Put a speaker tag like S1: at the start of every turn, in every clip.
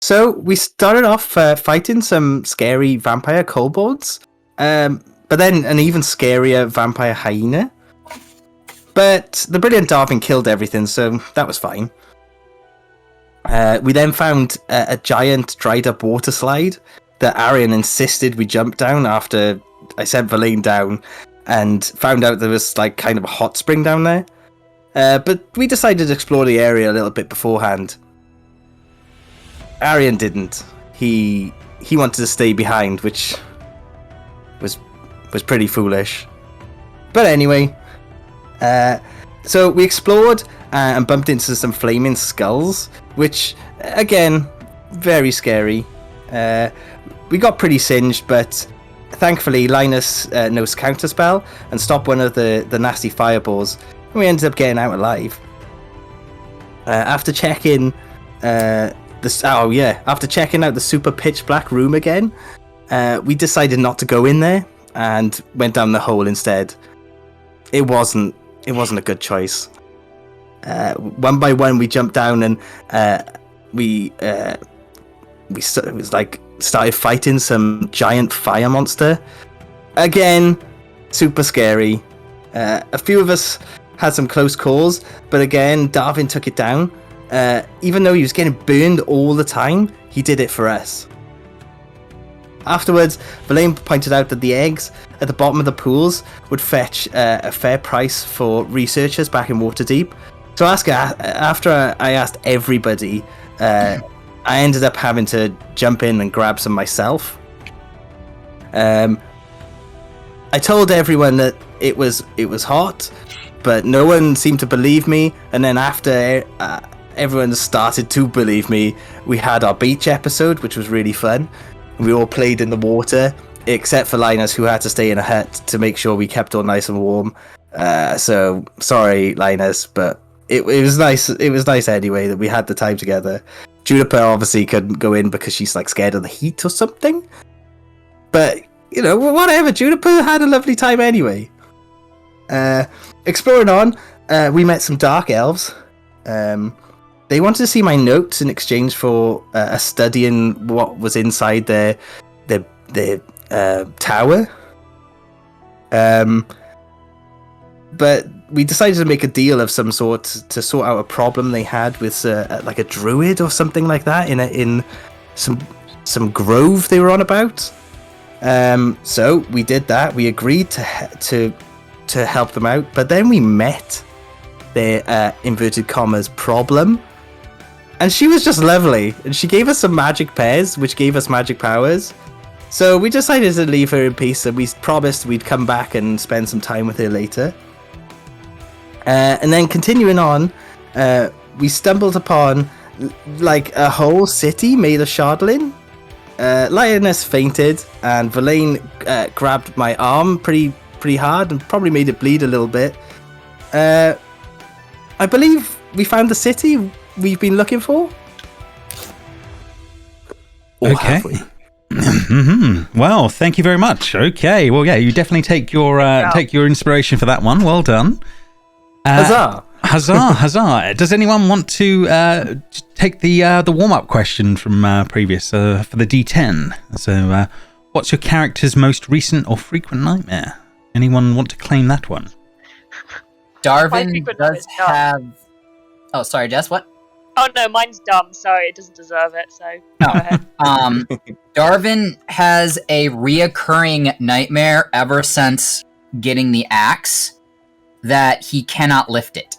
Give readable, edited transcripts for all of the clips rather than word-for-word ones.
S1: So we started off fighting some scary vampire kobolds, but then an even scarier vampire hyena. But the brilliant Darvin killed everything, so that was fine. We then found a giant dried up water slide that Arion insisted we jump down after I sent Verlaine down, and found out there was like kind of a hot spring down there. But we decided to explore the area a little bit beforehand. Arion didn't. He wanted to stay behind, which was pretty foolish. But anyway, so we explored and bumped into some flaming skulls, which again, very scary. We got pretty singed, but thankfully Linus knows counterspell and stopped one of the nasty fireballs, and we ended up getting out alive. After checking after checking out the super pitch black room again, we decided not to go in there and went down the hole instead. It wasn't a good choice. One by one we jumped down, and we started fighting some giant fire monster. Again, super scary. A few of us had some close calls, but again, Darvin took it down. Even though he was getting burned all the time, he did it for us. Afterwards, Verlaine pointed out that the eggs at the bottom of the pools would fetch a fair price for researchers back in Waterdeep. So after I asked everybody, I ended up having to jump in and grab some myself. I told everyone that it was hot, but no one seemed to believe me. And then after everyone started to believe me, we had our beach episode, which was really fun. We all played in the water, except for Linus, who had to stay in a hut to make sure we kept all nice and warm. So sorry, Linus, but it was nice. It was nice anyway that we had the time together. Juniper obviously couldn't go in because she's like scared of the heat or something. But you know, whatever. Juniper had a lovely time anyway. Exploring on, we met some dark elves. They wanted to see my notes in exchange for a study in what was inside their tower. But we decided to make a deal of some sort to sort out a problem they had with like a druid or something like that in some grove they were on about. So we did that. We agreed to help them out, but then we met their inverted commas problem, and she was just lovely, and she gave us some magic pairs which gave us magic powers. So we decided to leave her in peace, and we promised we'd come back and spend some time with her later. And then continuing on, we stumbled upon like a whole city made of shardlin. Linus fainted, and Verlaine grabbed my arm pretty hard and probably made it bleed a little bit. I believe we found the city we've been looking for. Or
S2: okay. Mm-hmm. Well, thank you very much. Okay. Well, yeah, you definitely take your inspiration for that one. Well done.
S1: Huzzah!
S2: Huzzah! Does anyone want to take the warm-up question from previous for the D10? So, what's your character's most recent or frequent nightmare? Anyone want to claim that one?
S3: Darvin does have... Oh, sorry, Jess, what?
S4: Oh no, mine's dumb, so it doesn't deserve it, so go ahead.
S3: Darvin has a reoccurring nightmare ever since getting the axe that he cannot lift it.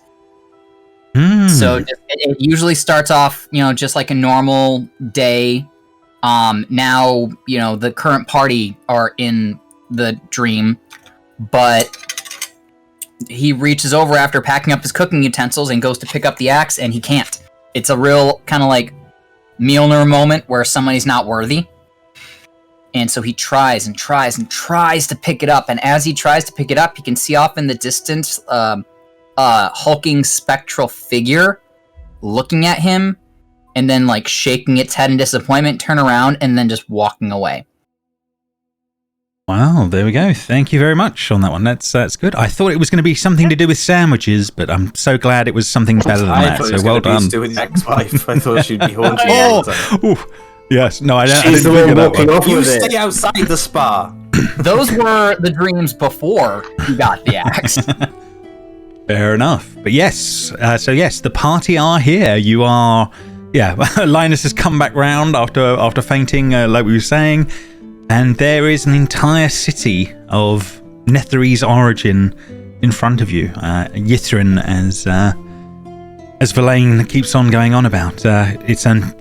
S3: So it usually starts off, just like a normal day. Now, the current party are in the dream, but he reaches over after packing up his cooking utensils and goes to pick up the axe, and he can't. It's a real kind of like Mjolnir moment where somebody's not worthy. And so he tries and tries and tries to pick it up, and as he tries to pick it up, he can see off in the distance a hulking spectral figure looking at him, and then like shaking its head in disappointment, turn around, and then just walking away.
S2: Wow, there we go. Thank you very much on that one. That's good. I thought it was going to be something to do with sandwiches, but I'm so glad it was something better than that. So well done.
S1: To do with his ex-wife. I thought she'd be haunting
S2: Yes. No, I
S5: She's
S2: didn't
S5: the
S2: think
S5: one
S2: of that
S5: walking
S2: one.
S5: off
S1: You
S5: with it.
S1: stay outside the spa.
S3: Those were the dreams before you got the axe.
S2: Fair enough. But yes, the party are here. You are, Linus has come back round after fainting, like we were saying, and there is an entire city of Netherese origin in front of you. Ythryn, as Verlaine keeps on going on about. It's an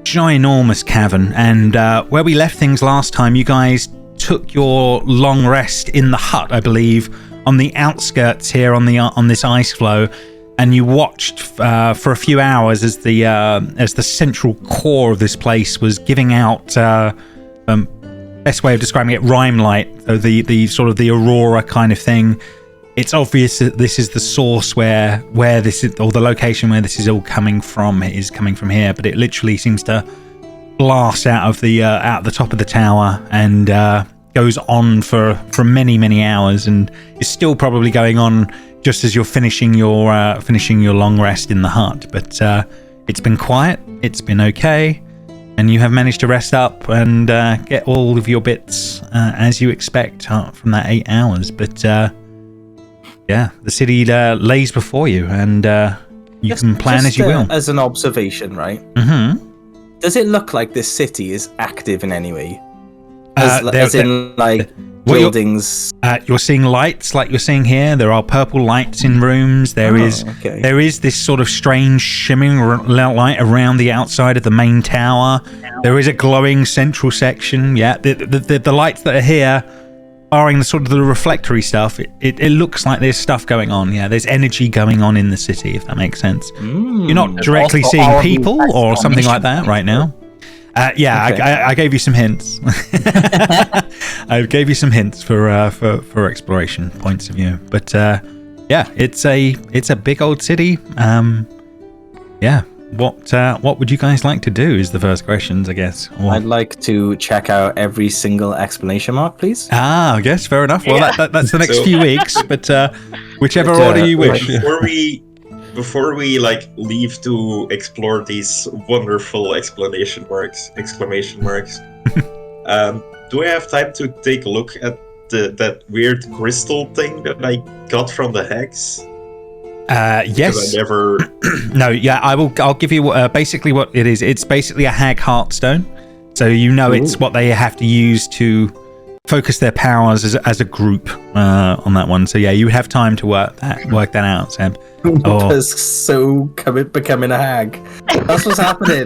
S2: ginormous cavern, and where we left things last time, you guys took your long rest in the hut, I believe, on the outskirts here on this ice floe, and you watched for a few hours as the central core of this place was giving out best way of describing it, rime light, so the sort of the aurora kind of thing. It's obvious that this is the source where this is, or the location where this is all coming from. It is coming from here, but it literally seems to blast out of the top of the tower and goes on for many hours, and is still probably going on just as you're finishing your long rest in the hut. But it's been quiet. It's been okay. And you have managed to rest up and get all of your bits as you expect from that 8 hours. But the city lays before you, and you can plan as you will.
S1: As an observation, right?
S2: Mm-hmm.
S1: Does it look like this city is active in any way? Buildings.
S2: You're seeing lights like you're seeing here. There are purple lights in rooms. There is this sort of strange shimmering light around the outside of the main tower. There is a glowing central section. Yeah, the lights that are here, barring the sort of the reflectory stuff, it looks like there's stuff going on. Yeah, there's energy going on in the city, if that makes sense. You're not directly seeing people or something like that right now. I gave you some hints. I gave you some hints for exploration points of view. But it's a big old city. What would you guys like to do? Is the first questions, I guess.
S1: I'd like to check out every single exclamation mark, please.
S2: I guess fair enough. Well, that's the next few weeks. But whichever order you wish.
S6: Before we leave to explore these wonderful exclamation marks, do I have time to take a look at that weird crystal thing that I got from the hex?
S2: Yes.
S6: I never.
S2: No. Yeah. I'll give you basically what it is. It's basically a hag heartstone. So it's what they have to use to focus their powers as a group on that one. So yeah, you would have time to work that out, Seb.
S1: Because so becoming a hag. That's what's happening.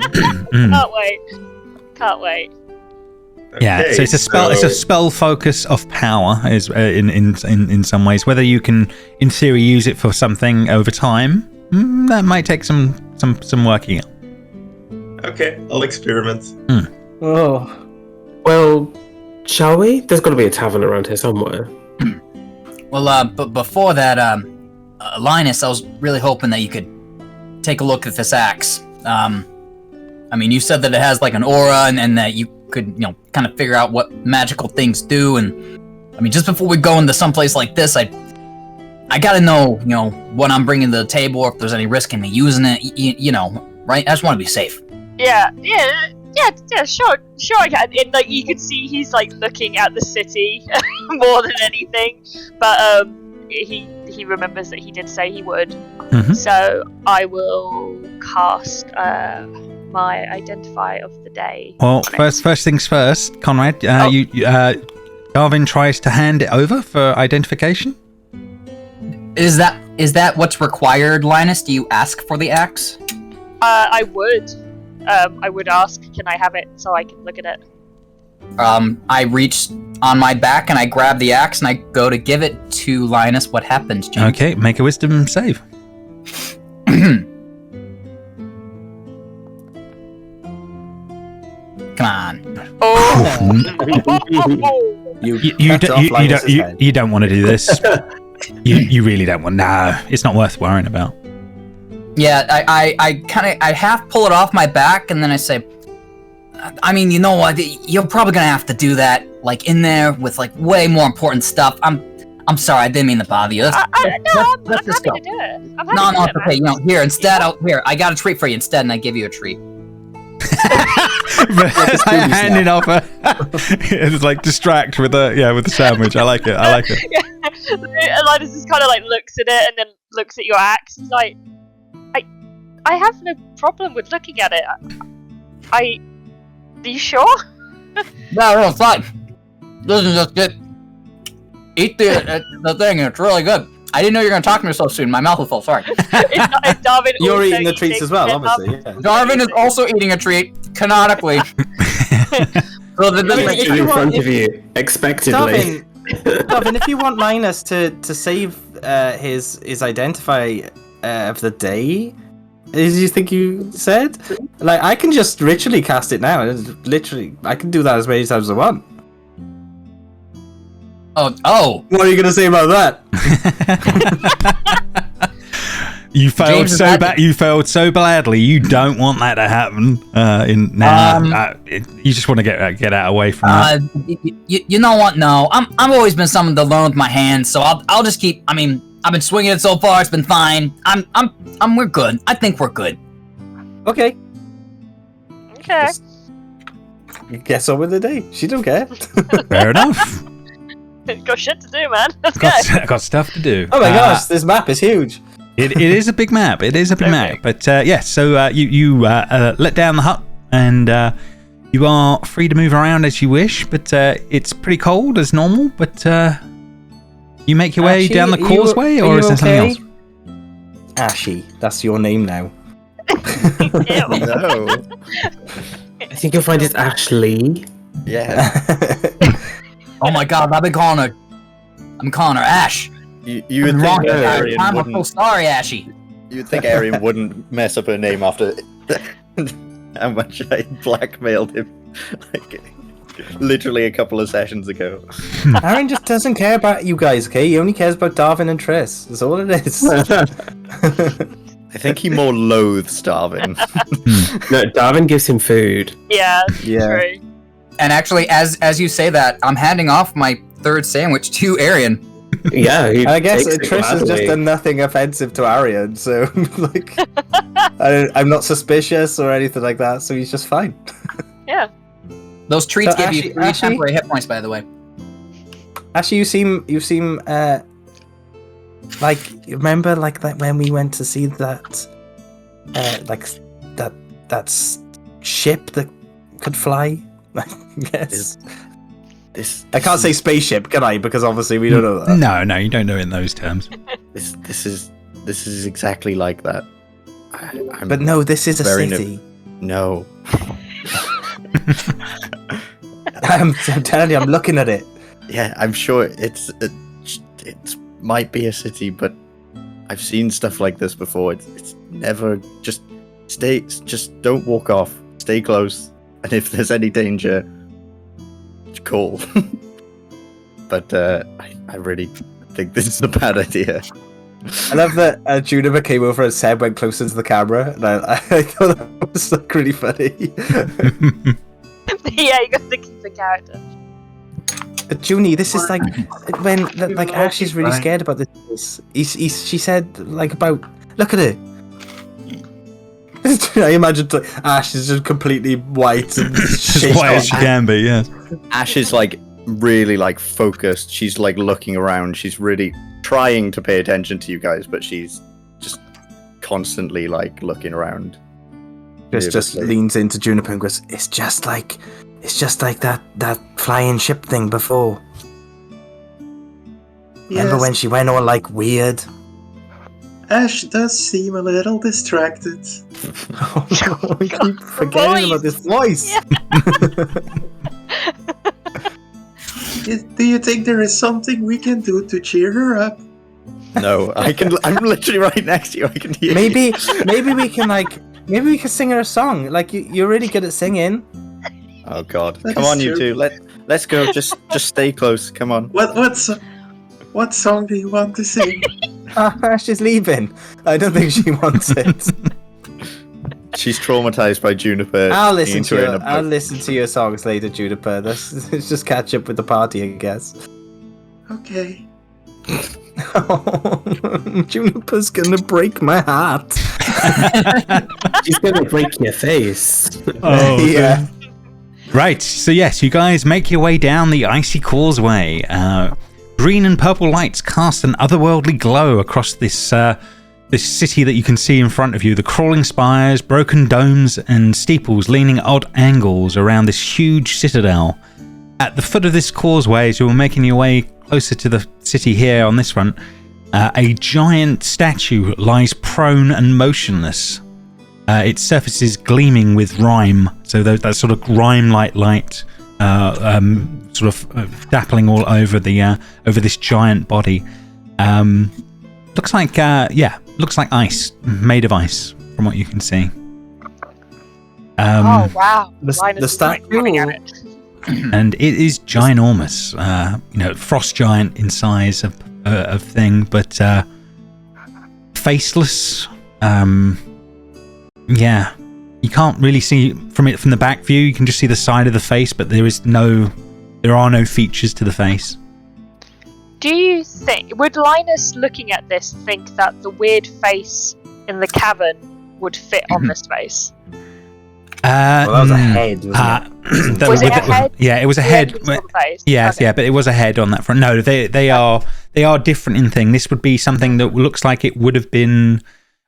S4: Can't wait.
S2: Yeah,
S6: Okay,
S2: so it's a spell. It's a spell focus of power, is in some ways. Whether you can, in theory, use it for something over time, that might take some working out.
S6: Okay, I'll experiment.
S5: Oh, well, shall we? There's got to be a tavern around here somewhere.
S3: Well, but before that, Linus, I was really hoping that you could take a look at this axe. I mean, you said that it has like an aura, and that you could, kind of figure out what magical things do. And I mean, just before we go into someplace like this, I gotta know, what I'm bringing to the table, or if there's any risk in me using it. Right? I just want to be safe.
S4: Yeah, sure I can. And you can see he's looking at the city more than anything, but he remembers that he did say he would.
S2: Mm-hmm.
S4: So I will cast my identify of the day.
S2: Well, first things first, Conrad. Darvin tries to hand it over for identification.
S3: Is that what's required, Linus? Do you ask for the axe?
S4: I would ask, can I have it so I can look at it?
S3: I reach on my back and I grab the axe and I go to give it to Linus. What happens, James?
S2: Okay, make a wisdom save.
S3: Come on.
S4: Oh!
S2: You don't want to do this. you really don't want. No, it's not worth worrying about.
S3: Yeah, I half pull it off my back and then I say, I mean, you know what? You're probably gonna have to do that, like in there with like way more important stuff. I'm sorry, I didn't mean to bother you.
S4: I'm happy
S3: just
S4: to
S3: go.
S4: do it. I'm happy
S3: No,
S4: to do
S3: it's
S4: it,
S3: okay.
S4: man.
S3: You know, here instead, I got a treat for you instead, and I give you a treat.
S2: Handing off it's like distract with the sandwich. I like it.
S4: Yeah. Linus just kind of like looks at it and then looks at your axe. He's like, I have no problem with looking at it. Are you sure?
S3: No, it's fine. Listen, just eat the thing. It's really good. I didn't know you were gonna talk to me so soon. My mouth was full. Sorry.
S4: Is Darvin
S1: You're
S4: also
S1: eating the treats as well,
S4: it
S1: obviously.
S4: up?
S1: Yeah.
S3: Darvin is also eating a treat, canonically. So the
S5: Literally in front of you, expectedly.
S1: Darvin, if you want Linus to save his identify of the day, as you think you said, like I can just ritually cast it now. Literally, I can do that as many times as I want.
S3: Oh.
S1: What are you gonna say about that?
S2: You failed
S3: James,
S2: so bad. You failed so badly. You don't want that to happen. You just want to get out away from that.
S3: You know what? No, I've always been someone to learn with my hands, so I'll just keep. I mean, I've been swinging it so far. It's been fine. We're good. I think we're good.
S1: Okay.
S4: Okay.
S1: You get on with the day. She don't care.
S2: Fair enough.
S4: Got shit to do, man. Let's go.
S2: Got stuff to do.
S1: Oh my gosh, this map is huge.
S2: It is a big map. It is a big map. But so you let down the hut and you are free to move around as you wish. But it's pretty cold as normal. But you make your way
S1: Ashe,
S2: down the
S1: are you-
S2: causeway,
S1: are
S2: or
S1: you
S2: is there
S1: okay?
S2: something else?
S1: Ashe, that's your name now.
S4: Ew.
S7: No.
S5: I think you'll find it's Ashley.
S7: Yeah.
S3: Oh my God, I'm calling her Ashe.
S7: You would
S3: Wrong
S7: think
S3: the entire
S7: Arion
S3: time. I'm so
S7: wouldn't.
S3: sorry, Ashe.
S7: You'd think Arion wouldn't mess up her name after how much I blackmailed him, like literally a couple of sessions ago.
S1: Aaron just doesn't care about you guys, okay? He only cares about Darvin and Triss. That's all it is.
S7: I think he more loathes Darvin.
S5: No, Darvin gives him food.
S4: Yeah,
S1: Yeah.
S4: true.
S3: And actually, as you say that, I'm handing off my third sandwich to Arion.
S5: Yeah, he
S1: I guess
S5: takes it
S1: Triss has just
S5: gladly.
S1: done nothing offensive to Arion, so like, I'm not suspicious or anything like that. So he's just fine.
S4: Yeah.
S3: Those treats
S1: So
S3: give
S1: Ashe-
S3: you 3
S1: Ashe?
S3: temporary hit points, by the way.
S1: Actually, you seem like remember like that when we went to see that that ship that could fly. Yes. I can't say spaceship, can I? Because obviously we don't know that.
S2: No, you don't know in those terms.
S7: This is exactly like that. I'm
S1: But no, this is a
S7: very
S1: city.
S7: no.
S1: I'm telling you, I'm looking at it.
S7: Yeah, I'm sure it might be a city, but I've seen stuff like this before. It's never just don't walk off. Stay close, and if there's any danger, call. But I really think this is a bad idea.
S1: I love that Juniper came over and Seb went closer to the camera, and I thought that was like really funny.
S4: Yeah, you got to keep the character.
S1: But Junie, this is like when like Ashe is really scared about this. She said like about look at it. I imagine Ashe is just completely white and
S2: As
S1: shaken.
S2: white as she can be, yes.
S7: Ashe is like really like focused. She's like looking around. She's really trying to pay attention to you guys, but she's just constantly like looking around.
S1: Just
S7: nervously.
S1: leans into Juniper and goes, It's just like that flying ship thing before. Remember when she went all like weird?
S6: Ashe does seem a little distracted.
S1: Oh no, we keep forgetting about this voice.
S6: Do you think there is something we can do to cheer her up?
S7: No, I'm literally right next to you. I can hear you.
S1: Maybe we can sing her a song. Like you're really good at singing.
S7: Oh God!
S6: That
S7: Come
S6: is
S7: on, you
S6: true.
S7: two. Let's go. Just stay close. Come on.
S6: What song do you want to sing?
S1: Ashe is leaving. I don't think she wants it.
S7: she's traumatized by Juniper.
S1: I'll listen
S7: into it in a
S1: I'll
S7: book.
S1: listen to your songs later, Juniper. Let's just catch up with the party, I guess.
S6: Okay.
S1: Juniper's gonna break my heart.
S5: She's gonna break your face.
S2: Oh,
S1: yeah.
S2: Right, so yes, you guys make your way down the icy causeway. Green and purple lights cast an otherworldly glow across this this city that you can see in front of you. The crawling spires, broken domes, and steeples leaning at odd angles around this huge citadel. At the foot of this causeway, as you're making your way closer to the city here on this front, a giant statue lies prone and motionless. Its surface is gleaming with rime, so that sort of rime-like light sort of dappling all over the over this giant body. Looks like ice, made of ice, from what you can see.
S4: Oh wow!
S1: The
S4: Linus is, like,
S1: statue?
S4: running at it.
S2: And it is ginormous, frost giant in size of thing, but faceless. Yeah, you can't really see from the back view. You can just see the side of the face, but there are no features to the face.
S4: Do you think, would Linus, looking at this, think that the weird face in the cavern would fit on this face?
S1: Well, that was a head, wasn't it?
S4: Was it a head?
S2: Yeah, it was a head.
S4: Face?
S2: Yes,
S4: Okay.
S2: yeah, but it was a head on that front. No, they are different in thing. This would be something that looks like it would have been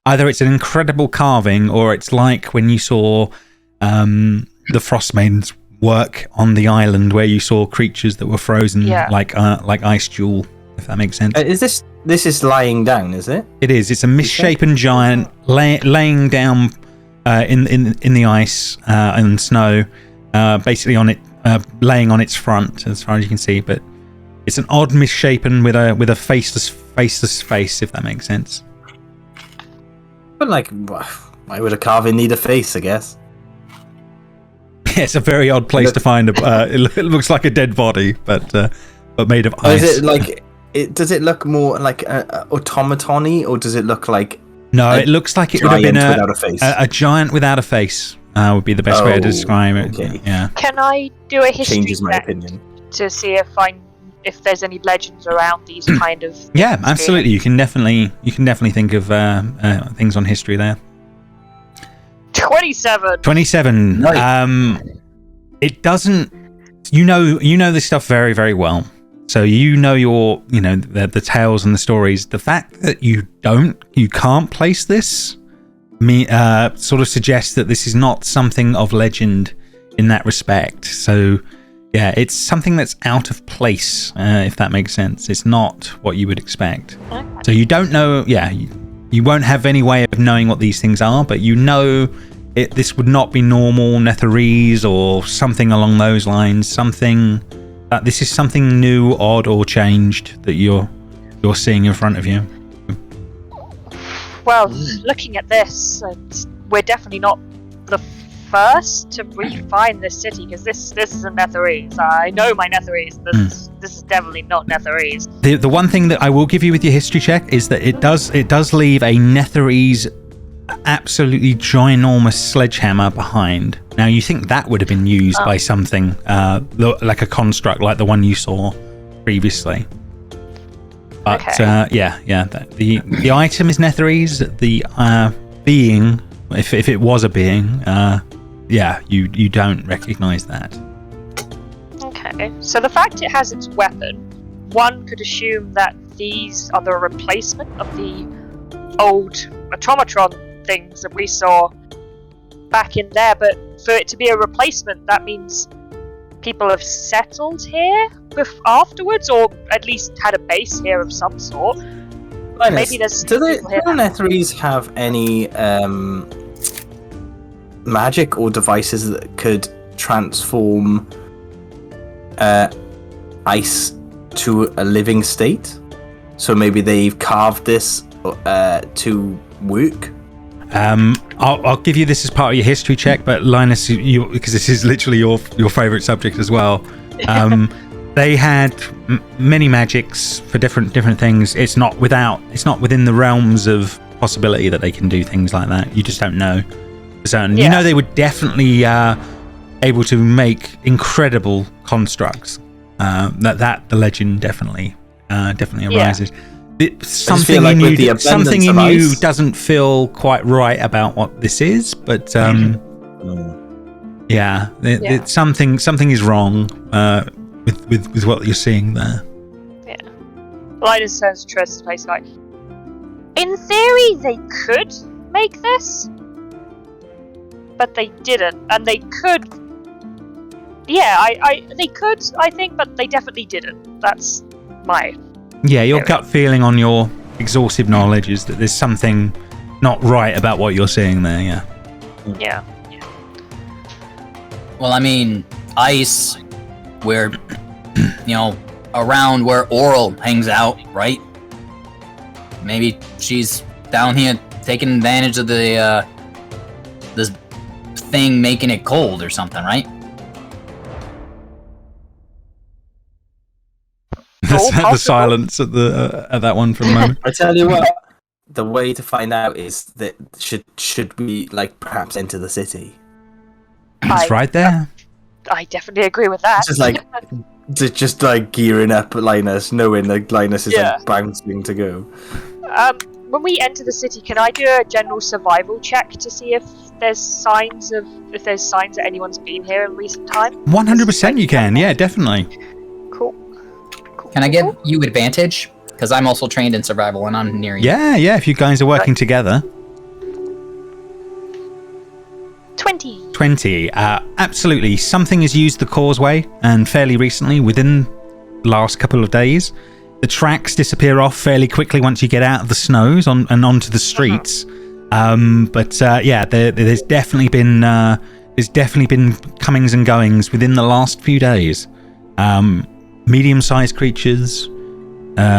S2: either it's an incredible carving, or it's like when you saw the Frostmaiden's work on the island, where you saw creatures that were frozen, like ice jewel, if that makes sense.
S1: Is this is lying down, is it?
S2: It is. It's a misshapen giant laying down in the ice and snow, basically on it, laying on its front, as far as you can see. But it's an odd misshapen with a faceless face, if that makes sense.
S1: But like, why would a carving need a face? I guess.
S2: Yeah, it's a very odd place to find it looks like a dead body, but made of ice.
S1: Is it like? Does it look more like automaton-y, or does it look like?
S2: No, it looks like it would have been
S1: without a face.
S2: A giant without a face. Would be the best way to describe it.
S1: Okay.
S2: Yeah.
S4: Can I do a history
S1: Changes my
S4: check
S1: opinion.
S4: to see if there's any legends around these kind of?
S2: Yeah, absolutely. You can definitely think of things on history there.
S4: 27.
S2: 27.
S3: Nice.
S2: It doesn't. You know this stuff very, very well. So the tales and the stories. The fact that you can't place this, sort of suggests that this is not something of legend in that respect. So yeah, it's something that's out of place, if that makes sense. It's not what you would expect.
S4: Okay.
S2: So you don't know. Yeah, you won't have any way of knowing what these things are, but you know this would not be normal Netherese or something along those lines. Something that this is something new, odd, or changed that you're seeing in front of you.
S4: Well, looking at this, we're definitely not the first to re-find this city, because this is a Netherese. I know my Netherese. This is definitely not Netherese.
S2: The one thing that I will give you with your history check is that it does leave a Netherese absolutely ginormous sledgehammer behind. Now you think that would have been used by something like a construct like the one you saw previously. But the item is Netherese. The being, if it was a being, you don't recognize that.
S4: Okay, so the fact it has its weapon, one could assume that these are the replacement of the old automatron things that we saw back in there, but for it to be a replacement, that means people have settled here afterwards, or at least had a base here of some sort.
S1: Linus,
S4: Maybe there's
S1: do the
S4: people here.
S1: Netherese have any magic or devices that could transform ice to a living state? So maybe they've carved this to work.
S2: I'll give you this as part of your history check, but Linus, because this is literally your favorite subject as well. They had many magics for different things. It's not within the realms of possibility that they can do things like that. You just don't know. certain.
S4: Yeah.
S2: You know they were definitely able to make incredible constructs. That the legend definitely arises. Something
S1: like
S2: in
S1: with the
S2: you,
S1: abundance
S2: something in
S1: of
S2: you
S1: ice-
S2: doesn't feel quite right about what this is, but yeah, something is wrong with what you're seeing there.
S4: Linus turns to Trist's face like, in theory, they could make this, but they didn't, and they could. Yeah, they could, I think, but they definitely didn't. That's my.
S2: Yeah, your gut feeling on your exhaustive knowledge is that there's something not right about what you're seeing there. Yeah.
S4: Yeah.
S3: Well, I mean, ice, where, around where Oral hangs out, right? Maybe she's down here taking advantage of the, this thing making it cold or something, right?
S2: The silence at that one for a moment.
S1: I tell you what, the way to find out is that should we perhaps enter the city?
S2: It's right there.
S4: I definitely agree with that.
S1: Just gearing up Linus, knowing that Linus is bouncing to go.
S4: When we enter the city, can I do a general survival check to see if there's signs that anyone's been here in recent time?
S2: 100% you can. Yeah, definitely.
S4: Cool.
S3: Can I give you advantage? Because I'm also trained in survival and I'm near you.
S2: Yeah. If you guys are working together. 20. Absolutely. Something has used the causeway, and fairly recently, within the last couple of days. The tracks disappear off fairly quickly once you get out of the snows and onto the streets. There's definitely been comings and goings within the last few days. Medium-sized creatures,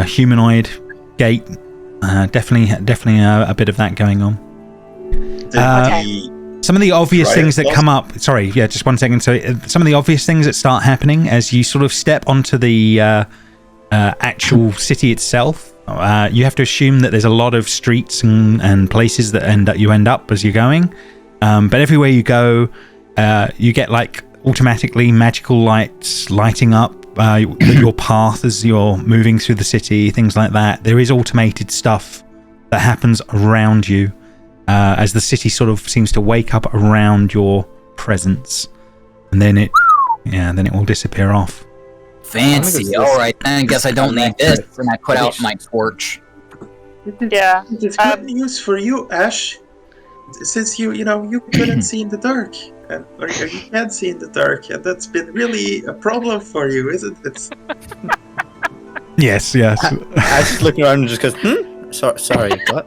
S2: humanoid, gate. Definitely a bit of that going on. Some of the obvious things that come up. Sorry, just 1 second. So some of the obvious things that start happening as you sort of step onto the actual city itself. You have to assume that there's a lot of streets and places that you end up as you're going. But everywhere you go, you get automatically magical lights lighting up your path as you're moving through the city, things like that. There is automated stuff that happens around you as the city sort of seems to wake up around your presence, and then it will disappear off.
S3: Fancy. All right, then I guess I don't need this. And I put out my torch.
S4: Yeah.
S6: It's good news for you, Ashe. Since you couldn't see in the dark, or you can't see in the dark, and that's been really a problem for you, isn't it?
S2: Yes.
S7: Ashe's looking around and just goes, sorry, what?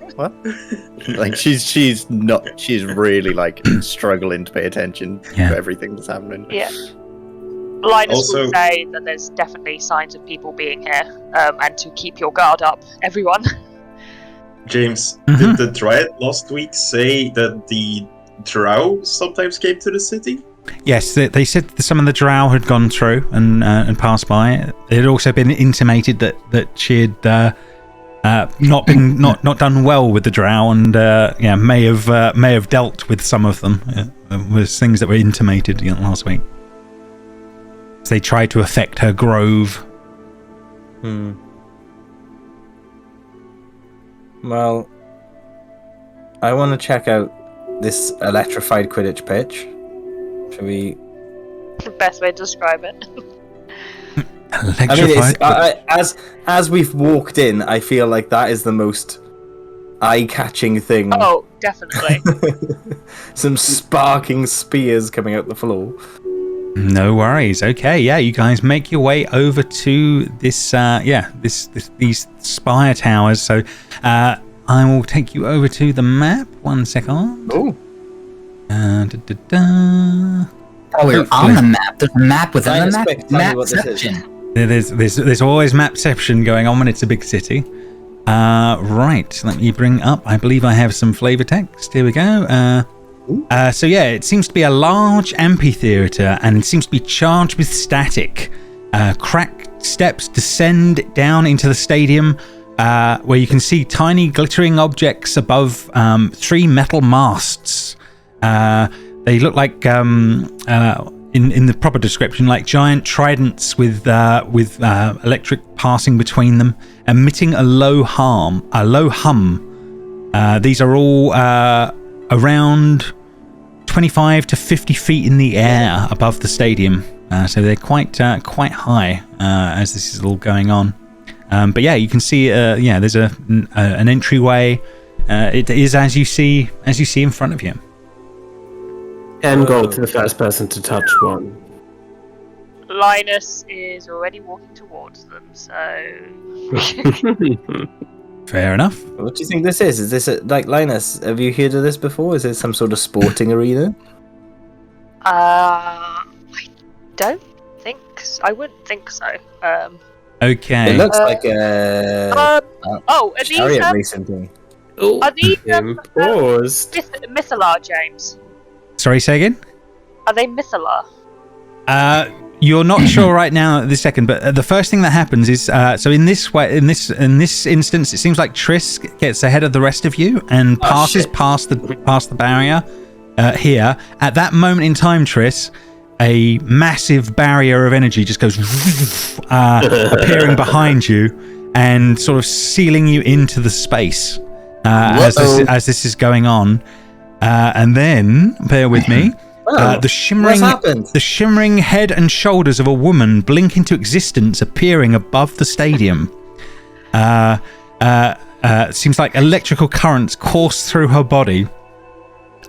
S7: She's really struggling to pay attention to everything that's happening.
S4: Yeah. Linus will say that there's definitely signs of people being here, and to keep your guard up, everyone.
S6: James, did the Dryad last week say that the Drow sometimes came to the city?
S2: Yes, they said some of the Drow had gone through and passed by. It had also been intimated that she had not done well with the Drow, and may have dealt with some of them. It was things that were intimated last week. They tried to affect her grove.
S1: Well, I want to check out this electrified Quidditch pitch. Should we?
S4: The best way to describe it.
S1: As we've walked in, I feel like that is the most eye-catching thing.
S4: Oh, definitely.
S1: Some sparking spears coming out the floor.
S2: No worries. Okay, you guys make your way over to this these spire towers. So I will take you over to the map. 1 second.
S1: Oh.
S3: We're on the map. There's a map within the map.
S1: Mapception.
S2: There's always mapception going on when it's a big city. Right. Let me bring up. I believe I have some flavor text. Here we go. It seems to be a large amphitheater and it seems to be charged with static. Cracked steps descend down into the stadium, where you can see tiny glittering objects above 3 metal masts. They look like, in the proper description, like giant tridents with electric passing between them, emitting a low hum. These are all around 25 to 50 feet in the air above the stadium. So they're quite high as this is all going on. But yeah, you can see there's an entryway. It is as you see in front of you.
S5: And go to the first person to touch one.
S4: Linus is already walking towards them, so...
S2: Fair enough.
S1: What do you think this is? Is this like Linus? Have you heard of this before? Is it some sort of sporting arena?
S4: I don't think so. I wouldn't think so.
S2: Okay.
S1: It looks like a
S4: are these
S1: chariot racing thing.
S4: are these
S5: Paused.
S4: Mythalar, James?
S2: Sorry, say again?
S4: Are they Mythalar?
S2: You're not sure right now at this second, but the first thing that happens is so in this instance, it seems like Triss gets ahead of the rest of you and passes past the barrier here. At that moment in time, Triss, a massive barrier of energy just goes appearing behind you and sort of sealing you into the space as this is going on. And then, bear with me. The shimmering head and shoulders of a woman blink into existence, appearing above the stadium. Seems like electrical currents course through her body.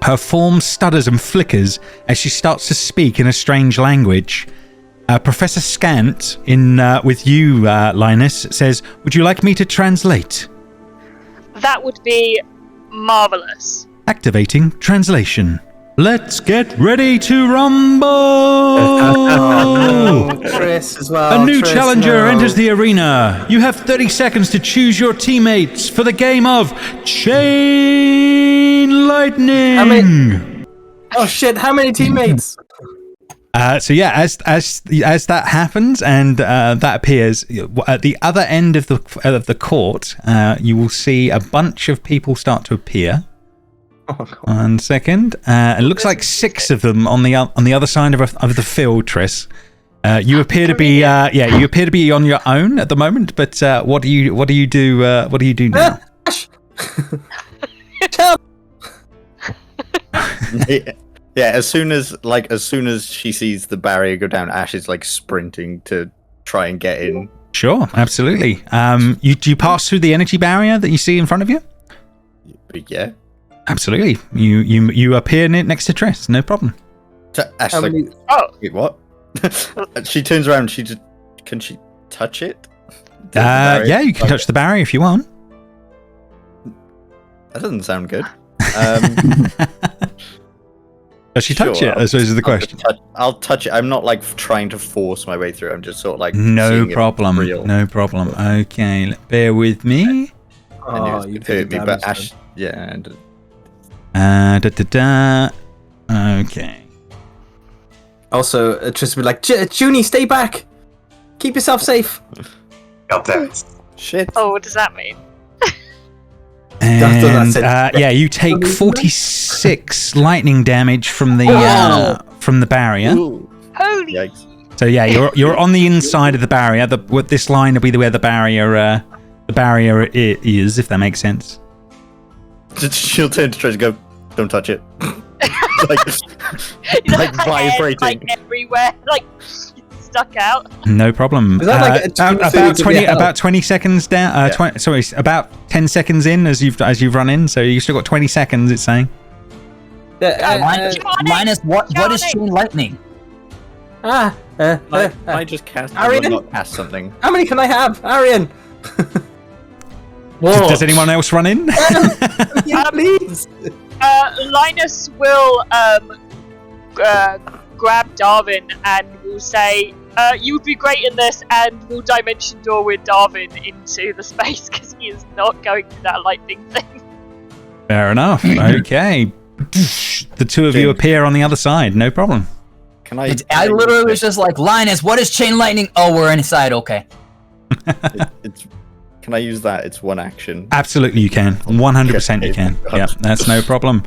S2: Her form stutters and flickers as she starts to speak in a strange language. Professor Scant, with you, Linus, says, "Would you like me to translate?"
S4: That would be marvelous.
S2: Activating translation. Let's get ready to rumble!
S1: Triss as well.
S2: A new challenger enters the arena. You have 30 seconds to choose your teammates for the game of Chain Lightning.
S1: Oh shit! How many teammates?
S2: So yeah, as that happens and that appears at the other end of the court, you will see a bunch of people start to appear.
S1: Oh,
S2: 1 second. It looks like 6 of them on the other side of the field, Triss. You appear to be you appear to be on your own at the moment. But what do you do? What do you do now?
S7: Yeah, as soon as she sees the barrier go down, Ashe is like sprinting to try and get in.
S2: Sure, absolutely. Do you pass through the energy barrier that you see in front of you?
S7: Yeah.
S2: Absolutely. You appear next to Triss, no problem.
S7: Ashe, wait, what? She turns around. Can she touch it?
S2: Yeah, you can touch the barrier if you want.
S7: That doesn't sound good.
S2: Does she touch it? I suppose is the question.
S7: I'll touch it. I'm not like trying to force my way through. I'm just sort of like
S2: no problem. No problem. Okay, bear with me.
S7: Oh, you hurt me, but Ashe, yeah.
S2: Okay.
S1: Also, Triss would be like, Junie, stay back. Keep yourself safe.
S6: Got that.
S7: Shit.
S4: Oh, what does that mean?
S2: And you take 46 lightning damage from the barrier.
S4: Holy!
S7: Yikes.
S2: So yeah, you're on the inside of the barrier. This line will be where the barrier is, if that makes sense.
S7: She'll turn to Trish and go, "Don't touch it." like vibrating,
S4: like everywhere, like stuck out.
S2: No problem.
S1: Is that like
S2: about 20 seconds down. About 10 seconds in as you've run in. So you still got 20 seconds. It's saying.
S3: Linus, what is Chain Lightning?
S7: I just cast.
S1: Arion?
S7: Not cast something.
S1: How many can I have, Arion?
S2: Does anyone else run in?
S1: Yeah, please.
S4: Linus will grab Darvin and will say, "You would be great in this," and will dimension door with Darvin into the space because he is not going through that lightning thing.
S2: Fair enough. Okay. The two of you appear on the other side. No problem.
S7: Can I?
S3: I literally was just like, Linus, what is Chain Lightning? Oh, we're inside. Okay.
S7: Can I use that? It's one action.
S2: Absolutely, you can. 100% you can. Yeah, that's no problem.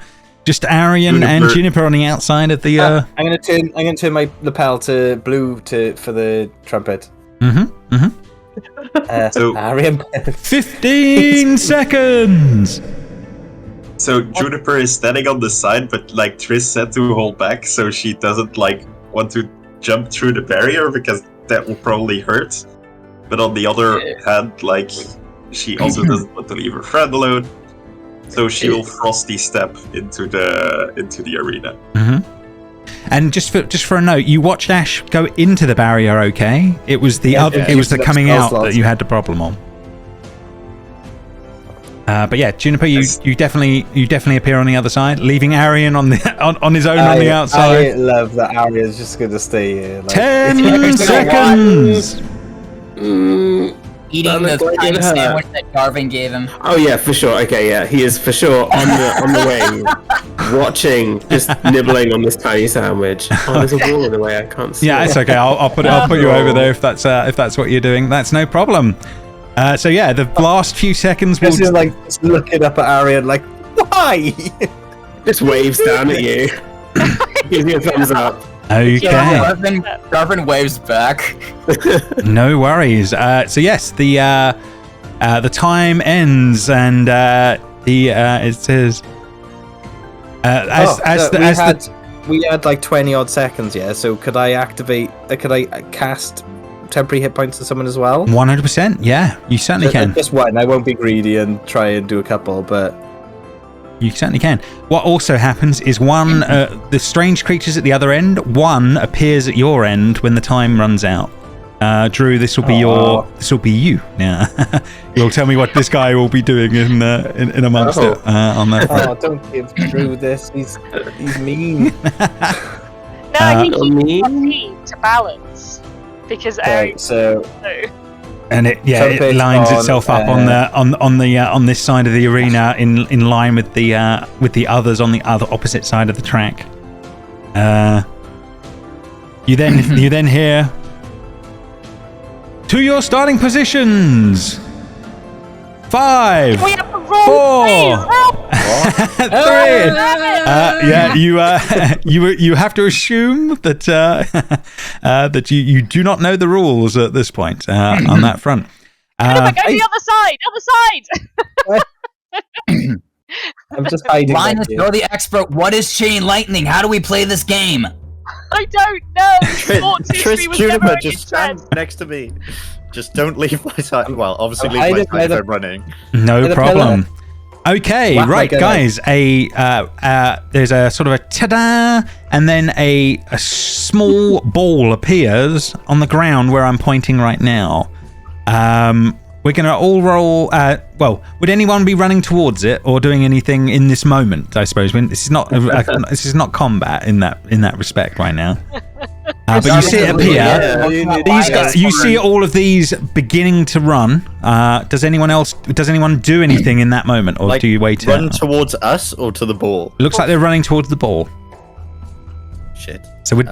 S2: Just Arion and Juniper on the outside of the.
S1: I'm gonna turn my lapel to blue for the trumpet.
S6: So
S1: Arion.
S2: 15 seconds.
S6: So Juniper is standing on the side, but like Triss said to hold back, so she doesn't like want to jump through the barrier because that will probably hurt. But on the other hand, like she also doesn't want to leave her friend alone, so she will frosty step into the arena.
S2: And just for a note, you watched Ashe go into the barrier. Okay, it was the coming out that you had the problem on. But yeah, Juniper, you definitely appear on the other side, leaving Arion on his own on the outside.
S1: I love that Arion's just going to stay here. Like,
S2: 10 seconds.
S3: Eating the tiny sandwich that Darvin gave him.
S5: Oh yeah, for sure. Okay, yeah, he is for sure on the wing, watching, just nibbling on this tiny sandwich. Oh, there's a wall in the way. I can't see.
S2: Yeah, it's okay. I'll put you over there if that's what you're doing. That's no problem. So yeah, the last few seconds.
S1: This is like just looking up at Arion, like, why?
S5: Just waves down at you. Gives you a thumbs up.
S2: Okay.
S3: Darvin waves back.
S2: No worries. So yes, the time ends, and it says
S1: we had like 20 odd seconds. Yeah. So could I activate? Could I cast temporary hit points to someone as well?
S2: 100%. Yeah, you certainly can.
S1: Just one. I won't be greedy and try and do a couple, but.
S2: You certainly can. What also happens is the strange creatures at the other end, one appears at your end when the time runs out. Drew, this will be you now. You'll tell me what this guy will be doing in amongst it on that front.
S1: Oh, don't give Drew this. He's mean.
S4: No, I think he needs to balance because
S2: and it lines itself up on this side of the arena in line with the others on the other opposite side of the track. You then hear, to your starting positions. 5, 4, 3. You have to assume that that you do not know the rules at this point on that front.
S4: Go to the other side.
S1: I'm just hiding.
S3: Linus, you're the expert. What is chain lightning? How do we play this game?
S4: I don't know.
S7: Triss, Juniper, just stand next to me. Just don't leave my side. Well, obviously leave my side if I'm running.
S2: No problem. Okay, right, guys. There's a sort of a ta-da, and then a small ball appears on the ground where I'm pointing right now. We're gonna all roll. Well, would anyone be running towards it or doing anything in this moment? I suppose this is not this is not combat in that respect right now. But you see it appear. These guys, you see all of these beginning to run. Does anyone do anything in that moment, or do you wait?
S7: Run towards us or to the ball?
S2: It looks like they're running towards the ball.
S7: Shit.
S2: So would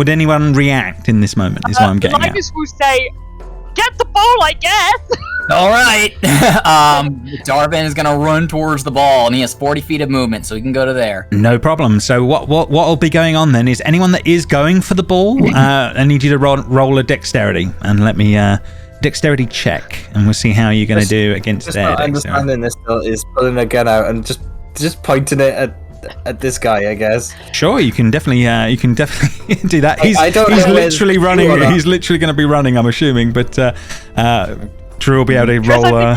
S2: anyone react in this moment? Is what I'm getting at.
S4: Linus will say, "Get the ball, I guess."
S3: All right. Darvin is gonna run towards the ball, and he has 40 feet of movement, so he can go to there.
S2: No problem. So what will be going on then is anyone that is going for the ball, I need you to roll a dexterity and let me dexterity check, and we'll see how you're gonna do against their dexterity.
S1: Understanding this is pulling a gun out and just pointing it at this guy, I guess.
S2: Sure, you can definitely do that. He's literally running. He's literally going to be running, I'm assuming, but Drew will be able to roll.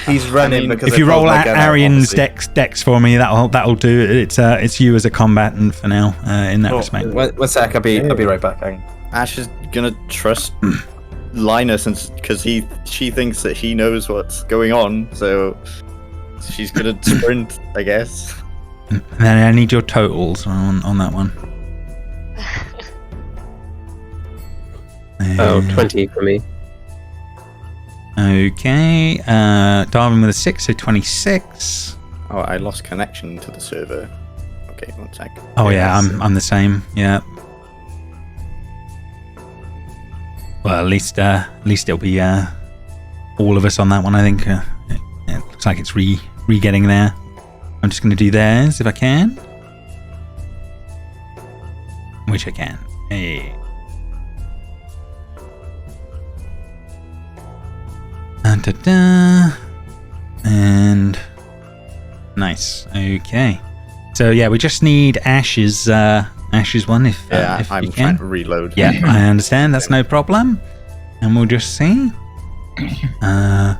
S1: He's running because
S2: if you roll out Arion's dex for me, that'll do. It's you as a combatant for now in that respect.
S1: One sec, I'll be right back.
S7: Ashe is gonna trust Linus because she thinks that he knows what's going on, so she's gonna sprint, I guess.
S2: And then I need your totals on that one.
S5: 20 for me.
S2: Okay, Darvin with a 6, so 26.
S7: Oh, I lost connection to the server. Okay, one sec.
S2: Oh yeah, I'm the same. Yeah. Well, at least it'll be all of us on that one. I think it looks like it's re-getting there. I'm just going to do theirs if I can. Which I can. Hey. And nice. Okay. So yeah, we just need Ashe's one if
S7: I'm
S2: you
S7: trying
S2: can.
S7: to reload.
S2: Yeah, I understand. That's no problem. And we'll just see.
S7: Right.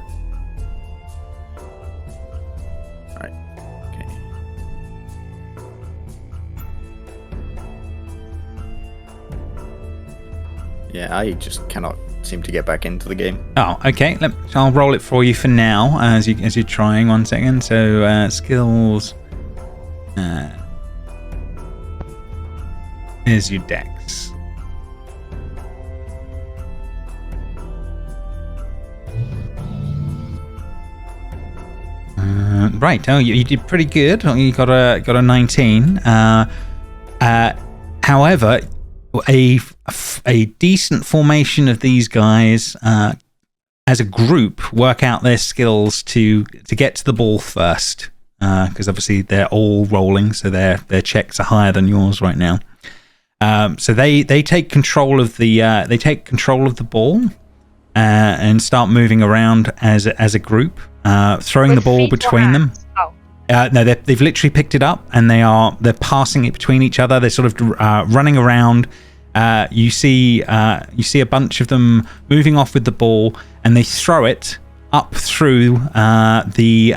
S7: Okay. Yeah, I just cannot seem to get back into the game.
S2: Oh, okay. So I'll roll it for you for now as you're trying. 1 second. So skills. Here's your dex. Right. Oh, you did pretty good. You got a 19. However, a decent formation of these guys as a group work out their skills to get to the ball first, because obviously they're all rolling, so their checks are higher than yours right now. So they take control of the ball and start moving around as a group, throwing the ball between them. No, they've literally picked it up and they're passing it between each other. They're sort of running around. You see a bunch of them moving off with the ball, and they throw it up through the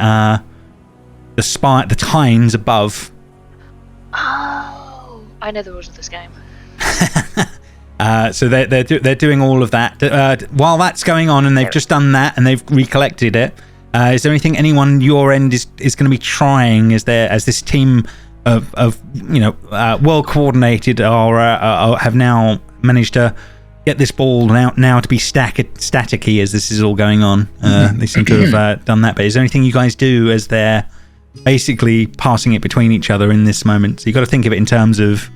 S2: tines above.
S4: Oh, I know the rules of this game.
S2: So they're doing all of that while that's going on, and they've just done that and they've recollected it. Is there anything anyone your end is going to be trying as this team of well coordinated or have now managed to get this ball now to be staticky as this is all going on? They seem to have done that. But is there anything you guys do as they're basically passing it between each other in this moment? So you got to think of it in terms of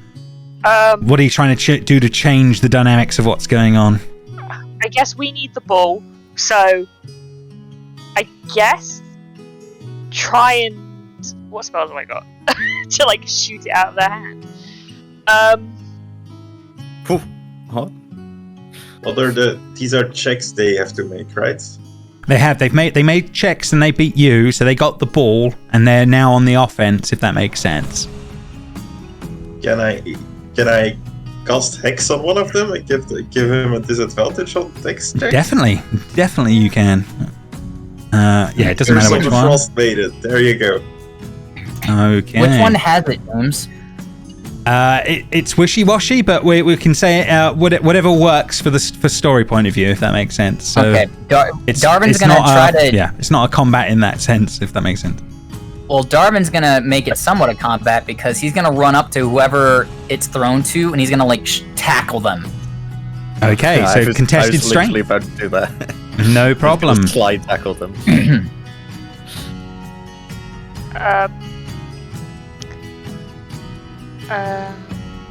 S2: what are you trying to do to change the dynamics of what's going on?
S4: I guess we need the ball, so I guess try and what spells have I got to like shoot it out of their hand?
S7: What?
S6: These are checks they have to make, right?
S2: They made checks and they beat you, so they got the ball and they're now on the offense, if that makes sense.
S6: Can I cast Hex on one of them and give him a disadvantage on Dex checks?
S2: Definitely you can. It doesn't matter which one.
S6: Frostmaiden. There you go.
S2: Okay.
S3: Which one has it, James?
S2: It's wishy-washy, but we can say whatever works for story point of view, if that makes sense. So
S3: okay, Darvin's
S2: it's
S3: gonna try to.
S2: Yeah, it's not a combat in that sense, if that makes sense.
S3: Well, Darvin's gonna make it somewhat a combat because he's gonna run up to whoever it's thrown to, and he's gonna tackle them.
S2: Okay, so contested strength.
S7: I was literally about to do that.
S2: No problem.
S7: Just slide tackle them.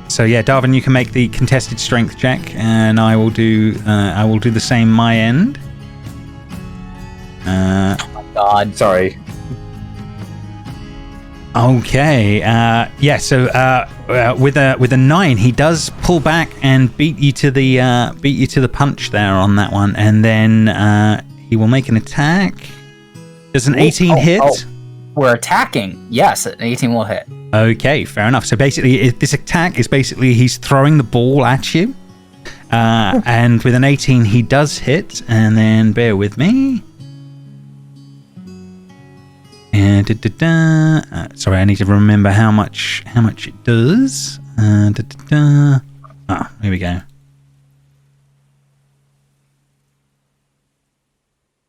S2: So yeah, Darvin, you can make the contested strength check, and I will do the same my end.
S3: Oh my God!
S7: Sorry.
S2: Okay. So with a 9, he does pull back and beat you to the punch there on that one, and then he will make an attack. Does an 18 hit? Oh.
S3: We're attacking. Yes, an 18 will hit.
S2: Okay, fair enough. So basically, this attack is basically he's throwing the ball at you, and with an 18 he does hit. And then bear with me. And sorry, I need to remember how much it does. Here we go.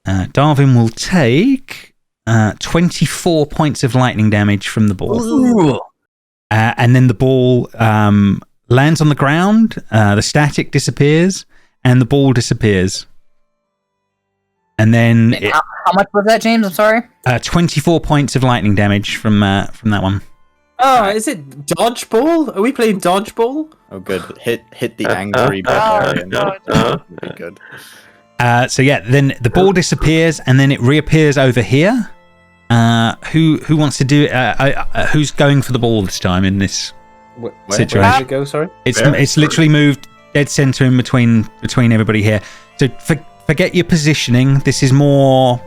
S2: Darvin will take 24 points of lightning damage from the ball. And then the ball lands on the ground, the static disappears, and the ball disappears. And then
S3: how much was that, James? I'm sorry.
S2: 24 points of lightning damage from that one.
S1: Oh, is it dodgeball? Are we playing dodgeball?
S7: Oh, good. Hit the angry barbarian. Would be good.
S2: So yeah, then the ball disappears, and then it reappears over here. Who wants to do it? Who's going for the ball this time in this situation?
S1: Where did it go? Sorry.
S2: It's literally moved dead center in between everybody here. So forget your positioning. This is more,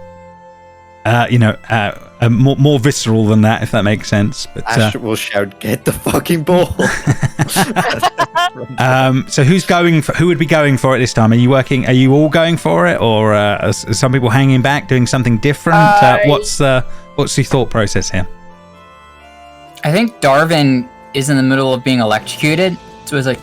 S2: more visceral than that, if that makes sense. But
S7: Ashe will shout, "Get the fucking ball!"
S2: So who would be going for it this time? Are you all going for it, or are some people hanging back, doing something different? What's the thought process here?
S3: I think Darvin is in the middle of being electrocuted, so he's like,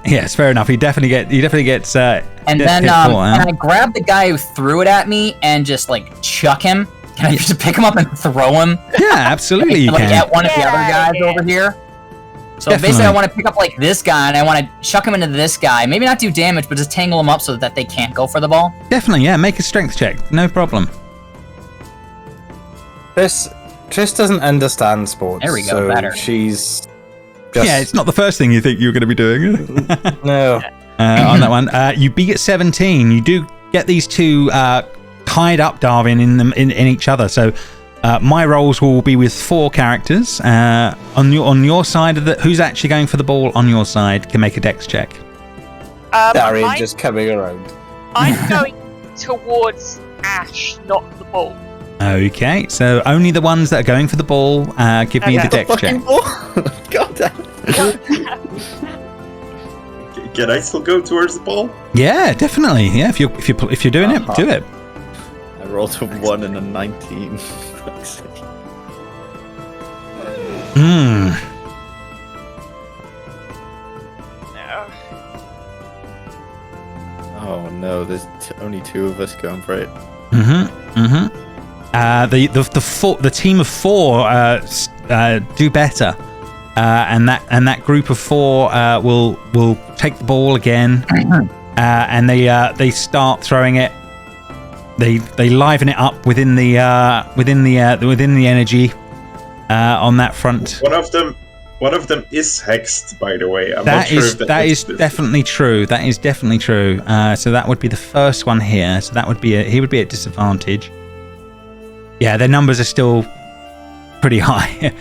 S2: Yes, fair enough. He definitely gets.
S3: and then and I grab the guy who threw it at me and just like chuck him. Can I just pick him up and throw him?
S2: Yeah, absolutely. You can.
S3: At one of the other guys over here. So basically, I want to pick up like this guy and I want to chuck him into this guy. Maybe not do damage, but just tangle him up so that they can't go for the ball.
S2: Definitely, yeah. Make a strength check. No problem.
S1: Triss doesn't understand sports.
S3: There we go,
S1: so
S3: better.
S1: She's
S2: Yeah, it's not the first thing you think you're going to be doing.
S1: no.
S2: On that one, you beat at 17. You do get these two tied up, Darvin, in each other. So my rolls will be with 4 characters. On your side of who's actually going for the ball on your side can make a dex check.
S1: Arion just coming around.
S4: I'm going towards Ashe, not the ball.
S2: Okay, so only the ones that are going for the ball. Give me the dex check.
S7: God damn.
S6: Can I still go towards the ball?
S2: Yeah, definitely. Yeah, if you're doing it, do it.
S7: I rolled a 1 and a 19.
S2: Hmm.
S7: Oh no, there's only 2 of us going for it.
S2: The team of 4 do better, and that group of 4 will take the ball again, and they start throwing it. They liven it up within the energy on that front.
S6: One of them is hexed, by the way.
S2: That is definitely true. That is definitely true. So that would be the first one here. So that would be he would be at disadvantage. Yeah, their numbers are still pretty high.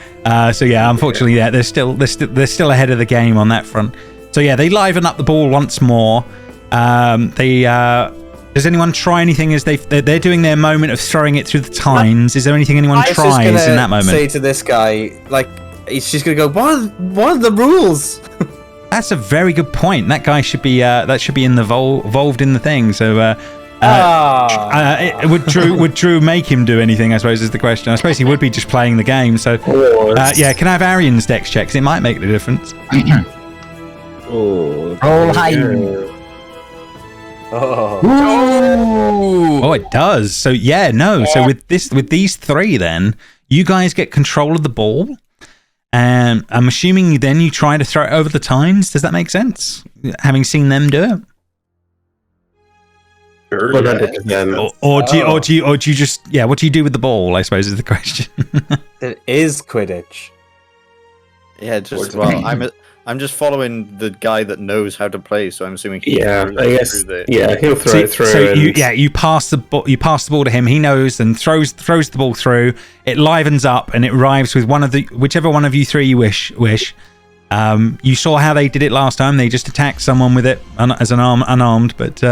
S2: So yeah, unfortunately, yeah, they're still ahead of the game on that front. So yeah, they liven up the ball once more. Does anyone try anything as they're doing their moment of throwing it through the tines? Is there anything anyone tries in that moment?
S1: Say to this guy, like, he's just gonna go, what are the rules?
S2: That's a very good point. That guy should be involved in the thing. So would Drew make him do anything, I suppose, is the question. I suppose he would be just playing the game. So yeah, can I have Arion's dex checks? It might make the difference.
S3: Roll high.
S2: Oh, it does. So yeah, no. So with these 3, then you guys get control of the ball. I'm assuming then you try to throw it over the tines. Does that make sense? Having seen them do it.
S6: Sure,
S2: or do you just what do you do with the ball, I suppose, is the question.
S1: It is Quidditch.
S7: Yeah, I'm just following the guy that knows how to play, so I'm assuming
S5: I guess he'll throw it through.
S2: So you pass the ball to him. He knows and throws the ball through. It livens up and it arrives with whichever one of you 3 you wish. You saw how they did it last time. They just attacked someone with it as an unarmed, but.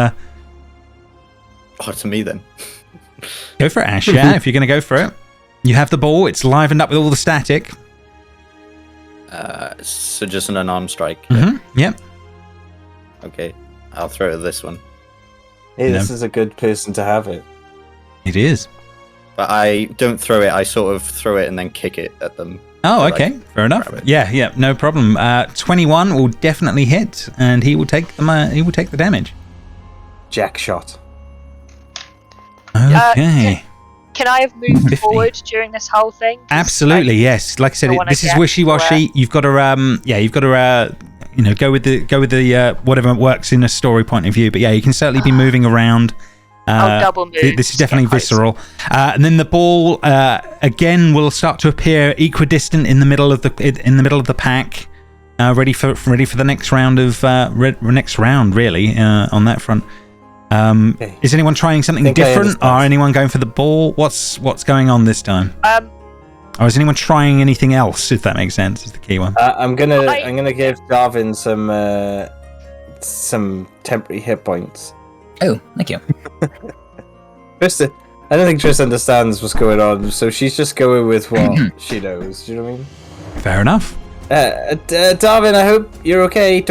S7: Oh, to me then.
S2: Go for it, Ashe. Yeah, if you're going to go for it, you have the ball. It's livened up with all the static.
S7: So just an unarmed strike.
S2: Yep.
S7: Okay, I'll throw it at this one.
S1: Hey, this is a good person to have it.
S2: It is.
S7: But I don't throw it. I sort of throw it and then kick it at them.
S2: Oh, okay. Fair enough. Yeah, no problem. 21 will definitely hit, and he will take the damage.
S1: Jack shot.
S2: Okay.
S4: Can I have moved
S2: 50.
S4: forward during this whole thing?
S2: Absolutely, yes. Like I said, this is wishy-washy. You've got to go with the whatever works in a story point of view. But yeah, you can certainly be moving around.
S4: I'll double move.
S2: This is definitely visceral. And then the ball again will start to appear equidistant in the middle of the pack, ready for the next round really on that front.
S1: Okay.
S2: Is anyone trying something
S1: Think I
S2: different?
S1: understand.
S2: Or anyone going for the ball? What's going on this time? Or is anyone trying anything else? If that makes sense, is the key one.
S1: I'm gonna give Darvin some temporary hit points.
S3: Oh, thank you.
S1: Triss, I don't think Triss understands what's going on, so she's just going with what she knows. Do you know what I mean?
S2: Fair enough.
S1: Darvin, I hope you're okay.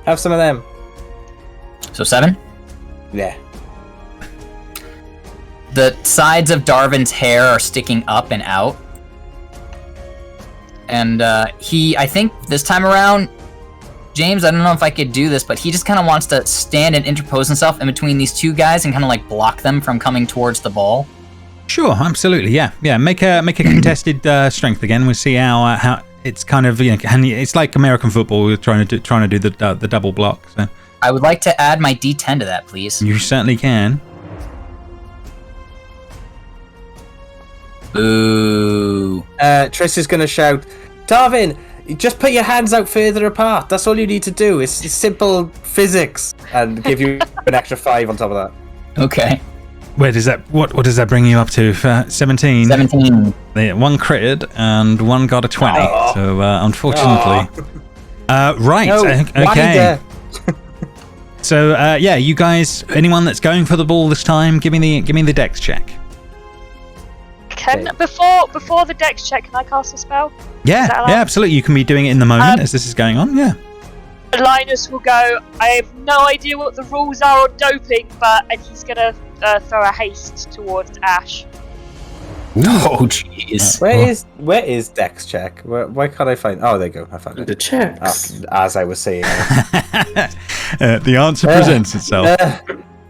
S1: Have some of them.
S3: So 7.
S1: Yeah.
S3: The sides of Darvin's hair are sticking up and out. And I think this time around, James, I don't know if I could do this, but he just kind of wants to stand and interpose himself in between these two guys and kind of like block them from coming towards the ball.
S2: Sure, absolutely, yeah. Make a contested strength again. We'll see how it's kind of, it's like American football. We're trying to do the double block. So
S3: I would like to add my D10 to that, please.
S2: you certainly can.
S3: Boo.
S1: Triss is gonna shout, Darvin, just put your hands out further apart. That's all you need to do. It's simple physics, and give you an extra 5 on top of that.
S3: Okay.
S2: Where does that? What does that bring you up to? 17.
S3: 17.
S2: Yeah, one critted and one got a 20.
S1: Oh.
S2: So unfortunately, right.
S1: No,
S2: Okay. So yeah, you guys. Anyone that's going for the ball this time, give me the dex check.
S4: Before the dex check, can I cast a spell?
S2: Yeah,
S4: Is that allowed?
S2: yeah, absolutely. You can be doing it in the moment as this is going on. Yeah.
S4: Linus will go, I have no idea what the rules are on doping, and he's gonna throw a haste towards Ashe.
S3: Oh, jeez.
S1: Where is Dex check? Why can't I find? Oh, there you go. I found it.
S5: The checks.
S1: As I was saying.
S2: The answer presents itself.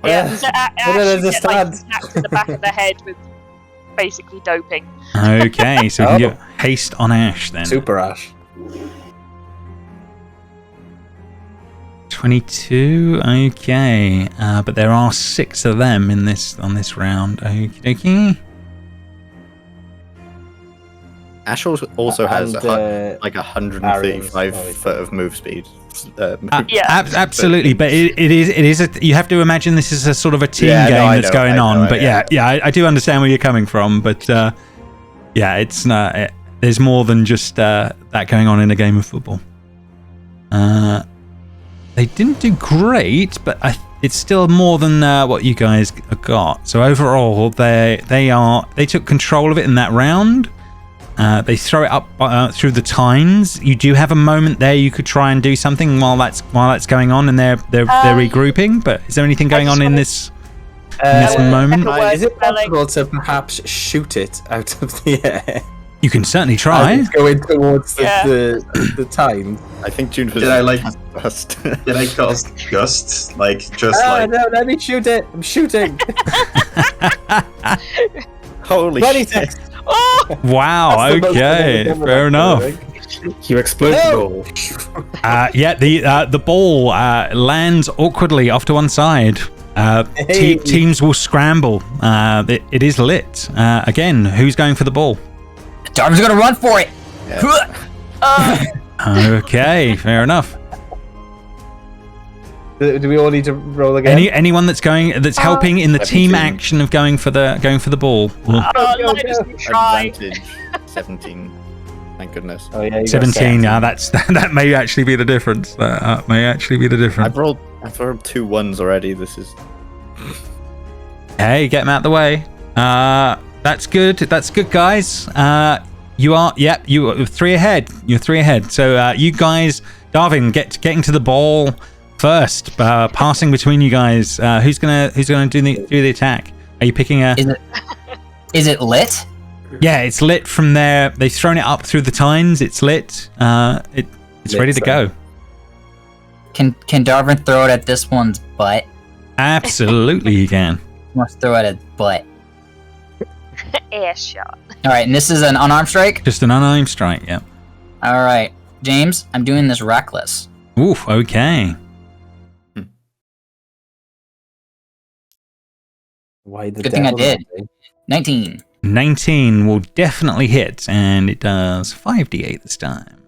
S4: Yeah, so
S1: I
S4: Ashe
S1: don't
S4: should get like
S1: understand.
S4: snapped in the back of the head with basically doping.
S2: Okay, so we can get haste on Ashe then.
S1: Super Ash.
S2: 22. Okay, but there are 6 of them on this round. Okie dokie.
S7: Ashe also has
S1: And,
S7: like 135
S1: Arion's-
S7: foot of move speed.
S4: Yeah.
S2: Absolutely, but it is you have to imagine this is a sort of a team
S7: Yeah, no,
S2: game
S7: I
S2: that's
S7: know,
S2: going
S7: I know,
S2: on. But I do understand where you're coming from. But yeah, it's not. There's more than just that going on in a game of football. They didn't do great, but it's still more than what you guys got. So overall, they took control of it in that round. They throw it up through the tines. You do have a moment there. You could try and do something while that's going on, and they're regrouping. But is there anything going on in this moment?
S1: Is it possible to perhaps shoot it out of the air?
S2: You can certainly try.
S1: As it's going towards
S4: Yeah.
S1: the time.
S7: I think Juniper.
S6: Did I like?
S7: Dust.
S6: Did I cast gust? Like
S1: No, let me shoot it. I'm shooting.
S7: Holy
S1: 26.
S4: Oh!
S2: Wow.
S1: That's the most
S2: Okay.
S1: I've ever
S2: Fair
S1: done,
S2: enough.
S1: I think.
S5: You explode
S1: No.
S5: the ball.
S2: Yeah. The ball lands awkwardly off to one side.
S1: Hey.
S2: Teams will scramble. It is lit. Again, who's going for the ball?
S3: Darvin's gonna run for it.
S2: Okay, fair enough.
S1: Do we all need to roll again?
S2: Anyone that's helping in the team
S7: 17.
S2: action of going for the ball. Well,
S4: Linus will try.
S7: Advantage 17. Thank goodness.
S1: Oh, yeah, you got
S2: 17. Yeah, that may actually be the difference. That may actually be the difference.
S7: I've rolled 2 1s already. This is.
S2: Hey, get them out the way. That's good. That's good, guys. You are 3 ahead. You're 3 ahead. So you guys, Darvin, getting to the ball first. Passing between you guys. Who's gonna do the attack? Are you picking a?
S3: Is it lit?
S2: Yeah, it's lit from there. They've thrown it up through the tines. It's lit. It's
S1: Lit,
S2: ready to go.
S3: Can Darvin throw it at this one's butt?
S2: Absolutely, you can.
S3: Must throw it at his butt.
S4: Air shot.
S3: All right, and this is an unarmed strike.
S2: Just an unarmed strike. Yeah.
S3: All right, James, I'm doing this reckless.
S2: Oof. Okay.
S1: Why the
S3: Good thing I
S1: devil
S3: did.
S1: not?
S3: 19.
S2: 19 will definitely hit, and it does 5d8 this time.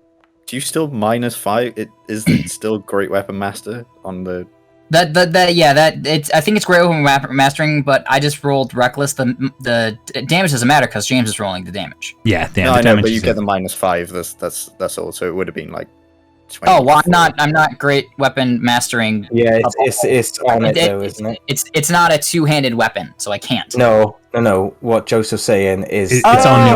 S7: Do you still -5? Is it still Great Weapon Master on the?
S3: It's. I think it's Great Weapon Mastering, but I just rolled Reckless. The damage doesn't matter because James is rolling the damage.
S2: Yeah,
S7: No,
S2: the
S7: I know,
S2: damage
S7: but you
S2: is
S7: get
S2: it.
S7: the -5. That's all. So it would have been like. 20.
S3: Oh well, I'm not Great Weapon Mastering.
S1: Yeah, it's on it though, isn't it?
S3: It's not a two-handed weapon, so I can't.
S1: No. What Joseph's saying is
S2: It's
S3: I
S2: on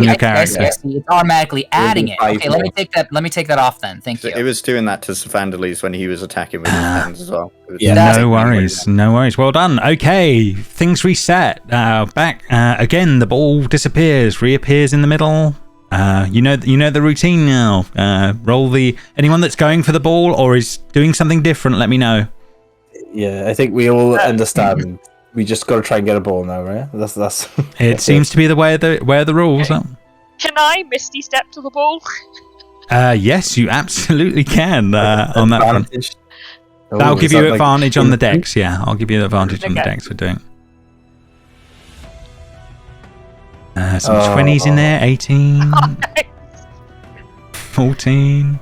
S2: your
S3: see,
S2: character.
S3: I see. It's automatically adding it.
S1: five
S3: Okay, let me
S1: more.
S3: take that. Let me take that off then. Thank
S7: So
S3: you.
S7: it was doing that to Savandali's when he was attacking with his hands as well. It was-
S1: Yeah,
S3: That's-
S2: No worries. Well done. Okay, things reset. Back again. The ball disappears, reappears in the middle. You know the routine now. Roll the anyone that's going for the ball or is doing something different. Let me know.
S1: Yeah, I think we all understand. We just got to try and get a ball now, right? That's.
S2: It seems to be the way of the rules.
S4: Can I Misty Step to the ball?
S2: Yes, you absolutely can on that front.
S1: Advantage.
S2: That'll
S1: Oh,
S2: give
S1: is
S2: you
S1: that like-
S2: advantage on the decks. Yeah, I'll give you the advantage on the
S4: Okay.
S2: decks for doing. Some 20s in there. 18, 14,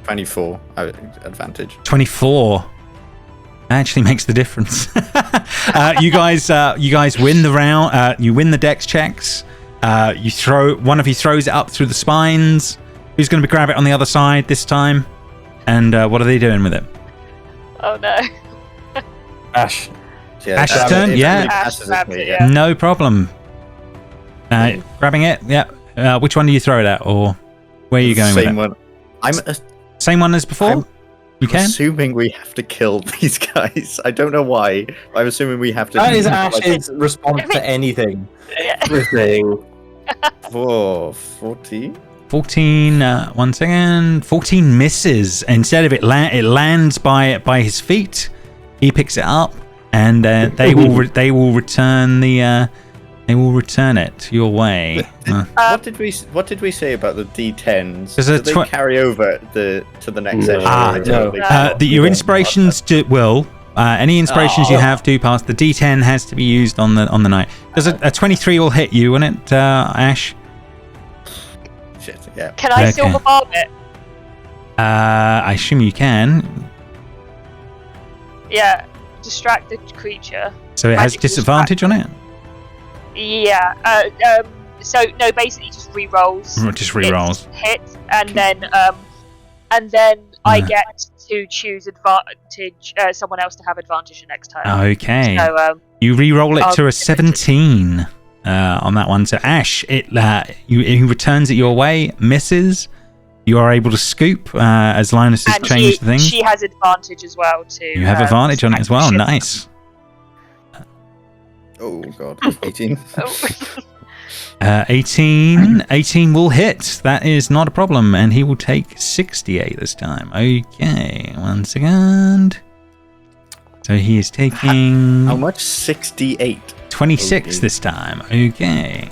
S7: 24 advantage.
S2: 24. Actually makes the difference. You guys win the round. You win the dex checks. One of you throws it up through the spines. Who's going to grab it on the other side this time? And what are they doing with it?
S4: Oh no.
S1: Ashe.
S7: Yeah,
S2: Ash's
S7: that-
S2: turn,
S7: it
S2: yeah.
S7: really
S4: Ashe
S7: passes it
S4: grabs
S7: to me,
S4: it,
S7: yeah.
S4: yeah.
S2: No problem. Grabbing it. Yeah. Which one do you throw it at, or where are you going with
S7: Same
S2: it?
S7: one. I'm
S2: Same one as before. You can.
S7: assuming we have to kill these guys. I don't know why. I'm assuming we have to.
S1: That is
S7: like,
S1: Ashe's response to anything.
S5: Everything.
S7: 14.
S2: 14. 1 second. 14 misses. Instead of it lands by his feet. He picks it up, and they will return the. They will return it your way.
S7: What did we say about the D10s?
S2: There's a
S7: Did they carry over to the next
S5: No.
S7: session?
S1: No.
S2: Your inspirations will. Any inspirations you have do pass. The D10 has to be used on the night. Does a 23 will hit you, won't it, Ashe?
S7: Shit, yeah.
S4: Can I
S2: Okay.
S4: silver barb it?
S2: I assume you can.
S4: Yeah. Distract the creature.
S2: So it has
S4: Magic
S2: disadvantage on it.
S4: Yeah. So no, basically just re-rolls.
S2: Just re-rolls.
S4: Its hit, and then I get to choose advantage. Someone else to have advantage the next time.
S2: Okay.
S4: So
S2: You re-roll it
S4: I'll
S2: to a
S4: give it to-
S2: 17 on that one. So Ashe, he returns it your way, misses. You are able to scoop as Linus has
S4: and
S2: changed the things.
S4: she has advantage as well too.
S2: You have advantage on it as well. Nice.
S7: Oh god, 18.
S2: 18 will hit. That is not a problem, and he will take 68 this time. Okay, 1 second. So he is taking
S7: How much? 68.
S2: 26
S7: Okay.
S2: this time. Okay.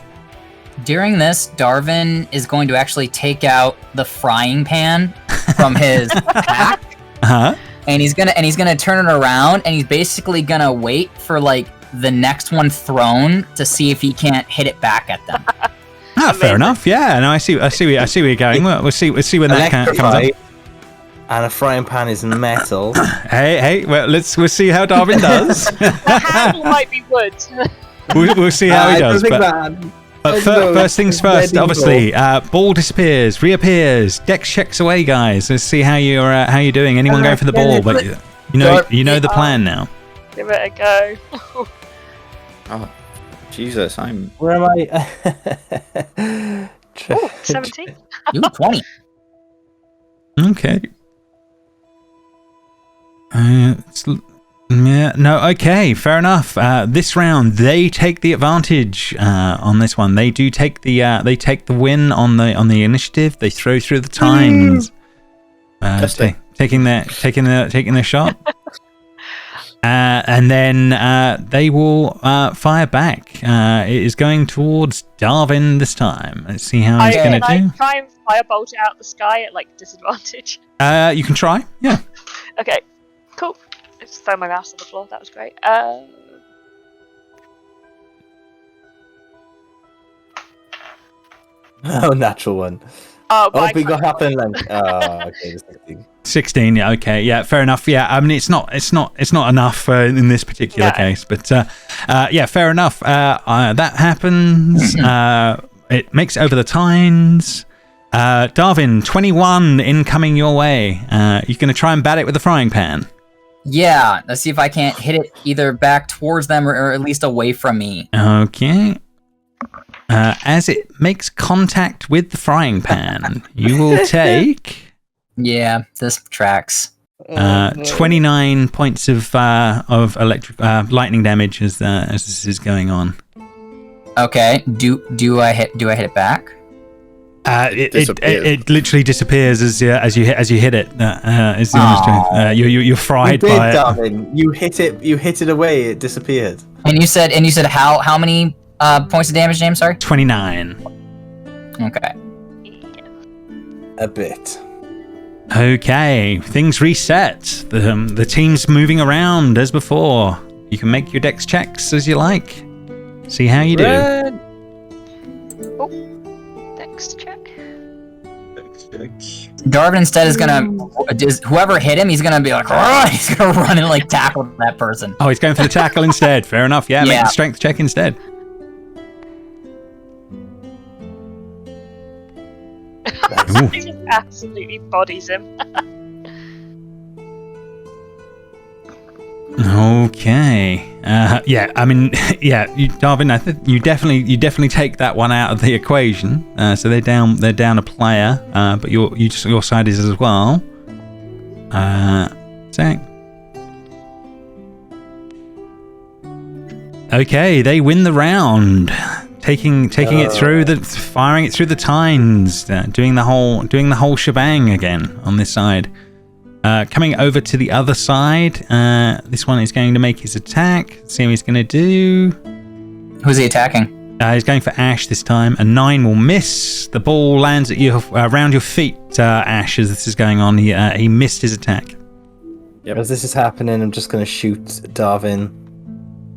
S3: During this, Darvin is going to actually take out the frying pan from his pack,
S2: Uh-huh.
S3: and he's gonna turn it around, and he's basically gonna wait for like the next one thrown to see if he can't hit it back at them.
S2: Fair enough. Yeah. No, I see where you're going. We'll see when that comes up.
S1: Electrify, and a frying pan is metal.
S2: Hey. Well, we'll see how Darvin does.
S4: The handle might be wood.
S2: we'll see how he does. But
S1: I don't know,
S2: first things
S1: it's
S2: first.
S1: medieval.
S2: Obviously, ball disappears, reappears. Dex checks away, guys. Let's see how you're doing. Anyone going for the ball? But you know the plan now.
S4: Give it a go.
S7: Oh, Jesus, I'm.
S1: Where am I?
S4: Ooh, 17.
S3: Ooh, 20.
S2: Okay. Okay, fair enough. This round, they take the advantage on this one. They do take the win on the initiative. They throw through the times, taking their shot, and then they will fire back. It is going towards Darvin this time. Let's see how he's going to
S4: Can
S2: do.
S4: I try and firebolt it out the sky at like disadvantage?
S2: You can try. Yeah.
S4: Okay, cool. Just throw my mouse on the floor. That was great.
S1: Oh, natural one.
S4: Oh, my
S1: we got
S4: God.
S1: half an length. Okay, the 16.
S2: 16. Yeah. Okay. Yeah. Fair enough. Yeah. I mean, it's not enough in this particular
S4: No.
S2: case, but yeah, fair enough. That happens. It makes it over the tines. Darvin, 21 incoming your way. You're going to try and bat it with the frying pan.
S3: Yeah, let's see if I can't hit it either back towards them or at least away from me.
S2: Okay. As it makes contact with the frying pan, you will take
S3: Yeah, this tracks.
S2: 29 points of electric lightning damage as this is going on.
S3: Okay, do I hit it back?
S2: It literally disappears as you hit it. Is the honest truth. You're fried
S1: You did,
S2: by it.
S1: Darvin. You hit it away. It disappeared.
S3: And you said how many points of damage, James? Sorry.
S2: 29.
S3: Okay.
S1: A bit.
S2: Okay, things reset. The team's moving around as before. You can make your dex checks as you like. See how you do.
S1: Red.
S4: Next check.
S3: Darvin instead is gonna whoever hit him, he's gonna be like, "Run!" He's gonna run and like tackle that person.
S2: Oh, he's going for the tackle instead. Fair enough. Yeah, make
S3: Yeah.
S2: the strength check instead. Ooh.
S4: He just absolutely bodies him.
S2: Okay. Yeah. I mean, yeah. Darvin, I think you definitely take that one out of the equation. So they're down a player. But your side is as well. Zach. Okay, they win the round. Taking it through firing it through the tines, doing the whole shebang again on this side. Coming over to the other side, this one is going to make his attack. Let's see what he's going to do.
S3: Who's he attacking?
S2: He's going for Ashe this time. A 9 will miss. The ball lands at you around your feet, Ashe. As this is going on, he missed his attack.
S7: Yep.
S1: As this is happening, I'm just going to shoot Darvin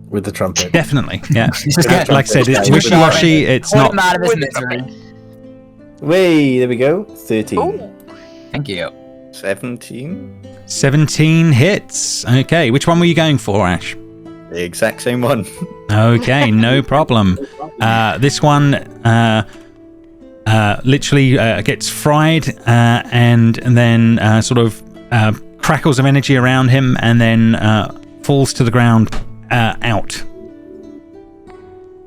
S1: with the trumpet.
S2: Definitely, yeah.
S3: He's just gonna
S2: Like I said, it's
S1: Yeah,
S2: wishy-washy. It's
S3: put
S2: not.
S3: him out of his
S4: With the
S3: misery.
S1: Wait, there we go. 13.
S4: Ooh.
S3: Thank you.
S7: 17.
S2: 17 hits. Okay, which one were you going for, Ashe?
S7: The exact same one.
S2: Okay, no problem. This one literally gets fried and then sort of crackles of energy around him and then falls to the ground out.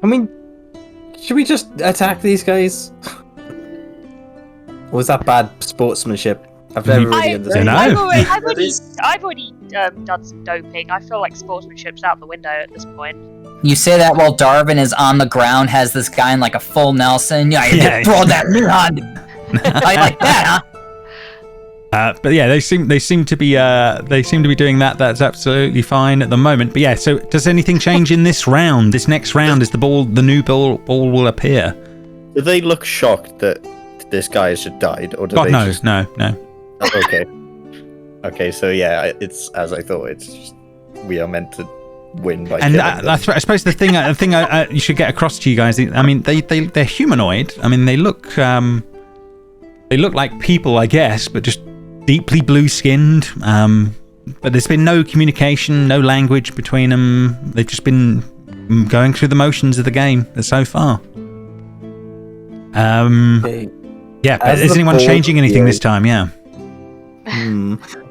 S1: I mean, should we just attack these guys? Or was that bad sportsmanship? I've never really understood.
S2: No.
S4: I've already done some doping. I feel like sportsmanship's out the window at this point.
S3: You say that while Darvin is on the ground, has this guy in like a full Nelson. Yeah, you
S2: Yeah.
S3: throw that on. I like that, huh?
S2: But yeah, they seem to be doing that. That's absolutely fine at the moment. But yeah, so does anything change in this round? This next round is the new ball will appear.
S7: Do they look shocked that this guy has just died, or do
S2: God
S7: they
S2: no,
S7: just...
S2: no.
S7: Okay. Okay, so yeah, it's as I thought. It's just, we are meant to win by
S2: And
S7: killing them.
S2: I suppose the thing you should get across to you guys. I mean, they're humanoid. I mean, they look like people, I guess, but just deeply blue-skinned. But there's been no communication, no language between them. They've just been going through the motions of the game so far.
S1: Okay.
S2: Yeah, but
S1: As
S2: is
S1: the
S2: anyone
S1: ball
S2: changing anything
S1: appears-
S2: this time? Yeah.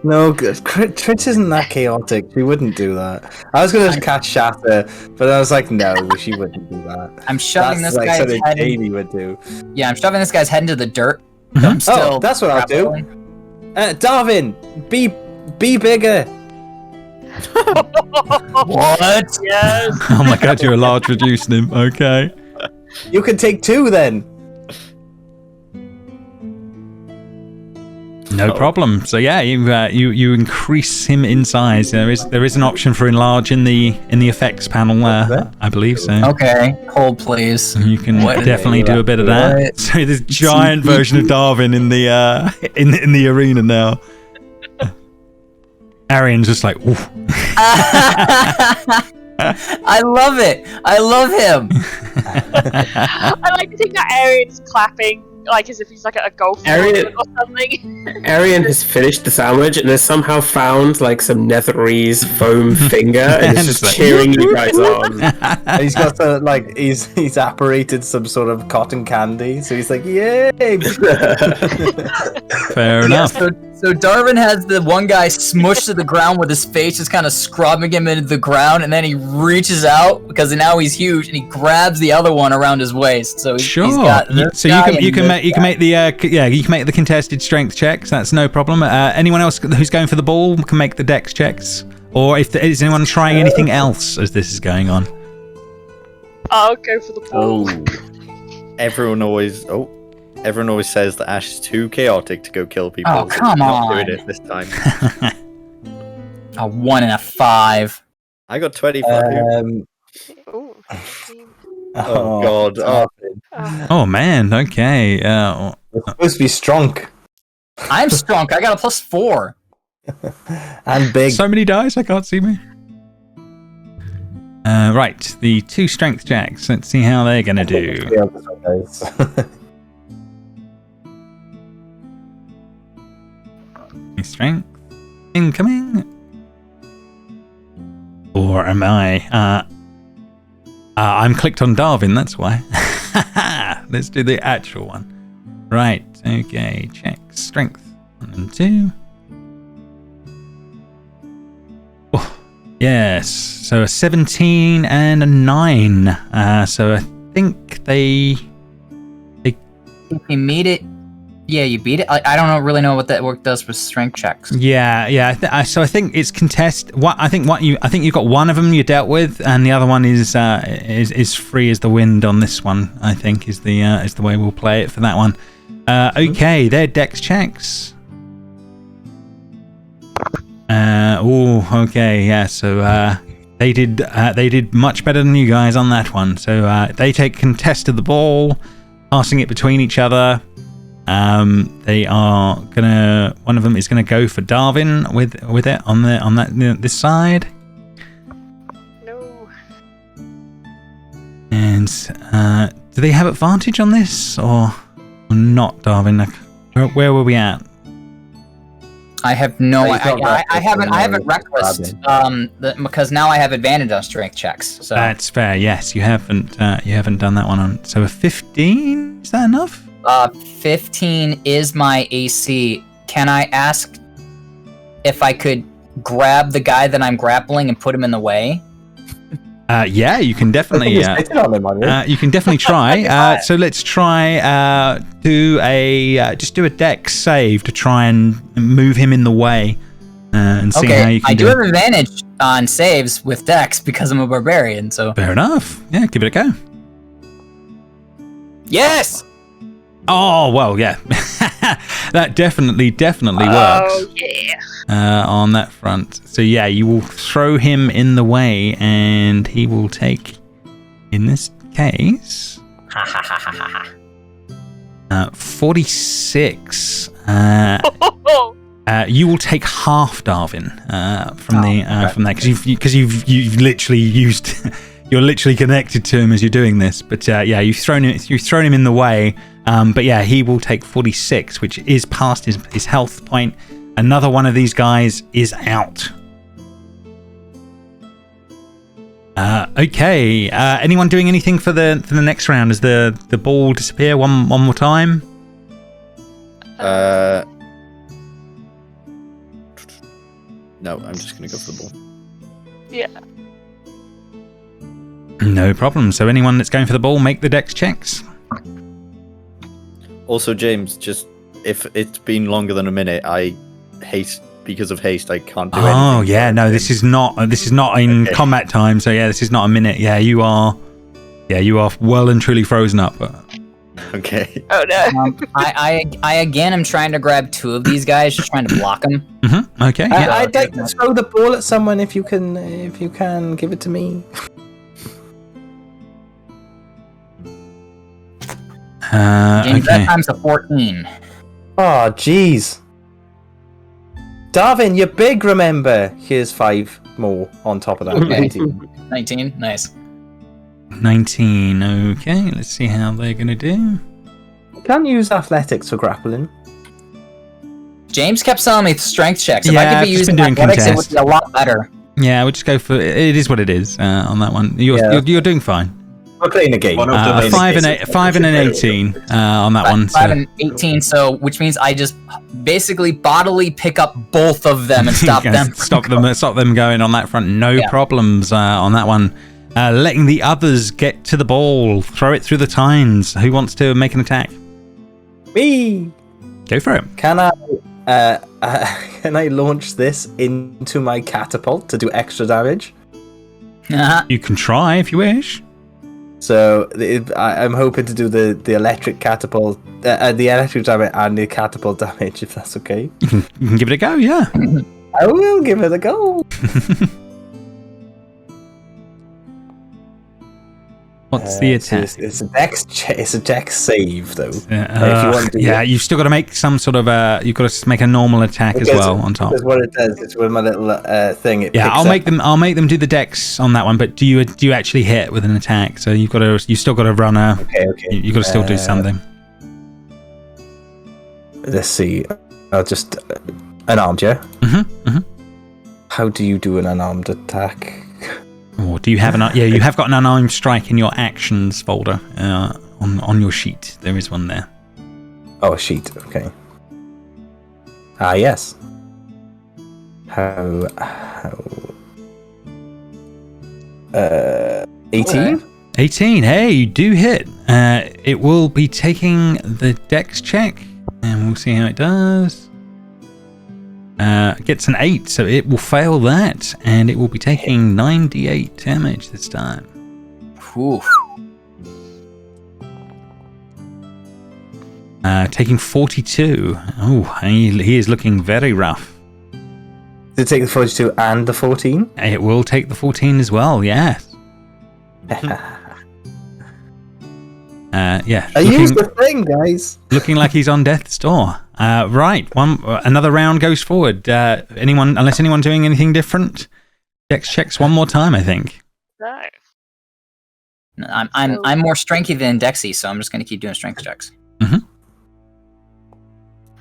S1: No, Trish isn't that chaotic. She wouldn't do that. I was going to catch Shatter, but I was like, no, she wouldn't do that.
S3: I'm shoving
S1: That's
S3: this
S1: like
S3: guy's
S1: something
S3: head.
S1: Jamie would do.
S3: Yeah, I'm shoving this guy's head into the dirt.
S2: Mhm.
S3: I'm still
S1: That's what I'll do.
S3: grappling.
S1: Darvin, be bigger.
S3: What?
S4: Yes.
S2: Oh my god, you're a large reducing him. Okay.
S1: You can take 2 then.
S2: No problem. So yeah, you increase him in size. There is an option for enlarge in the effects panel. I believe so.
S3: Okay, hold please.
S2: You can
S3: What?
S2: definitely do a bit of that.
S3: What?
S2: So this giant version of Darvin in the in the arena now. Arion's just like, oof.
S3: I love it. I love him.
S4: I like to think that Arion's clapping like as if he's like at a golf
S5: Arion-
S4: tournament or something.
S5: Arion has finished the sandwich and has somehow found like some netherese foam finger and is
S2: And
S5: just
S2: it's like,
S5: cheering you guys on.
S1: And he's got the he's apparated some sort of cotton candy, so he's like, yay!
S2: Fair enough.
S3: So Darvin has the one guy smushed to the ground with his face just kind of scrubbing him into the ground, and then he reaches out because now he's huge, and he grabs the other one around his waist. So
S2: Sure.
S3: he's got this
S2: So
S3: guy
S2: you can
S3: and
S2: make the contested strength checks. That's no problem. Anyone else who's going for the ball can make the dex checks. Or if is anyone trying anything else as this is going on?
S4: I'll go for the ball.
S7: Everyone always says that Ashe is too chaotic to go kill people.
S3: Oh, come
S7: Not
S3: on.
S7: doing it this time.
S3: a 1 and a 5.
S7: I got 25.
S4: Ooh.
S7: Oh God. Oh.
S2: Oh man. Okay.
S1: It's supposed to be strong
S3: I'm strong. I got a +4.
S1: and big.
S2: so many dice. I can't see me. Right. The 2 strength checks. Let's see how they're gonna do.
S1: Yeah, this one goes.
S2: Strength incoming. Or am I? I'm clicked on Darvin, that's why. Let's do the actual one. Right, okay, check. Strength. 1 and 2. Oh, yes, so a 17 and a 9. So I think they...
S3: You meet it. Yeah, you beat it. I don't really know what that work does with strength checks.
S2: Yeah. So I think it's contest. I think you've got one of them you dealt with, and the other one is free as the wind on this one. I think is the way we'll play it for that one. Okay, they're dex checks. Okay, yeah. So they did much better than you guys on that one. So they take contest of the ball, passing it between each other. They are gonna. One of them is gonna go for Darvin with it on this side.
S4: No.
S2: And do they have advantage on this or not, Darvin? Like, where were we at?
S3: I have no.
S1: Oh, he's not
S3: I haven't
S1: reckless,
S3: reckless. Because now I have advantage on strength checks. So
S2: That's fair. Yes, you haven't done that one on. So a 15, is that enough?
S3: 15 is my AC. Can I ask if I could grab the guy that I'm grappling and put him in the way?
S2: Yeah, you can definitely. You can definitely try. So let's try. Do a dex save to try and move him in the way, and see how you can
S3: I do have advantage on saves with dex because I'm a barbarian. So
S2: fair enough. Yeah, give it a go.
S3: yes.
S2: Oh well, yeah. That definitely works.
S4: Oh yeah.
S2: On that front. So yeah, you will throw him in the way, and he will take, in this case, 46. You will take half, Darvin, from that because you've literally used. You're literally connected to him as you're doing this, but yeah, you've thrown him in the way. But yeah, he will take 46, which is past his health point. Another one of these guys is out. Okay. Anyone doing anything for the next round? Does the ball disappear one more time?
S7: No, I'm just gonna go for the ball.
S4: Yeah.
S2: No problem. So anyone that's going for the ball, make the dex checks.
S7: Also, James, just if it's been longer than a minute, because of haste, I can't do anything.
S2: Oh yeah, no, this is not in combat time. So yeah, this is not a minute. Yeah, you are well and truly frozen up.
S7: Okay.
S4: Oh no.
S3: I again am trying to grab 2 of these guys, just trying to block them.
S2: Mm-hmm. Okay. Yeah.
S1: I'd like to throw the ball at someone if you can give it to me.
S3: James, that
S2: Okay.
S3: time's a 14.
S1: Oh, jeez. Darvin, you're big, remember? Here's 5 more on top of that.
S3: Okay. 19, nice.
S2: 19. Okay, let's see how they're gonna do.
S1: can't use athletics for grappling.
S3: James kept telling me strength checks. If
S2: Yeah,
S3: I
S2: I've
S3: could be
S2: just
S3: using
S2: been doing
S3: athletics, it
S2: contest.
S3: would be a lot better.
S2: Yeah, we'll just go for it. Is what it is on that one. You're doing fine.
S1: We're playing a game.
S6: One of them is
S2: 5 and an 18 on that one.
S3: 5 and 18, so which means I just basically bodily pick up both of them and stop them.
S2: Stop them going on that front. No problems on that one. Letting the others get to the ball. Throw it through the tines. Who wants to make an attack?
S1: Me.
S2: Go for it.
S1: Can I launch this into my catapult to do extra damage?
S2: You can try if you wish.
S1: So I'm hoping to do the electric catapult, the electric damage and the catapult damage, if that's okay.
S2: You can give it a go, yeah.
S1: I will give it a go.
S2: What's the attack?
S1: It's a dex save though. If you want to do
S2: you've still got to make some sort of you've got to make a normal attack as well on top.
S1: Because what it does is with my little thing.
S2: I'll make them do the dex on that one. But do you actually hit with an attack? So you still got to run a.
S1: Okay.
S2: You got to still do something.
S1: Let's see. I'll just unarmed, yeah. How do you do an unarmed attack?
S2: Or do you have you have got an unarmed strike in your actions folder on your sheet. There is one there.
S1: Oh, a sheet. Okay. Yes. How 18?
S2: 18. Hey, you do hit. It will be taking the dex check, and we'll see how it does. Gets an 8, so it will fail that, and it will be taking 9d8 damage this time.
S3: Ooh.
S2: Taking 42. Oh, he is looking very rough.
S1: Did it take the 42 and the 14?
S2: It will take the 14 as well, yes. Yeah.
S1: I used the thing, guys.
S2: Looking like he's on death's door. Right, another round goes forward. Unless anyone doing anything different, dex checks one more time, I think.
S4: No.
S3: I'm more strengthy than Dexy, so I'm just going to keep doing strength checks.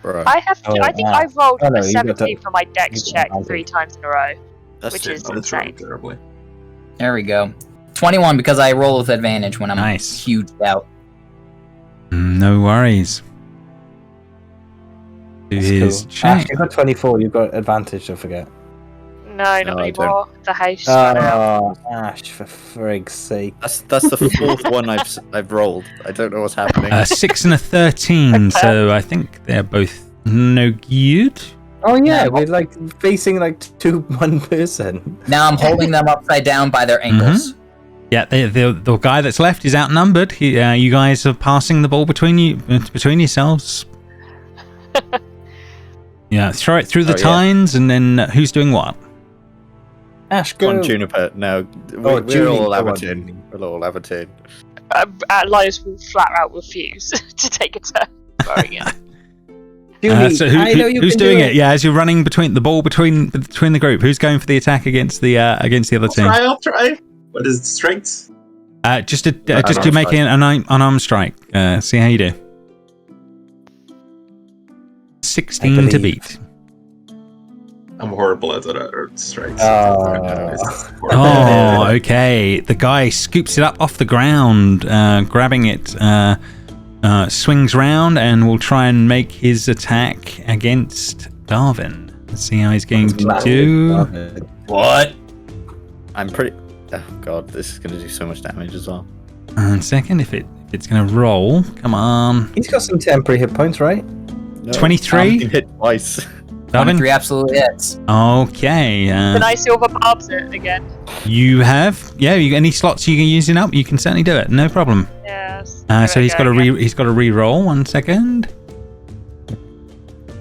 S7: Right.
S4: I have to. I think I rolled
S1: no,
S4: a
S1: you got
S4: 17 for my dex
S1: you
S4: check
S1: got
S4: 3 times in a row,
S7: That's
S4: which
S7: it.
S4: is
S6: That's really
S4: insane.
S6: terribly.
S3: There we go. 21 because I roll with advantage when I'm
S2: Nice.
S3: huge out.
S2: No worries. Do his
S1: Cool.
S2: check.
S1: Ash, you got 24. You've got advantage. Don't forget.
S4: No, not
S7: I don't.
S4: anymore. The haste ran out.
S1: Oh, Ash, for frig's sake.
S7: That's the fourth one I've rolled. I don't know what's happening.
S2: 6 and a 13, so I think they're both no good.
S1: Oh yeah, we're like facing like one person.
S3: Now I'm holding them upside down by their ankles.
S2: Yeah, the guy that's left is outnumbered. You guys are passing the ball between yourselves. Yeah, throw it through the tines, and then who's doing what?
S1: Ash,
S7: Come
S1: go.
S7: on, Juniper. No, we'll all have a turn. We'll all have a turn.
S4: Linus will flat out refuse to take a turn throwing it.
S1: Julie,
S2: So
S1: I know you
S2: who's
S1: can
S2: doing
S1: do
S2: it? Yeah, as you're running between the ball between the group, who's going for the attack against the other team?
S6: I'll try. What is it, strength?
S2: Just you're making an unarmed strike. See how you do. 16 to beat.
S6: I'm horrible at strikes.
S2: Oh, okay. The guy scoops it up off the ground, grabbing it, swings round, and will try and make his attack against Darvin. Let's see how he's going to do.
S3: What?
S7: I'm pretty. Oh god, this is gonna do so much damage as well.
S2: And second, if it's going to roll, come on.
S1: He's got some temporary hit points, right?
S7: No,
S2: 23?
S7: I'm getting hit twice.
S2: Darvin?
S3: 23 absolutely hits.
S2: Okay.
S4: Can I silver barbs it again?
S2: You have, any slots you can use it up, you can certainly do it. No problem.
S4: Yes.
S2: So he's got to re-roll. 1 second.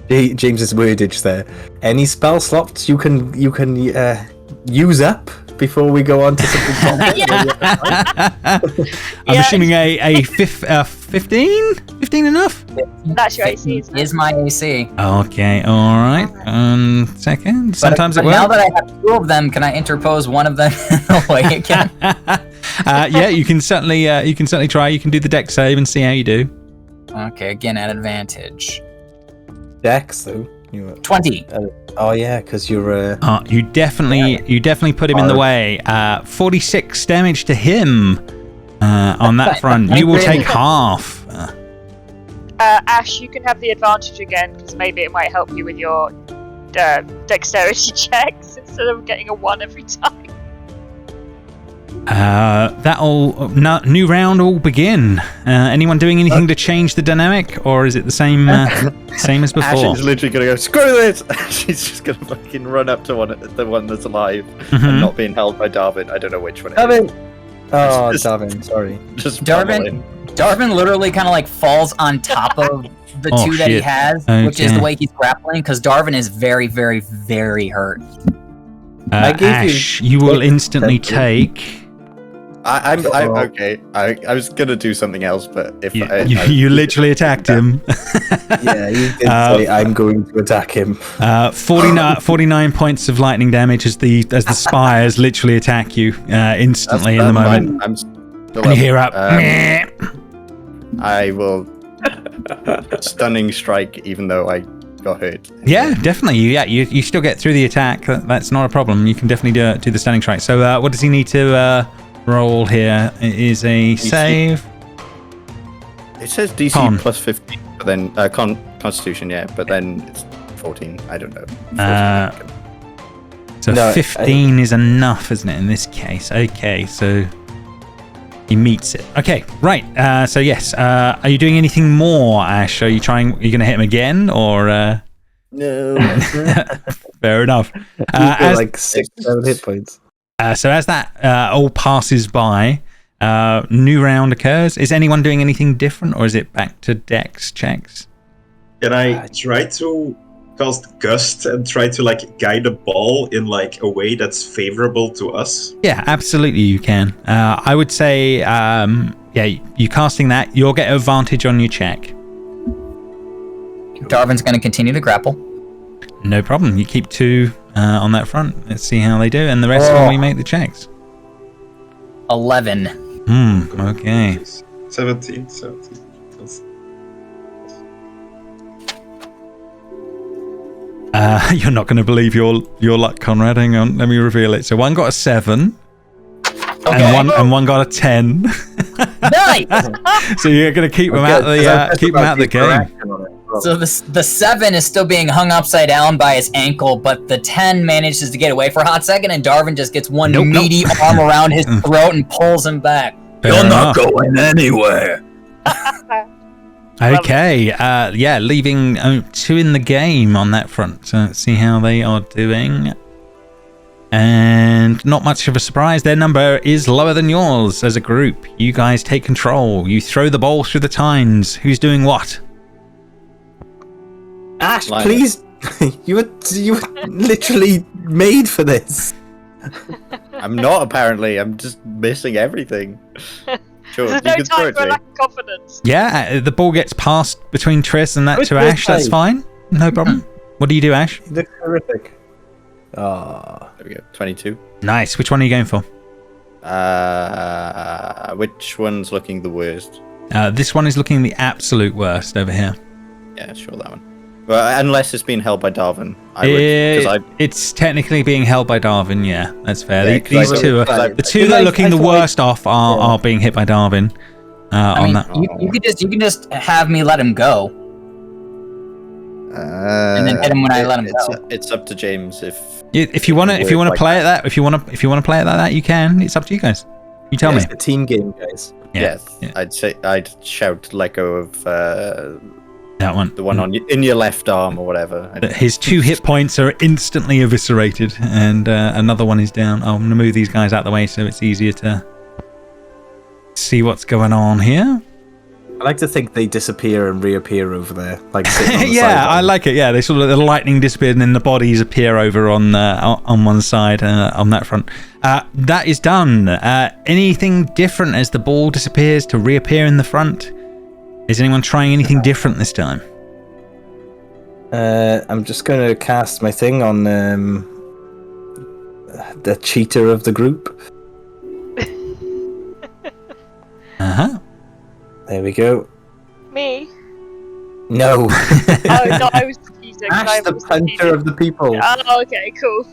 S1: James's wordage there. Any spell slots you can use up before we go on to something.
S2: I'm assuming a 15? 15 enough?
S4: That's your AC, isn't it?
S3: Is my AC.
S2: Okay, all right. Second. Sometimes
S3: but
S2: it works.
S3: now that I have 2 of them, can I interpose one of them away again?
S2: Yeah, you can certainly try. You can do the deck save and see how you do.
S3: Okay, again at advantage.
S1: Dex though.
S3: 20.
S1: Oh yeah, because you're.
S2: You definitely put him in the way. 46 damage to him on that front. You will take half.
S4: Ashe, you can have the advantage again because maybe it might help you with your dexterity checks instead of getting a 1 every time.
S2: New round will begin. Anyone doing anything to change the dynamic, or is it the same same as before?
S7: Ashe is literally gonna go, screw this! She's just gonna fucking run up to the one that's alive and not being held by Darvin. I don't know which one it is.
S1: Darvin! Oh, Darvin, sorry.
S7: Just
S3: Darvin literally kind of like falls on top of the two that he has, which is the way he's grappling, because Darvin is very, very, very hurt.
S2: Ash, you will instantly take.
S7: I'm okay. I was gonna do something else, but if
S2: you literally attacked him.
S1: Yeah, you did say I'm going to attack him.
S2: 49 points of lightning damage as the spires literally attack you instantly in the moment.
S7: I'm
S2: and you hear up.
S7: I will stunning strike, even though I got hurt.
S2: Yeah, definitely. You still get through the attack. That's not a problem. You can definitely do the stunning strike. So what does he need to roll here? It is a save.
S7: It says DC plus 15, but then Constitution, yeah, but then it's 14. I don't know.
S2: So 15 is enough, isn't it? In this case, okay. So he meets it. Okay, right. So yes, are you doing anything more, Ashe? Are you going to hit him again, or?
S7: No.
S2: Fair enough.
S1: Like 6-7 hit points.
S2: So as that all passes by, new round occurs. Is anyone doing anything different, or is it back to dex checks?
S6: Can I try to cast Gust and try to guide a ball in a way that's favorable to us?
S2: Yeah, absolutely you can. I would say, you casting that, you'll get advantage on your check.
S3: Darvin's going to continue to grapple.
S2: No problem. You keep 2 on that front. Let's see how they do, and the rest of them we make the checks.
S3: 11.
S2: Okay.
S6: 17.
S2: You're not going to believe your luck, Conrad. Hang on, let me reveal it. So one got a 7, and one got a 10.
S3: Nice.
S2: So you're going to keep them out the game.
S3: So the 7 is still being hung upside down by his ankle, but the 10 manages to get away for a hot second, and Darvin just gets one meaty arm around his throat and pulls him back.
S2: You're not
S7: going anywhere.
S2: Okay, leaving 2 in the game on that front. So let's see how they are doing. And not much of a surprise, their number is lower than yours as a group. You guys take control. You throw the ball through the tines. Who's doing what?
S1: Ashe, please. You were literally made for this.
S7: I'm not, apparently. I'm just missing everything. Sure,
S4: There's no time for a lack of confidence.
S2: Yeah, the ball gets passed between Triss and that to Ashe. That's fine. No problem. What do you do, Ashe?
S1: You look horrific. Oh.
S7: There we go. 22.
S2: Nice. Which one are you going for?
S7: Which one's looking the worst?
S2: This one is looking the absolute worst over here.
S7: Yeah, sure, that one. Well, unless it's being held by Darvin.
S2: It's technically being held by Darvin, yeah. That's fair.
S7: Yeah,
S2: These two are... The two that are looking the worst off are being hit by Darvin.
S3: You can just have me let him go. And then hit him when I let him go.
S7: It's up to James
S2: if you want to play it that if you want to play it like that, you can. It's up to you guys. You tell me.
S1: It's a team game, guys.
S7: Yes. I'd shout let go of
S2: that one.
S7: The one in your left arm or whatever.
S2: His 2 hit points are instantly eviscerated, and another one is down. I'm going to move these guys out the way so it's easier to see what's going on here.
S1: I like to think they disappear and reappear over there.
S2: Yeah, I like it. Yeah, they sort of the lightning disappeared and then the bodies appear over on one side on that front. That is done. Anything different as the ball disappears to reappear in the front? Is anyone trying anything different this time?
S1: I'm just going to cast my thing on the cheater of the group.
S2: Uh-huh.
S1: There we go.
S4: Me?
S1: No.
S4: Oh no, I was confusing.
S1: Ash, the punter of the people.
S4: Oh, okay, cool.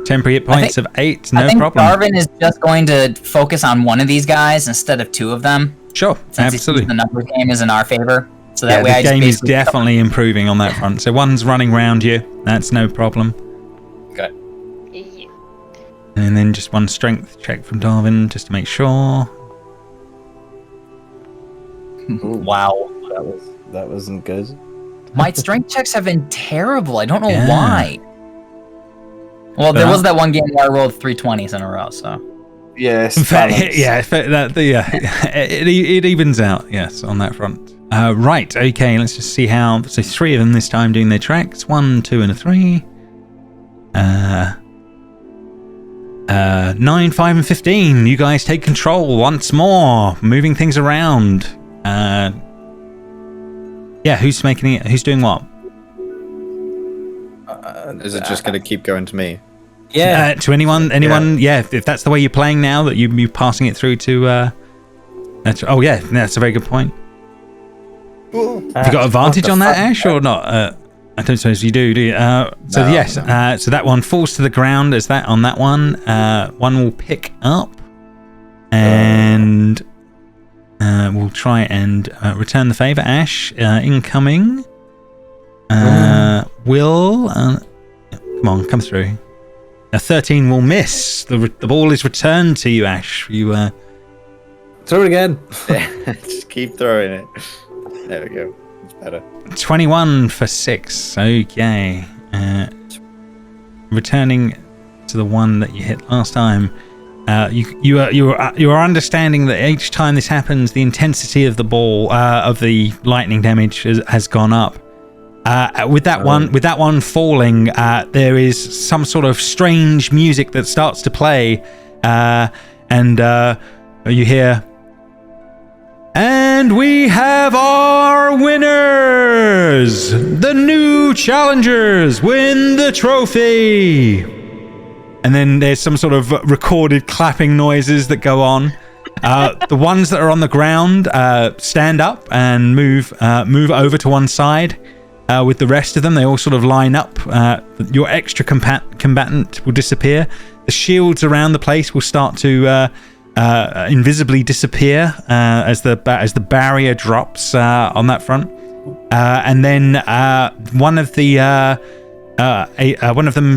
S2: Temporary hit points of 8,
S3: I
S2: no
S3: think
S2: problem.
S3: Darvin is just going to focus on one of these guys instead of two of them.
S2: Sure,
S3: Since
S2: absolutely.
S3: the numbers game is in our favor. So that way
S2: The
S3: I just
S2: game is
S3: basically-
S2: definitely improving on that front. So one's running round you. That's no problem.
S3: Okay.
S4: Yeah.
S2: And then just one strength check from Darvin just to make sure.
S3: Wow.
S1: That wasn't good.
S3: My strength checks have been terrible. I don't know
S2: Yeah.
S3: why. Well, there
S2: Well-
S3: was that one game where I rolled 320s in a row, so.
S1: Yes.
S2: In fact, it evens out, yes, on that front. Right, okay, let's just see how. So 3 of them this time doing their tracks. 1, 2, and a 3. 9, 5, and 15. You guys take control once more, moving things around. Yeah, who's making it? Who's doing what?
S7: Is it just going to keep going to me?
S1: Yeah.
S2: To anyone, yeah. If that's the way you're playing now, that you're passing it through to. That's a very good point. Have you got advantage on that, Ash, or not? I don't suppose you do you? So
S7: No,
S2: yes, so that one falls to the ground as that on that one. One will pick up, and we'll try and return the favor. Ash, incoming. Will come on, come through. A 13 will miss. The ball is returned to you, Ash. You
S1: Throw it again.
S7: Just keep throwing it. There we go. It's better.
S2: 21 for 6. Okay. Returning to the one that you hit last time. You are understanding that each time this happens, the intensity of the ball of the lightning damage has gone up. With that one falling, there is some sort of strange music that starts to play, and you hear. And we have our winners! The new challengers win the trophy! And then there's some sort of recorded clapping noises that go on. The ones that are on the ground stand up and move over to one side. With the rest of them, they all sort of line up. Your extra combatant will disappear. The shields around the place will start to invisibly disappear as the barrier drops on that front. And then one of them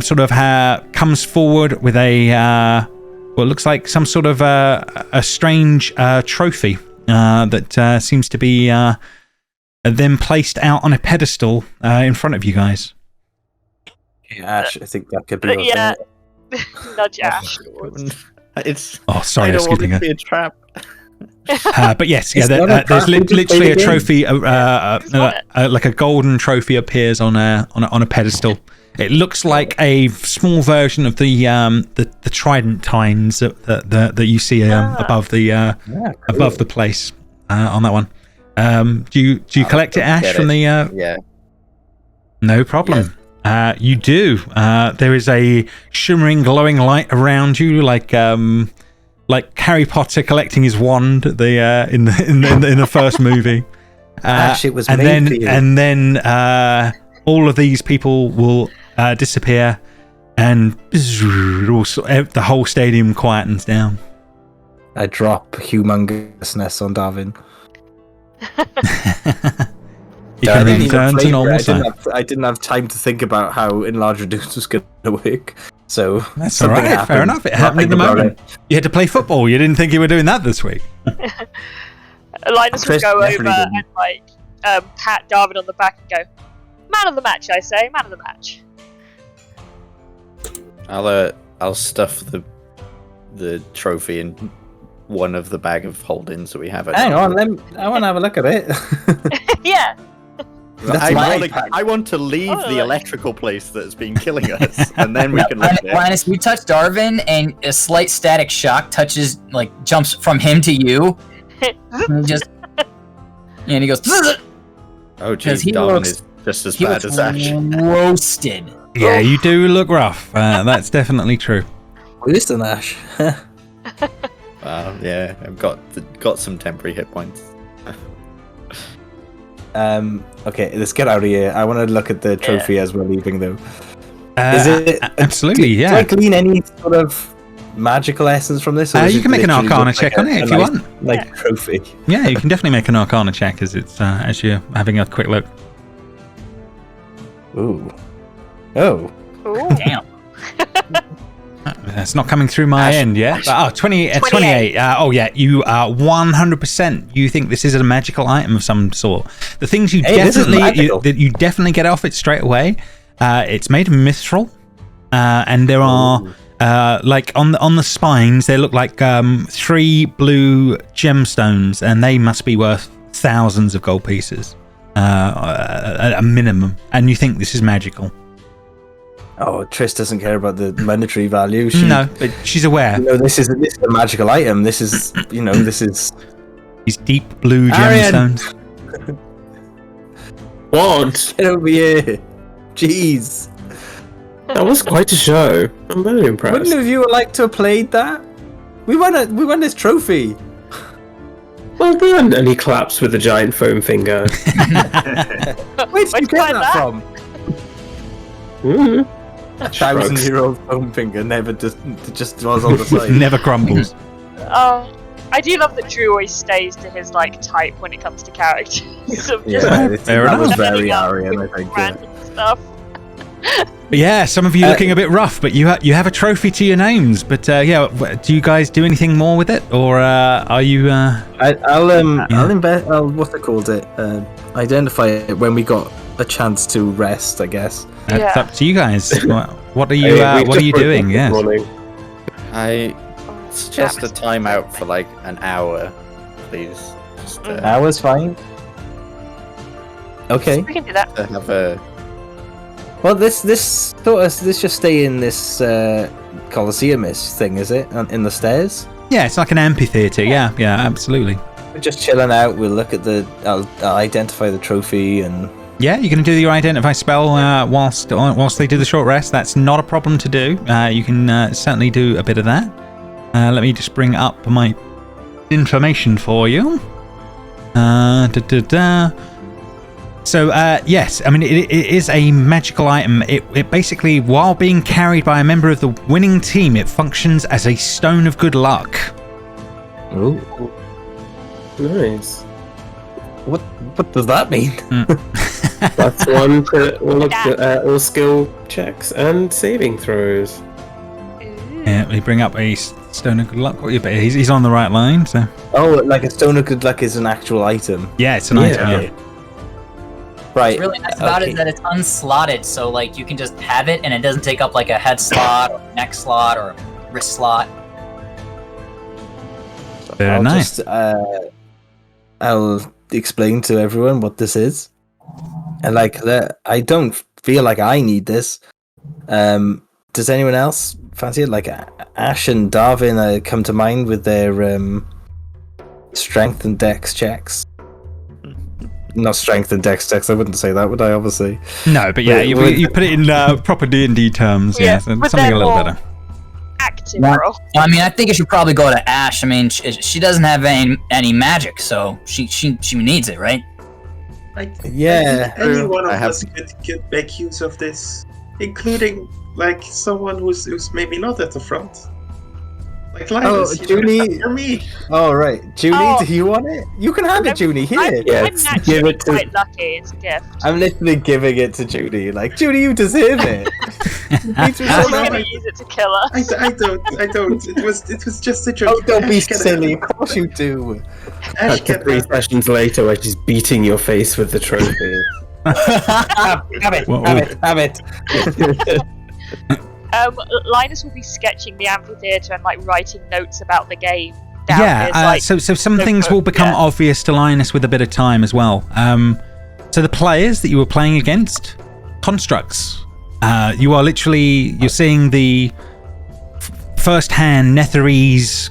S2: sort of comes forward with what looks like some sort of a strange trophy that seems to be then placed out on a pedestal in front of you guys.
S1: Ash, I think that could be.
S4: Yeah. Nudge Ash towards.
S7: It's.
S2: Oh, sorry,
S7: I don't
S2: excuse
S7: want
S2: me.
S7: it to be a trap.
S2: But yes, yeah,
S1: It's not a
S2: there's
S1: trap, we just
S2: literally a
S1: played the
S2: trophy,
S4: not
S2: like a golden trophy appears on a pedestal. It looks like a small version of the trident tines that you see above the above the place on that one. Do you collect it, Ash,
S7: get
S2: from
S7: it.
S2: the?
S7: Yeah.
S2: No problem. You do. There is a shimmering, glowing light around you, like Harry Potter collecting his wand. In the first movie.
S1: Ash, it was
S2: and
S1: made
S2: then
S1: for you.
S2: and then all of these people will disappear, and the whole stadium quietens down.
S1: I drop humongousness on Darvin.
S2: You
S1: I
S2: can
S1: didn't even
S2: return to
S1: flavor it.
S2: normal
S1: I
S2: size.
S1: I didn't have time to think about how Enlarge Reduce was going to work. So
S2: That's all
S1: something
S2: right. Fair
S1: happened.
S2: enough. It happened in the
S1: Nothing about
S2: moment. You had to play football. You didn't think you were doing that this week.
S4: Linus would
S1: Chris
S4: go over
S1: definitely didn't.
S4: and pat Darvin on the back and go, "Man of the match, I say, man of the match."
S7: I'll stuff the trophy in one of the bag of holding so we have it.
S1: Hang on, I want to have a look at it.
S4: Yeah.
S7: I want to leave the electrical place that's been killing us, and then we can look at it.
S3: Linus, you touch Darvin, and a slight static shock jumps from him to you. And he goes.
S7: Oh, geez,
S3: he
S7: Darwin
S3: looks-
S7: is just as
S3: He
S7: bad
S3: looks
S7: as Ash.
S3: roasted.
S2: Yeah, you do look rough. That's definitely true.
S1: Worse than Ash.
S7: Yeah, I've got some temporary hit points.
S1: Okay, let's get out of here. I want to look at the trophy as we're leaving, though. Is it
S2: absolutely?
S1: Do
S2: Yeah.
S1: I glean any sort of magical essence from this? Or is
S2: You
S1: it
S2: can make an
S1: literally
S2: Arcana
S1: just
S2: check on it if you want.
S1: Like trophy.
S2: Yeah, you can definitely make an Arcana check as you're having a quick look.
S1: Ooh. Oh.
S4: Ooh.
S3: Damn.
S2: It's not coming through my end yet. 28. Oh yeah, you 100%. You think this is a magical item of some sort. The things you
S1: Hey, this is magical.
S2: you definitely get off it straight away. It's made of mithril, and there are like on the spines. They look like 3 blue gemstones, and they must be worth thousands of gold pieces, at a minimum. And you think this is magical?
S1: Oh, Triss doesn't care about the monetary value.
S2: No, but she's aware.
S1: This is a magical item. This is, this is...
S2: These deep blue
S1: Arion!
S2: gemstones.
S5: What?
S1: Get over here. Jeez.
S5: That was quite a show. I'm very impressed.
S1: Wouldn't of you like to have played that? We won this trophy.
S5: Well done. And he claps with a giant foam finger.
S1: Where did you get that from?
S5: Mm.
S1: 1,000-year-old foam finger never just was on the side.
S2: Never crumbles.
S4: I do love that Drew always stays to his type when it comes to characters. Of just,
S1: That was very
S4: leveling up
S1: Arion, I
S4: with
S1: think.
S4: random stuff.
S2: But yeah, some of you looking a bit rough, but you have a trophy to your names. But do you guys do anything more with it, or are you?
S1: I'll what's it called? Identify it when we got a chance to rest, I guess.
S2: It's up to you guys. What are you?
S5: Hey,
S2: what are you doing?
S5: this
S2: Yes.
S5: morning.
S7: I suggest a timeout for like an hour, please. Just
S1: Hour's fine. Okay.
S4: We can do that.
S7: to have a.
S1: Well, this just stay in this Colosseum-ish thing, is it? In the stairs?
S2: Yeah, it's like an amphitheater. Yeah, absolutely.
S1: We're just chilling out. We'll look at I'll identify the trophy and.
S2: Yeah, you can do your identify spell whilst they do the short rest. That's not a problem to do. You can certainly do a bit of that. Let me just bring up my information for you. So, yes, I mean, it is a magical item. It basically, while being carried by a member of the winning team, it functions as a stone of good luck.
S1: Ooh.
S5: Nice.
S1: What does that mean?
S5: That's one to all skill checks and saving throws.
S2: Yeah, we bring up a stone of good luck. He's on the right line, so.
S1: Oh, like a stone of good luck is an actual item.
S2: Yeah, it's an item, yeah.
S1: Right.
S3: What's really nice about it is that it's unslotted, so you can just have it and it doesn't take up like a head slot or neck slot or wrist slot.
S2: Very nice.
S1: I'll explain to everyone what this is. And I don't feel like I need this. Does anyone else fancy it? Like Ashe and Darvin come to mind with their strength and dex checks. Not strength and dex checks. I wouldn't say that, would I? Obviously.
S2: No, but yeah, you put it in proper D&D terms. Yeah, so something a little better.
S4: Active roll.
S3: I mean, I think you should probably go to Ashe. I mean, she doesn't have any magic, so she needs it, right?
S1: Yeah.
S6: Any one of
S7: I have-
S6: us could make use of this, including someone who's maybe not at the front. Like Linus,
S1: Junie.
S6: For me.
S1: Oh, right. Junie,
S4: Oh.
S1: do you want it? You can have it, Junie. Here.
S4: I'm
S5: Yes,
S4: naturally
S5: give it to-
S4: quite lucky. It's a gift.
S1: I'm literally giving it to Junie. Like, Junie, you deserve it.
S4: I'm gonna use it to kill her.
S6: I don't. It was just a joke.
S1: Oh, don't be
S6: Ashe can
S1: silly.
S6: have
S1: Of course you do.
S6: Ashe
S5: Cut
S6: can
S5: to 3
S6: have-
S5: sessions later where she's beating your face with the trophy.
S1: Have it.
S2: Whoa.
S1: Have it.
S4: Linus will be sketching the amphitheater and writing notes about the game down his,
S2: so some things will become
S4: yeah.
S2: obvious to Linus with a bit of time as well. So the players that you were playing against, constructs. You're seeing the first-hand Netherese,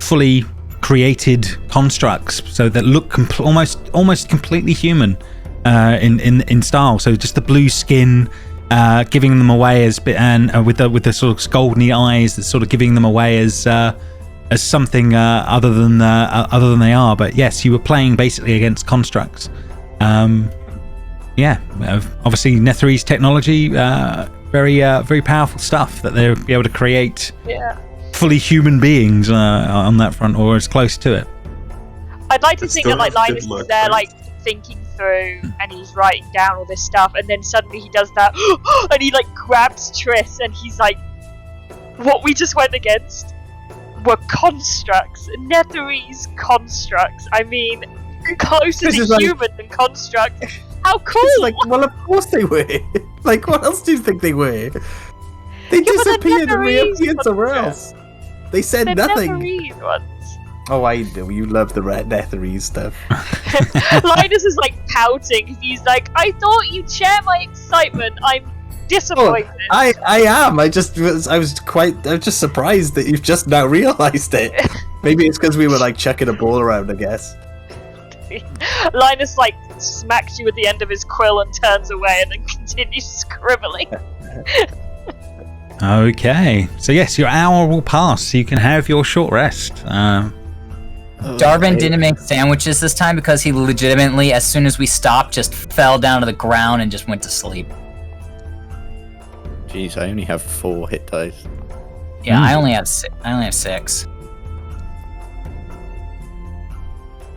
S2: fully created constructs, so that look almost completely human in style. So just the blue skin. Giving them away as with the sort of goldeny eyes, that's sort of giving them away as as something other than they are. But yes, you were playing basically against constructs. Yeah, obviously Netherese technology, very powerful stuff that they'll be able to create fully human beings on that front, or as close to it.
S4: I'd like to think that like Linus is there like thinking through and he's writing down all this stuff, and then suddenly he does that and he like grabs Triss and he's like, what we just went against were constructs, Netherese constructs. I mean, closer to human than constructs. How cool!
S1: Like, well, of course they were. Like, what else do you think they were? They disappeared and reappeared somewhere else. They said nothing.
S4: Netherese ones.
S1: Oh, I know. You love the red Netherese stuff.
S4: Linus is like pouting. He's like, I thought you'd share my excitement. I'm disappointed.
S1: Oh, I am. I was just surprised that you've just now realised it. Maybe it's because we were like chucking a ball around, I guess.
S4: Linus like smacks you with the end of his quill and turns away and then continues scribbling.
S2: Okay, so yes, your hour will pass, so you can have your short rest.
S3: Darvin didn't make sandwiches this time because he legitimately, as soon as we stopped, just fell down to the ground and just went to sleep.
S7: Jeez, I only have 4 hit dice.
S3: Yeah, I only have 6.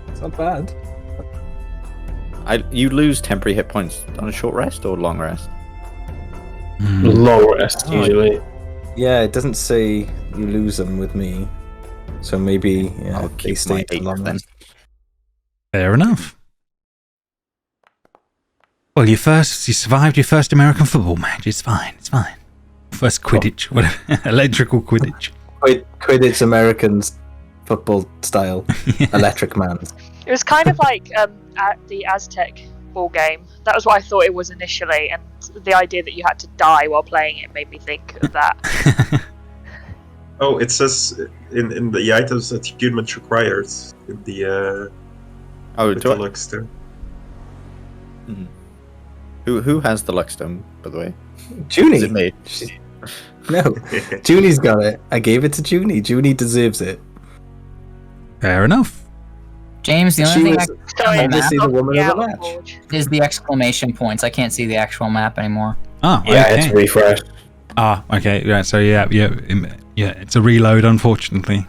S1: It's not bad.
S7: You lose temporary hit points on a short rest or long rest?
S5: Long rest, usually.
S1: Yeah, it doesn't say you lose them with me. So maybe
S7: I'll
S1: they
S7: keep
S1: stay
S7: my
S1: too
S7: 8
S1: long
S7: then.
S2: Fair enough. Well, you survived your first American football match. It's fine. First Quidditch, whatever. Electrical Quidditch.
S1: Quidditch Americans football style. Electric man.
S4: It was kind of like at the Aztec ball game. That was what I thought it was initially, and the idea that you had to die while playing it made me think of that.
S6: Oh, it says in the items that achievement required in the the Luckstone.
S7: Who has the Luckstone, by the way?
S1: Junie.
S7: Is it me?
S1: No, Junie's got it. I gave it to Junie. Junie deserves it.
S2: Fair enough.
S3: James, the only thing I can on the
S1: obviously
S3: map
S1: the woman of the match.
S3: is the exclamation points. I can't see the actual map anymore.
S2: Oh,
S5: Yeah,
S2: okay.
S5: it's refresh.
S2: Ah, okay. Yeah. So yeah. It's a reload, unfortunately.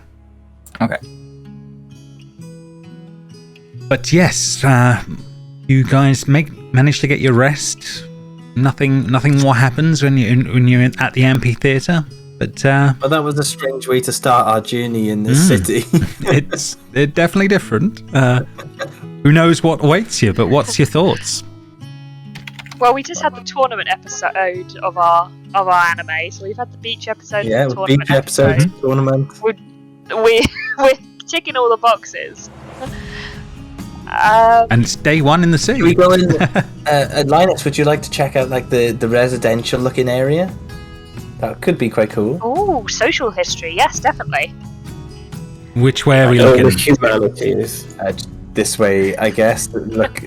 S3: Okay.
S2: But yes, you guys manage to get your rest. Nothing more happens when you're at the amphitheater. But
S1: Well, that was a strange way to start our journey in this city.
S2: they're definitely different. Who knows what awaits you? But what's your thoughts?
S4: Well, we just had the tournament episode of our anime, so we've had the beach episode.
S1: Yeah,
S4: and the tournament
S1: beach episode, tournament.
S4: We're ticking all the boxes.
S2: And it's day one in the city.
S1: Should we go in? Linus, would you like to check out like the residential looking area? That could be quite cool.
S4: Oh, social history. Yes, definitely.
S2: Which way are we
S5: Oh,
S2: looking?
S5: the humanities.
S1: This way, I guess. Look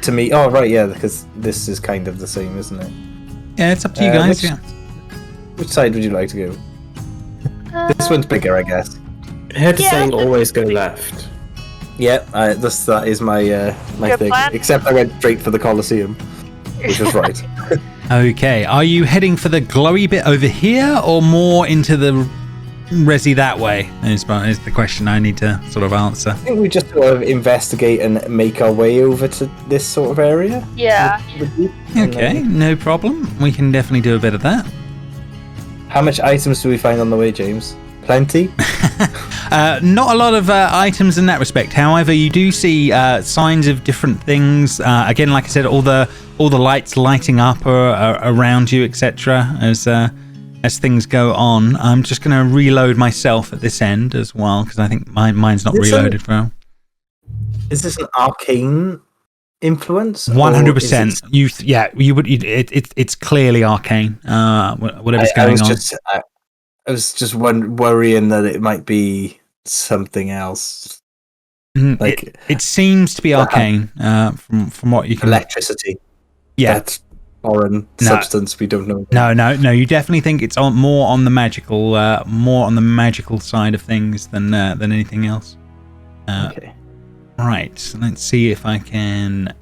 S1: to me. Oh, right, yeah, because this is kind of the same, isn't it?
S2: Yeah, it's up to you guys.
S1: Which side would you like to go? This one's bigger, I guess.
S5: I heard the saying always go left.
S1: Yeah, that is my my
S4: Good
S1: thing.
S4: plan.
S1: Except I went straight for the Colosseum, which was right.
S2: Okay, are you heading for the glowy bit over here, or more into the resi that way? Is the question I need to sort of answer.
S1: I think we just sort of investigate and make our way over to this sort of area.
S4: Yeah.
S2: Okay, no problem. We can definitely do a bit of that.
S1: How much items do we find on the way, James? Plenty?
S2: Not a lot of items in that respect. However, you do see signs of different things. Again, like I said, all the lights lighting up around you, etc. As things go on. I'm just going to reload myself at this end as well because I think mine's not reloaded for now.
S1: Is this an arcane influence?
S2: 100%. You would. It's clearly arcane. Whatever's going on.
S1: I was just worrying that it might be something else.
S2: It seems to be arcane from what you can.
S1: Electricity.
S2: Yeah.
S1: That's foreign substance we don't know.
S2: No. You definitely think it's more on the magical side of things than anything else.
S1: Okay.
S2: Right. So let's see if I can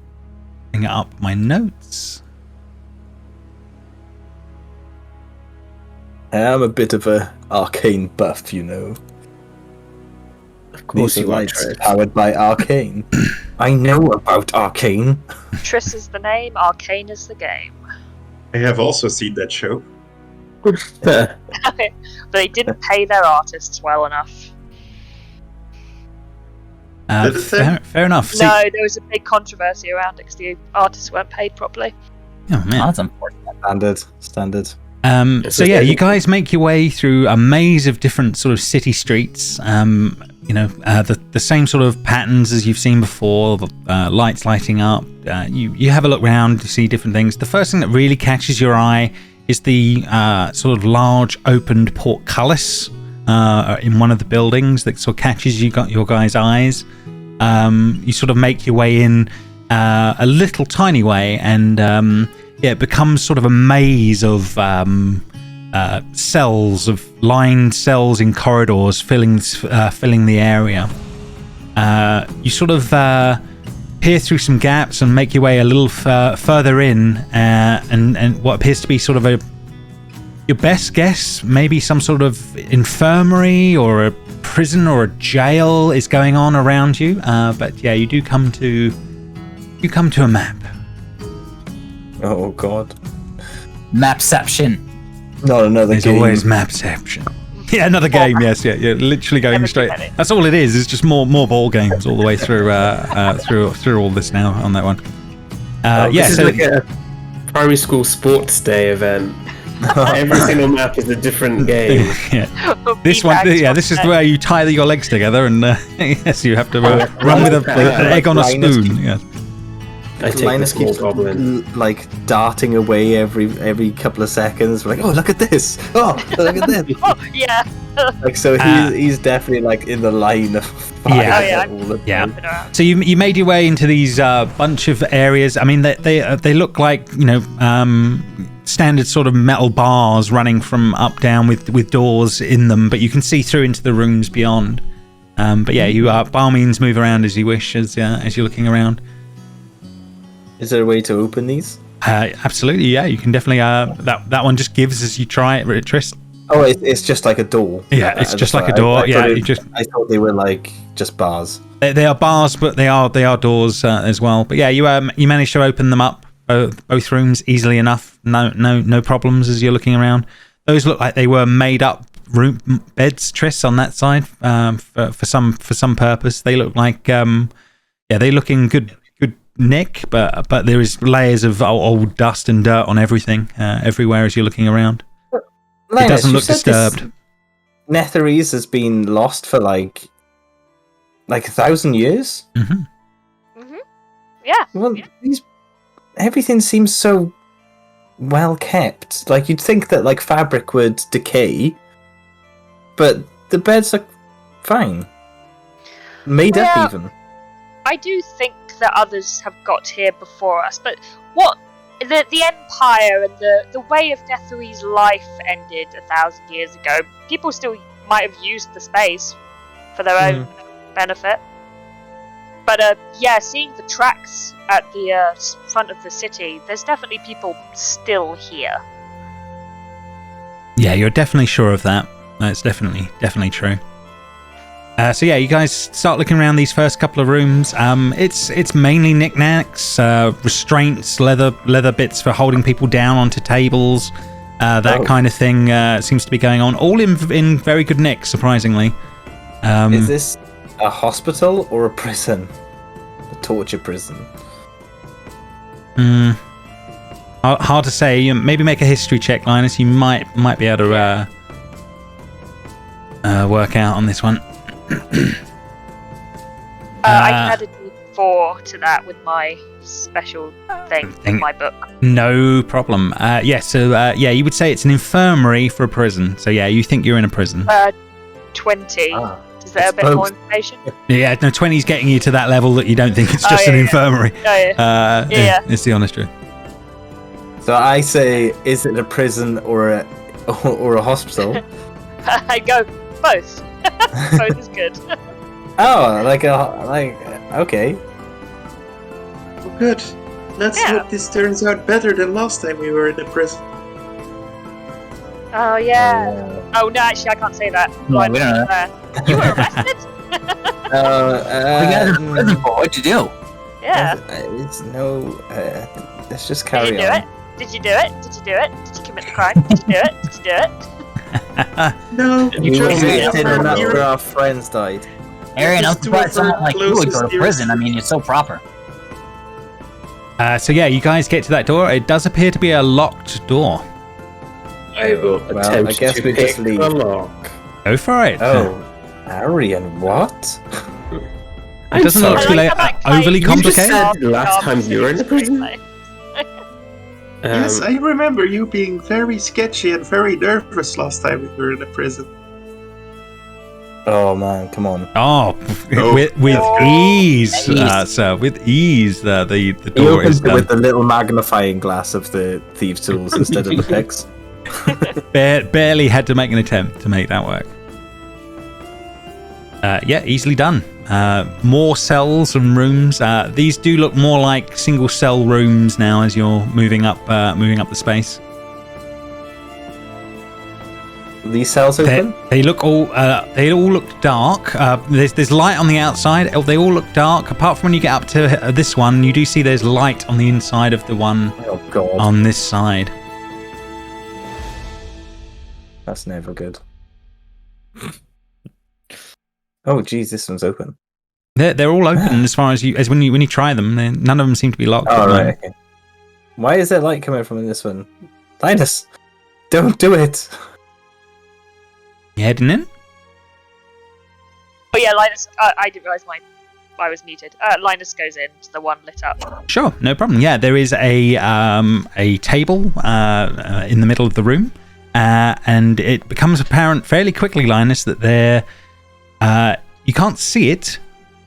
S2: bring up my notes.
S1: I am a bit of a arcane buff, you know.
S5: Of course
S1: These
S5: you are,
S1: lights
S5: Triss.
S1: powered by arcane. I know about arcane.
S4: Triss is the name, Arcane is the game.
S6: I have also seen that show.
S4: But they didn't pay their artists well enough.
S2: Fair enough. See-
S4: No, there was a big controversy around it because the artists weren't paid properly.
S2: Oh, man.
S3: That's unfortunate.
S1: Standard.
S2: So yeah, you guys make your way through a maze of different sort of city streets. The same sort of patterns as you've seen before. Lights lighting up. You have a look around to see different things. The first thing that really catches your eye is the sort of large opened portcullis in one of the buildings that sort of catches your guys' eyes. You sort of make your way in a little tiny way, and it becomes sort of a maze of lined cells in corridors filling the area. You sort of peer through some gaps and make your way a little further in, and what appears to be sort of your best guess, maybe some sort of infirmary or a prison or a jail is going on around you. But yeah, you come to a map.
S1: Oh god.
S3: Mapception.
S1: Not another
S2: There's
S1: game.
S2: always mapception. Yeah, another game. Yes, yeah. You're literally going straight. That's all it is. It's just more ball games all the way through through all this now on that one.
S5: This is like a primary school sports day event. Every single map is a different game.
S2: Yeah. This one, this is where you tie your legs together, and yes, you have to run with an egg on a spoon. Yes.
S5: I take
S1: Linus
S5: the small
S1: keeps
S5: goblin.
S1: like darting away every couple of seconds. We're like, oh, look at this! Oh, look at this!
S4: Oh, yeah.
S1: Like, so he's definitely like in the line of fire.
S2: Yeah.
S1: all the
S2: Yeah.
S1: time.
S2: So you made your way into these bunch of areas. I mean, they look like standard sort of metal bars running from up down with doors in them, but you can see through into the rooms beyond. But yeah, you by all means move around as you wish as you're looking around.
S1: Is there a way to open these?
S2: Absolutely, yeah. You can definitely. That one just gives as you try it, Triss.
S1: Oh, it's just like a door.
S2: Yeah, it's just like a door.
S1: I thought they were like just bars.
S2: They are bars, but they are doors as well. But yeah, you managed to open them up, both rooms easily enough. No problems as you're looking around. Those look like they were made up room beds, Triss, on that side for some purpose. They look like they look in good nick, but there is layers of old dust and dirt on everything everywhere as you're looking around.
S1: Linus,
S2: it doesn't
S1: you
S2: look
S1: said
S2: disturbed.
S1: Netherese has been lost for like 1,000 years.
S4: Yeah.
S1: Well, everything seems so well kept. Like, you'd think that like fabric would decay, but the beds are fine, made up even.
S4: I do think that others have got here before us, but what the Empire and the way of Netherese life ended 1,000 years ago, people still might have used the space for their own benefit. But seeing the tracks at the front of the city, there's definitely people still here.
S2: Yeah, you're definitely sure of that. That's definitely true. So yeah, you guys start looking around these first couple of rooms. It's mainly knickknacks, restraints, leather bits for holding people down onto tables, that kind of thing seems to be going on. All in very good nick, surprisingly.
S1: Is this a hospital or a prison? A torture prison?
S2: Hard to say. Maybe make a history check, Linus. You might be able to work out on this one.
S4: I can add a D4 to that with my special thing in my book.
S2: No problem. You would say it's an infirmary for a prison. So yeah, you think you're in a prison.
S4: 20. Is there a bit more information?
S2: Yeah, no, 20's getting you to that level that you don't think it's just an infirmary.
S4: Yeah.
S2: It's the honest truth.
S1: So I say, is it a prison or a hospital?
S4: I go both. Both is good.
S1: Oh, okay.
S6: Well, good. Let's hope this turns out better than last time we were in the prison.
S4: Oh yeah. Oh no, actually I can't say that.
S3: No, we don't know.
S4: You were arrested?
S3: We got in prison for. What'd you do?
S4: Yeah.
S1: Let's just
S4: Did
S1: carry
S4: you do
S1: on.
S4: it? Did you do it? Did you do it? Did you commit the crime? Did you do it? Did you do it?
S6: No,
S1: We
S6: trust me,
S1: wasted enough
S6: you're-
S1: where our friends died.
S3: Arion, I'm
S6: Just two
S3: surprised
S6: of our
S3: someone like you would go
S6: closest
S3: to prison. I mean, you're so proper.
S2: So yeah, you guys get to that door. It does appear to be a locked door.
S5: I will
S1: Well,
S5: attempt
S1: I guess
S5: to
S1: we just
S5: pick
S1: leave.
S5: the lock.
S2: Go for it.
S1: Oh, Arion, what?
S2: It doesn't
S5: sorry.
S2: look to be
S4: I like how that
S2: overly
S4: claim-
S5: You just
S2: complicated.
S5: said last time you were in the prison.
S6: Yes, I remember you being very sketchy and very nervous last time we were in the prison.
S1: Oh man, come on.
S2: Oh,
S6: Oh.
S2: with ease, sir. With ease, the
S1: He
S2: door
S1: opens
S2: is
S1: it
S2: done.
S1: with the little magnifying glass of the thieves' tools instead of the picks.
S2: Barely had to make an attempt to make that work. Yeah, easily done. More cells and rooms. These do look more like single cell rooms now as you're moving up the space.
S1: These cells open?
S2: They all look dark. There's light on the outside. They all look dark. Apart from when you get up to this one, you do see there's light on the inside of the one
S1: Oh god,
S2: on this side.
S1: that's never good. Oh geez, this one's open.
S2: They're all open as far as when you try them. None of them seem to be locked.
S1: Oh right, okay. Why is there light coming from this one? Linus, don't do it.
S2: You heading in?
S4: Oh yeah, Linus. I didn't realise I was muted. Linus goes in to the one lit up.
S2: Sure, no problem. Yeah, there is a table in the middle of the room, and it becomes apparent fairly quickly, Linus, that you can't see it,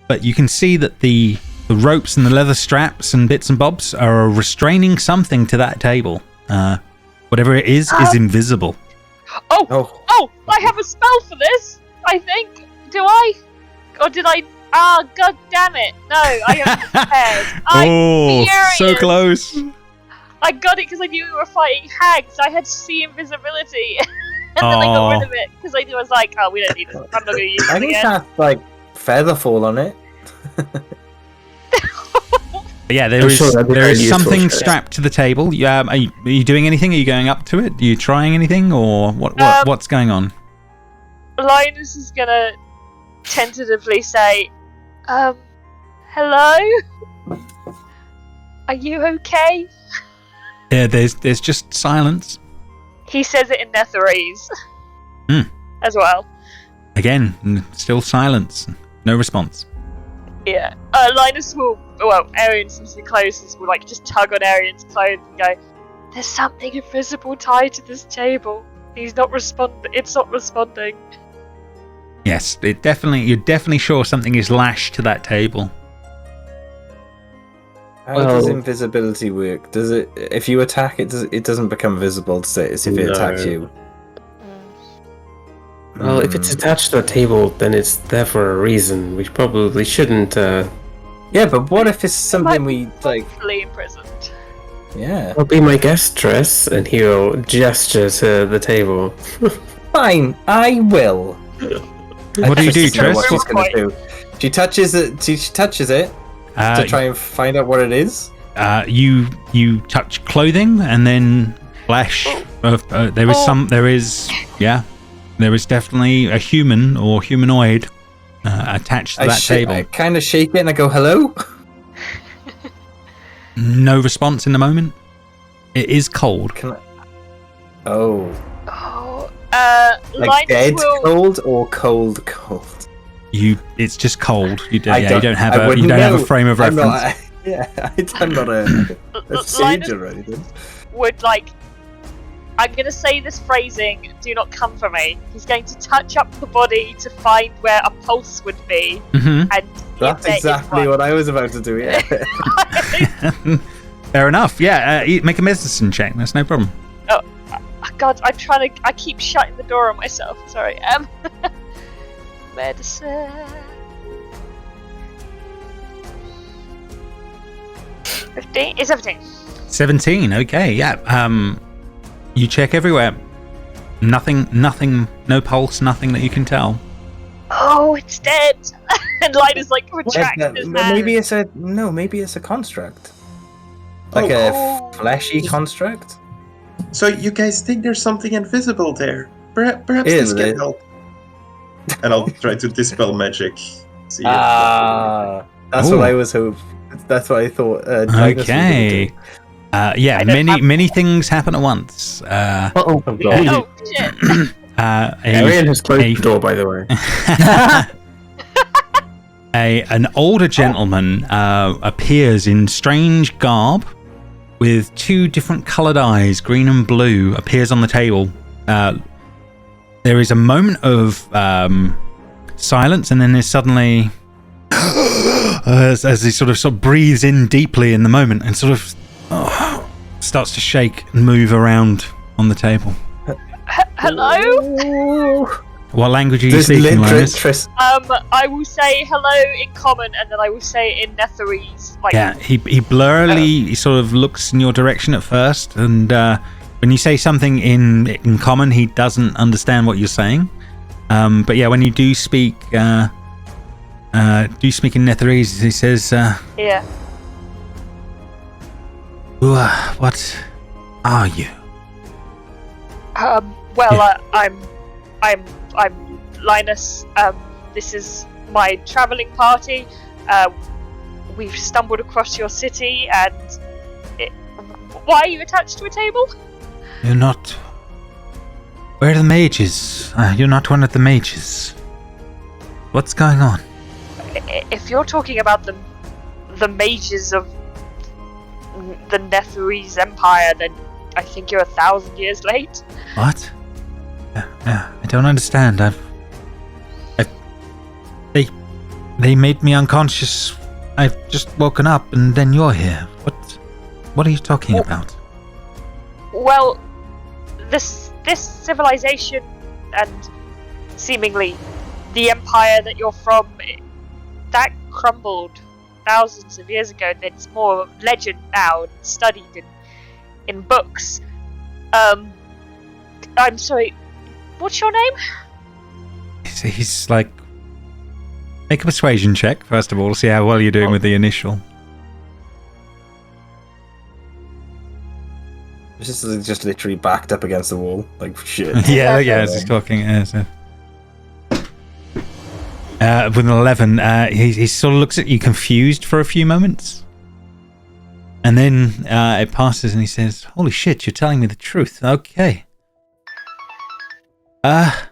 S2: but you can see that the ropes and the leather straps and bits and bobs are restraining something to that table. Whatever it is invisible.
S4: Oh! I have a spell for this. I think. Do I? Or did I? Ah, god damn it! No, I haven't prepared. I'm furious.
S2: So close.
S4: I got it because I knew we were fighting hags. I had to see invisibility, and then I got rid of it because I was like, "Oh, we don't need this. I'm not going to use
S1: I
S4: it
S1: think
S4: again."
S1: that's like feather fall on it.
S2: Yeah,
S5: I'm
S2: there is
S5: sure that'd be very useful
S2: something
S5: for us.
S2: strapped to the table. Are you doing anything? Are you going up to it? Are you trying anything, or what's going on?
S4: Linus is gonna tentatively say, hello? Are you okay?
S2: Yeah, there's just silence.
S4: He says it in Netherese.
S2: Hmm.
S4: As well.
S2: Again, still silence. No response.
S4: Yeah. Linus will, well, Arion, since the closest, will like just tug on Arion's clothes and go, "There's something invisible tied to this table. He's not responding. It's not responding."
S2: Yes, you're definitely sure something is lashed to that table.
S1: How does invisibility work? Does it? If you attack it, it doesn't become visible, does it? It's if it attacks you.
S5: Well, if it's attached to a table, then it's there for a reason. We probably shouldn't.
S1: Yeah, but what if it's something we like?
S4: Fully imprisoned.
S1: Yeah.
S5: Well, be my guest, Triss, and he'll gesture to the table.
S1: Fine, I will.
S2: What do you do,
S1: Just know
S2: Triss?
S1: what she's gonna do. She touches it. She touches it to try and find out what it is.
S2: You touch clothing and then flesh. There is definitely a human or humanoid attached to that table.
S1: I kind of shake it and I go, "Hello."
S2: No response in the moment. It is cold.
S1: Can I? Oh,
S4: Oh.
S1: like
S4: Linus
S1: dead
S4: will.
S1: cold or cold cold?
S2: It's just cold. You don't
S1: I
S2: have
S1: I
S2: a
S1: wouldn't know.
S2: frame of
S1: I'm
S2: reference.
S1: I'm not a
S4: Linus
S1: sage or anything.
S4: would like. I'm gonna say this phrasing. Do not come for me. He's going to touch up the body to find where a pulse would be,
S2: Mhm.
S4: and
S1: That's exactly what I was about to do. Yeah.
S2: Fair enough. Yeah, make a medicine check. That's no problem.
S4: Oh, God, I'm trying to. I keep shutting the door on myself. Sorry. Medicine. 15? It's 17.
S2: 17. Okay. Yeah. You check everywhere. Nothing. No pulse. Nothing that you can tell.
S4: Oh, it's dead. And Linus like retracts his hand.
S1: Maybe it's a construct. Like a fleshy construct.
S6: So you guys think there's something invisible there? Perhaps this can help. And I'll try to dispel magic. See
S1: that's what I was hoping. That's what I thought.
S2: Okay. Yeah, many things happen at once.
S1: Oh God.
S4: Oh shit.
S5: Arion has closed the door, by the way.
S2: An older gentleman appears in strange garb with two different coloured eyes, green and blue, appears on the table. There is a moment of silence, and then there's suddenly as he sort of breathes in deeply in the moment and sort of starts to shake and move around on the table.
S4: Hello?
S2: What language are you speaking, Linus?
S4: I will say hello in common, and then I will say it in Netherese.
S2: Yeah, he blurrily sort of looks in your direction at first, and when you say something in common, he doesn't understand what you're saying. But yeah, when you do speak in Netherese, he says,
S4: yeah.
S2: What are you?
S4: I'm Linus. This is my travelling party. We've stumbled across your city, and why are you attached to a table?
S2: You're not. Where are the mages? You're not one of the mages. What's going on?
S4: If you're talking about the mages of the Netherese Empire, then I think you're 1,000 years late.
S2: What? I don't understand. They made me unconscious. I've just woken up, and then you're here. What are you talking about?
S4: Well, this civilization and seemingly the empire that you're from, that crumbled thousands of years ago. It's more legend now and studied in books. I'm sorry, what's your name?
S2: He's like, make a persuasion check first of all, see how well you're doing with the initial.
S1: This is just literally backed up against the wall, like shit.
S2: yeah, as he's talking. With an 11, he sort of looks at you confused for a few moments, and then it passes, and he says, "Holy shit, you're telling me the truth." Okay. Oh,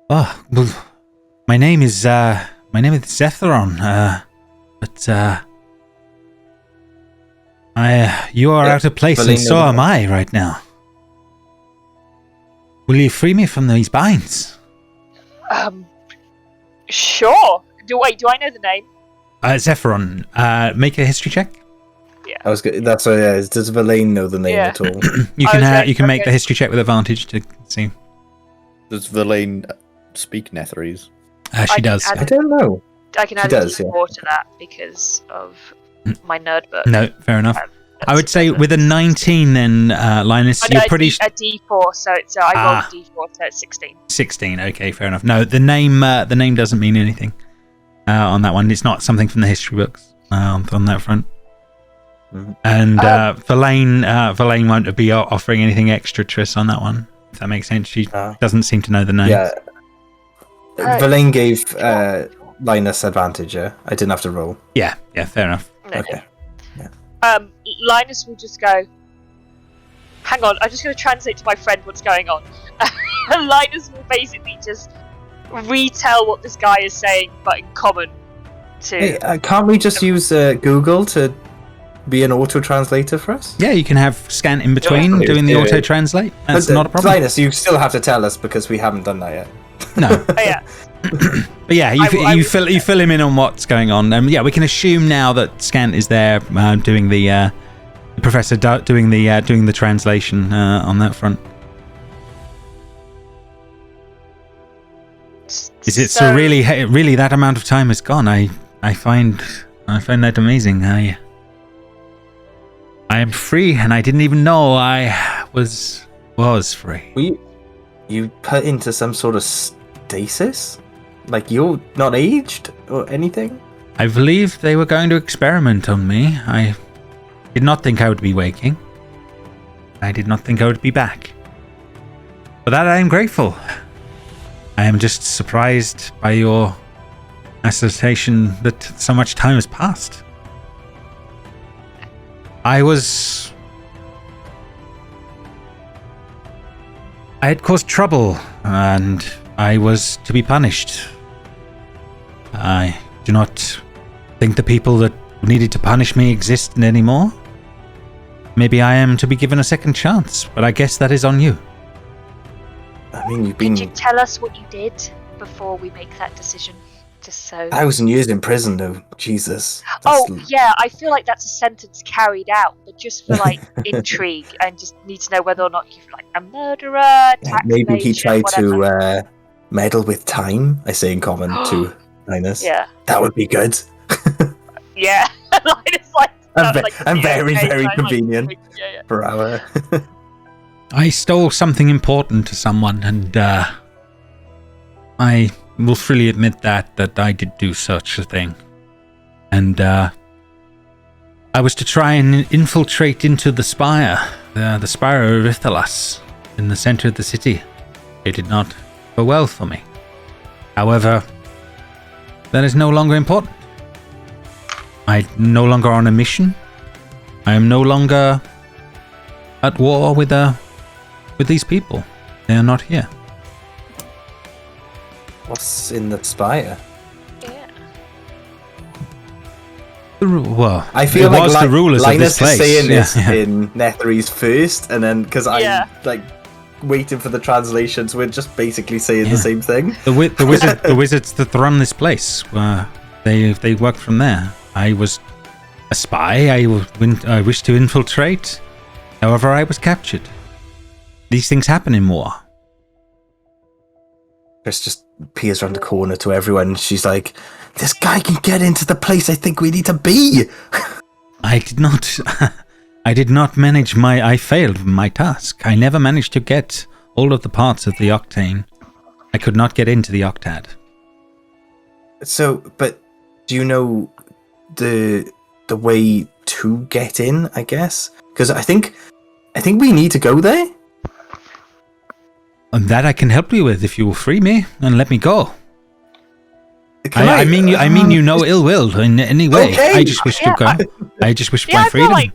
S2: well, my name is Ythryn, but you are out of place, and so am I right now. Will you free me from these binds?
S4: Sure. Do I know the name?
S2: Ythryn, make a history check.
S4: Yeah.
S1: I was good. That's what. Yeah. Does Verlaine know the name at all?
S2: You can make the history check with advantage to see.
S7: Does Verlaine speak Netherese?
S2: She does.
S1: I don't know.
S4: I can add a D4 to that because of my nerd book.
S2: No, fair enough. I would say with a 19 then, Linus, you're pretty...
S4: a D4, so I rolled a D4, so it's 16.
S2: 16, okay, fair enough. No, the name doesn't mean anything on that one. It's not something from the history books on that front. Mm-hmm. And Verlaine won't be offering anything extra to us on that one, if that makes sense. She doesn't seem to know the name.
S1: Yeah. Verlaine gave Linus advantage, yeah? I didn't have to roll.
S2: Yeah, fair enough.
S1: Okay.
S4: Linus will just go, hang on, I'm just going to translate to my friend what's going on. Linus will basically just retell what this guy is saying, but in common to...
S1: Hey, can't we just use Google to be an auto-translator for us?
S2: Yeah, you can have scan in between doing the auto-translate. That's not a problem.
S1: Linus, you still have to tell us because we haven't done that yet.
S2: No.
S4: Oh, yeah.
S2: But yeah, you fill him in on what's going on. Yeah, we can assume now that Scant is there doing the professor doing the translation on that front. Is it so really that amount of time has gone? I find that amazing. I am free, and I didn't even know I was free.
S1: You put into some sort of stasis? Like you're not aged or anything?
S2: I believe they were going to experiment on me. I did not think I would be waking. I did not think I would be back. For that I am grateful. I am just surprised by your assertion that so much time has passed. I had caused trouble, and I was to be punished. I do not think the people that needed to punish me exist anymore. Maybe I am to be given a second chance, but I guess that is on you.
S1: I mean, you've been...
S4: Could you tell us what you did before we make that decision? Just so...
S1: 1,000 years in prison, though. Jesus.
S4: Yeah, I feel like that's a sentence carried out, but just for, like, intrigue, and just need to know whether or not you're, like, a murderer, tax
S1: maybe he tried
S4: whatever.
S1: to meddle with time, I say in common to Linus.
S4: Yeah.
S1: That would be good.
S4: Yeah. Linus, like...
S1: and very, very convenient for our...
S2: I stole something important to someone, and I will freely admit that I did do such a thing. And I was to try and infiltrate into the spire, the spire of Ythryn, in the center of the city. It did not go well for me. However, that is no longer important. I'm no longer on a mission. I am no longer at war with these people. They are not here.
S1: What's in the spire?
S4: Yeah.
S2: Well,
S1: I feel
S2: it
S1: like
S2: was the rulers
S1: Linus
S2: of this place.
S1: is saying this
S2: Yeah.
S1: in Netherese first, and then because I'm like waiting for the translations, we're just basically saying the same thing.
S2: The wizards that run this place, they work from there. I was a spy. I wished to infiltrate. However, I was captured. These things happen in war.
S1: Chris just peers around the corner to everyone. And she's like, "This guy can get into the place I think we need to be."
S2: I did not. I did not manage I failed my task. I never managed to get all of the parts of the octane. I could not get into the octad.
S1: So, but do you know the way to get in? I guess because I think we need to go there.
S2: And that I can help you with if you will free me and let me go. I mean you know ill will in any way.
S1: Okay.
S2: I just wish to go. I just wish for my
S4: I
S2: freedom.
S4: feel like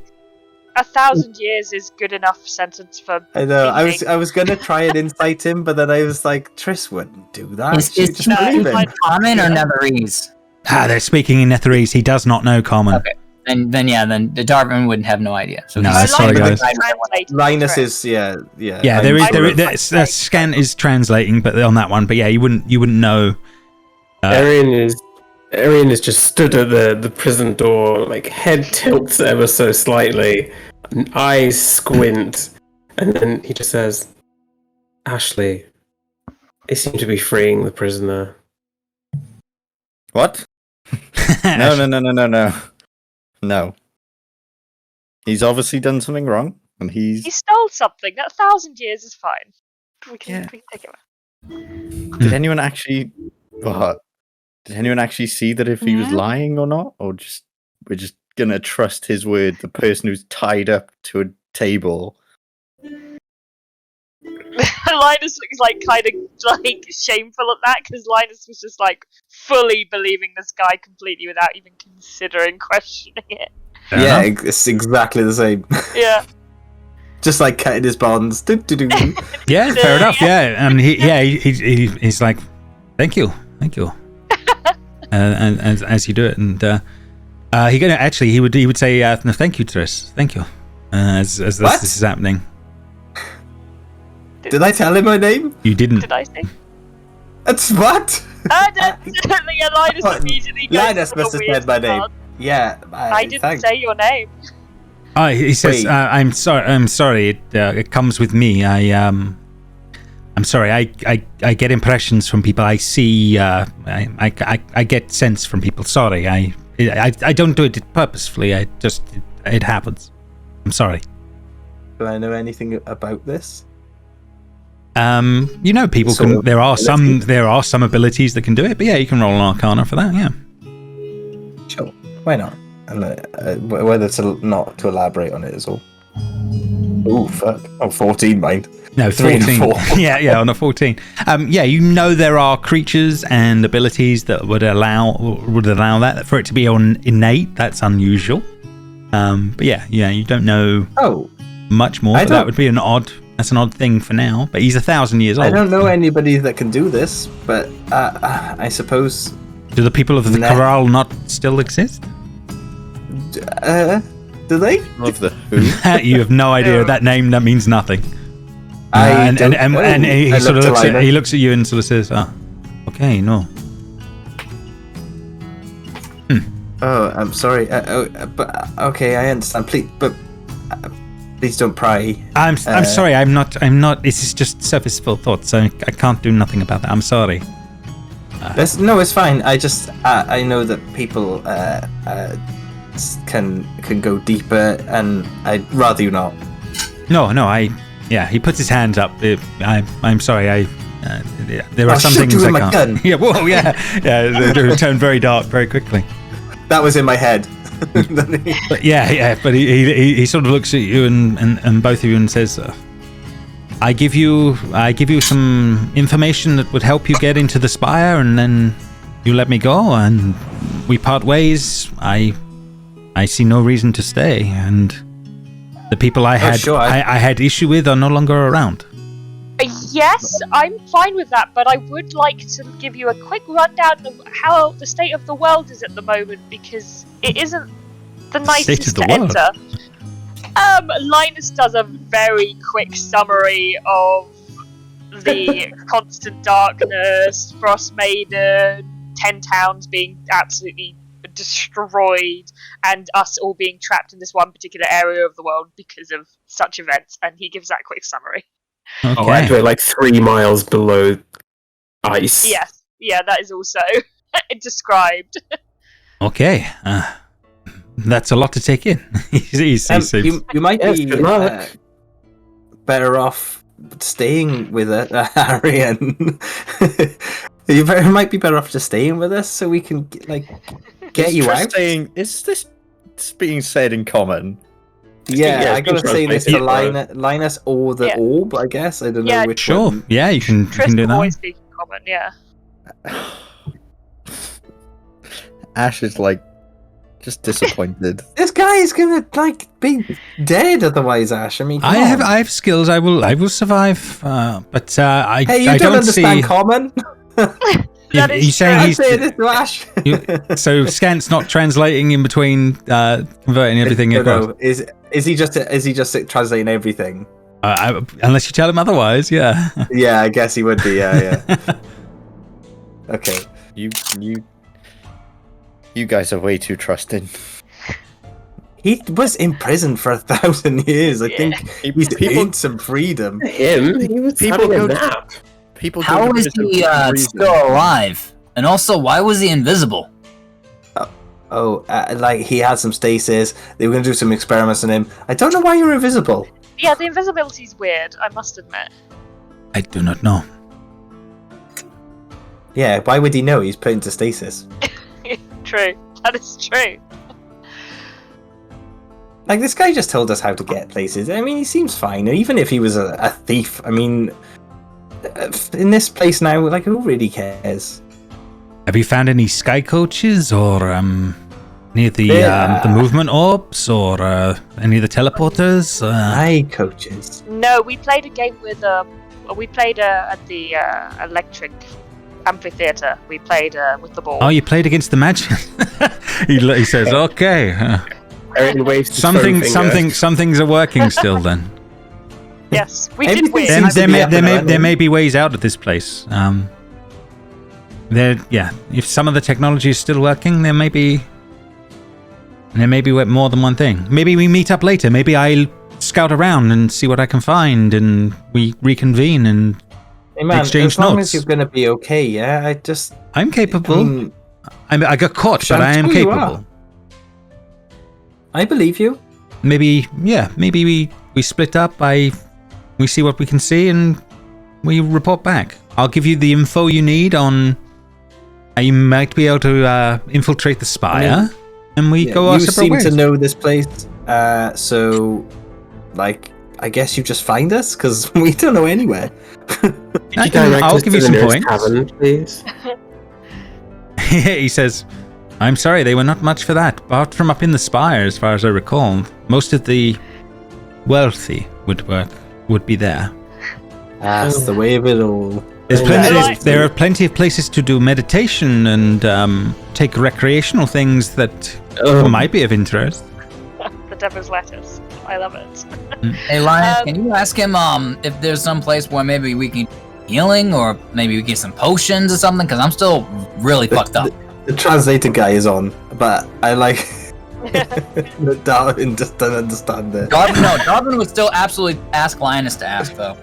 S4: 1,000 years is good enough sentence for.
S1: I know.
S4: thinking.
S1: I was gonna try and incite him, but then I was like, Tris wouldn't do that.
S3: Is
S1: She'd just believe him.
S3: common or Netherese?
S2: They're speaking in Netherese. He does not know common.
S3: Okay. Then the Darvin wouldn't have no idea. So
S2: No,
S3: he's-
S2: sorry, guys.
S1: Linus is yeah.
S2: Yeah, there Scan is translating, but on that one. But yeah, you wouldn't know.
S5: Arion is just stood at the prison door, like head tilts ever so slightly, eyes squint, and then he just says, "Ashley, they seem to be freeing the prisoner."
S7: What? No. He's obviously done something wrong, and
S4: He stole something. That 1,000 years is fine. We can take it back.
S7: Did anyone actually? What? Did anyone actually see that if he was lying or not, or just we're just gonna trust his word? The person who's tied up to a table.
S4: Linus looks like kind of like shameful at that because Linus was just like fully believing this guy completely without even considering questioning it.
S1: Yeah, it's exactly the same.
S4: Yeah.
S1: Just like cutting his bonds.
S2: Yeah, fair enough. Yeah, and he's like, thank you, and as you do it, and he would say, no, thank you, Tris, thank you, as this is happening.
S1: Did I tell him my name?
S2: You didn't.
S4: Did I say?
S1: That's what?
S4: Linus immediately goes
S1: Linus
S4: for the
S1: must have
S4: weird
S1: said my name.
S4: stance.
S1: Yeah,
S4: I didn't say your name.
S2: He says,
S1: Wait.
S2: "I'm sorry. I'm sorry. It comes with me. I'm sorry. I get impressions from people. I see. I get sense from people. Sorry. I don't do it purposefully. It happens. I'm sorry."
S1: Do I know anything about this?
S2: People
S1: Sort
S2: can.
S1: of
S2: There are some abilities that can do it. But yeah, you can roll an Arcana for that. Yeah.
S1: Sure, why not? Whether not to elaborate on it is all. Oh fuck! Oh, 14, mind.
S2: No,
S1: 3 and
S2: 14.
S1: 4.
S2: yeah, on a 14. There are creatures and abilities that would allow that. For it to be on innate, that's unusual. But you don't know much more. That would be that's an odd thing for now. But he's 1,000 years old.
S1: I don't know anybody that can do this, but I suppose.
S2: Do the people of the Corral not still exist?
S1: Do they?
S7: Of the who?
S2: You have no idea. That name, that means nothing. And he sort of looks at you and sort of says, okay, no.
S1: Oh, I'm sorry. But okay, I understand. Please don't pry.
S2: I'm sorry. I'm not. This is just surface-level thoughts. I can't do nothing about that. I'm sorry.
S1: No, it's fine. I know that people can go deeper, and I'd rather you not.
S2: No. He puts his hands up. I'm sorry. There are some things I can't.
S1: Gun.
S2: Yeah. Whoa. Yeah. They turn very dark very quickly.
S1: That was in my head.
S2: But but he sort of looks at you and both of you and says, I give you some information that would help you get into the spire, and then you let me go, and we part ways. I see no reason to stay, and the people I had issue with are no longer around.
S4: Yes, I'm fine with that, but I would like to give you a quick rundown of how the state of the world is at the moment, because it isn't the nicest to enter. Linus does a very quick summary of the constant darkness, Frostmaiden, 10 towns being absolutely destroyed, and us all being trapped in this one particular area of the world because of such events, and he gives that quick summary.
S2: Okay.
S5: We're like 3 miles below ice.
S4: Yes, yeah, that is also described.
S2: Okay. That's a lot to take in.
S1: You might be better off staying with Arion. You might be better off just staying with us so we can get you out.
S7: Is this being said in common?
S1: Yeah, I gotta say this to Linus or the orb, I guess. I don't know which one.
S2: Sure, yeah, you can do that.
S4: Always speak in common, yeah.
S7: Ash is just disappointed.
S1: This guy is gonna be dead otherwise, Ash. I mean,
S2: I have skills. I will survive. But I
S1: you don't understand common.
S2: He's saying
S1: he's saying this to Ash.
S2: So Scant's not translating in between, converting everything across.
S1: No. Is he just translating everything?
S2: Unless you tell him otherwise, yeah.
S1: Yeah, I guess he would be. Yeah. Okay.
S7: You guys are way too trusting.
S1: He was in prison for 1,000 years. I think he's earned some freedom.
S5: He was having a nap.
S3: How is he still alive? And also, why was he invisible?
S1: He had some stasis. They were going to do some experiments on him. I don't know why you're invisible.
S4: Yeah, the invisibility's weird, I must admit.
S2: I do not know.
S1: Yeah, why would he know? He's put into stasis.
S4: True. That is true.
S1: This guy just told us how to get places. I mean, he seems fine. Even if he was a thief, I mean, in this place now, who really cares?
S2: Have you found any sky coaches or any of the movement orbs or any of the teleporters?
S1: Sky coaches.
S4: No, we played a game with we played at the electric amphitheater. We played with the ball.
S2: Oh, you played against the magic. he says, okay. Some things are working still then.
S4: Yes, we did win.
S2: There may be ways out of this place. if some of the technology is still working, there may be more than one thing. Maybe we meet up later. Maybe I scout around and see what I can find, and we reconvene and
S1: Hey man,
S2: exchange
S1: as long
S2: notes.
S1: as you're gonna be okay, yeah.
S2: I'm capable.
S1: I mean,
S2: I got caught, but I am
S1: I'm sure you are.
S2: capable.
S1: I believe you.
S2: Maybe we split up. We see what we can see, and we report back. I'll give you the info you need on how you might be able to infiltrate the spire, and we go our
S1: You
S2: separate
S1: seem
S2: ways.
S1: to know this place, so like I guess you just find us because we don't know anywhere.
S2: I'll give you some points.
S5: Tavern, please.
S2: He says, "I'm sorry, they were not much for that. Apart from up in the spire, as far as I recall, most of the wealthy would be there.
S1: That's the way of it all.
S2: There are plenty of places to do meditation and take recreational things that might be of interest."
S4: The devil's lettuce. I love it.
S3: Hey, Linus, can you ask him if there's some place where maybe we can healing, or maybe we get some potions or something? Because I'm still really fucked up.
S1: The translator guy is on, but I like the Darvin just don't understand it.
S3: Darvin would still absolutely ask Linus to ask though.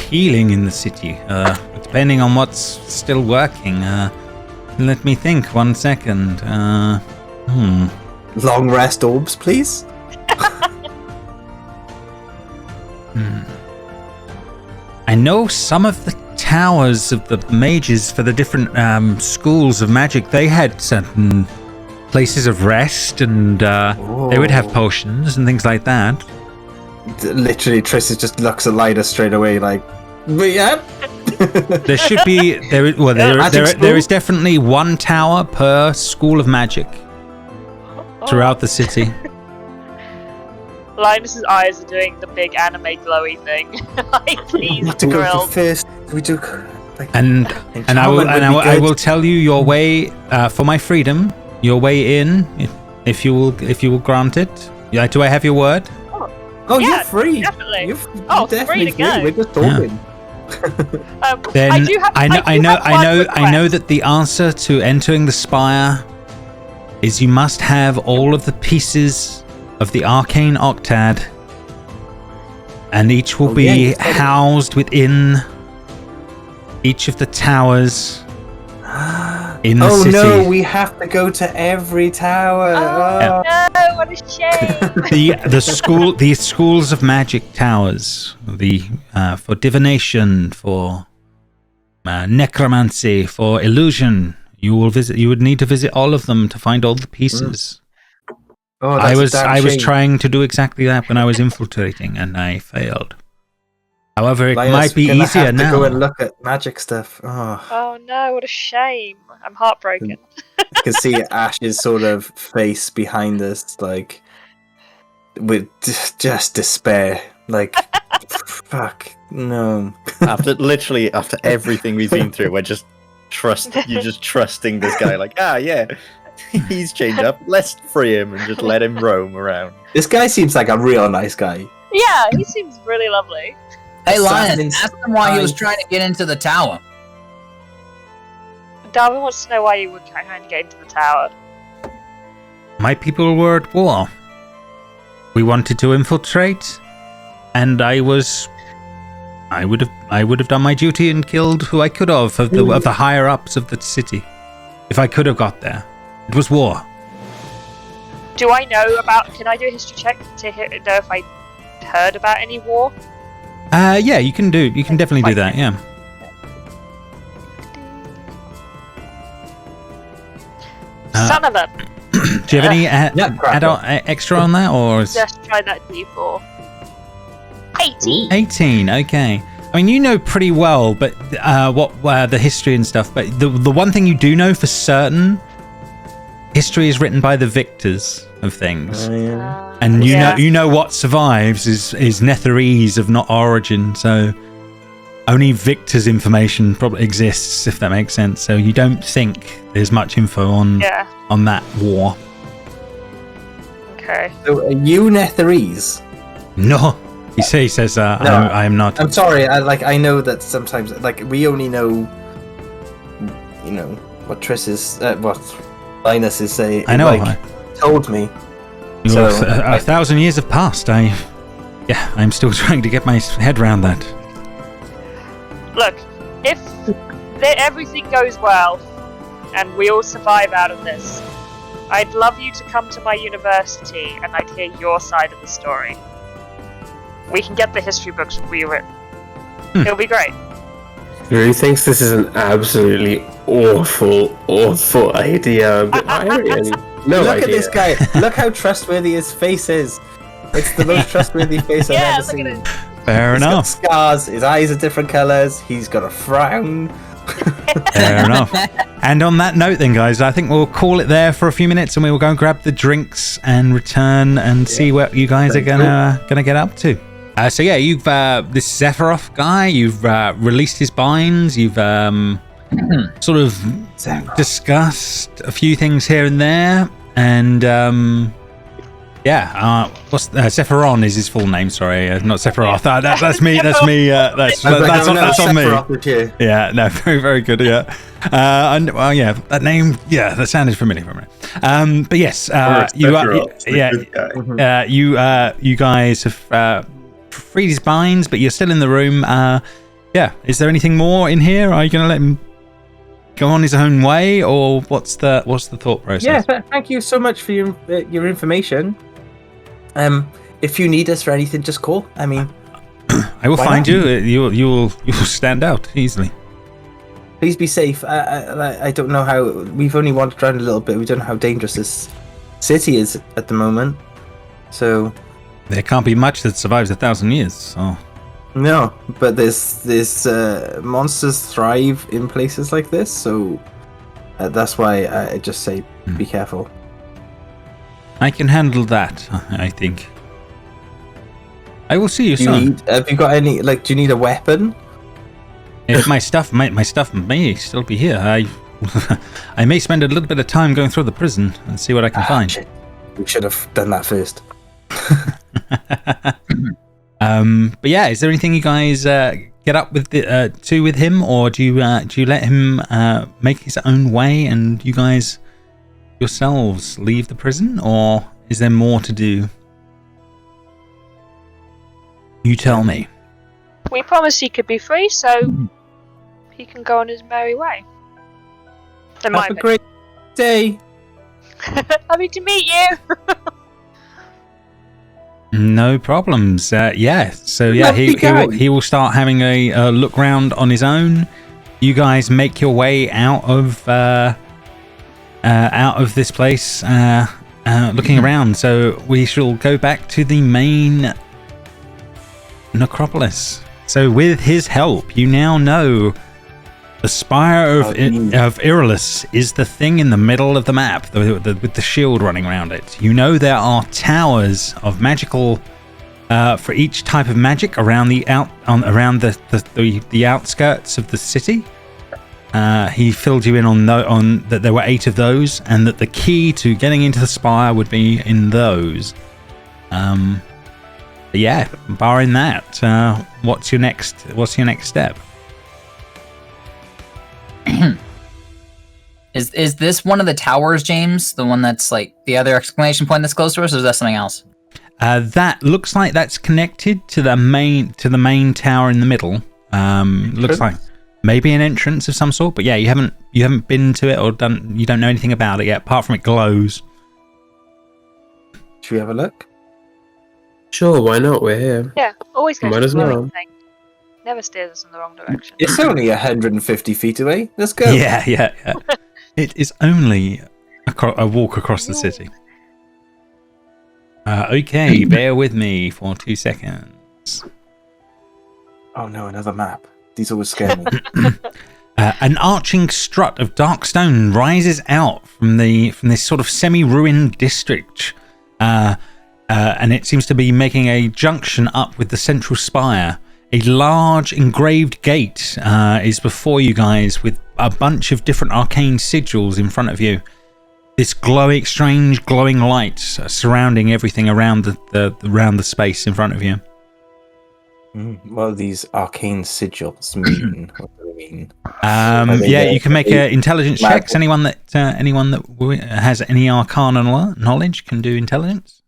S2: Healing in the city, depending on what's still working. Let me think 1 second.
S1: Long rest orbs, please.
S2: I know some of the towers of the mages for the different schools of magic, they had certain places of rest, and they would have potions and things like that.
S1: Literally, Triss just looks at Linus straight away, like, but yeah.
S2: There should be there is definitely one tower per school of magic throughout the city.
S4: Linus's eyes are doing the big anime glowy thing. Like he's
S1: What to go to
S4: thrilled.
S1: first? We do. Like,
S2: And I will tell you your way for my freedom. Your way in, if you will grant it. Yeah, do I have your word?
S1: Oh,
S4: Yeah,
S1: you're free.
S4: definitely.
S1: You're
S4: Oh,
S1: definitely
S4: free to go.
S1: We're just talking.
S2: Then
S4: I
S2: know that the answer to entering the spire is you must have all of the pieces of the arcane octad, and each will be housed within each of the towers in the city.
S1: Oh no, we have to go to every tower.
S4: Oh no, what a shame.
S2: The schools of magic towers, for divination, for necromancy, for illusion. You would need to visit all of them to find all the pieces.
S1: Oh,
S2: I was
S1: shame.
S2: trying to do exactly that when I was infiltrating, and I failed. However, it
S1: Linus,
S2: might be
S1: we're gonna
S2: easier
S1: have to
S2: now.
S1: go and look at magic stuff. Oh,
S4: Oh no, what a shame. I'm heartbroken.
S1: you can see Ash's sort of face behind us, like with just despair. Like, fuck, no.
S7: After everything we've been through, you're just trusting this guy. Like, yeah, he's chained up. Let's free him and just let him roam around.
S1: This guy seems like a real nice guy.
S4: Yeah, he seems really lovely.
S3: Hey,
S1: Assassin's
S3: Linus, ask him why he was
S1: Creed.
S3: trying to get into the tower.
S4: Darvin wants to know why you were trying to get into the tower.
S2: My people were at war. We wanted to infiltrate, and I would have done my duty and killed who I could have of the higher ups of the city, if I could have got there. It was war.
S4: Do I know about? Can I do a history check to know if I heard about any war?
S2: Yeah, you can definitely do that. Yeah.
S4: Son of a.
S2: Do you have any adult extra on that, or is
S4: Just try that D4. 18.
S2: 18? Okay. I mean, you know pretty well, but what the history and stuff. But the one thing you do know for certain, history is written by the victors of things, and you know what survives is Netherese of not origin. So only victors' information probably exists, if that makes sense. So you don't think there's much info on that war.
S4: Okay.
S1: So are you Netherese?
S2: No. He says, I am not.
S1: I'm sorry. I know that sometimes, like, we only know, you know, what Triss is, what Linus is saying.
S2: I know.
S1: Like, told me.
S2: So, 1,000 years have passed. I'm still trying to get my head around that.
S4: Look, if everything goes well and we all survive out of this, I'd love you to come to my university and I'd hear your side of the story. We can get the history books rewritten. It'll be great.
S5: Drew thinks this is an absolutely awful idea, but Arion, no
S1: Look
S5: idea.
S1: at this guy. Look how trustworthy his face is. It's the most trustworthy face I've ever
S4: look
S1: seen.
S4: at it.
S2: Fair
S1: He's
S2: enough.
S1: got scars. His eyes are different colours. He's got a frown.
S2: Fair enough. And on that note then, guys, I think we'll call it there for a few minutes and we will go and grab the drinks and return and see what you guys are gonna get up to. So yeah, you've this Sephiroth guy, you've released his binds, you've sort of discussed a few things here and there, and what's Sephiron is his full name? Sorry, not Sephiroth. That's me. That's me. That's on me. Yeah, no, very very good. Yeah, and well, yeah, that name. Yeah, that sounded familiar for a minute. But yes, you guys have freed his binds, but you're still in the room. Is there anything more in here? Are you going to let him go on his own way, or what's the thought process?
S1: Yeah, thank you so much for your information. If you need us for anything, just call. I mean,
S2: I will find you. You'll stand out easily.
S1: Please be safe. I don't know how. We've only wandered around a little bit. We don't know how dangerous this city is at the moment. So
S2: there can't be much that survives 1,000 years. So
S1: no, but there's monsters thrive in places like this. So that's why I just say be careful.
S2: I can handle that, I think. I will see you soon.
S1: Have you got any? Like, do you need a weapon?
S2: If my stuff may still be here. I may spend a little bit of time going through the prison and see what I can find.
S1: Shit. We should have done that first.
S2: But yeah, is there anything you guys get up with with him, or do you let him make his own way and you guys yourselves leave the prison, or is there more to do? You tell me.
S4: We promised he could be free, so he can go on his merry way.
S1: Have a great day.
S4: Happy to meet you.
S2: No problems. So yeah, he will start having a look round on his own. You guys make your way out of this place, looking around. So we shall go back to the main necropolis. So with his help, you now know the Spire of Irilus is the thing in the middle of the map, with the shield running around it. You know there are towers of magical for each type of magic around the outskirts of the city. He filled you in on that there were 8 of those, and that the key to getting into the spire would be in those. But yeah, barring that, what's your next step?
S3: Is this one of the towers, James? The one that's like the other exclamation point that's close to us, or is that something else?
S2: That looks like that's connected to the main tower in the middle. Looks like maybe an entrance of some sort, but yeah, you haven't been to it or you don't know anything about it yet, apart from it glows.
S1: Should we have a look?
S5: Sure, why not? We're here.
S4: Yeah, always go
S5: Might
S4: to
S5: as
S4: the
S5: well.
S4: thing. Never steers us in the wrong direction.
S1: It's only 150 feet away. Let's go.
S2: Yeah. It is only a walk across the city. Okay, bear with me for 2 seconds.
S1: Oh no, another map. These always scare me.
S2: An arching strut of dark stone rises out from this sort of semi-ruined district, and it seems to be making a junction up with the central spire. A large engraved gate is before you guys, with a bunch of different arcane sigils in front of you. This strange glowing light surrounding everything around the space in front of you.
S1: What do these arcane sigils mean? What do they mean,
S2: yeah, you can make intelligence checks. Anyone that has any arcana knowledge can do intelligence.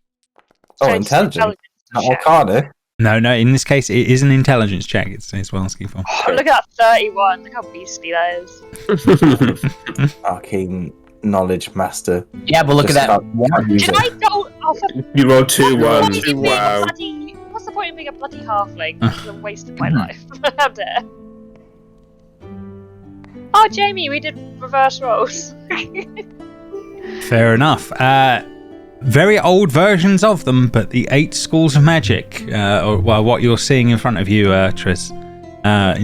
S1: Oh, intelligence. Not arcana.
S2: No. In this case, it is an intelligence check. It's what I'm asking for.
S4: Oh, look at that 31. Look how beastly that is.
S1: Arcane knowledge master.
S3: Yeah, but look at that.
S4: Did I go? Oh,
S5: You rolled 2
S4: what's the
S5: 1s.
S4: point of being
S5: Wow.
S4: what's the point of being a bloody halfling? It's a waste of my life. How dare. Oh, Jamie, we did reverse rolls.
S2: Fair enough. Very old versions of them, but the 8 schools of magic, or what you're seeing in front of you, Triss, on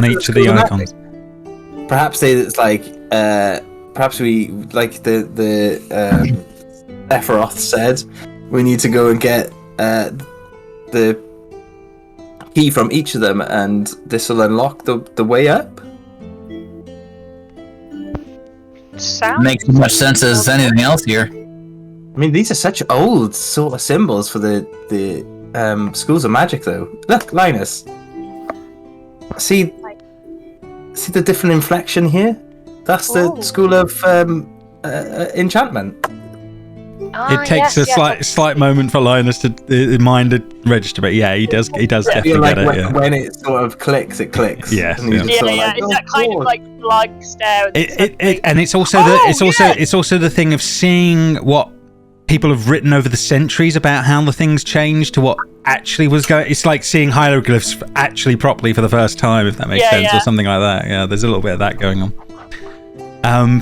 S2: each of the icons.
S1: Perhaps it's like, perhaps we, like the Sephiroth said, we need to go and get the key from each of them, and this will unlock the way up.
S3: Makes as much sense as anything else here.
S1: I mean, these are such old sort of symbols for the schools of magic, though. Look, Linus. See the different inflection here? That's the school of enchantment.
S2: It takes a slight moment for Linus to mind to register, but yeah, he does definitely
S1: like
S2: get it.
S1: When it sort of clicks, it clicks.
S2: Yes,
S1: And he's just sort of like,
S4: It's that kind of like blank stare.
S2: And it's also it's also the thing of seeing what people have written over the centuries about how the things changed to what actually was going. It's like seeing hieroglyphs actually properly for the first time, if that makes sense, or something like that. Yeah, there's a little bit of that going on.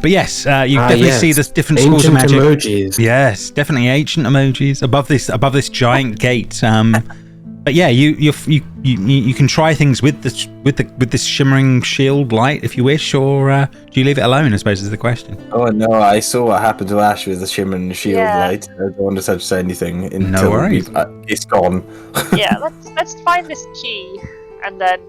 S2: But yes, you definitely see the different schools of magic.
S5: Emojis.
S2: Yes, definitely ancient emojis above this giant gate. But yeah, you can try things with this shimmering shield light if you wish, or do you leave it alone? I suppose is the question.
S1: Oh no, I saw what happened to Ashe with the shimmering shield light. I don't want to touch anything until
S2: No worries.
S1: It's gone.
S4: Yeah, let's find this key, and then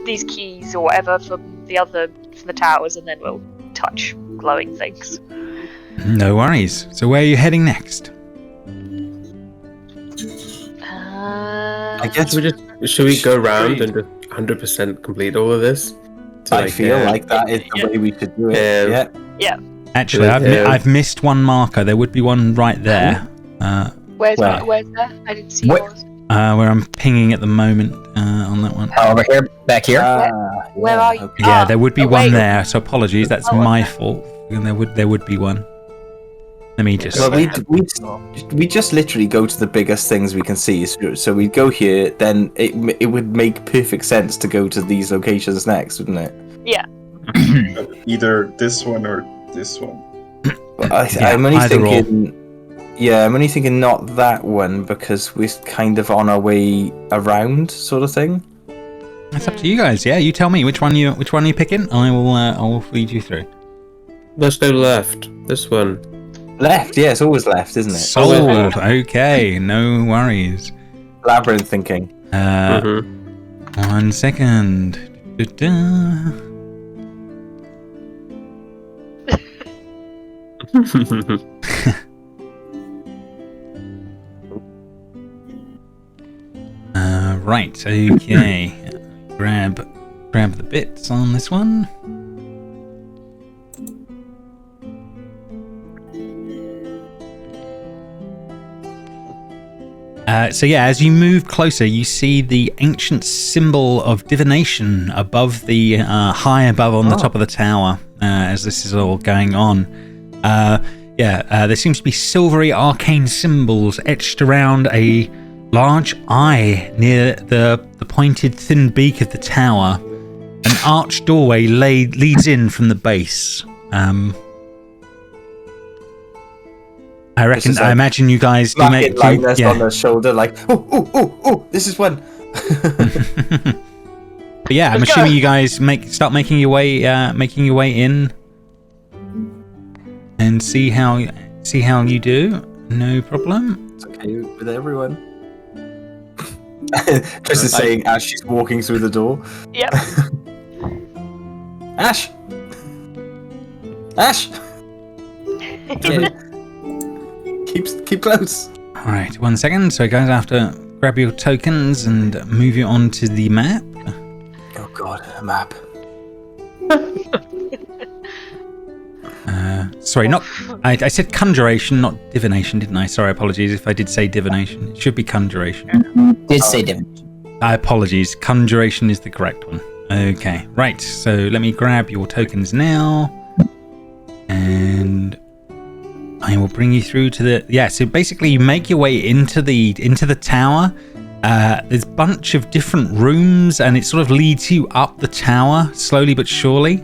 S4: these keys or whatever from the towers, and then we'll touch glowing things.
S2: No worries. So where are you heading next?
S1: I guess
S5: Should we go around and just 100% complete all of this?
S1: I feel like that is the way we should do it.
S4: Yeah.
S2: Actually, I've missed one marker. There would be one right there.
S4: Where's that? I didn't see yours.
S2: Where I'm pinging at the moment on that one.
S3: Over here, back here.
S4: Where are you?
S1: Okay.
S2: Yeah, there would be one
S4: wait.
S2: there. So apologies, that's my fault. And there would be one. Let me just.
S1: Well, we just literally go to the biggest things we can see. So we go here, then it would make perfect sense to go to these locations next, wouldn't it?
S4: Yeah.
S6: Either this one or this one.
S1: Well, I'm only thinking. Yeah, I'm only thinking not that one because we're kind of on our way around, sort of thing.
S2: That's up to you guys. Yeah, you tell me which one you picking. I will feed you through.
S5: Let's go left. This one.
S1: Left, yeah, it's always left, isn't it?
S2: Sold. Okay, no worries.
S1: Labyrinth thinking.
S2: 1 second. Da-da. Right. Okay. Grab the bits on this one. So yeah, as you move closer, you see the ancient symbol of divination above the high above on the top of the tower. As this is all going on, there seems to be silvery arcane symbols etched around a large eye near the pointed thin beak of the tower. An arched doorway leads in from the base. I imagine you guys do make
S1: Linus on the shoulder, like, oh, this is one.
S2: But yeah, I'm assuming you guys start making your way in, and see how you do. No problem.
S1: It's okay with everyone. Chris is saying as she's walking through the door.
S4: Yep.
S1: Ashe. Keep close.
S2: All right, 1 second. So guys, I have to grab your tokens and move you onto the map.
S1: a map.
S2: Sorry, not. I said conjuration, not divination, didn't I? Sorry, apologies if I did say divination. It should be conjuration.
S3: Did say divination.
S2: Apologies. Conjuration is the correct one. Okay, right. So let me grab your tokens now, and I will bring you through to the. Yeah. So basically, you make your way into the tower. There's a bunch of different rooms, and it sort of leads you up the tower slowly but surely.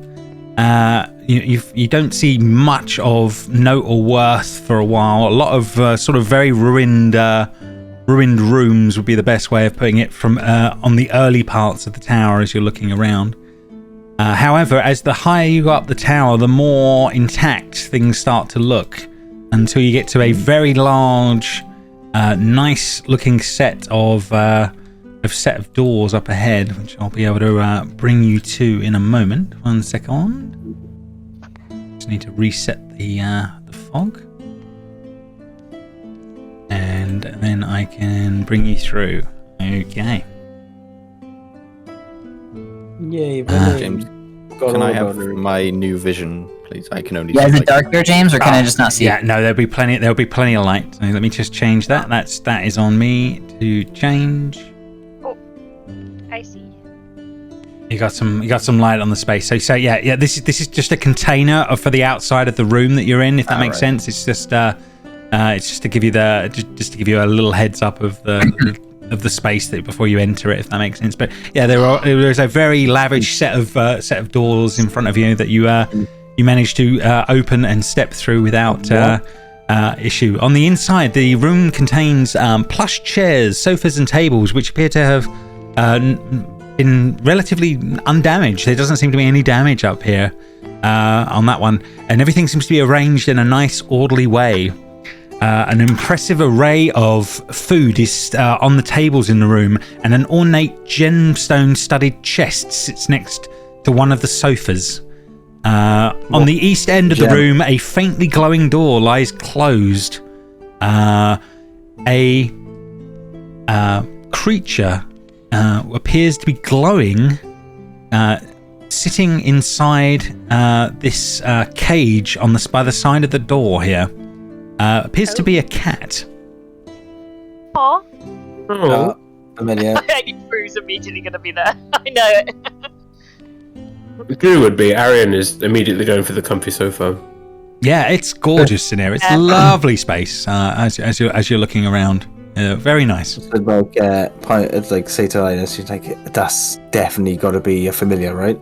S2: You don't see much of note or worth for a while. A lot of sort of very ruined rooms would be the best way of putting it from on the early parts of the tower as you're looking around. However, as the higher you go up the tower, the more intact things start to look, until you get to a very large, nice-looking set of doors up ahead, which I'll be able to bring you to in a moment. 1 second. Just need to reset the fog, and then I can bring you through. Okay.
S5: Yay,
S7: James, can I have my new vision, please? I can only.
S3: Yeah, is it dark there, James, or can I just not see
S2: Yeah,
S3: it?
S2: no, there'll be plenty of light. So let me just change that. That is on me to change.
S4: I see.
S2: You got some light on the space. So yeah. This is just a container for the outside of the room that you're in. If that makes sense, it's just to give you just to give you a little heads up of the space that before you enter it, if that makes sense. But yeah, there's a very lavish set of doors in front of you that you managed to open and step through without issue. On the inside, the room contains plush chairs, sofas, and tables, which appear to have been relatively undamaged. There doesn't seem to be any damage up here on that one, and everything seems to be arranged in a nice, orderly way. An impressive array of food is on the tables in the room, and an ornate gemstone-studded chest sits next to one of the sofas. On the east end of the room, a faintly glowing door lies closed. A creature appears to be glowing, sitting inside this cage by the side of the door here. Appears to be a cat.
S4: Aww.
S5: Oh,
S1: Familiar.
S4: I knew Fru's immediately going to be there. I know it.
S5: the clue would be Arion is immediately going for the comfy sofa.
S2: Yeah, it's gorgeous in here. It's lovely space as you're looking around. Very nice.
S1: It's like say to Linus, she's like, that's definitely got to be a familiar, right?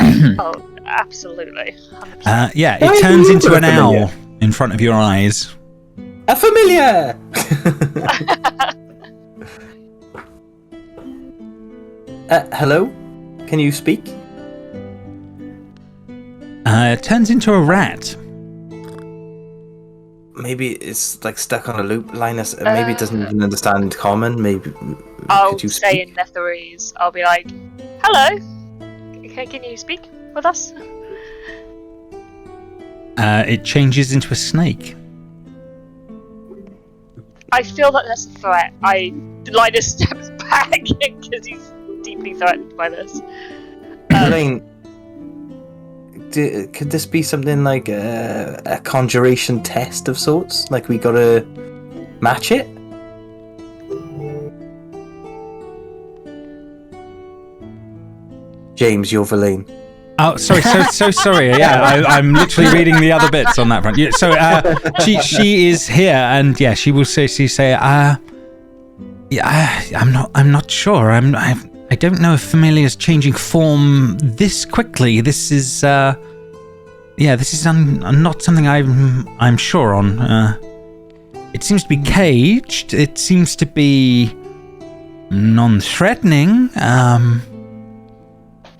S4: Oh, absolutely. 100%.
S2: Yeah, it turns into an owl in front of your eyes.
S1: A familiar! Hello? Can you speak?
S2: It turns into a rat.
S1: Maybe it's like stuck on a loop, Linus. Maybe it doesn't even understand common. Maybe
S4: I'll
S1: could you
S4: say
S1: speak?
S4: in Netherese, I'll be like, hello? Can you speak with us?
S2: It changes into a snake.
S4: I feel that that's a threat. Linus steps back because he's deeply threatened by this.
S1: Elaine, could this be something like a conjuration test of sorts? Like we gotta match it? James, you're Verlaine.
S2: Oh, sorry, so sorry. Yeah, I'm literally reading the other bits on that front. Yeah, so she is here, and yeah, she will say, I'm not sure. I don't know if familiar's changing form this quickly. This is not something I'm sure on. It seems to be caged. It seems to be non-threatening.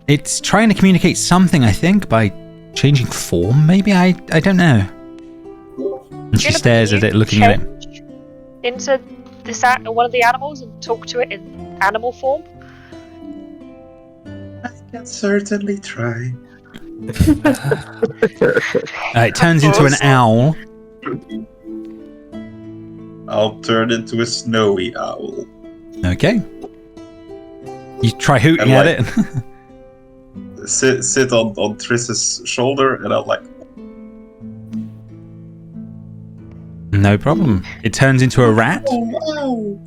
S2: It's trying to communicate something, I think, by changing form. Maybe I don't know. And she stares at it, looking at it.
S4: Into this one of the animals and talk to it in animal form.
S6: I can certainly try.
S2: It turns into an owl.
S6: I'll turn into a snowy owl.
S2: Okay. You try hooting at it.
S6: sit on Triss's shoulder, and I'm like,
S2: No problem. It turns into a rat.
S4: Oh,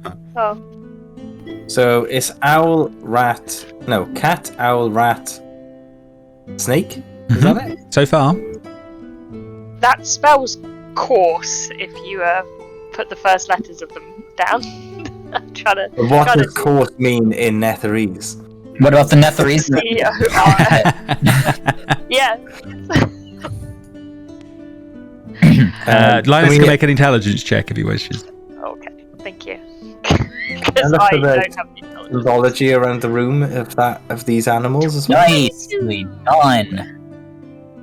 S1: So it's cat, owl, rat, snake? Is that it?
S2: So far.
S4: that spells coarse if you put the first letters of them down. I'm trying to.
S1: What
S4: trying
S1: does course mean in Netherese?
S3: What about the Netherese?
S4: Yeah.
S2: Linus can make an intelligence check if he wishes.
S4: Okay, thank you. Because
S1: look
S4: I
S1: for the-
S4: don't have the intelligence.
S1: Mythology around the room of these animals as well.
S3: Nicely done.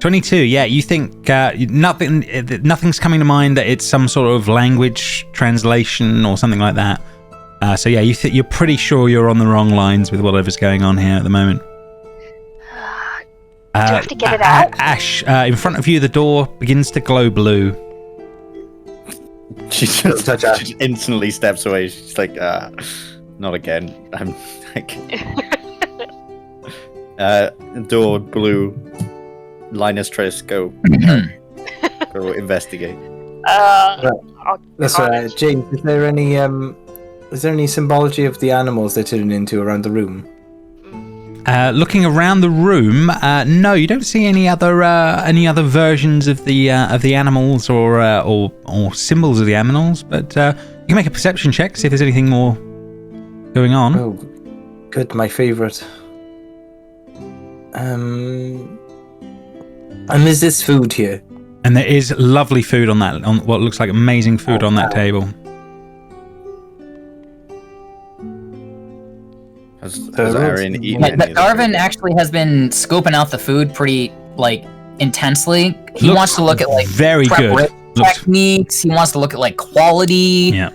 S2: 22. Yeah, you think nothing's coming to mind that it's some sort of language translation or something like that. So yeah, you're pretty sure you're on the wrong lines with whatever's going on here at the moment.
S4: Do I have to get it out?
S2: Ashe, in front of you, the door begins to glow blue.
S7: She just instantly steps away. She's like, not again. I'm like, door blue. Linus, Triss, go investigate.
S1: That's right, James. Is there any symbology of the animals they turn into around the room?
S2: Looking around the room, no, you don't see any other versions of the animals or symbols of the animals. But you can make a perception check, see if there's anything more going on.
S1: Oh, good, my favourite. And is this food here?
S2: And there is lovely food on what looks like amazing food on that table.
S7: Has Arion eaten any of the
S3: Darvin
S7: food?
S3: actually has been scoping out the food pretty intensely. He
S2: Looks
S3: wants to look at
S2: very good.
S3: preparation techniques. He wants to look at quality.
S2: Yeah.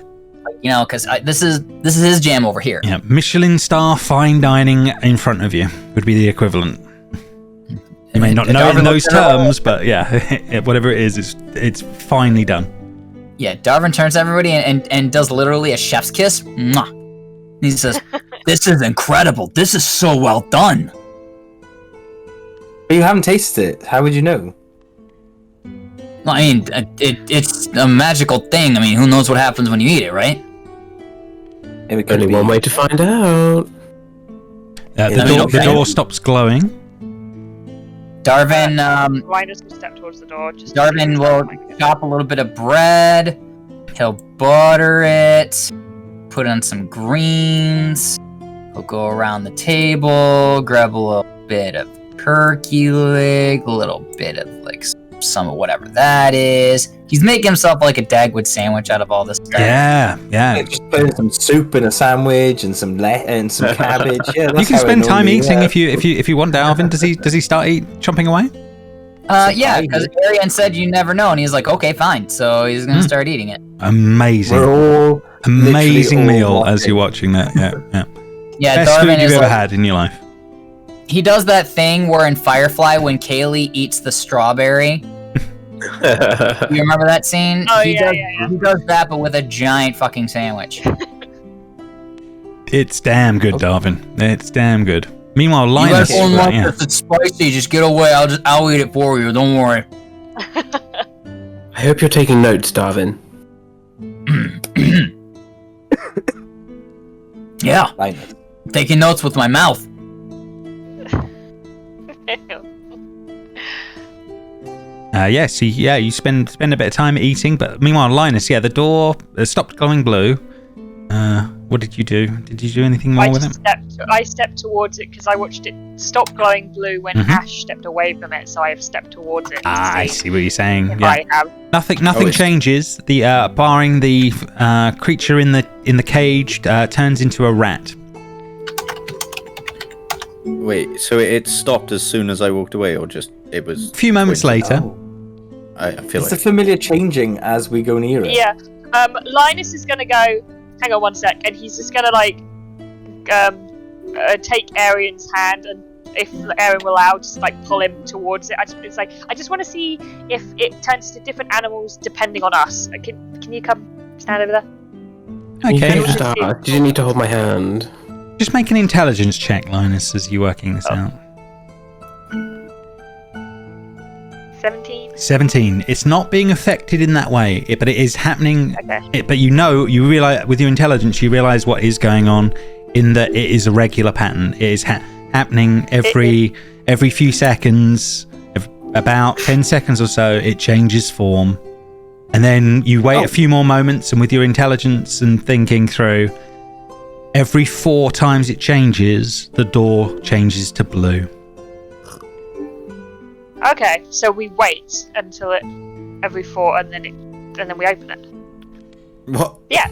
S3: Because this is his jam over here.
S2: Yeah, Michelin star fine dining in front of you would be the equivalent. You may not know it in those terms, but yeah, whatever it is, it's finely done.
S3: Yeah, Darvin turns to everybody and does literally a chef's kiss. Mwah. And he says, "This is incredible. This is so well done."
S1: But you haven't tasted it. How would you know?
S3: Well, I mean, it's a magical thing. I mean, who knows what happens when you eat it, right?
S1: It could
S5: Only
S1: be-
S5: one way to find out.
S2: The door stops glowing.
S3: Darvin,
S4: Linus will step towards the door.
S3: Darvin will chop a little bit of bread. He'll butter it. Put on some greens. He'll go around the table, grab a little bit of turkey leg, a little bit of some of whatever that is. He's making himself a Dagwood sandwich out of all this stuff.
S2: Yeah.
S1: Just putting some soup in a sandwich and some cabbage. Yeah,
S2: You can spend time eating if you want. Darvin, does he start chomping away?
S3: Yeah, because Arion said you never know, and he's like, okay, fine. So he's gonna start eating it.
S2: Amazing.
S1: We're all
S2: Amazing
S1: literally all
S2: meal as
S1: watching.
S2: you're watching that. Yeah.
S3: Yeah,
S2: Best
S3: Darvin
S2: food you've
S3: is
S2: ever had in your life.
S3: He does that thing where in Firefly when Kaylee eats the strawberry. You remember that scene?
S4: Oh,
S3: He
S4: yeah.
S3: does that, but with a giant fucking sandwich.
S2: It's damn good, Darvin. It's damn good. Meanwhile,
S3: You
S2: Linus.
S3: guys don't like this, it's spicy. Just get away. I'll eat it for you. Don't worry.
S5: I hope you're taking notes, Darvin.
S3: Yeah,
S1: Linus.
S3: taking notes with my mouth.
S2: You spend a bit of time eating, but meanwhile, Linus, the door stopped glowing blue. What did you do? Did you do anything more with it?
S4: I stepped towards it because I watched it stop glowing blue when
S2: Mhm.
S4: Ashe stepped away from it, so I have stepped towards it. to
S2: I see what you're saying.
S4: if
S2: Yeah.
S4: I have.
S2: Nothing
S7: it's-
S2: changes. The barring the creature in the cage turns into a rat.
S7: Wait, so it stopped as soon as I walked away, or just it was?
S2: A few moments later.
S1: Oh.
S7: I feel
S1: Is the
S7: like
S1: familiar changing as we go near it?
S4: Yeah. Linus is gonna go. Hang on one sec, and he's just gonna take Arion's hand, and if Arion will allow, just pull him towards it. I just want to see if it turns to different animals depending on us. Can you come stand over there?
S5: You
S2: Okay.
S5: could have just asked. You didn't need to hold my hand.
S2: Just make an intelligence check, Linus, as you're working this out.
S4: 17.
S2: It's not being affected in that way, but it is happening.
S4: Okay.
S2: But you realize with your intelligence, you realize what is going on in that it is a regular pattern. It is happening every few seconds, about 10 seconds or so. It changes form, and then you wait a few more moments, and with your intelligence and thinking through, every 4 times it changes, the door changes to blue.
S4: Okay, so we wait until it every 4, and then we open it.
S1: What?
S4: Yeah.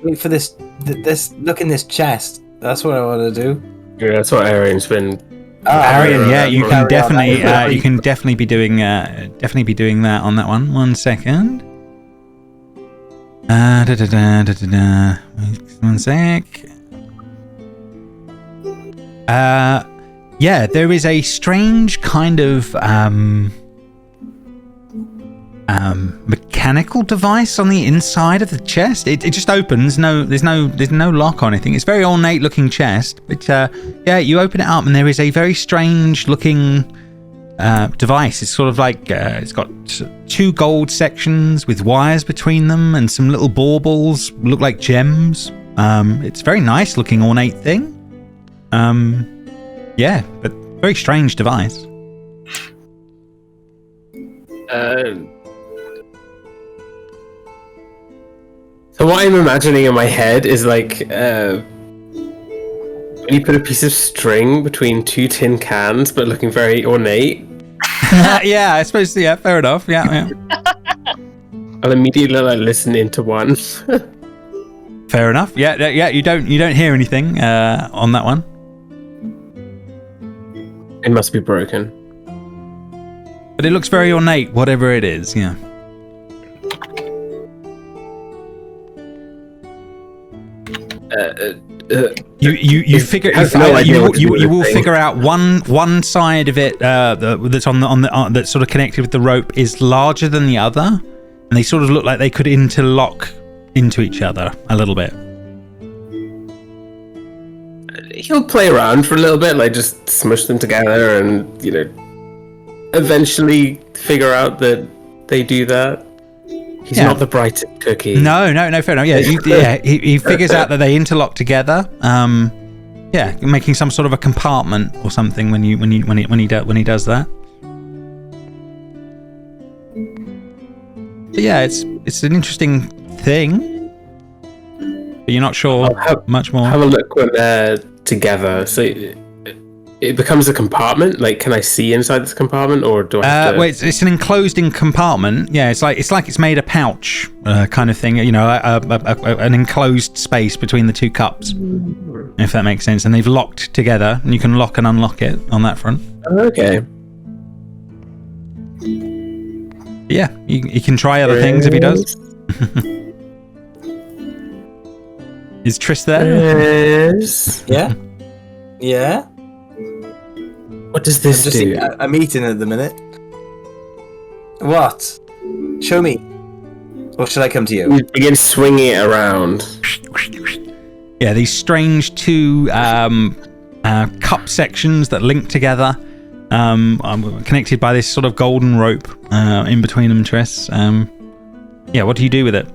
S1: Wait for this. Look in this chest. That's what I want to do.
S5: Yeah, that's what Arion's been.
S2: Arion, yeah, you can definitely,
S1: on.
S2: you can definitely be doing that on that one. 1 second. One sec. Yeah, there is a strange kind of mechanical device on the inside of the chest. It just opens. There's no lock or anything. It's a very ornate looking chest, but yeah, you open it up and there is a very strange looking device. It's sort of like it's got 2 gold sections with wires between them and some little baubles look like gems. It's a very nice looking ornate thing. Yeah, but very strange device.
S5: So what I'm imagining in my head is like when you put a piece of string between 2 tin cans, but looking very ornate.
S2: Yeah, I suppose. Yeah, fair enough. Yeah.
S5: I'll immediately listen into one.
S2: Fair enough. Yeah. You don't hear anything on that one.
S5: It must be broken.
S2: But it looks very ornate, whatever it is. Yeah. You figure you will figure out one side of it that's on the that's sort of connected with the rope is larger than the other, and they sort of look like they could interlock into each other a little bit.
S5: He'll play around for a little bit, like just smush them together, and eventually figure out that they do that. He's not the brightest cookie.
S2: No, fair enough. Yeah, he figures out that they interlock together. Yeah, making some sort of a compartment or something when he does that. But yeah, it's an interesting thing, but you're not sure much more.
S5: Have a look when they're together. So it becomes a compartment. Like, can I see inside this compartment, or do I have to...
S2: Well, it's an enclosed-in compartment. Yeah, it's like it's made a pouch kind of thing. An enclosed space between the 2 cups, if that makes sense. And they've locked together, and you can lock and unlock it on that front.
S5: Okay.
S2: Yeah, you can try other things if he does. Is Triss there?
S5: Yes.
S1: Yeah.
S5: What does this do?
S1: I'm eating at the minute. What? Show me. Or should I come to you?
S5: You begin swinging it around.
S2: Yeah, these strange 2 cup sections that link together, connected by this sort of golden rope in between them, Triss. Yeah, what do you do with it?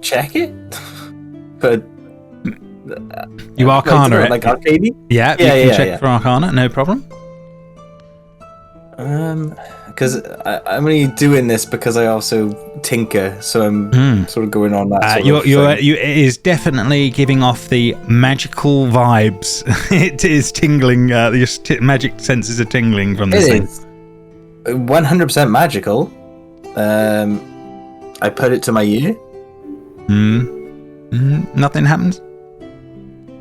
S1: Check it? But...
S2: You Arcana it?
S1: Like Arcady?
S2: Yeah, you can check for Arcana, no problem.
S1: Because I'm only doing this because I also tinker, so I'm sort of going on that sort of thing.
S2: It is definitely giving off the magical vibes. It is tingling, your magic senses are tingling from this thing.
S1: It is 100% magical. I put it to my ear.
S2: Nothing happens?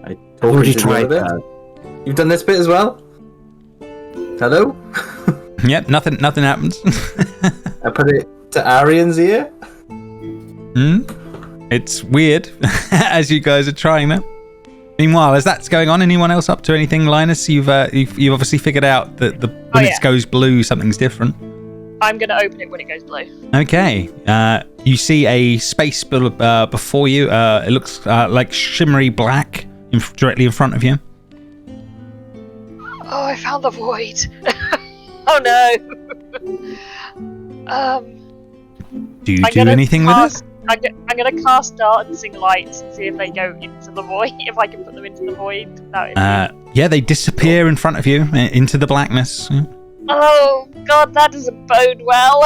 S1: I already tried that. You've done this bit as well? Hello?
S2: Yep, nothing happens.
S1: I put it to Arion's ear.
S2: It's weird as you guys are trying that. Meanwhile, as that's going on, anyone else up to anything, Linus? You've obviously figured out that when it goes blue, something's different.
S4: I'm going to open it when it goes blue.
S2: Okay. You see a space before you. It looks like shimmery black directly in front of you.
S4: Oh, I found the void. Oh no.
S2: Do you
S4: I'm
S2: do
S4: gonna
S2: anything
S4: cast,
S2: with it?
S4: I'm gonna cast dancing lights and see if they go into the void. If I can put them into the void.
S2: Yeah, they disappear in front of you into the blackness.
S4: Oh god, that doesn't bode well.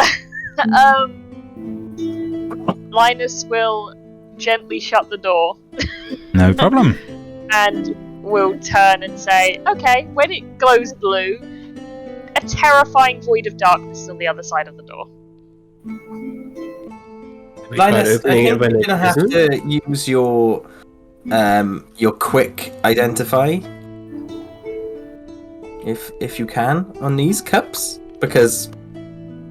S4: Linus will gently shut the door.
S2: No problem.
S4: And will turn and say, okay, when it glows blue, a terrifying void of darkness is on the other side of the door.
S1: Linus, I think you're
S5: when it
S1: gonna have
S5: isn't?
S1: to use your quick identify, if you can, on these cups, because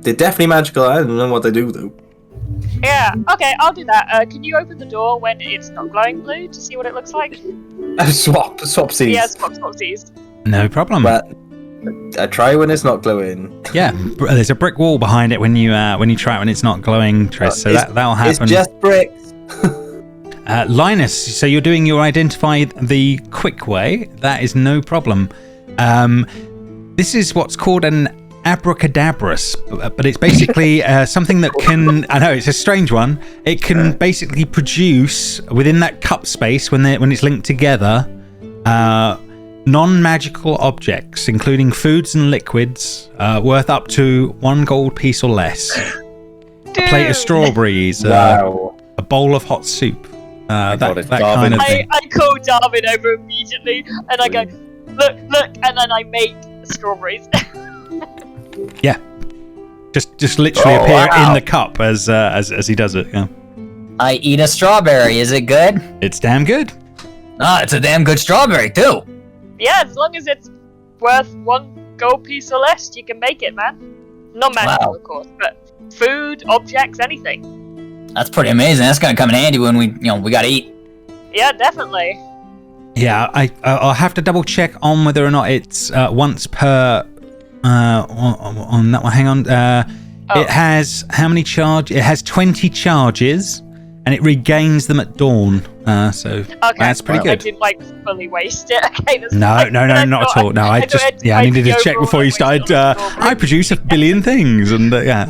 S1: they're definitely magical. I don't know what they do though.
S4: Yeah, okay, I'll do that. Can you open the door when it's not glowing blue to see what it looks like?
S1: Swap seas.
S4: Yeah, swap seas.
S2: No problem.
S1: But I try when it's not glowing.
S2: Yeah, there's a brick wall behind it when you try it when it's not glowing, Tris. So that'll happen.
S1: It's just bricks.
S2: Linus, so you're doing your identify the quick way. That is no problem. This is what's called an abracadabrus, but it's basically something that can, I know it's a strange one, it can basically produce within that cup space when it's linked together non-magical objects, including foods and liquids worth up to 1 gold piece or less. A plate of strawberries,
S1: Wow.
S2: a bowl of hot soup, that
S7: it's
S2: kind of thing.
S4: I call Darvin over immediately and I go, look, and then I make strawberries.
S2: Yeah, just literally appear
S3: wow.
S2: in the cup as he does it. Yeah.
S3: I eat a strawberry. Is it good?
S2: It's damn good.
S3: Ah, it's a damn good strawberry too.
S4: Yeah, as long as it's worth 1 gold piece or less, you can make it, man. Not magical,
S3: Wow.
S4: of course, but food, objects, anything.
S3: That's pretty amazing. That's gonna come in handy when we gotta eat.
S4: Yeah, definitely.
S2: Yeah, I'll have to double check on whether or not it's once per. On that one, hang on. It has how many charge? It has 20 charges, and it regains them at dawn. So
S4: Okay,
S2: that's pretty
S4: I
S2: good.
S4: didn't fully waste it. Okay, that's
S2: No,
S4: fine.
S2: not at all. No, I needed to check before you started. I produce a billion things, and yeah.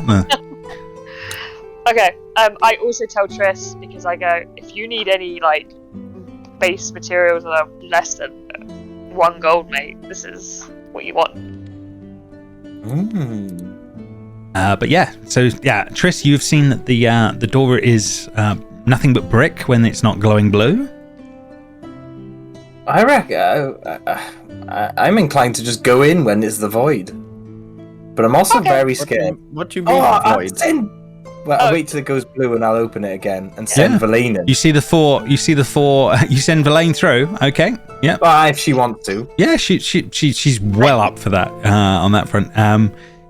S4: Okay, I also tell Triss, because I go, if you need any, base materials that are less than 1 gold, mate, this is what you want.
S2: But yeah, so yeah, Triss, you've seen that the door is nothing but brick when it's not glowing blue.
S1: I reckon I'm inclined to just go in when it's the void, but I'm also very scared.
S7: What do you mean,
S1: I'll
S7: void?
S1: I'll wait till it goes blue and I'll open it again and send Verlaine in.
S2: You see the four. You send Verlaine through. Okay. Yeah.
S1: Well, if she wants to.
S2: Yeah. She's well up for that on that front.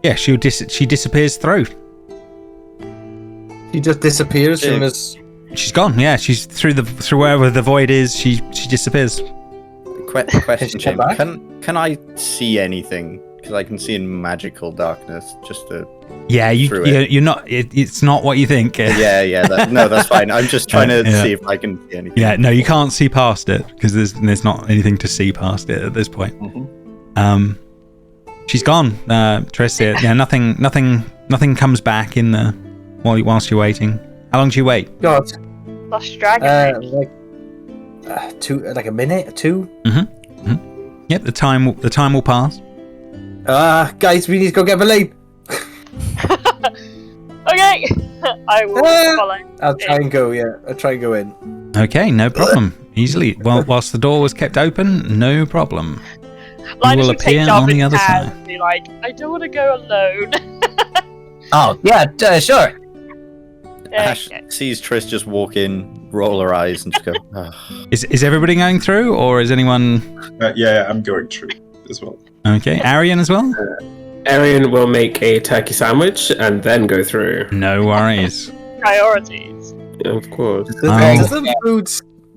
S2: Yeah. She disappears through.
S1: She just disappears from us.
S2: She's gone. Yeah. She's through wherever the void is. She disappears.
S7: Question, Jim.
S1: back?
S7: Can I see anything? Because I can see in magical darkness. Just to.
S2: Yeah.
S7: Through it.
S2: You're not. It's not what you think.
S7: Yeah. That's fine. I'm just trying to see if I can see anything.
S2: Yeah. No, you can't see past it because there's not anything to see past it at this point.
S7: Mm-hmm.
S2: She's gone. Triss. Yeah. Nothing comes back in the whilst you're waiting. How long do you wait?
S1: God.
S4: Lost dragon.
S1: Like a minute, 2.
S2: Yep. The time will pass.
S1: Guys, we need to go get Verlaine.
S4: Okay, I will follow.
S1: I'll try and go. Yeah, I'll try and go in.
S2: Okay, no problem. Easily. Well, whilst the door was kept open, no problem.
S4: Linus
S2: will
S4: would take
S2: appear on the
S4: Darvin's
S2: other
S4: hand
S2: side.
S4: and be like, I don't want to go alone.
S3: Oh yeah, sure.
S7: Ashe sees Triss just walk in, roll her eyes, and just go. Oh.
S2: Is everybody going through, or is anyone?
S6: Yeah, I'm going through as well.
S2: Okay, Arion as well.
S5: Arion will make a turkey sandwich and then go through.
S2: No worries.
S4: Priorities.
S5: Yeah, of course.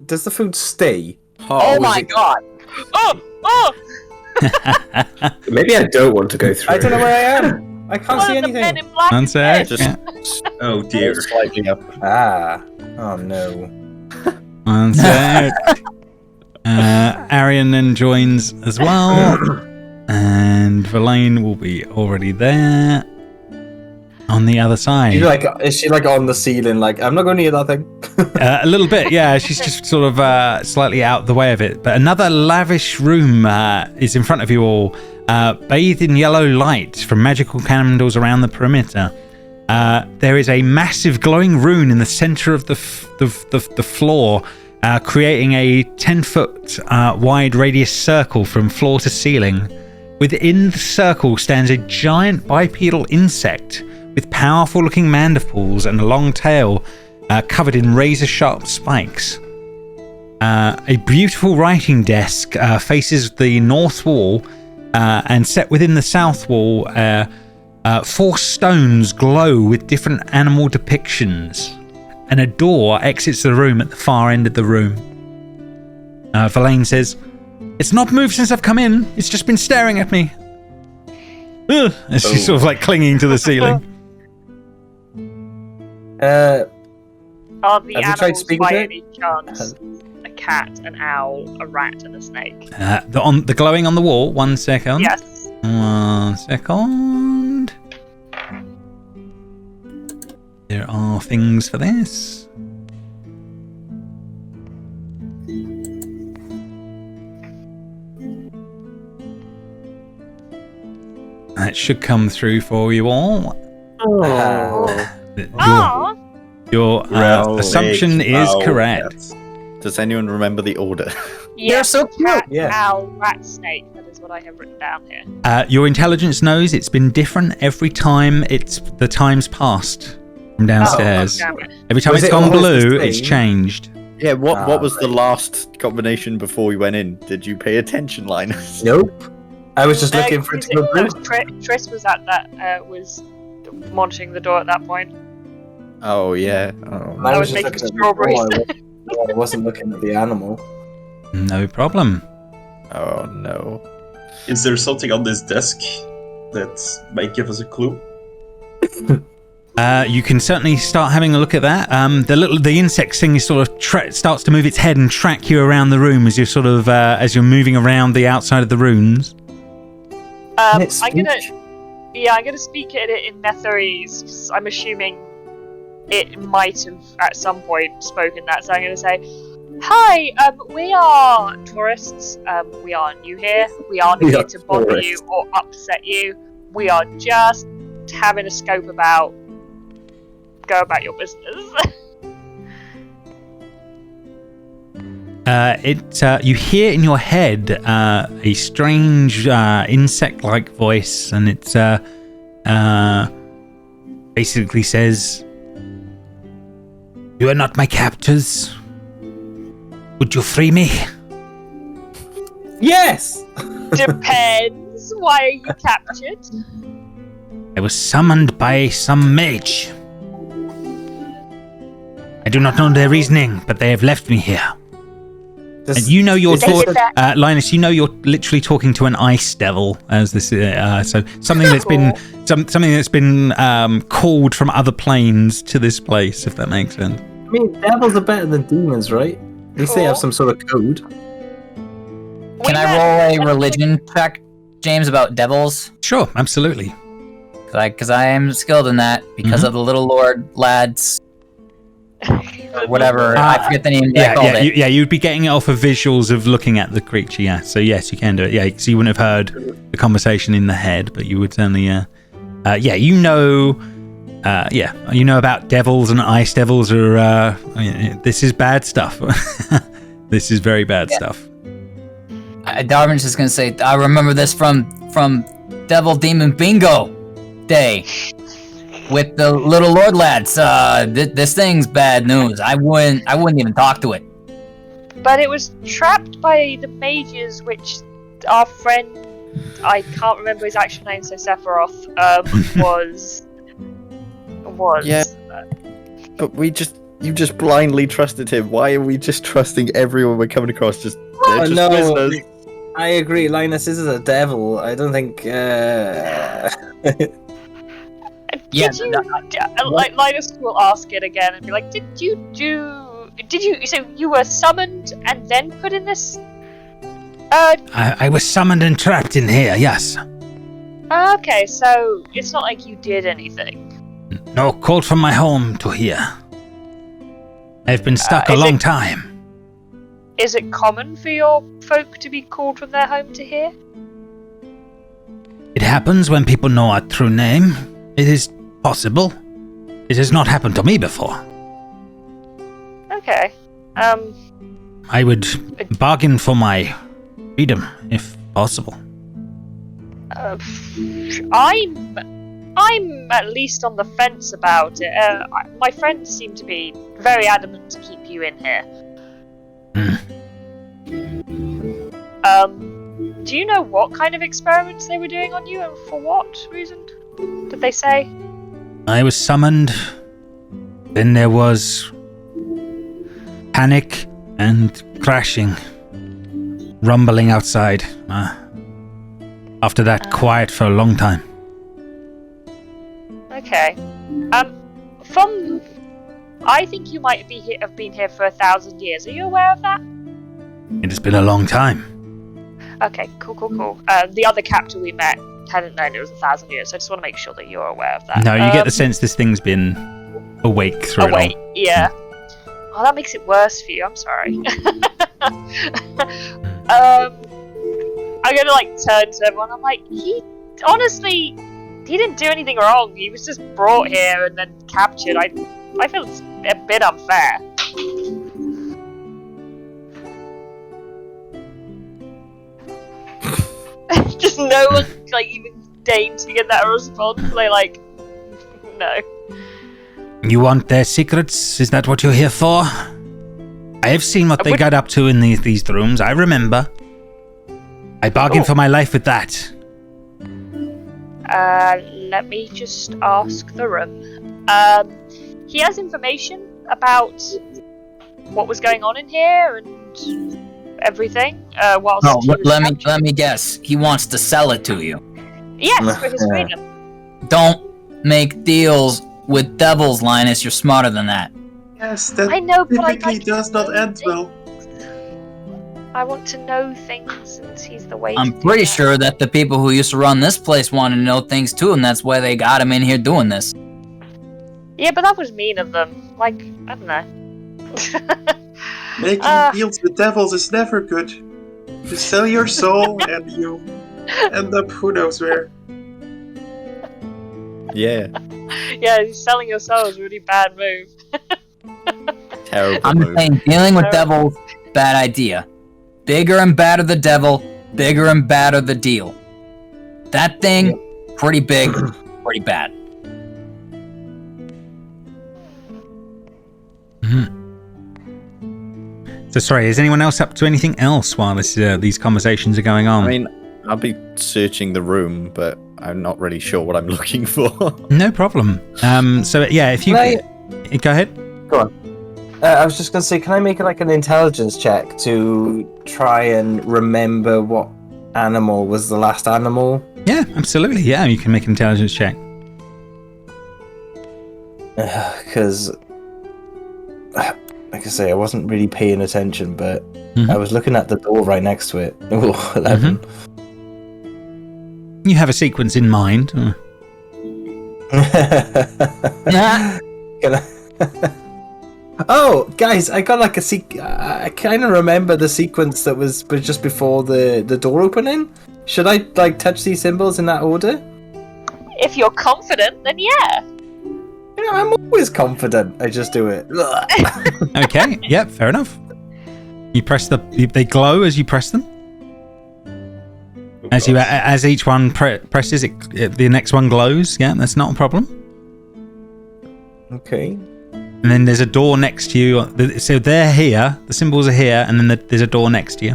S1: Does the food stay?
S3: Oh my god.
S4: Oh!
S5: Maybe I don't want to go through.
S1: I don't know where I am. I can't see
S4: One of the men
S1: anything.
S4: in black
S2: That's
S4: is
S2: it.
S4: dead.
S7: Just
S6: Oh dear.
S7: slightly up.
S1: Oh no.
S2: That's it. Arion then joins as well. And Verlaine will be already there. On the other side.
S1: Is she like on the ceiling? Like, I'm not going near that thing.
S2: A little bit, yeah. She's just sort of slightly out of the way of it. But another lavish room is in front of you all, bathed in yellow light from magical candles around the perimeter. There is a massive glowing rune in the center of the floor, creating a 10-foot wide radius circle from floor to ceiling. Within the circle stands a giant bipedal insect with powerful-looking mandibles and a long tail covered in razor-sharp spikes. A beautiful writing desk faces the north wall, and set within the south wall, 4 stones glow with different animal depictions, and a door exits the room at the far end of the room. Verlaine says, "It's not moved since I've come in. It's just been staring at me." Ugh, and she's sort of like clinging to the ceiling.
S4: Are the
S1: Have you tried
S4: animals
S1: speaking
S4: by
S1: to it?
S4: any chance a cat, an owl, a rat, and a snake?
S2: The glowing on the wall. 1 second.
S4: Yes.
S2: 1 second. There are things for this. That should come through for you all. Your assumption is correct.
S7: Does anyone remember the order?
S4: Yeah,
S3: so cute.
S4: Cat,
S1: Yeah.
S4: owl, rat, snake. That is what I have written down here.
S2: Your intelligence knows it's been different every time the time's passed from downstairs.
S4: Oh, damn it.
S2: Every time
S1: Was
S2: it's
S1: it
S2: gone
S1: always
S2: blue,
S1: the
S2: it's
S1: same?
S2: changed.
S7: Yeah, what was the last combination before we went in? Did you pay attention, Linus?
S1: Nope. I was just looking for it to go blue.
S4: Triss was at that. Was monitoring the door at that point.
S7: Oh, yeah. Oh,
S4: I was
S1: just
S4: making
S1: looking at the
S4: strawberries.
S1: ball, I wasn't looking at the animal.
S2: No problem.
S7: oh no.
S6: Is there something on this desk that might give us a clue?
S2: You can certainly start having a look at that. The insect thing is sort of starts to move its head and track you around the room as you're sort of as you're moving around the outside of the runes.
S4: I'm gonna speak at it in Netherese. I'm assuming it might have at some point spoken that, so I'm gonna say, "Hi, we are tourists. We are new here. We aren't
S1: We
S4: here
S1: are
S4: to bother
S1: tourists.
S4: you or upset you. We are just having a scope about. Go about your business."
S2: You hear in your head a strange insect-like voice, and it basically says, "You are not my captors. Would you free me?"
S1: Yes!
S4: Depends. Why are you captured?
S2: I was summoned by some mage. I do not know their reasoning, but they have left me here. And you know you're Linus. You know you're literally talking to an ice devil, as this. So something that's been something that's been called from other planes to this place, if that makes sense.
S1: I mean, devils are better than demons, right? At least they have some sort of code.
S3: Can I roll a religion check, James, about devils?
S2: Sure, absolutely.
S3: Because I am skilled in that because of the little lord lads. Or whatever, I forget the name.
S2: You'd be getting it off of visuals of looking at the creature. Yeah, so yes, you can do it. Yeah, so you wouldn't have heard the conversation in the head, but you would certainly. You know about devils, and ice devils are. This is bad stuff. This is very bad stuff.
S3: Darvin's just gonna say, I remember this from Devil Demon Bingo Day. With the little lord lads, this thing's bad news. I wouldn't even talk to it.
S4: But it was trapped by the mages, which our friend, I can't remember his actual name, so Sephiroth, was.
S7: Yeah. But you just blindly trusted him. Why are we just trusting everyone we're coming across? They're just listeners.
S1: I agree. Linus is a devil. I don't think.
S4: Did you, like Linus will ask it again and be like, did you, so you were summoned and then put in this
S2: I was summoned and trapped in here, yes.
S4: Okay, so it's not like you did anything.
S2: No, called from my home to here. I've been stuck a long time.
S4: Is it common for your folk to be called from their home to here?
S2: It happens when people know our true name. It is possible. It has not happened to me before.
S4: Okay.
S2: I would bargain for my freedom, if possible.
S4: I'm at least on the fence about it. My friends seem to be very adamant to keep you in here. Do you know what kind of experiments they were doing on you and for what reason? Did they say?
S2: I was summoned. Then there was panic and crashing, rumbling outside. After that, quiet for a long time.
S4: Okay. I think you might have been here for 1,000 years. Are you aware of that?
S2: It has been a long time.
S4: Okay, cool. The other captain we met hadn't known it was 1,000 years, so I just want to make sure that you're aware of that.
S2: No, you get the sense this thing's been awake through it all.
S4: Yeah. Oh, that makes it worse for you. I'm sorry. I'm gonna turn to everyone. I'm like, he didn't do anything wrong. He was just brought here and then captured. I feel it's a bit unfair. Just no one even deigned to get that response. No.
S2: You want their secrets? Is that what you're here for? I have seen what they got up to in these rooms. I remember. I bargained for my life with that.
S4: Let me just ask the room. He has information about what was going on in here and everything.
S3: Let me guess. He wants to sell it to you.
S4: Yes, for his freedom.
S3: Don't make deals with devils, Linus. You're smarter than that.
S6: Yes, that
S4: I know, but
S6: typically does not end well.
S4: I want to know things since he's the way.
S3: I'm pretty sure that the people who used to run this place wanted to know things too, and that's why they got him in here doing this.
S4: Yeah, but that was mean of them. I don't know.
S6: Making deals with devils is never good. You sell your soul and you end up who knows where.
S7: Yeah.
S4: Yeah, selling your soul is a really bad move.
S7: Terrible
S3: I'm
S7: move.
S3: saying dealing with devils, bad idea. Bigger and badder the devil, bigger and badder the deal. That thing, pretty big, pretty bad.
S2: So sorry, is anyone else up to anything else while these conversations are going on?
S7: I mean, I'll be searching the room, but I'm not really sure what I'm looking for.
S2: No problem. So yeah, if you go ahead.
S1: Go on. I was just going to say, can I make an intelligence check to try and remember what animal was the last animal?
S2: Yeah, absolutely. Yeah, you can make an intelligence check.
S1: Because, like I say, I wasn't really paying attention, but I was looking at the door right next to it. Oh, 11.
S2: You have a sequence in mind.
S1: Can I... Oh, guys, I got I kind of remember the sequence that was just before the door opening. Should I touch these symbols in that order?
S4: If you're confident, then yeah.
S1: Yeah, I'm always confident. I just do it.
S2: Okay, yeah, fair enough. You press they glow as you press them. As each one presses it, the next one glows. Yeah, that's not a problem.
S1: Okay.
S2: And then there's a door next to you. So they're here. The symbols are here, and then there's a door next to you.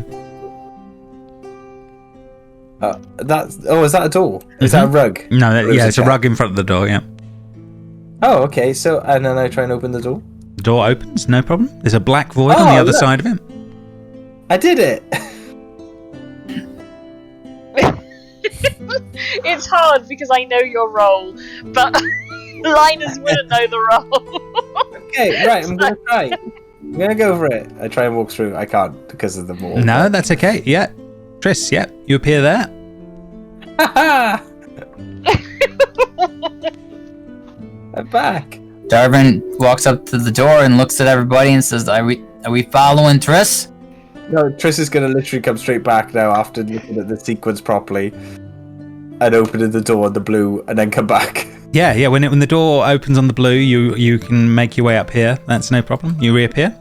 S1: Is that a door? Is that a rug?
S2: No, it's a rug in front of the door. Yeah.
S1: Oh, okay. So, and then I try and open the door.
S2: The door opens, no problem. There's a black void on the other side of it.
S1: I did it.
S4: It's hard because I know your role, but Linus wouldn't know the role.
S1: Okay, right. I'm gonna try. I'm gonna go for it. I try and walk through. I can't because of the wall.
S2: No, that's okay. Yeah. Triss, yep, you appear there.
S1: I'm back.
S3: Darvin walks up to the door and looks at everybody and says, Are we following Triss?
S1: No, Triss is going to literally come straight back now after looking at the sequence properly and opening the door on the blue and then come back.
S2: Yeah. When the door opens on the blue, you can make your way up here. That's no problem. You reappear.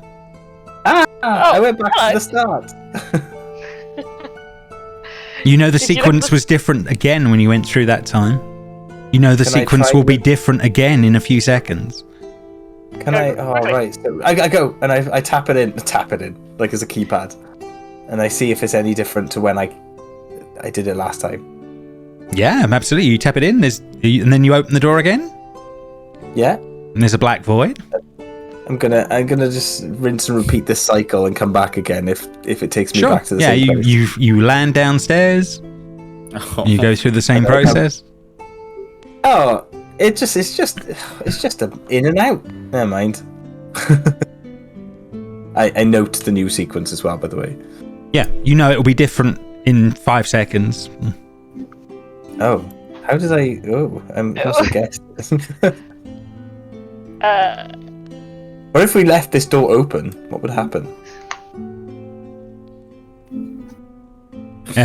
S1: I went back to the start.
S2: You know the sequence was different again when you went through that time. You know the sequence will be different again in a few seconds.
S1: Can I? Oh, right. So I go and I tap it in like as a keypad, and I see if it's any different to when I did it last time.
S2: Yeah, absolutely. You tap it in. And then you open the door again.
S1: Yeah.
S2: And there's a black void.
S1: I'm gonna just rinse and repeat this cycle and come back again if it takes me back to the same place.
S2: you land downstairs.
S7: Oh.
S2: You go through the same process.
S1: Oh, it's just a in and out. Never mind. I note the new sequence as well, by the way.
S2: Yeah, you know it'll be different in 5 seconds.
S1: Oh, how did I? Oh, I'm also guessed. What if we left this door open? What would happen?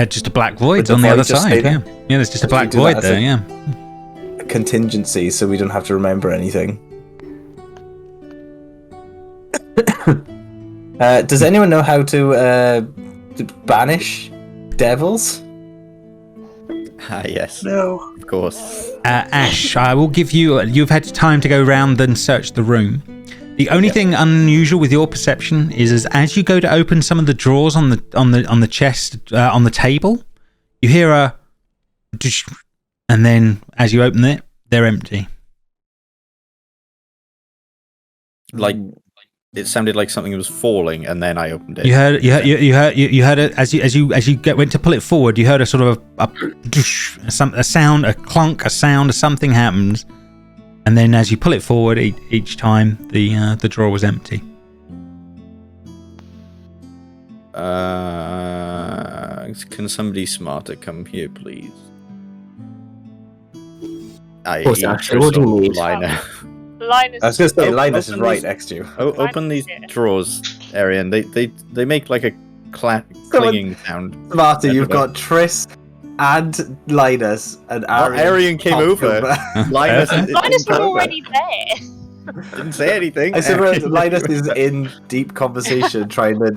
S2: Just a black void
S1: Would the
S2: on the
S1: void
S2: other
S1: just
S2: side.
S1: stay there?
S2: Yeah, there's just a
S1: Should we
S2: black
S1: do
S2: void
S1: that as
S2: there.
S1: a-
S2: Yeah.
S1: A contingency, so we don't have to remember anything. Does anyone know how to banish devils?
S7: Ah, yes.
S6: No.
S7: Of course.
S2: Ashe, I will give you. You've had time to go round and search the room. The only thing unusual with your perception is as you go to open some of the drawers on the chest on the table, you hear a, and then as you open it, they're empty.
S7: Like it sounded like something was falling, and then I opened it.
S2: You heard it as you went to pull it forward. You heard a sort of a sound, a clunk, a sound, something happened. And then as you pull it forward each time, the drawer was empty.
S7: Can somebody smarter come here, please?
S5: course, Ashe, what do you need?
S7: Liner.
S4: Linus.
S1: I was going to say,
S7: Oh,
S1: Linus is
S7: open
S1: right
S7: these-
S1: next to you.
S7: Open these drawers, Arion. They make like a clinging sound.
S1: Smarter, you've got Triss and Linus and Arion.
S7: Arion came over. Linus
S4: Linus was
S7: over.
S4: already there.
S7: Didn't say anything.
S1: I suppose Linus is in deep conversation trying to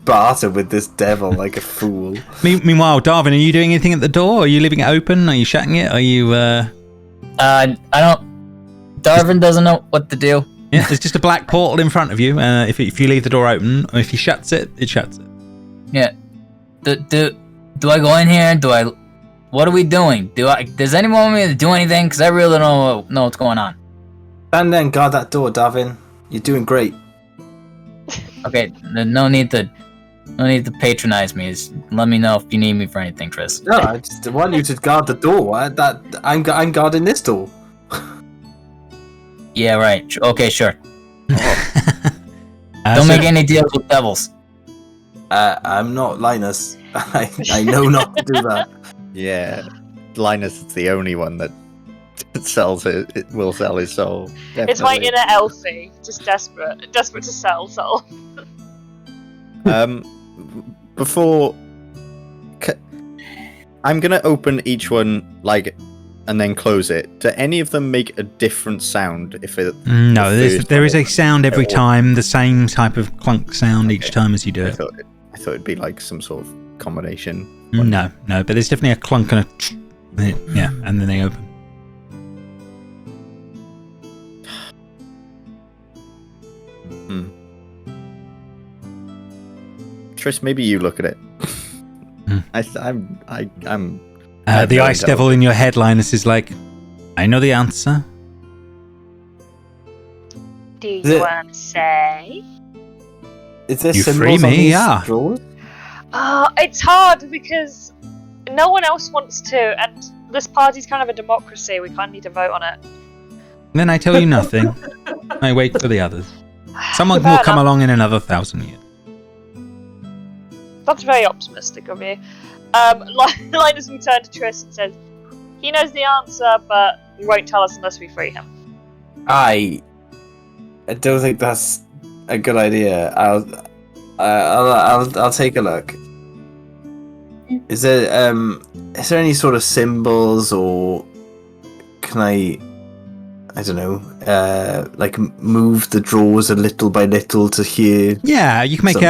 S1: barter with this devil like a fool.
S2: Meanwhile, Darvin, are you doing anything at the door? Are you leaving it open? Are you shutting it? Are you?
S3: I don't. Darvin doesn't know what to do.
S2: Yeah, there's just a black portal in front of you. If you leave the door open, or if he shuts it, it shuts it.
S3: Yeah. Do I go in here? What are we doing? Does anyone want me to do anything? Because I really don't know what's going on.
S1: Stand there and guard that door, Darvin. You're doing great.
S3: Okay, no need to patronize me. Just let me know if you need me for anything, Chris.
S1: No, I just want you to guard the door. I'm guarding this door.
S3: Yeah, right. Okay, sure. Don't make any deals with devils.
S1: I'm not Linus. I know not to do that.
S7: Yeah, Linus is the only one that sells it will sell his soul.
S4: It's my
S7: Definitely.
S4: inner Elfie, just desperate to sell soul.
S7: Before I'm gonna open each one and then close it. Do any of them make a different sound if it?
S2: No,
S7: if
S2: there is a sound every
S7: or-
S2: time, the same type of clunk sound each time as you do
S7: I
S2: it.
S7: thought it'd be like some sort of combination.
S2: No, but there's definitely a clunk and a yeah, and then they open.
S7: Triss, maybe you look at it.
S2: Hmm.
S7: I'm.
S2: The ice devil in your head, Linus, is like, I know the answer.
S4: Do
S1: Is
S4: you
S1: it-
S4: want to say?
S1: Is there
S2: You
S1: symbols
S2: free
S1: on
S2: me,
S1: these
S2: yeah.
S1: drawers?
S4: It's hard because no one else wants to, and this party's kind of a democracy. We kind of need to vote on it.
S2: Then I tell you nothing. I wait for the others. Someone
S4: Fair
S2: will come
S4: enough.
S2: along in another 1,000 years.
S4: That's very optimistic of you. Linus will turn to Triss and says, he knows the answer, but he won't tell us unless we free him.
S1: I don't think that's a good idea. I'll take a look. Is there any sort of symbols, or can I don't know, like move the drawers a little by little to hear?
S2: Yeah, you can make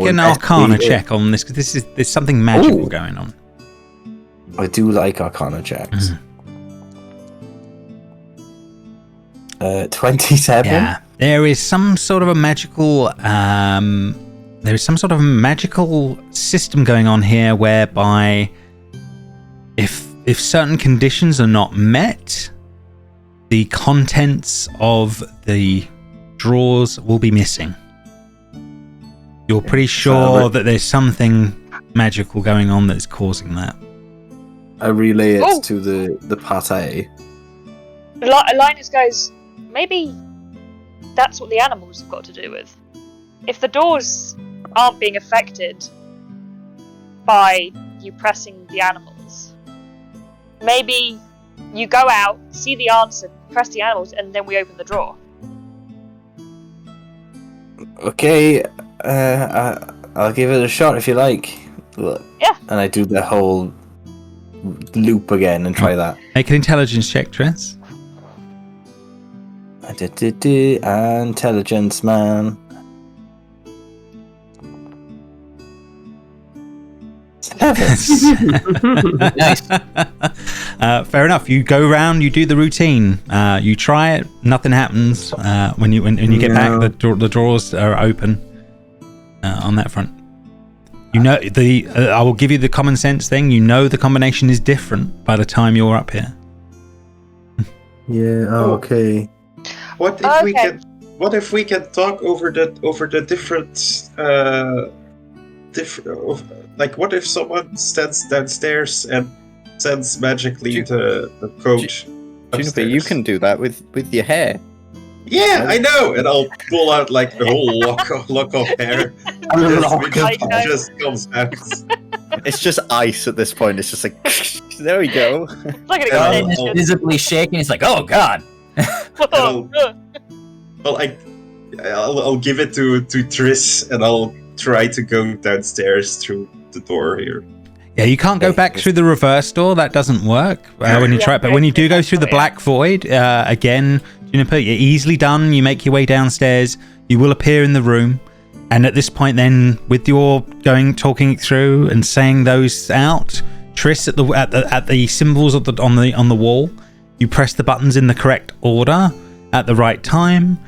S2: an Arcana check on this, because there's something magical going on.
S1: I do like Arcana checks. 27.
S2: Yeah, there is some sort of a magical system going on here, whereby if certain conditions are not met, the contents of the drawers will be missing. You're pretty sure that there's something magical going on that's causing that.
S1: I relay it to the party.
S4: Linus goes, maybe that's what the animals have got to do with. If the doors aren't being affected by you pressing the animals, maybe you go out, see the answer, press the animals, and then we open the drawer.
S1: Okay, I'll give it a shot if you like.
S4: Yeah.
S1: And I do the whole loop again and try that.
S2: Make an intelligence check, Triss.
S1: Intelligence, man. 7.
S3: Nice.
S2: Fair enough. You go around, you do the routine. You try it, nothing happens. When you get back, the drawers are open on that front. You know I will give you the common sense thing. You know the combination is different by the time you're up here.
S1: Yeah. Okay.
S6: What if we can talk over the different like, what if someone stands downstairs and sends magically the code?
S7: Juniper, you can do that with your hair.
S6: Yeah, I know, and I'll pull out like the whole lock of hair. Just comes out.
S7: It's just ice at this point. It's just like, there we go.
S4: It's like
S3: It's visibly shaking. It's like, oh god.
S6: I'll give it to Triss, and I'll try to go downstairs through the door here.
S2: Yeah, you can't go back through the reverse door. That doesn't work when you try it. But when you do go through the black void, again, Juniper, you're easily done. You make your way downstairs. You will appear in the room. And at this point, then, with your talking it through and saying those out, Triss, at the symbols on the wall, you press the buttons in the correct order at the right time.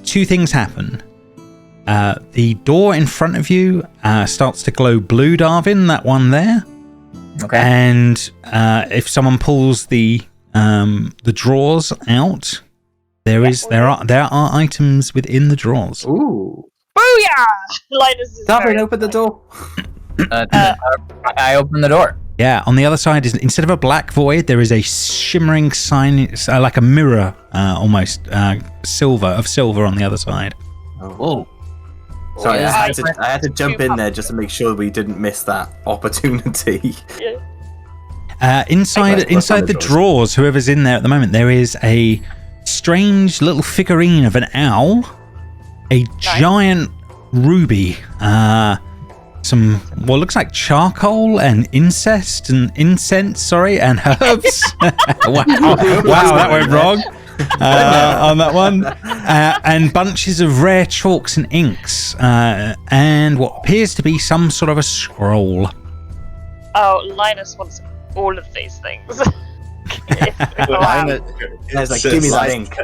S2: 2 things happen. The door in front of you starts to glow blue, Darvin, that one there.
S3: Okay.
S2: And if someone pulls the drawers out, there are items within the drawers.
S1: Ooh.
S4: Booyah! Linus is
S1: Darvin, open the door.
S3: I open the door.
S2: Yeah, on the other side, instead of a black void, there is a shimmering sign, like a mirror, almost, silver on the other side.
S1: Oh. Sorry, I had to jump in there just to make sure we didn't miss that opportunity.
S2: Inside the drawers, whoever's in there at the moment, there is a strange little figurine of an owl, a giant ruby, some what looks like charcoal and incense, and herbs. Wow, that went wrong. On that one, and bunches of rare chalks and inks, and what appears to be some sort of a scroll.
S4: Oh, Linus wants all of these things.
S1: Linus, like, give me that ink.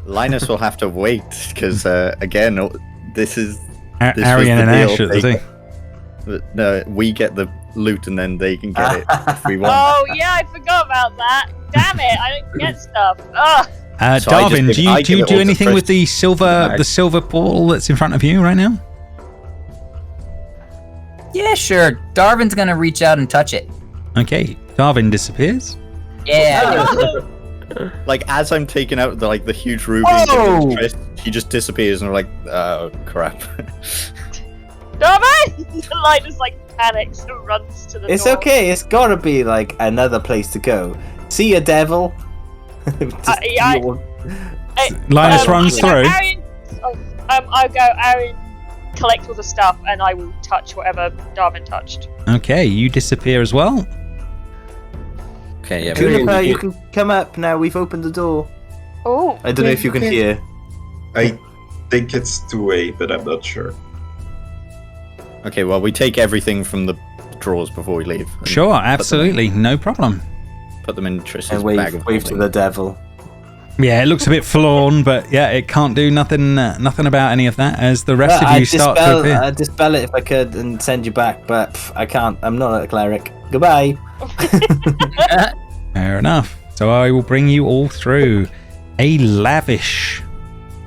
S7: Linus will have to wait because again, this is
S2: Arion and Ashe, does he?
S7: No, we get the loot and then they can get it if we want.
S4: Oh yeah, I forgot about that. Damn it, I don't get stuff. Ugh.
S7: So
S2: Darvin, do you do anything with the silver ball that's in front of you right now?
S3: Yeah, sure. Darvin's gonna reach out and touch it.
S2: Okay, Darvin disappears.
S3: Yeah.
S7: Like as I'm taking out the huge ruby, he just disappears, and we're like, oh crap.
S4: Darvin! Linus panics and runs to the
S1: It's
S4: door.
S1: okay. It's gotta be like another place to go. See ya, devil. Just yawn.
S2: Linus runs
S4: I go,
S2: through.
S4: Arion, I go, Arion, collect all the stuff, and I will touch whatever Darvin touched.
S2: Okay, you disappear as well.
S7: Okay, yeah.
S1: Juniper, you can come up now. We've opened the door.
S4: Oh.
S1: I don't know if you can hear.
S6: I think it's two-way, but I'm not sure.
S7: Okay, well, we take everything from the drawers before we leave. and
S2: Sure, absolutely, no problem.
S7: Put them in Triss's
S1: And
S7: bag of
S1: wave to
S7: holding.
S1: the devil.
S2: Yeah, it looks a bit forlorn, but yeah, it can't do nothing about any of that as the rest of
S1: I'd
S2: you start to appear.
S1: I'd dispel it if I could and send you back, but I can't. I'm not a cleric. Goodbye.
S2: Fair enough. So I will bring you all through a lavish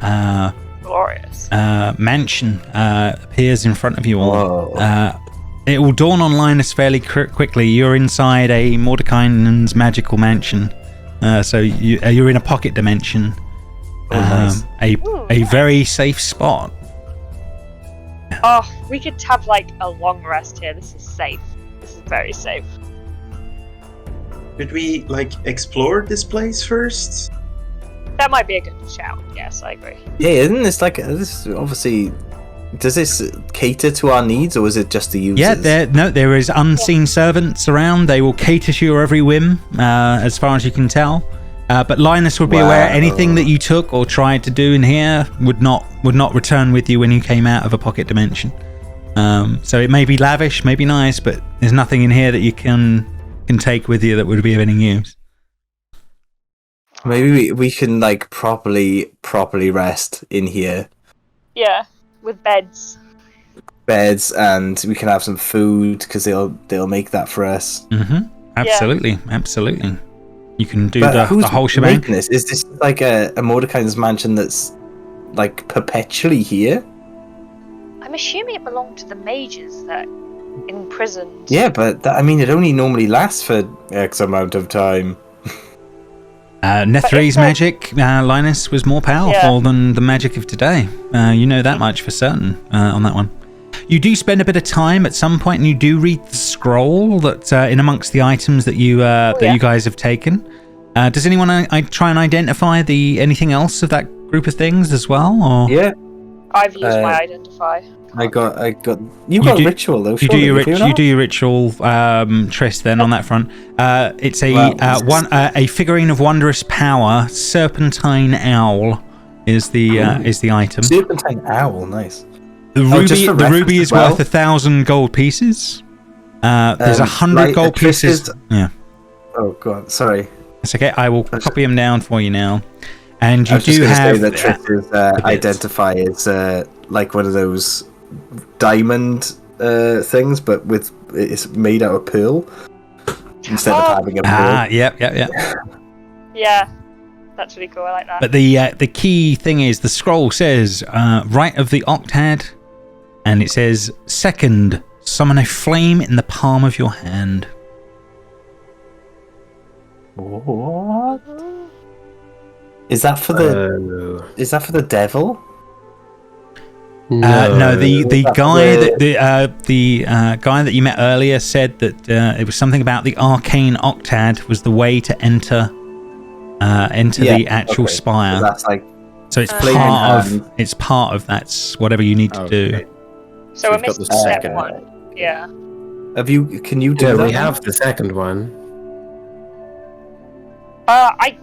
S4: Glorious.
S2: mansion appears in front of you all.
S1: Whoa.
S2: It will dawn on Linus fairly quickly. You're inside a Mordekainen's magical mansion. So you're in a pocket dimension.
S1: Nice.
S2: A very safe spot.
S4: Oh, we could have like a long rest here. This is safe. This is very safe.
S6: Should we explore this place first?
S4: That might be a good shout. Yes, I agree.
S1: Yeah, isn't this this obviously? Does this cater to our needs, or is it just the users?
S2: Yeah, there is unseen servants around. They will cater to your every whim, as far as you can tell. But Linus would be aware anything that you took or tried to do in here would not return with you when you came out of a pocket dimension. So it may be lavish, may be nice, but there's nothing in here that you can take with you that would be of any use.
S1: Maybe we can properly rest in here.
S4: Yeah, with beds.
S1: Beds, and we can have some food because they'll make that for us.
S2: Mm-hmm. Absolutely. You can do
S1: But
S2: the
S1: who's
S2: whole shebang.
S1: making this? Is this like a Mordekainen's mansion that's perpetually here?
S4: I'm assuming it belonged to the mages that imprisoned.
S1: Yeah, but it only normally lasts for X amount of time.
S2: Nethri's magic, Linus, was more powerful than the magic of today. You know that much for certain on that one. You do spend a bit of time at some point, and you do read the scroll that's in amongst the items that you you guys have taken. Does anyone try and identify anything else of that group of things as well? Or?
S1: Yeah,
S4: I've used my identify.
S1: I got. You got a ritual though.
S2: You do your ritual, Triss. Then on that front, it's a figurine of wondrous power. Serpentine owl is the item.
S1: Serpentine owl, nice.
S2: The ruby is worth 1,000 gold pieces. There's 100 gold pieces. Yeah.
S1: Oh god, sorry.
S2: It's okay. I will copy them down for you now. And you
S1: I was just
S2: do
S1: gonna
S2: have
S1: say that Triss's identify is like one of those diamond things, but it's made out of pearl instead of having a pearl.
S2: Yep.
S4: Yeah, that's really cool. I like that.
S2: But the key thing is the scroll says Rite of the Octad, and it says second, summon a flame in the palm of your hand.
S1: What? Is that for the? Is that for the devil?
S2: No, the guy the guy that you met earlier said that it was something about the arcane octad was the way to enter the actual spire.
S1: So that's
S2: so it's part of that's whatever you need to do.
S4: So we're
S7: we've got
S4: missing
S7: the
S4: step
S7: second
S4: one. Yeah.
S1: Can you do that?
S5: We have the second one.
S4: I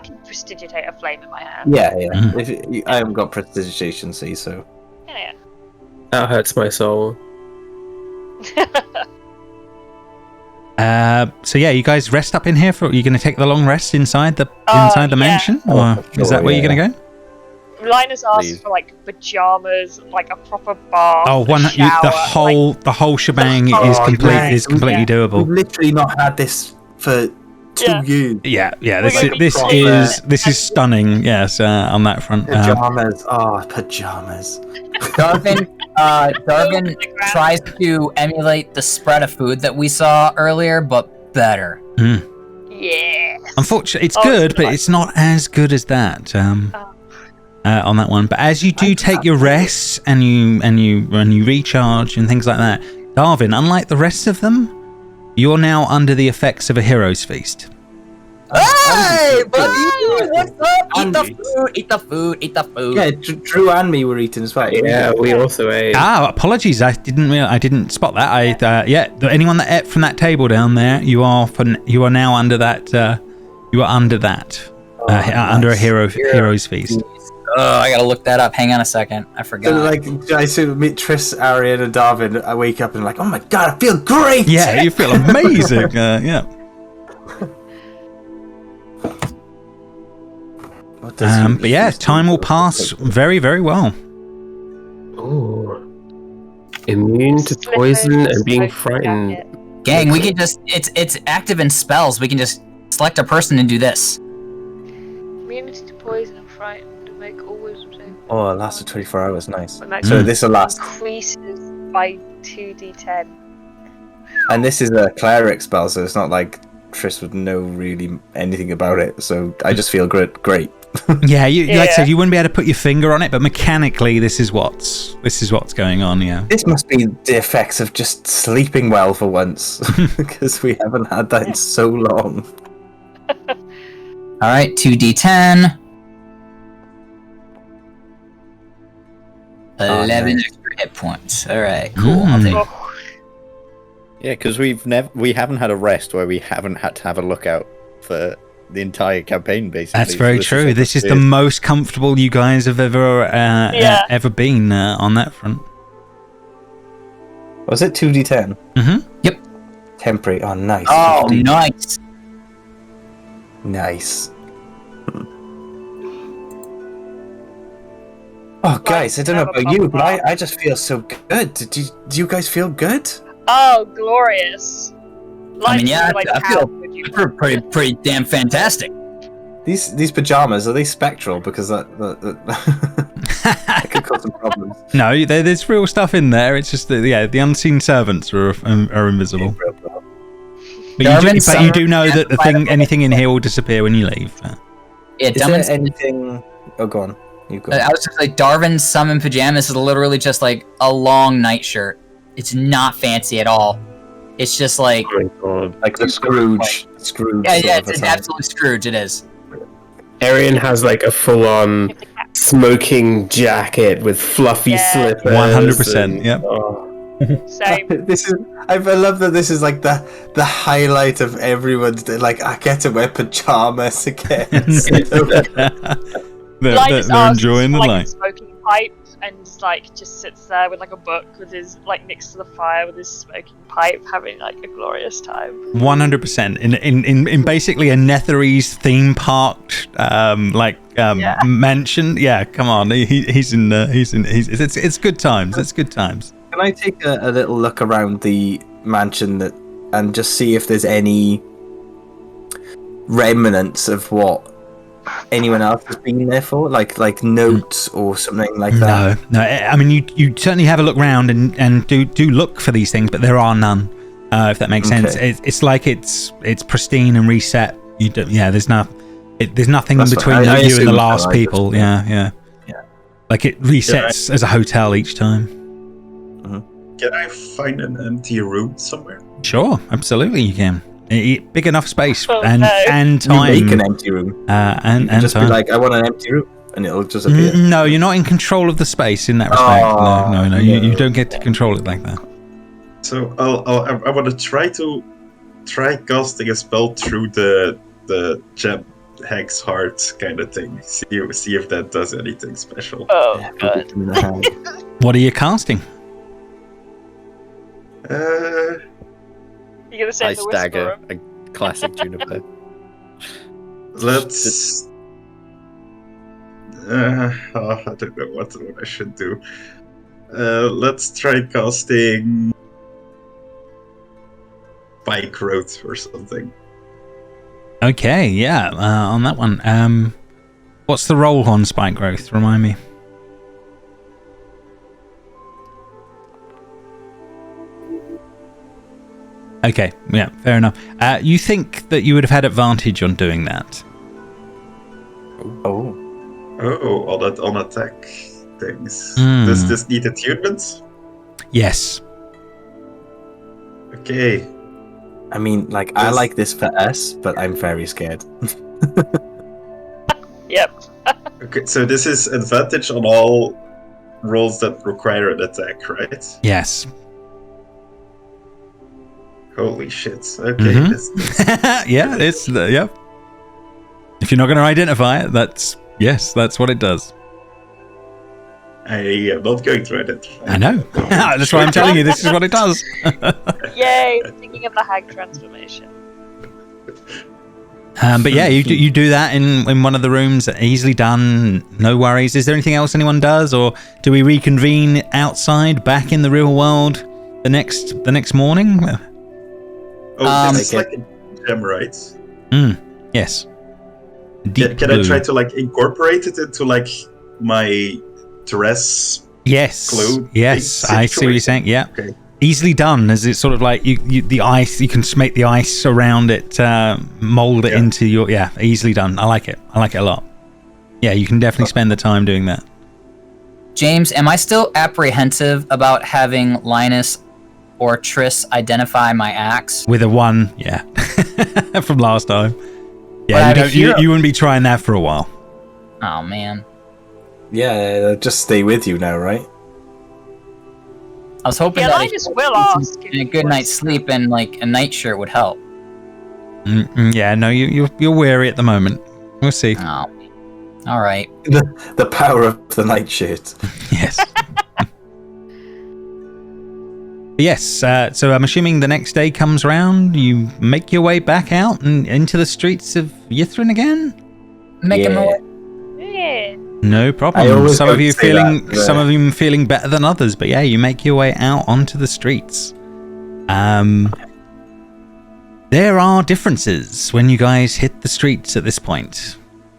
S4: can prestidigitate a flame in my hand.
S1: Yeah.
S2: Mhm.
S1: I haven't got prestidigitation, see, so.
S4: Yeah.
S5: That hurts my soul.
S2: So yeah, you guys rest up in here for. Are you going to take the long rest inside the mansion, or is that where you're going to go?
S4: Linus asked for pajamas, a proper bath.
S2: Oh, the whole shebang is completely doable.
S1: We've literally not had this for 2 years.
S2: Yeah. This is stunning. Yes, on that front.
S1: Pajamas. Pajamas.
S3: Darvin tries to emulate the spread of food that we saw earlier, but better.
S4: Yeah.
S2: Unfortunately, it's good, but it's not as good as that. on that one. But as you do take your rests and you recharge and things like that, Darvin, unlike the rest of them, you're now under the effects of a hero's feast.
S3: Hey, buddy! What's up?
S1: Andy.
S3: Eat the food.
S1: Yeah, Drew and me were eating as well.
S5: Yeah, we also ate.
S2: Apologies, I didn't spot that. Anyone that ate from that table down there, you are now under that. You are under that. Under a hero's feast.
S3: Oh, I gotta look that up. Hang on a second. I forgot.
S1: So, like, I see meet Triss, Arion, and Darvin. I wake up and like, oh my god, I feel great.
S2: Yeah, you feel amazing. Yeah. But yeah, time will pass very, very well.
S5: Ooh. Immune to poison and being frightened.
S3: Gang, we can just it's active in spells. We can just select a person and do this.
S4: Immunity to poison and frightened to make all wisdom saving.
S1: Oh, it lasted 24 hours. Nice.
S4: But next
S1: So
S4: one
S1: this will last.
S4: increases by 2d10.
S1: And this is a cleric spell, so it's not like Triss would know really anything about it. So I just feel great.
S2: Yeah, like I said, you wouldn't be able to put your finger on it, but mechanically, this is what's going on. Yeah.
S1: This must be the effects of just sleeping well for once, because we haven't had that in so long.
S3: All right, 2d10. 11 extra hit points. All right, cool. I'll take it.
S7: Yeah, because we haven't had a rest where we haven't had to have a lookout for the entire campaign, basically.
S2: That's very true. This is the most comfortable you guys have ever been on that front.
S1: Was it 2d10?
S2: Mm-hmm.
S3: Yep.
S1: Temporary. Oh, nice.
S3: Oh, nice.
S1: Nice. Oh, guys, I don't know about you, but I just feel so good. Do you guys feel good?
S4: Oh, glorious.
S3: I mean, yeah,
S4: Like,
S3: I
S4: how
S3: feel
S4: would you-
S3: pretty damn fantastic.
S1: These pajamas, are they spectral? Because that could cause some problems.
S2: No, there's real stuff in there. It's just the unseen servants are invisible. But you do know that anything in here will disappear when you leave.
S3: Yeah,
S1: Is there anything? Oh, go on. You go.
S3: I was just like, Darvin's summon pajamas is literally just like a long nightshirt. It's not fancy at all. It's just like,
S5: Oh my god.
S1: Like the Scrooge.
S3: yeah, it's absolutely Scrooge. It is.
S5: Arion has like a full-on smoking jacket with fluffy slippers.
S2: 100%. Yep.
S5: Oh.
S4: Same.
S1: I love that this is like the highlight of everyone's day. Like, I get to wear pajamas again.
S2: They're enjoying the night.
S4: Smoking pipe and just sits there with like a book with his next to the fire with his smoking pipe, having like a glorious time.
S2: 100% in basically a Netherese theme park mansion. Yeah, come on, it's good times. It's good times.
S1: Can I take a little look around the mansion and just see if there's any remnants of what anyone else has been there for, like notes or something like that?
S2: No. I mean, you certainly have a look around and do look for these things, but there are none. If that makes sense, it's like it's pristine and reset. There's nothing in between you and the last people. Yeah. Like it resets as a hotel each time.
S6: Can I find an empty room somewhere?
S2: Sure, absolutely, you can. Big enough space
S4: Oh,
S2: and time.
S1: You make an empty room.
S2: And
S1: just
S2: time.
S1: be like, I want an empty room, and it'll just appear.
S2: No, you're not in control of the space in that respect. No. You don't get to control it like that.
S6: So I want to try casting a spell through the gem hex heart kind of thing. See if that does anything special.
S4: Oh, good.
S2: What are you casting?
S4: You're gonna say
S7: Ice
S4: the
S7: dagger,
S4: Whisperer.
S7: a classic Juniper.
S6: Let's. I don't know what I should do. Let's try casting Spike Growth or something.
S2: Okay, yeah. On that one, what's the roll on Spike Growth? Remind me. Okay, yeah, fair enough. You think that you would have had advantage on doing that?
S1: Oh.
S6: Oh, all that on attack things.
S2: Hmm.
S6: Does this need attunement?
S2: Yes.
S6: Okay.
S1: I mean, like, I like this for us, but I'm very scared.
S4: Yep.
S6: Okay, so this is advantage on all rolls that require an attack, right?
S2: Yes.
S6: Holy shit. Okay.
S2: Mhm.
S6: This,
S2: Yeah, it's yep. If you're not going to identify it, that's what it does.
S6: I am not going to identify.
S2: I know. That's why I'm telling you this is what it does.
S4: Yay! I'm thinking of the hag transformation.
S2: But yeah, you do that in one of the rooms. Easily done. No worries. Is there anything else anyone does, or do we reconvene outside, back in the real world, the next morning?
S6: Oh, this is like a gem, right?
S2: Yes.
S6: Can I try to like incorporate it into like my dress?
S2: Yes.
S6: Glue
S2: Yes,
S6: thing
S2: I see what you're
S6: situation?
S2: saying. Yeah.
S6: Okay.
S2: Easily done, as it's sort of like the ice. You can just make the ice around it, mold it into your. Yeah, easily done. I like it. I like it a lot. Yeah, you can definitely spend the time doing that.
S3: James, am I still apprehensive about having Linus or Triss identify my axe?
S2: With a 1, yeah, from last time.
S3: Well,
S2: Yeah, you wouldn't be trying that for a while.
S3: Oh man,
S1: Yeah, they'll just stay with you now, right?
S3: I was hoping
S4: Yeah,
S3: that
S4: Linus will ask.
S3: and a good night's sleep and like a nightshirt would help.
S2: Yeah, no, you're weary at the moment. We'll see.
S3: Oh, all right.
S1: The power of the nightshirt.
S2: Yes. Yes, so I'm assuming the next day comes round, you make your way back out and into the streets of Ythryn again?
S3: Making my way.
S4: Yeah.
S2: No
S1: I
S2: problem.
S1: always
S2: Some of
S1: don't
S2: you
S1: say
S2: feeling
S1: that,
S2: some of you feeling better than others, but yeah, you make your way out onto the streets. There are differences when you guys hit the streets at this point.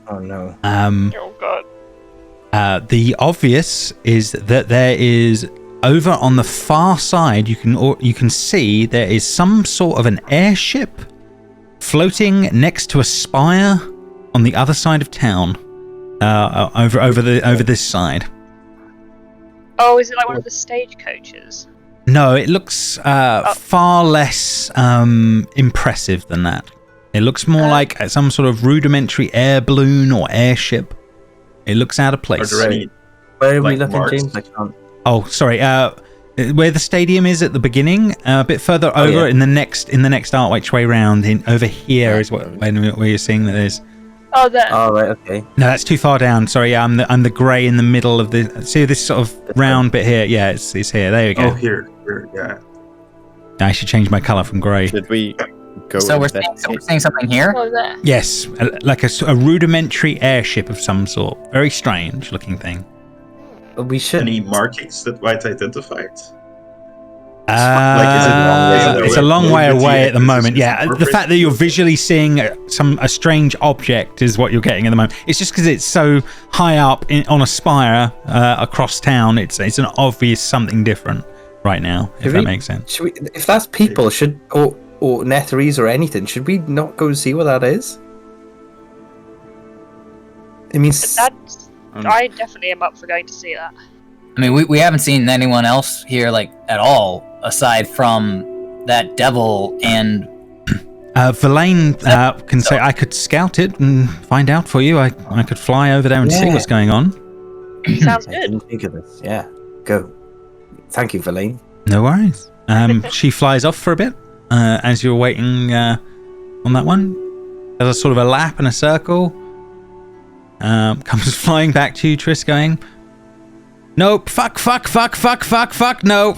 S1: Oh no.
S4: Oh god.
S2: The obvious is that there is over on the far side. You can see there is some sort of an airship floating next to a spire on the other side of town. Over this side.
S4: Oh, is it like one of the stagecoaches?
S2: No, it looks far less impressive than that. It looks more like some sort of rudimentary air balloon or airship. It looks out of place.
S6: Are there any
S1: Where are we
S6: like
S1: looking,
S6: marks?
S1: James? I can't.
S2: Oh, sorry. Where the stadium is at the beginning, a bit further over in the next archway round. Over here is where you're seeing that is.
S4: Oh, there.
S1: Oh right, okay.
S2: No, that's too far down. Sorry, yeah, I'm the grey in the middle of the. See this sort of round bit here? Yeah, it's here. There we go.
S6: Oh, here, yeah.
S2: I should change my colour from grey.
S7: Should we go?
S3: So we're
S7: investigate?
S3: seeing something here.
S4: Oh, there.
S2: Yes, like a rudimentary airship of some sort. Very strange looking thing.
S1: We should.
S6: Any markings that might identify it?
S2: It's a long way away at the
S6: This is
S2: moment. Yeah, the fact that you're visually seeing a strange object is what you're getting at the moment. It's just because it's so high up on a spire across town. It's an obvious something different right now. If that makes sense.
S1: Should we, if that's people, or Netherese or anything, should we not go see what that is? I mean,
S4: That's. I definitely am up for going to see that.
S3: I mean, we haven't seen anyone else here like at all aside from that devil and.
S2: Verlaine can say I could scout it and find out for you. I could fly over there and see what's going on.
S4: Sounds
S1: I
S4: good.
S1: didn't think of this. Yeah, go. Thank you, Verlaine.
S2: No worries. She flies off for a bit as you're waiting on that one. Does a sort of a lap and a circle. Comes flying back to you, Triss, going, nope, fuck, no.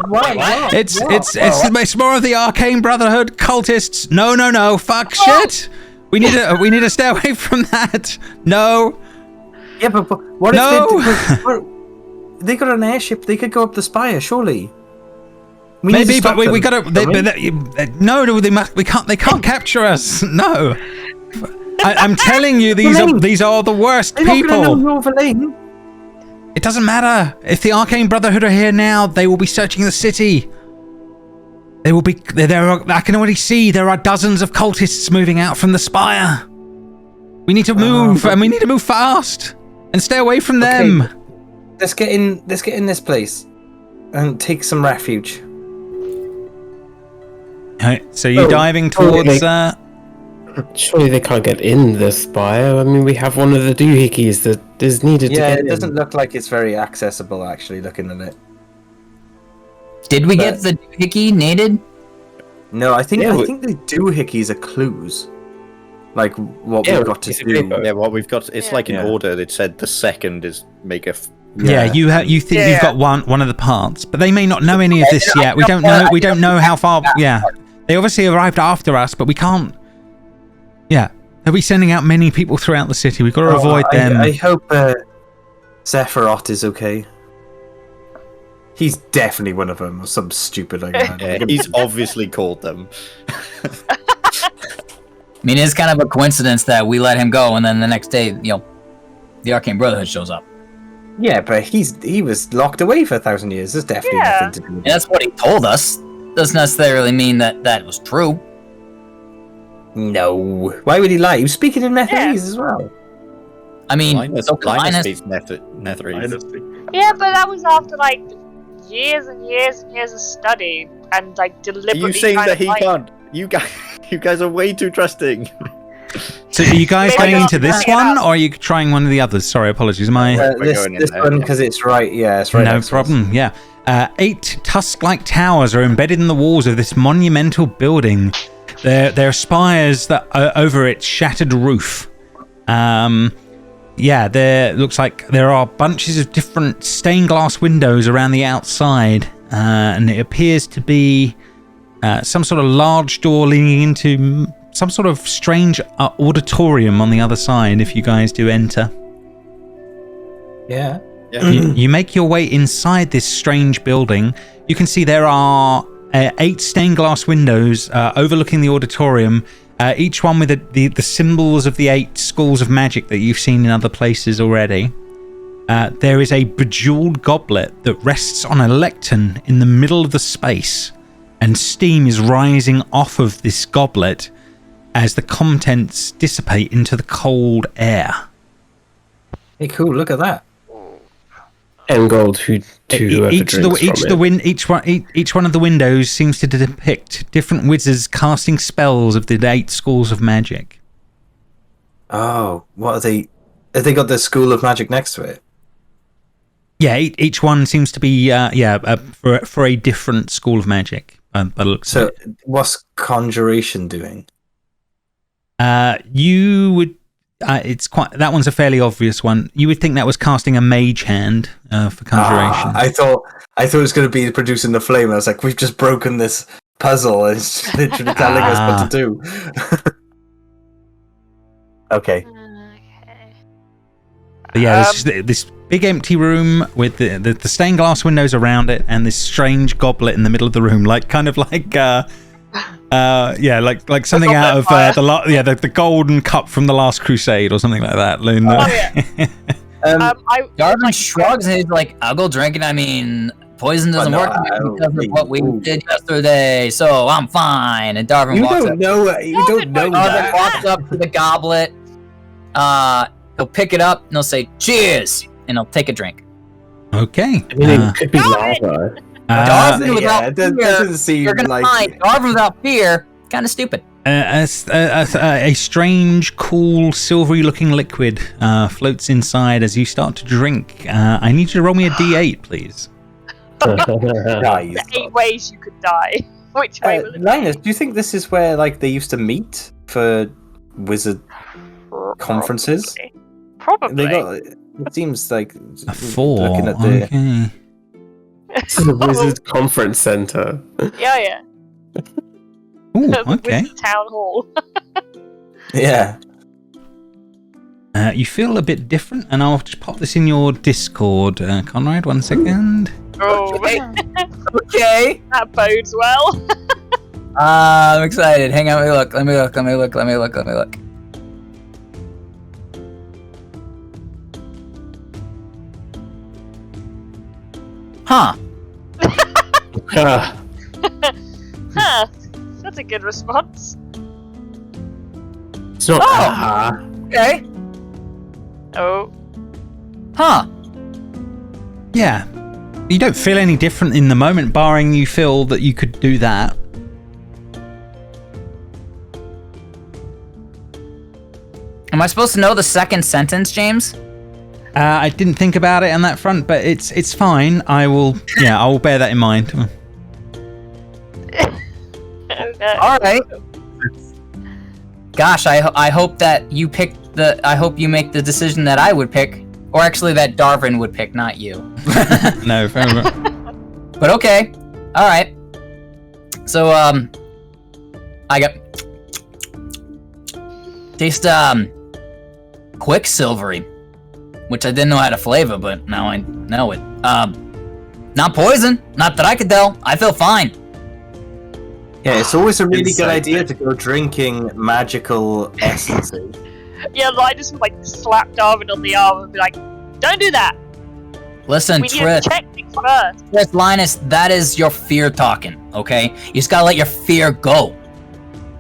S1: What?
S2: It's more of the Arcane Brotherhood cultists. No, fuck, shit. We need to stay away from that. No.
S1: Yeah, but what
S2: No.
S1: if they got an airship? They could go up the spire, surely. We need to
S2: Maybe,
S1: stop
S2: but we
S1: them.
S2: gotta. No, they can't. They can't capture us. No. I'm telling you, these are the worst
S1: They're not gonna know
S2: people.
S1: you're Verlaine.
S2: It doesn't matter. If the Arcane Brotherhood are here now, they will be searching the city. They will be. I can already see there are dozens of cultists moving out from the spire. We need to move, and we need to move fast, and stay away from them.
S1: Let's get in this place, and take some refuge.
S2: So you're diving towards.
S5: Surely they can't get in the spire. I mean, we have one of the doohickeys that is needed to
S1: Yeah,
S5: get
S1: it
S5: in.
S1: doesn't look like it's very accessible, actually, looking at it.
S3: Did we get the doohickey needed?
S1: No, I think
S5: Yeah,
S1: the doohickeys are clues. Like, what we've got to do.
S7: Yeah, what we've got, it's like in
S1: Yeah.
S7: order. It said the second is make a...
S2: You think you've got one of the parts, but they may not know any of this yet. We don't know. We don't know how far. Yeah, they obviously arrived after us, but we can't. Yeah, they'll be sending out many people throughout the city. We've got to avoid them.
S1: I hope Sephiroth is okay. He's definitely one of them, or some stupid like that.
S7: Yeah, he's obviously called them.
S3: I mean, it's kind of a coincidence that we let him go, and then the next day, the Arcane Brotherhood shows up.
S1: Yeah, but he was locked away for 1,000 years. There's definitely nothing to do with
S3: And that's what he told us. Doesn't necessarily mean that was true.
S1: No. Why would he lie? He was speaking in Netherese as well.
S3: I mean,
S7: Linus speaks Netherese.
S4: Yeah, but that was after like years and years and years of study and like
S7: Are
S4: deliberately.
S7: you saying
S4: kind
S7: that
S4: of,
S7: he
S4: like,
S7: can't? You guys are way too trusting.
S2: So, are you guys
S4: Maybe
S2: going
S4: not
S2: into this
S4: bring it
S2: one,
S4: up.
S2: or are you trying one of the others? Sorry, apologies. Am I?
S1: This
S7: going in there,
S1: one,
S7: yeah.
S1: because it's right. Yeah, it's right.
S2: No
S1: next to us.
S2: problem. Yeah. 8 tusk-like towers are embedded in the walls of this monumental building. There are spires that are over its shattered roof. There looks like there are bunches of different stained glass windows around the outside, and it appears to be some sort of large door leading into some sort of strange auditorium on the other side. If you guys do enter.
S1: Yeah.
S2: You make your way inside this strange building. You can see there are 8 stained glass windows overlooking the auditorium, each one with the symbols of the 8 schools of magic that you've seen in other places already. There is a bejeweled goblet that rests on a lectern in the middle of the space, and steam is rising off of this goblet as the contents dissipate into the cold air.
S1: Hey, cool. Look at that.
S5: And gold to whoever
S2: Each one of the windows seems to depict different wizards casting spells of the 8 schools of magic.
S1: Oh, what are they? Have they got the school of magic next to it?
S2: Yeah, each one seems to be for a different school of magic. By the looks of it.
S1: What's conjuration doing?
S2: You would. It's quite. That one's a fairly obvious one. You would think that was casting a mage hand for conjuration.
S1: I thought it was going to be producing the flame. I was like, we've just broken this puzzle. And it's literally telling us what to do. Okay.
S2: But yeah, this big empty room with the stained glass windows around it, and this strange goblet in the middle of the room, like something out of the golden cup from the Last Crusade or something like that.
S3: Darvin shrugs and he's like, "I'll go drink it. I mean, poison doesn't work because of what we did yesterday, so I'm fine." And Darvin
S1: You
S3: walks
S1: don't
S3: up.
S1: know. You don't know
S3: Darvin
S1: that.
S3: walks up to the goblet. He'll pick it up and he'll say, "Cheers," and he'll take a drink.
S2: Okay.
S5: I mean, it could be lava.
S3: Darvin without
S1: that
S3: fear,
S1: doesn't seem
S3: you're gonna
S1: like.
S3: find Darvin without fear, kind of stupid.
S2: A strange, cool, silvery-looking liquid floats inside as you start to drink. I need you to roll me a d8, please.
S1: Nice.
S4: The 8 ways you could die. Which way will it
S1: Linus, do you think this is where they used to meet for wizard conferences?
S4: Probably.
S1: It seems like
S2: A 4.
S1: Looking at the
S2: Okay.
S5: This is a wizard conference center.
S4: Yeah.
S2: Ooh,
S4: The
S2: okay.
S4: Wizard Town Hall.
S1: yeah.
S2: You feel a bit different, and I'll just pop this in your Discord, Conrad. 1 second.
S4: Oh,
S3: Okay.
S4: that bodes well.
S3: I'm excited. Hang on, let me look. Huh.
S4: Huh. That's a good response.
S5: It's not.
S3: Okay.
S4: Oh.
S3: Huh.
S2: Yeah. You don't feel any different in the moment, barring you feel that you could do that.
S3: Am I supposed to know the second sentence, James?
S2: I didn't think about it on that front, but it's fine. I will bear that in mind.
S4: Okay.
S3: All right. Gosh, I hope that you picked I hope you make the decision that I would pick, or actually that Darvin would pick, not you.
S2: No, fair enough.
S3: But okay. All right. So I got taste quicksilvery, which I didn't know how to flavor, but now I know it. Not poison, not that I could tell. I feel fine.
S1: Yeah, it's always a really good
S6: Insight.
S1: idea to go drinking magical essences.
S4: Yeah, Linus would like slap Darvin on the arm and be like, "Don't do that.
S3: Listen,
S4: We need
S3: Trish,
S4: to check things first."
S3: Trish, Linus, that is your fear talking, okay? You just gotta let your fear go.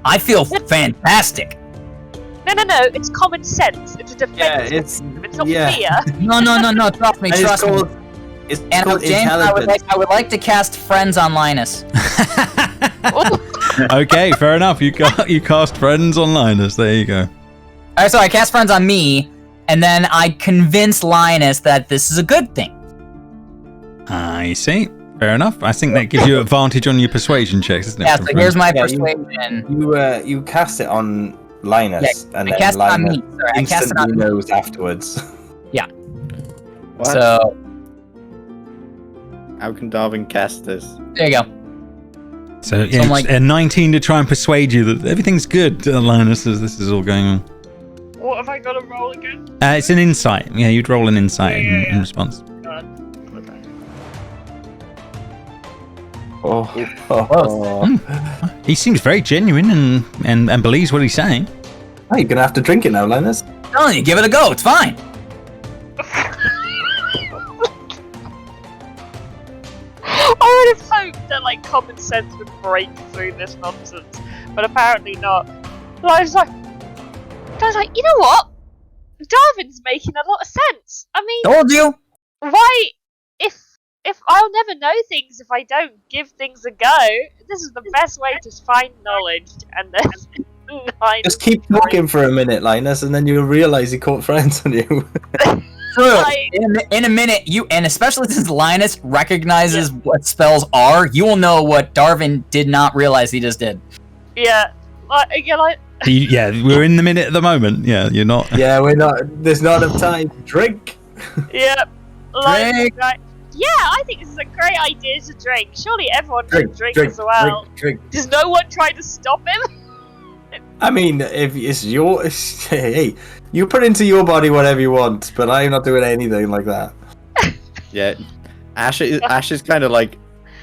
S3: I feel fantastic.
S4: No. It's common sense. It's a defense.
S1: it's
S4: mechanism. It's not
S1: yeah.
S4: fear.
S3: No, trust me,
S1: And
S3: trust me.
S1: it's
S3: And
S1: called
S3: James,
S1: intelligence.
S3: I would like to cast friends on Linus.
S2: Okay, fair enough. You cast friends on Linus. There you go.
S3: Alright, so I cast friends on me, and then I convince Linus that this is a good thing.
S2: I see. Fair enough. I think that gives you advantage on your persuasion checks, isn't it?
S3: Yeah,
S2: from
S3: so
S2: friends?
S3: here's my
S1: Yeah,
S3: persuasion.
S1: You cast it on Linus, and
S3: I
S1: then
S3: cast it on
S1: Linus
S3: me. Sorry, I cast it
S1: instantly
S3: on me.
S1: knows afterwards.
S7: What?
S3: So,
S7: How can Darvin cast this?
S3: there you go.
S2: So
S3: So I'm like-
S2: a 19 to try and persuade you that everything's good, Linus, as this is all going on.
S4: What have I got to roll again?
S2: It's an insight. Yeah, you'd roll an insight in response.
S4: Okay.
S2: He seems very genuine and believes what he's saying.
S1: Oh, you're gonna have to drink it now, Linus.
S3: I'm telling you, give it a go. It's fine.
S4: I would have hoped that like common sense would break through this nonsense, but apparently not. But I was like, you know what? Darvin's making a lot of sense. I mean,
S3: Told you.
S4: why? If I'll never know things if I don't give things a go. This is the best way to find knowledge, and then
S1: Just keep talking for a minute, Linus, and then you'll realize he caught friends on you.
S4: Like-
S3: In a minute, and especially since Linus recognizes what spells are, you will know what Darvin did not realize he just did.
S4: Yeah, like
S2: Yeah, we're in the minute at the moment. Yeah, you're not.
S1: Yeah, we're not. There's not enough time to drink.
S4: yeah, like,
S3: Drink.
S4: yeah. I think this is a great idea to drink. Surely everyone should drink as well.
S1: drink.
S4: Does no one try to stop him?
S1: I mean, if it's your, hey, you put into your body whatever you want, but I'm not doing anything like that.
S7: Yeah, Ashe is kind of like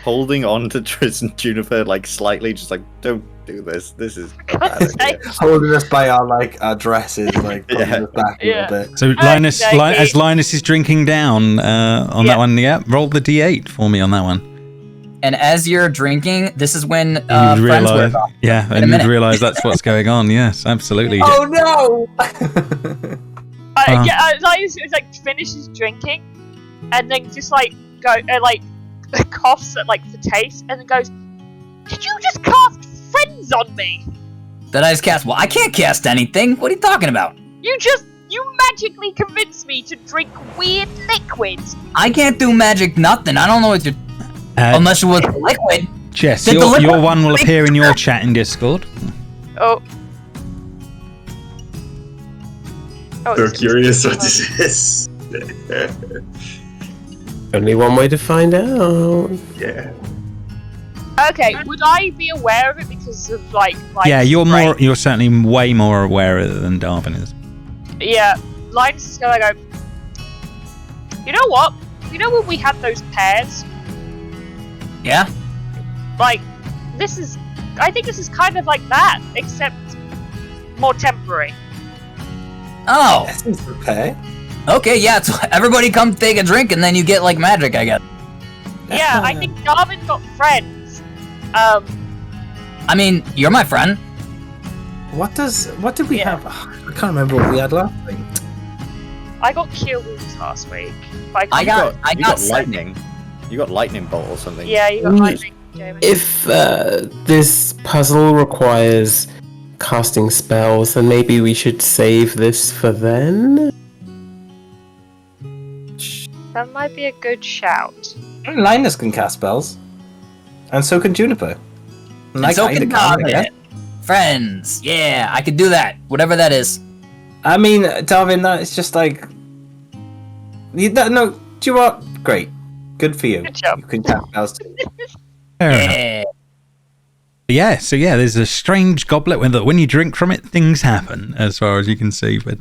S7: holding on to Triss and Juniper, like slightly, just like, don't do this. This is a bad idea.
S1: Holding us by our dresses, like pulling
S7: Yeah.
S1: us back a
S4: Yeah.
S1: little bit.
S2: So Linus,
S4: Okay.
S2: as Linus is drinking down on
S4: Yeah.
S2: that one, yeah, roll the D8 for me on that one.
S3: And as you're drinking, this is when
S2: You'd
S3: friends
S2: realize,
S3: wear off.
S2: yeah,
S3: a
S2: and you'd
S3: minute.
S2: realize that's what's going on. Yes, absolutely.
S1: Oh no!
S4: Linus like finishes drinking, and then just like go like coughs at like the taste, and then goes, "Did you just cast friends on me?
S3: Did I just cast? Well, I can't cast anything. What are you talking about?
S4: You magically convinced me to drink weird liquids."
S3: I can't do magic nothing. I don't know what you're... Unless it was liquid.
S2: Jess,
S3: Did the
S2: your
S3: liquid-
S2: one will appear in your chat in Discord.
S4: Oh.
S6: So
S4: it's-
S6: curious what this is.
S5: Only one way to find out.
S6: Yeah.
S4: Okay, would I be aware of it because of like
S2: Yeah, you're
S4: brain?
S2: you're certainly way more aware of it than Darvin is.
S4: Yeah, Linus is gonna go. You know what? You know when we had those pairs?
S3: Yeah?
S4: Like, this is. I think this is kind of like that, except more temporary.
S3: Oh,
S1: Essence repair.
S3: okay, yeah. So everybody come take a drink and then you get like magic, I guess.
S4: Yeah, I think Darvin got friends.
S3: I mean, you're my friend.
S1: What did we have? I can't remember what we had last week.
S4: I got cure wounds last week. But
S3: I
S7: You
S3: got
S7: got lightning. You got lightning bolt or something.
S4: Yeah, you got
S5: Mm.
S4: lightning, Jamie.
S5: If this puzzle requires casting spells, then maybe we should save this for then?
S4: That might be a good shout.
S1: Linus can cast spells, and so can Juniper.
S3: And so can Darvin. Friends. Yeah, I could do that. Whatever that is.
S1: I mean, Darvin, that is just like. No, do you know what? Great. Good for you.
S4: Good job.
S1: You can cast spells too.
S2: Fair enough.
S3: Yeah.
S2: Yeah, so yeah, there's a strange goblet when you drink from it, things happen, as far as you can see. But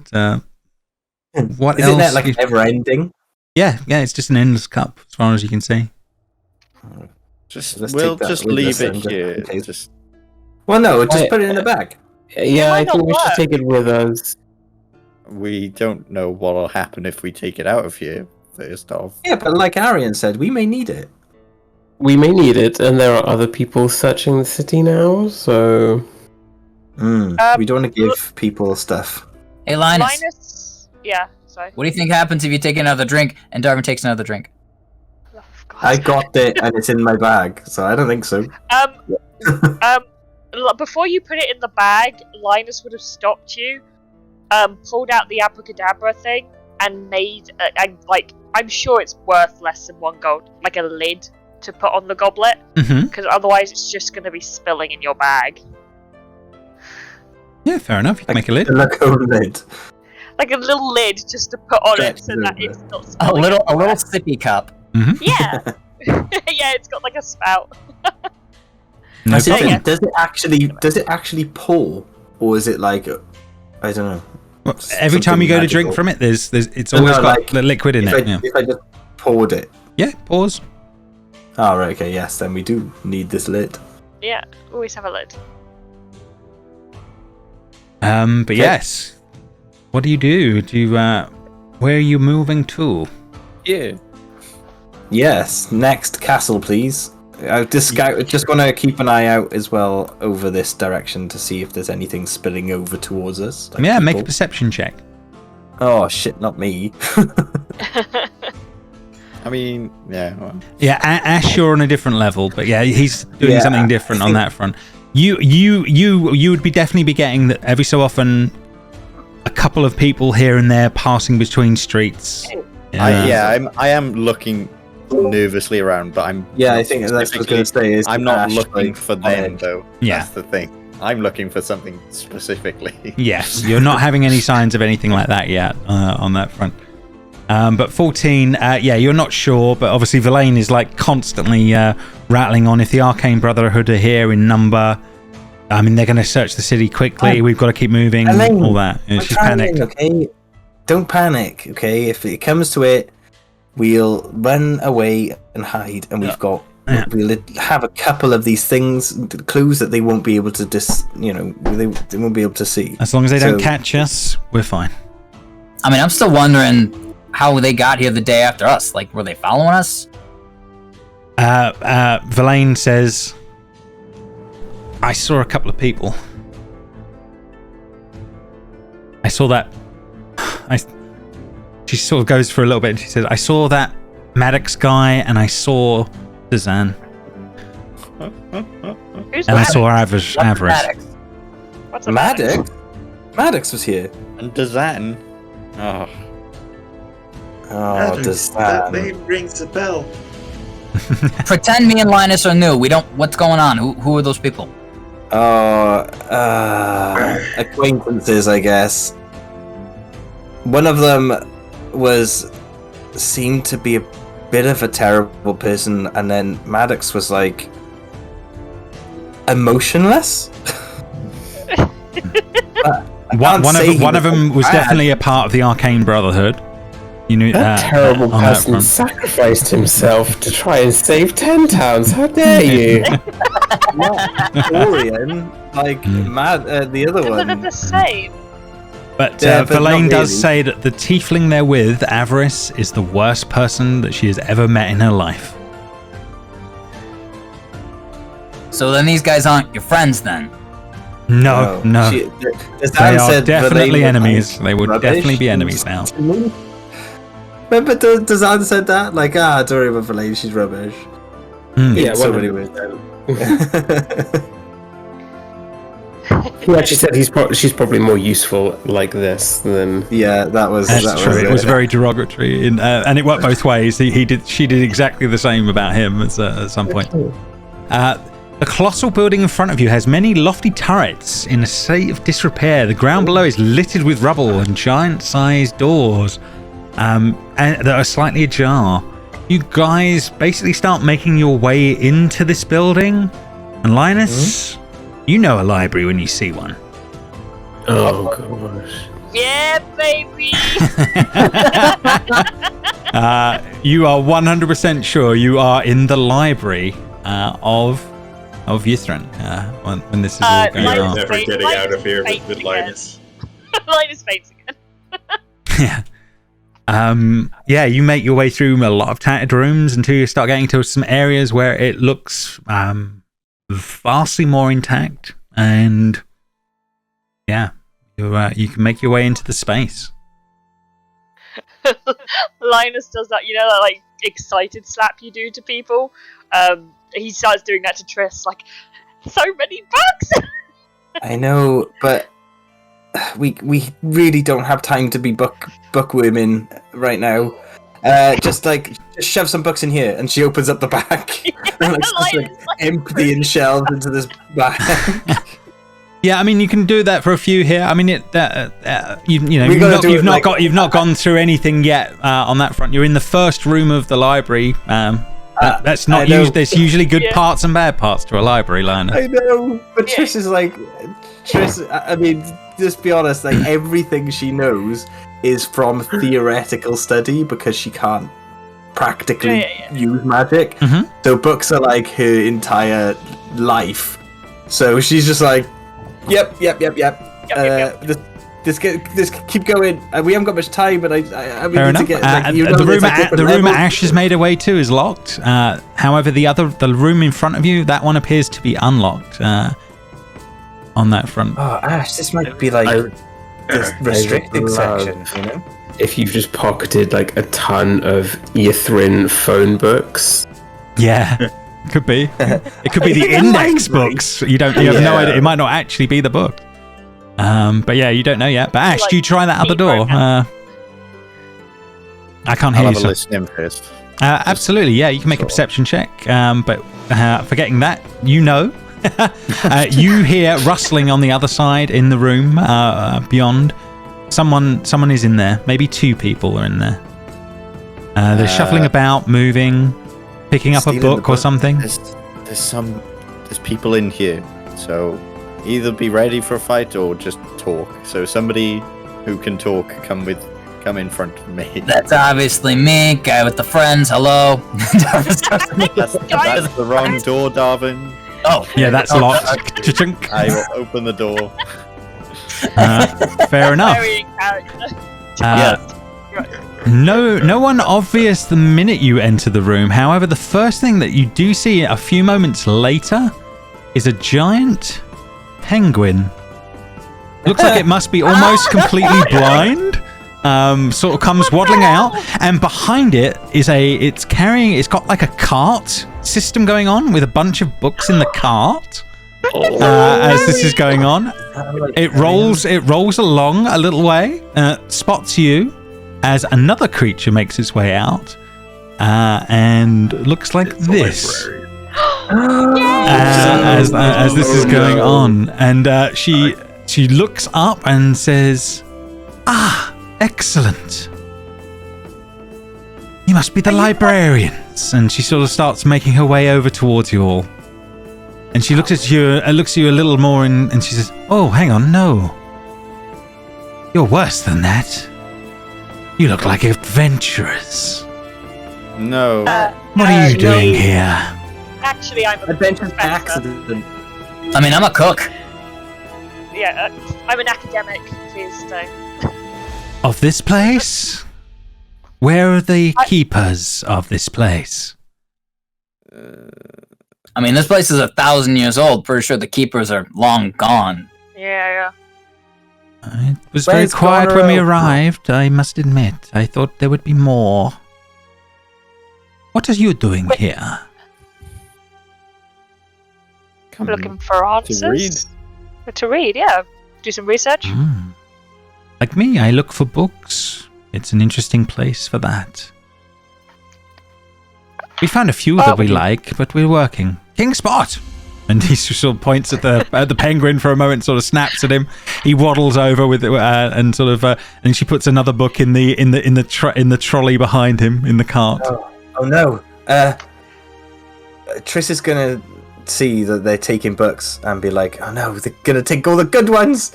S2: what
S1: Isn't
S2: else?
S1: that like never ending?
S2: Yeah, it's just an endless cup, as far as you can see.
S7: We'll
S1: take that
S7: just
S1: with
S7: leave
S1: us
S7: it
S1: and
S7: here.
S1: in case.
S7: Just
S1: Well, no, just put it in the bag.
S5: Yeah, I
S4: might
S5: think
S4: not
S5: we should
S4: work.
S5: take it with us.
S7: we don't know what'll happen if we take it out of here. First off,
S1: Yeah, but like Arion said, we may need it.
S5: We may need it, and there are other people searching the city now, so...
S1: We don't want to give people stuff.
S3: Hey, Linus.
S4: Linus. Yeah. Sorry.
S3: What do you think happens if you take another drink and Darvin takes another drink?
S4: Oh, God.
S1: I got it, and it's in my bag, so I don't think so.
S4: Before you put it in the bag, Linus would have stopped you, pulled out the abracadabra thing, and made I'm sure it's worth less than 1 gold, like a lid to put on the goblet,
S2: Mm-hmm.
S4: because otherwise it's just going to be spilling in your bag.
S2: Yeah, fair enough. You can make a lid.
S1: The Lagoon lid.
S4: Like a little lid just to put on it so
S1: Stretch
S4: that
S1: it
S4: it's not
S3: A
S4: spilling.
S3: little
S4: everywhere.
S3: sippy cup.
S4: Yeah. Yeah, it's got like a spout.
S2: No
S1: Does it,
S2: problem.
S1: does it actually pour, or is it like I don't know?
S2: Well, every time you go to drink
S1: magical.
S2: from it, it's
S1: No,
S2: always
S1: no,
S2: got
S1: like,
S2: the liquid in it. Yeah.
S1: If I just poured it.
S2: Yeah, pause.
S1: Oh, right, okay, yes, then we do need this lid.
S4: Yeah, always have a lid.
S2: But yes, what do you do? Where are you moving to?
S7: yeah.
S1: Yes, next castle, please. Just want to keep an eye out as well over this direction to see if there's anything spilling over towards us. like
S2: Yeah, make a
S1: people.
S2: perception check.
S1: Oh shit, not me.
S7: I mean, yeah. Well,
S2: Yeah, Ash, you're on a different level, but yeah, he's doing
S1: Yeah,
S2: something different
S1: I
S2: on
S1: think-
S2: that front. You would be definitely be getting that every so often, a couple of people here and there passing between streets.
S7: I am looking nervously around, but I'm
S1: Yeah, I
S7: not
S1: think that's what I was
S7: specifically-
S1: going to say. Is
S7: I'm not
S1: Ash,
S7: looking
S1: like,
S7: for
S1: on
S7: them
S1: edge.
S7: though.
S2: Yeah.
S7: That's the thing. I'm looking for something specifically.
S2: Yes, you're not having any signs of anything like that yet on that front. But 14, yeah, you're not sure, but obviously Verlaine is like constantly rattling on if the Arcane Brotherhood are here in number. I mean, they're going to search the city quickly. We've got to keep moving,
S1: Verlaine,
S2: all that. And she's
S1: trying,
S2: panicked.
S1: Okay, don't panic. Okay, if it comes to it, we'll run away and hide, and we've got.
S2: Yeah.
S1: We'll have a couple of these things, clues that they won't be able to they won't be able to see.
S2: As long as they don't
S1: So-
S2: catch us, we're fine.
S3: I mean, I'm still wondering how they got here the day after us. Like, were they following us?
S2: Verlaine says, I saw a couple of people. I saw that. She sort of goes for a little bit and she says, I saw that Maddox guy and I saw Suzanne.
S4: Who's
S2: And I
S4: Maddox?
S2: saw Avarice.
S3: Maddox.
S4: What's a Maddox?
S1: Maddox was here.
S7: And Dazan. Oh.
S1: Oh, does that?
S6: name rings a bell.
S3: Pretend me and Linus are new. We don't. What's going on? Who are those people?
S1: Acquaintances, I guess. One of them seemed to be a bit of a terrible person, and then Maddox was like emotionless.
S2: One of them was definitely a part of the Arcane Brotherhood. You knew
S5: That terrible
S2: on that
S5: person
S2: front.
S5: sacrificed himself to try and save 10 towns. How dare you?
S1: Orion, like the other
S4: Isn't it
S1: one.
S4: the same?
S2: But
S1: Yeah, but
S2: Verlaine
S1: not
S2: does
S1: really.
S2: say that the tiefling they're with, Avarice, is the worst person that she has ever met in her life.
S3: So then these guys aren't your friends then?
S2: No. They are definitely enemies. They would definitely be enemies now.
S1: Remember, Dazan said that? Like, don't worry about Verlaine, she's rubbish.
S5: Yeah,
S1: so
S5: well,
S1: many ways.
S5: He actually said she's probably more useful like this than.
S1: Yeah,
S2: That's true. It was very derogatory, and it worked both ways. She did exactly the same about him at some point. The colossal building in front of you has many lofty turrets in a state of disrepair. The ground below is littered with rubble and giant-sized doors, and that are slightly ajar. You guys basically start making your way into this building, and Linus, you know a library when you see one.
S5: Oh gosh.
S4: Yeah, baby.
S2: You are 100% sure you are in the library of Ythryn when this is all going
S4: Linus
S2: on.
S6: Never getting out of here with Linus.
S4: Linus faints again.
S2: Yeah. You make your way through a lot of tattered rooms until you start getting to some areas where it looks vastly more intact, and you can make your way into the space.
S4: Linus does that, that like excited slap you do to people. He starts doing that to Triss, like, so many books.
S1: I know, but we really don't have time to be bookwomen right now. Just shove some books in here, and she opens up the back, and emptying shelves into this bag.
S2: Yeah, I mean, you can do that for a few here. I mean, you've not gone through anything yet on that front. You're in the first room of the library. That's not used. There's usually good parts and bad parts to a library, Linus.
S1: I know, but Triss is Triss. I mean, just be honest. Like, everything she knows is from theoretical study because she can't practically use magic.
S2: Mm-hmm.
S1: So books are like her entire life. So she's just like, yep. This keep going. We haven't got much time, but I
S2: Fair enough. The room Ashe has made her way to is locked. However, the room in front of you, that one appears to be unlocked. On that front.
S1: Oh, Ashe, this might be like the restricted section.
S5: If you've just pocketed like a ton of Ythryn phone books.
S2: Yeah. Could be. It could be the index books. You have no idea. It might not actually be the book. But yeah, you don't know yet. But Ashe, do you try that other door? I can't hear you.
S7: I'll have a listen first.
S2: Absolutely, yeah. You can make a perception check. But forgetting that, you hear rustling on the other side in the room beyond. Someone is in there. Maybe two people are in there. They're shuffling about, moving, picking up a book or something.
S7: There's people in here, so either be ready for a fight or just talk. So somebody who can talk, come in front of me.
S3: That's obviously me, guy with the friends. Hello.
S7: That's the wrong door, Darvin.
S3: Oh,
S2: yeah, that's locked.
S7: I will open the door.
S2: Fair enough.
S4: Very in character.
S2: No one obvious the minute you enter the room. However, the first thing that you do see a few moments later is a giant penguin. Looks like it must be almost completely blind. Sort of comes waddling out, and behind it is it's got like a cart system going on with a bunch of books in the cart. As this is going on, it rolls along a little way, spots you as another creature makes its way out, and looks like this. As this is going on, and she looks up and says, excellent. You must be the librarians. And she sort of starts making her way over towards you all. And she looks at you a little more, and she says, oh, hang on, no. You're worse than that. You look like adventurers.
S7: No.
S2: What are you doing here?
S4: Actually, I'm a
S1: Adventure
S4: professor.
S1: accident.
S3: I mean, I'm a cook.
S4: Yeah, I'm an academic, please don't.
S2: Of this place? Where are the keepers of this place?
S3: I mean, this place is 1,000 years old. Pretty sure the keepers are long gone.
S4: Yeah.
S2: It was very
S1: Where's
S2: quiet when we
S1: Gonoro?
S2: arrived, I must admit. I thought there would be more. What are you doing here?
S7: Come
S4: Looking for answers.
S7: read.
S4: To read, yeah. Do some research.
S2: Like me, I look for books. It's an interesting place for that. We found a few that we like, but we're working. King Spot! And he sort of points at the penguin for a moment, sort of snaps at him. He waddles over with it, and sort of, and she puts another book in the trolley behind him in the cart.
S1: Oh no. Triss is gonna see that they're taking books and be like, "Oh no, they're gonna take all the good ones."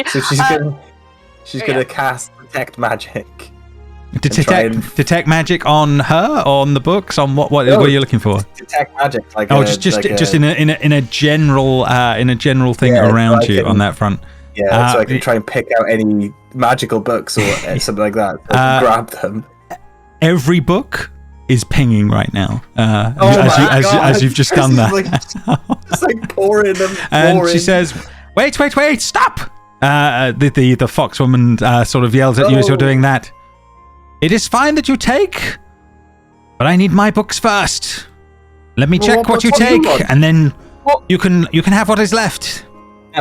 S1: So she's gonna cast detect magic.
S2: Detect magic on her, on the books, on what are you looking for?
S1: Detect magic, like
S2: just in a general thing around you on that front.
S1: Yeah, so I can try and pick out any magical books or something like that. So I can grab them.
S2: Every book is pinging right now. As you've just done that.
S1: It's like pouring them.
S2: And she says, "Wait! Stop!" The foxwoman sort of yells at you as you're doing that. It is fine that you take, but I need my books first. Let me check what you take, and then you can have what is left.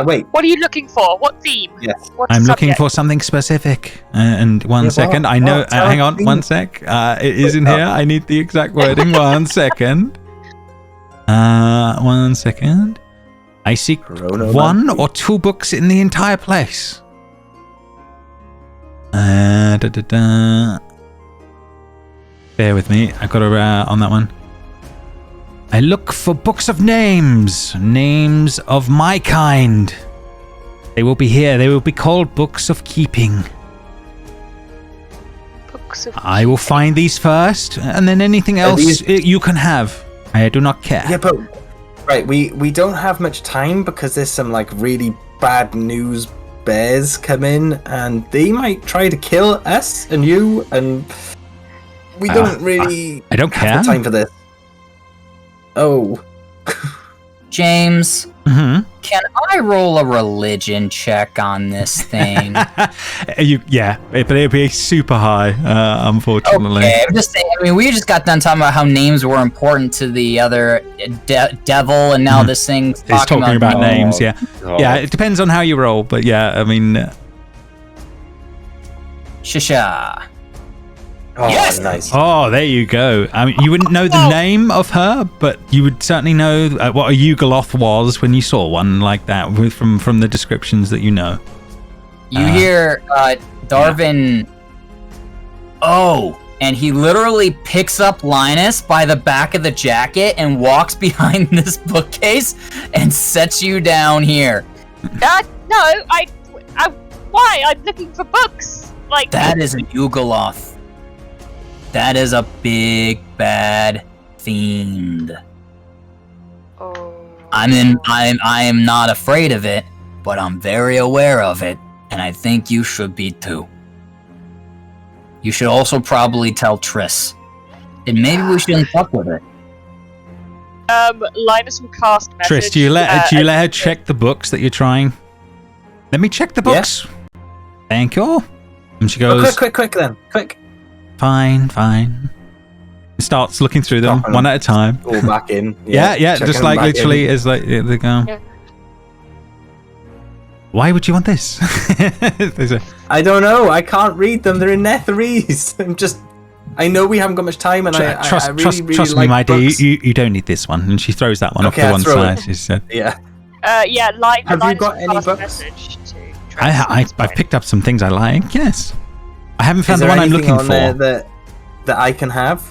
S1: Wait.
S4: What are you looking for? What theme?
S1: Yes.
S2: I'm looking for something specific. And one second. I know. Hang on. 1 sec. It is in here. I need the exact wording. 1 second. 1 second. I seek 1 or 2 books in the entire place. Bear with me. I got on that one. I look for books of names of my kind. They will be here. They will be called books of keeping. I will find these first, and then anything else you can have. I do not care.
S1: Yeah, but right, we don't have much time because there's some like really bad news bears come in, and they might try to kill us and you, and we don't really.
S2: I don't care.
S1: Have the time for this. Oh,
S3: James,
S2: Mm-hmm.
S3: can I roll a religion check on this thing?
S2: But it'd be super high, unfortunately.
S3: Okay, I'm just saying. I mean, we just got done talking about how names were important to the other devil, and now this thing's talking
S2: about names. Yeah, yeah. It depends on how you roll, but yeah, I mean.
S3: Shisha.
S1: oh,
S3: Yes!
S1: nice.
S2: Oh, there you go. I mean, you wouldn't know the name of her, but you would certainly know what a Yugoloth was when you saw one like that from the descriptions that you know.
S3: You hear Darvin. Oh, and he literally picks up Linus by the back of the jacket and walks behind this bookcase and sets you down here.
S4: No, why? I'm looking for books. Like
S3: That is a Yugoloth. That is a big bad fiend.
S4: Oh.
S3: I am not afraid of it, but I'm very aware of it, and I think you should be too. You should also probably tell Triss. And maybe we shouldn't fuck with it.
S4: Linus will cast message.
S2: Triss, do you let her check the books that you're trying? Let me check the books. Thank you. And she goes,
S1: Quick then, quick.
S2: Fine. Starts looking through them one at a time.
S1: All back in.
S2: Yeah,
S1: checking
S2: just
S1: them
S2: like
S1: back
S2: literally
S1: in.
S2: as like they go.
S4: Yeah.
S2: Why would you want this?
S1: I don't know. I can't read them. They're in Netherese. I know we haven't got much time, and I really
S2: trust
S1: like
S2: me, my dear.
S1: books.
S2: You don't need this one. And she throws that one off
S1: Okay,
S2: to
S1: I'll
S2: one
S1: throw
S2: side.
S1: it.
S2: She said,
S1: Yeah.
S4: Linus
S1: Have you got
S4: will
S1: any
S4: cast
S1: books?
S4: message to Triss.
S2: I've picked up some things I like. Yes, I haven't
S1: Is
S2: found the
S1: there
S2: one I'm
S1: anything
S2: looking
S1: on
S2: for.
S1: there that I can have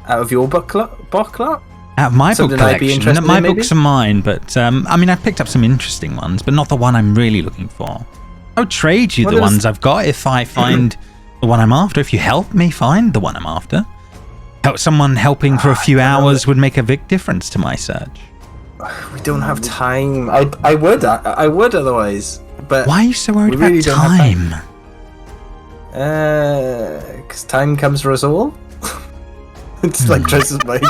S1: out of your book club?
S2: Out of my book
S1: Something I'd be
S2: collection.
S1: interested
S2: My
S1: in, maybe?
S2: books are mine, but I mean, I've picked up some interesting ones, but not the one I'm really looking for. I'll trade you the ones I've got if I find the one I'm after. If you help me find the one I'm after. Someone helping for a few hours would make a big difference to my search.
S1: We don't have time. I would otherwise. But
S2: why are you so worried
S1: we really
S2: about
S1: don't have
S2: time?
S1: Because time comes for us all. It's like Triss's mind.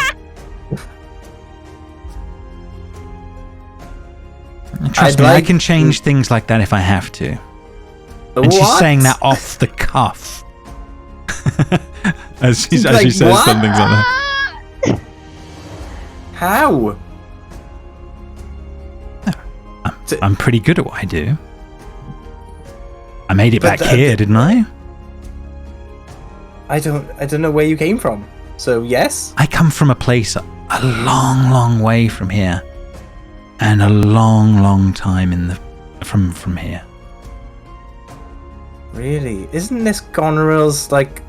S2: Trust me, I can change things like that if I have to. And she's saying that off the cuff. as she says
S1: what?
S2: something like that.
S1: How?
S2: I'm pretty good at what I do. I made it
S1: But
S2: back here, didn't I?
S1: I don't know where you came from. So yes?
S2: I come from a place a long, long way from here. And a long, long time from here.
S1: Really? Isn't this Goneril's like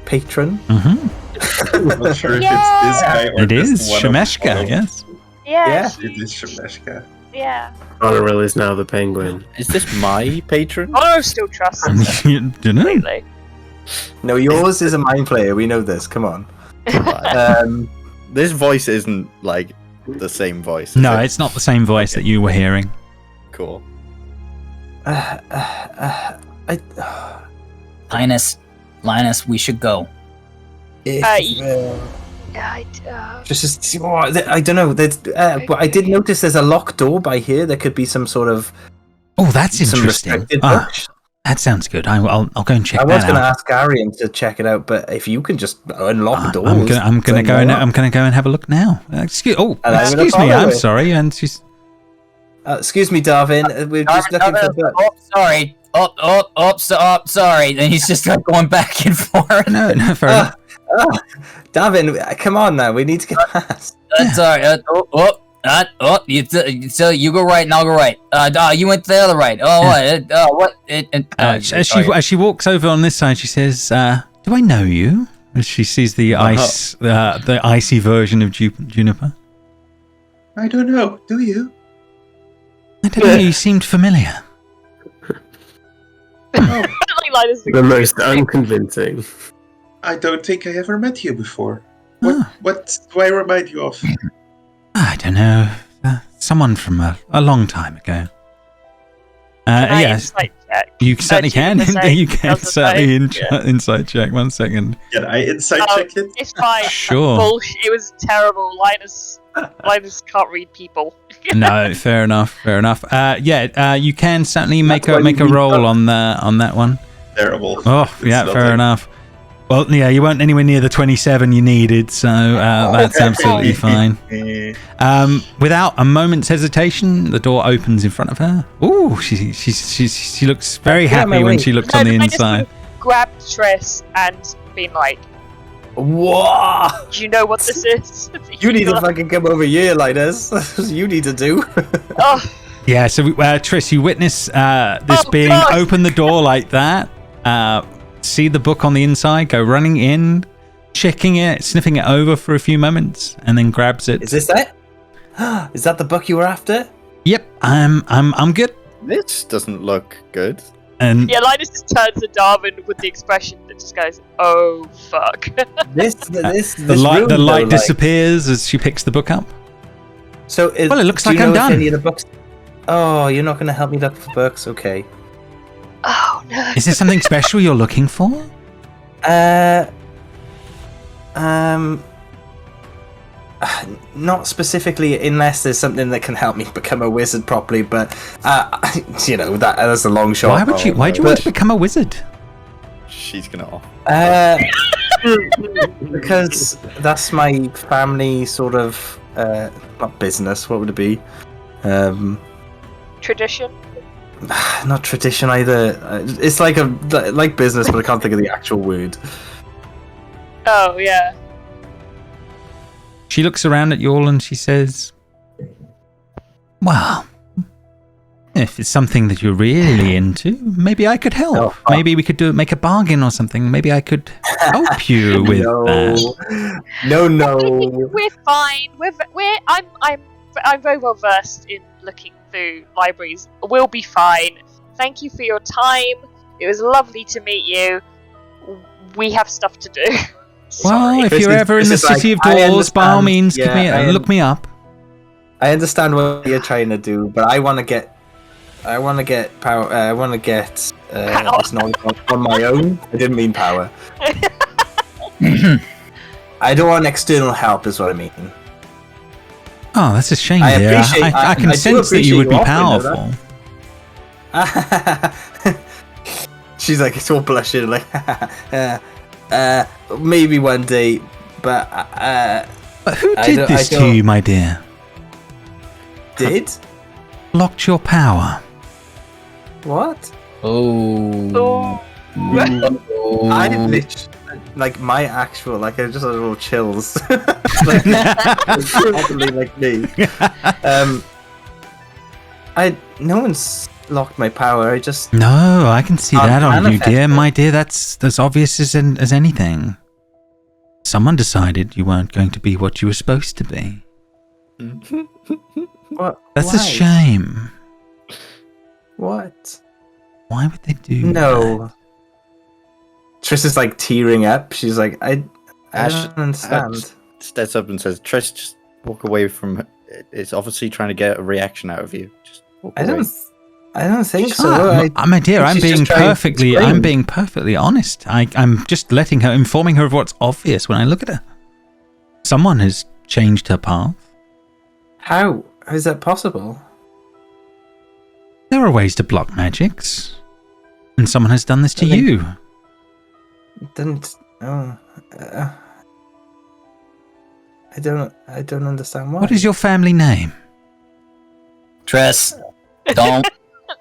S1: patron?
S2: Mm-hmm.
S6: I'm not sure if it's this guy or
S2: It is
S6: just one
S2: Shemeshka,
S6: of
S2: yes.
S4: Yeah.
S6: It is Shemeshka.
S4: Yeah.
S5: Goneril is now the penguin.
S7: Is this my patron?
S4: I still trust him
S2: You don't know.
S4: completely.
S1: No, yours is a mind player. We know this. Come on.
S7: This voice isn't like the same voice. is
S2: No,
S7: it?
S2: it's not the same voice that you were hearing.
S7: Cool.
S3: Linus, we should go.
S1: I don't know. I did notice there's a locked door by here. There could be some sort of
S2: Oh, that's
S1: some
S2: interesting.
S1: restricted
S2: Ah,
S1: books.
S2: that sounds good. I'll go and check
S1: I
S2: that
S1: was going to
S2: out.
S1: ask Arion to check it out, but if you can just unlock doors,
S2: I'm gonna go and have a look now. Excuse me.
S1: And I'm gonna
S2: I'm
S1: follow it.
S2: sorry. And she's
S1: excuse me, Darvin. We're just looking for books.
S3: Oh, sorry. Sorry. And he's just like going back and forth.
S2: no, fair enough.
S1: Darvin, come on now. We need to get past.
S3: Sorry. You go right and I'll go right. You went to the other right. Oh, what?
S2: As she walks over on this side, she says, "Do I know you?" As she sees the the icy version of Juniper.
S6: I don't know. Do you?
S2: I don't know. You seemed familiar.
S5: The most unconvincing.
S6: I don't think I ever met you before.
S2: Ah.
S6: What do I remind you of?
S2: I don't know. Someone from a long time ago. Yes,
S4: Insight check?
S2: you certainly can. You can
S4: Doesn't
S2: certainly
S4: know.
S2: insight check. 1 second.
S6: Can I insight check it?
S4: It's fine.
S2: Sure.
S4: Bullshit. It was terrible. Linus can't read people.
S2: No, fair enough. You can certainly make
S1: why
S2: a
S1: we
S2: roll
S1: need
S2: on that one.
S6: Terrible.
S2: Oh,
S6: It's
S2: yeah,
S6: not
S2: fair
S6: like-
S2: enough. Well, yeah, you weren't anywhere near the 27 you needed, so that's absolutely fine. Without a moment's hesitation, the door opens in front of her. Ooh, she looks very happy when she looks on the inside.
S4: Grabbed Triss and been like,
S1: Whoa!
S4: "Do you know what this is?"
S1: You need to fucking come over here, Linus. That's what you need to do.
S4: Oh,
S2: Yeah, so Triss, you witness this
S4: Oh,
S2: being
S4: God.
S2: open the door like that. See the book on the inside, go running in, checking it, sniffing it over for a few moments, and then grabs it.
S1: Is this it? Is that the book you were after?
S2: Yep, I'm good.
S7: This doesn't look good.
S2: And
S4: yeah. Linus just turns to Darvin with the expression that just goes, "Oh fuck."
S2: the light
S1: room,
S2: disappears as she picks the book up.
S1: So
S2: Well, it looks
S1: do
S2: like
S1: you
S2: I'm
S1: know if
S2: done.
S1: Any of the books? Oh, you're not going to help me look for books? Okay.
S4: Oh no.
S2: Is there something special you're looking for?
S1: Not specifically, unless there's something that can help me become a wizard properly. But that's a long shot.
S2: Why do you want to become a wizard?
S7: She's gonna off.
S1: Because that's my family sort of not business. What would it be?
S4: Tradition.
S1: Not tradition either. It's like business, but I can't think of the actual word.
S4: Oh yeah.
S2: She looks around at you all and she says, "Well, if it's something that you're really into, maybe I could help.
S1: Oh,
S2: Maybe we could make a bargain or something. Maybe I could help you with that."
S1: No.
S4: We're fine. I'm very well versed in looking through libraries. We'll be fine. Thank you for your time. It was lovely to meet you. We have stuff to do.
S2: Well, if
S1: This
S2: you're
S1: is-
S2: ever in
S1: this
S2: the
S1: is
S2: city
S1: like,
S2: of
S1: I
S2: doors, by all
S1: understand.
S2: means,
S1: Yeah,
S2: look me up.
S1: I understand what you're trying to do, but I want to get power. I want to get this knowledge on my own. I didn't mean power. I don't want external help, is what I mean.
S2: Oh, that's a shame,
S1: I
S2: dear.
S1: appreciate-
S2: I can
S1: I do
S2: sense that you
S1: appreciate
S2: would be
S1: you offering her
S2: powerful.
S1: She's like, it's all blushing, like, maybe one day, but
S2: But who
S1: I
S2: did
S1: don't-
S2: this
S1: I
S2: to
S1: don't-
S2: you, my dear?
S1: did?
S2: Blocked your power.
S1: What?
S3: Oh.
S1: I literally, like, my actual, like, I just had little chills. Like, probably like me. No one's locked my power, I just...
S2: No, I can see that on you,
S1: manifest
S2: dear.
S1: it.
S2: My dear, that's as obvious as anything. Someone decided you weren't going to be what you were supposed to be.
S1: What?
S2: That's a
S1: Why?
S2: shame.
S1: What?
S2: Why would they do
S1: No. Triss is like tearing up. She's like, I
S7: Ashe-
S1: don't understand.
S7: Steps up and says, Triss, just walk away from her. It's obviously trying to get a reaction out of you. Just walk
S1: I
S7: away.
S1: don't think so.
S2: that? My dear,
S1: think
S2: I'm
S1: she's
S2: being
S1: just trying to
S2: perfectly
S1: explain.
S2: honest. I'm just informing her of what's obvious when I look at her. Someone has changed her path.
S1: How is that possible?
S2: There are ways to block magics. And someone has done this to
S1: I think-
S2: you.
S1: Didn't. Oh. I don't understand why.
S2: What is your family name?
S3: Tress, don't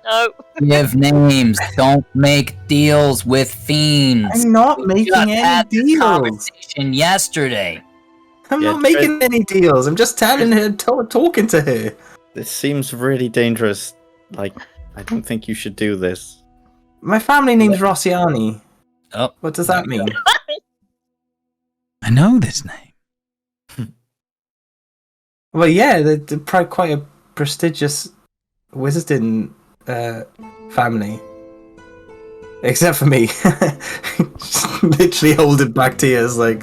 S4: No.
S3: give names. Don't make deals with fiends.
S1: I'm not
S3: We
S1: making
S3: just
S1: any
S3: had this
S1: deals.
S3: conversation yesterday.
S1: I'm
S7: Yeah,
S1: not making any deals. I'm just telling her, talking to her.
S7: This seems really dangerous. Like, I don't think you should do this.
S1: My family name's Rossiani.
S3: Oh,
S1: What does that mean?
S2: I know this name.
S1: Well, yeah, they're probably quite a prestigious wizarding family. Except for me. Just literally holding back tears, like...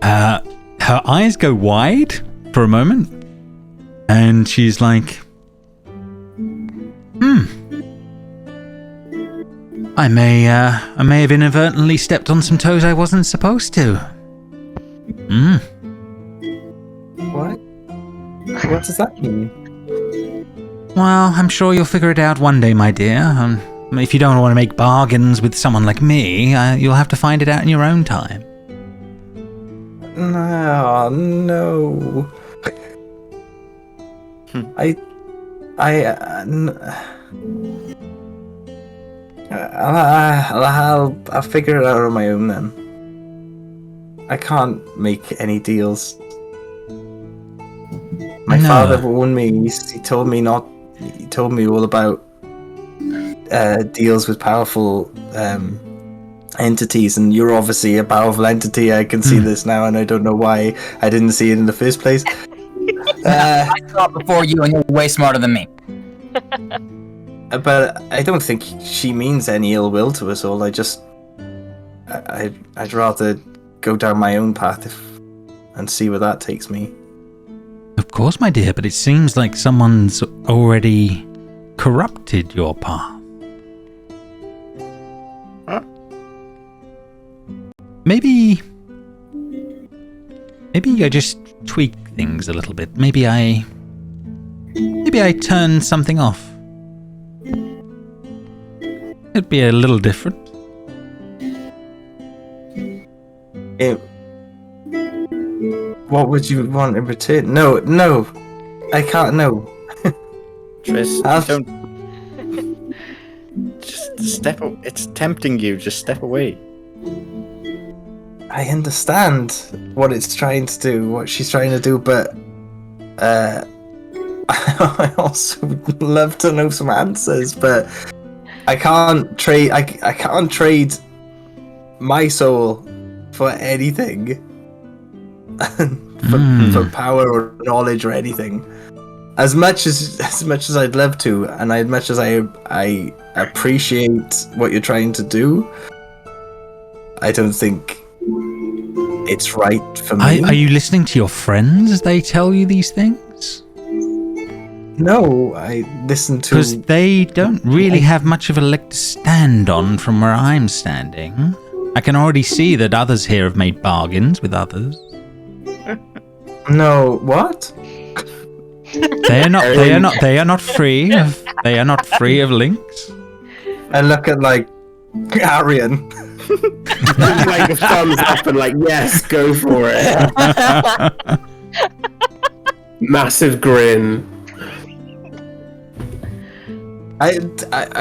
S2: Her eyes go wide for a moment, and she's like, I may have inadvertently stepped on some toes I wasn't supposed to.
S1: What? What does that mean?
S2: Well, I'm sure you'll figure it out one day, my dear. If you don't want to make bargains with someone like me, you'll have to find it out in your own time.
S1: No, no. I'll figure it out on my own then. I can't make any deals. My
S2: No.
S1: father warned me. He told me not. He told me all about deals with powerful entities, and you're obviously a powerful entity. I can see this now, and I don't know why I didn't see it in the first place.
S3: I saw it before you, and you're way smarter than me.
S1: But I don't think she means any ill will to us all. I'd rather go down my own path and see where that takes me.
S2: Of course, my dear, but it seems like someone's already corrupted your path.
S7: Huh?
S2: Maybe I just tweak things a little bit. Maybe I turn something off. It'd be a little different.
S1: What would you want in return? No, I can't. No.
S7: Triss,
S1: I'll-
S7: don't. Just step. It's tempting you. Just step away.
S1: I understand what it's trying to do, what she's trying to do, but I also would love to know some answers, but I can't trade. I can't trade my soul for anything, for power or knowledge or anything. As much as I'd love to, and as much as I appreciate what you're trying to do, I don't think it's right for me.
S2: Are you listening to your friends as they tell you these things?
S1: No, I listen to.
S2: Because they don't really have much of a leg to stand on from where I'm standing. I can already see that others here have made bargains with others.
S1: No, what?
S2: They are not free of links.
S1: I look at like Arion.
S5: Like a thumbs up and like, yes, go for it. Massive grin.
S1: I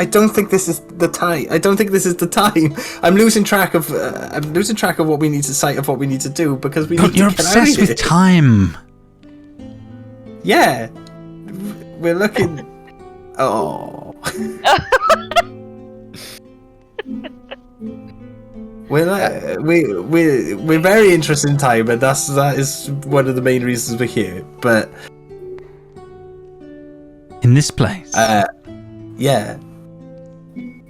S1: don't think this is the time. I don't think this is the time. I'm losing track of what we need to cite of what we need to do because we need
S2: You're
S1: to get out of
S2: obsessed
S1: here.
S2: with time.
S1: Yeah, we're looking. Oh. We're very interested in time, and that is one of the main reasons we're here. But
S2: In this place.
S1: yeah.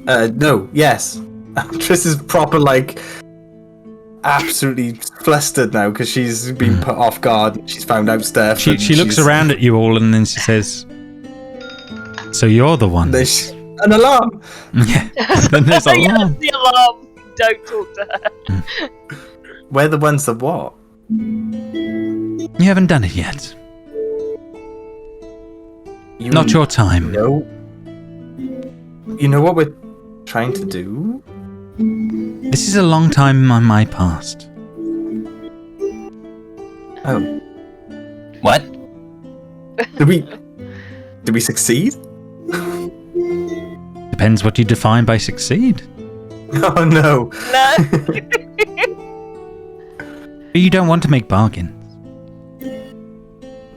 S1: No. Yes. Triss is proper like absolutely flustered now because she's been put off guard. She's found out stuff.
S2: She
S1: and
S2: looks
S1: she's-
S2: around at you all and then she says, "So you're the one."
S1: There's an alarm.
S2: Yeah. Then there's a
S4: Yes,
S2: alarm.
S4: the alarm. Don't talk to her.
S1: We're the ones that what?
S2: You haven't done it yet.
S1: You
S2: Not your time.
S1: know. You know what we're trying to do?
S2: This is a long time in my past.
S1: Oh,
S3: What?
S1: did we succeed?
S2: Depends what you define by succeed.
S1: Oh no.
S4: No.
S2: But you don't want to make bargains.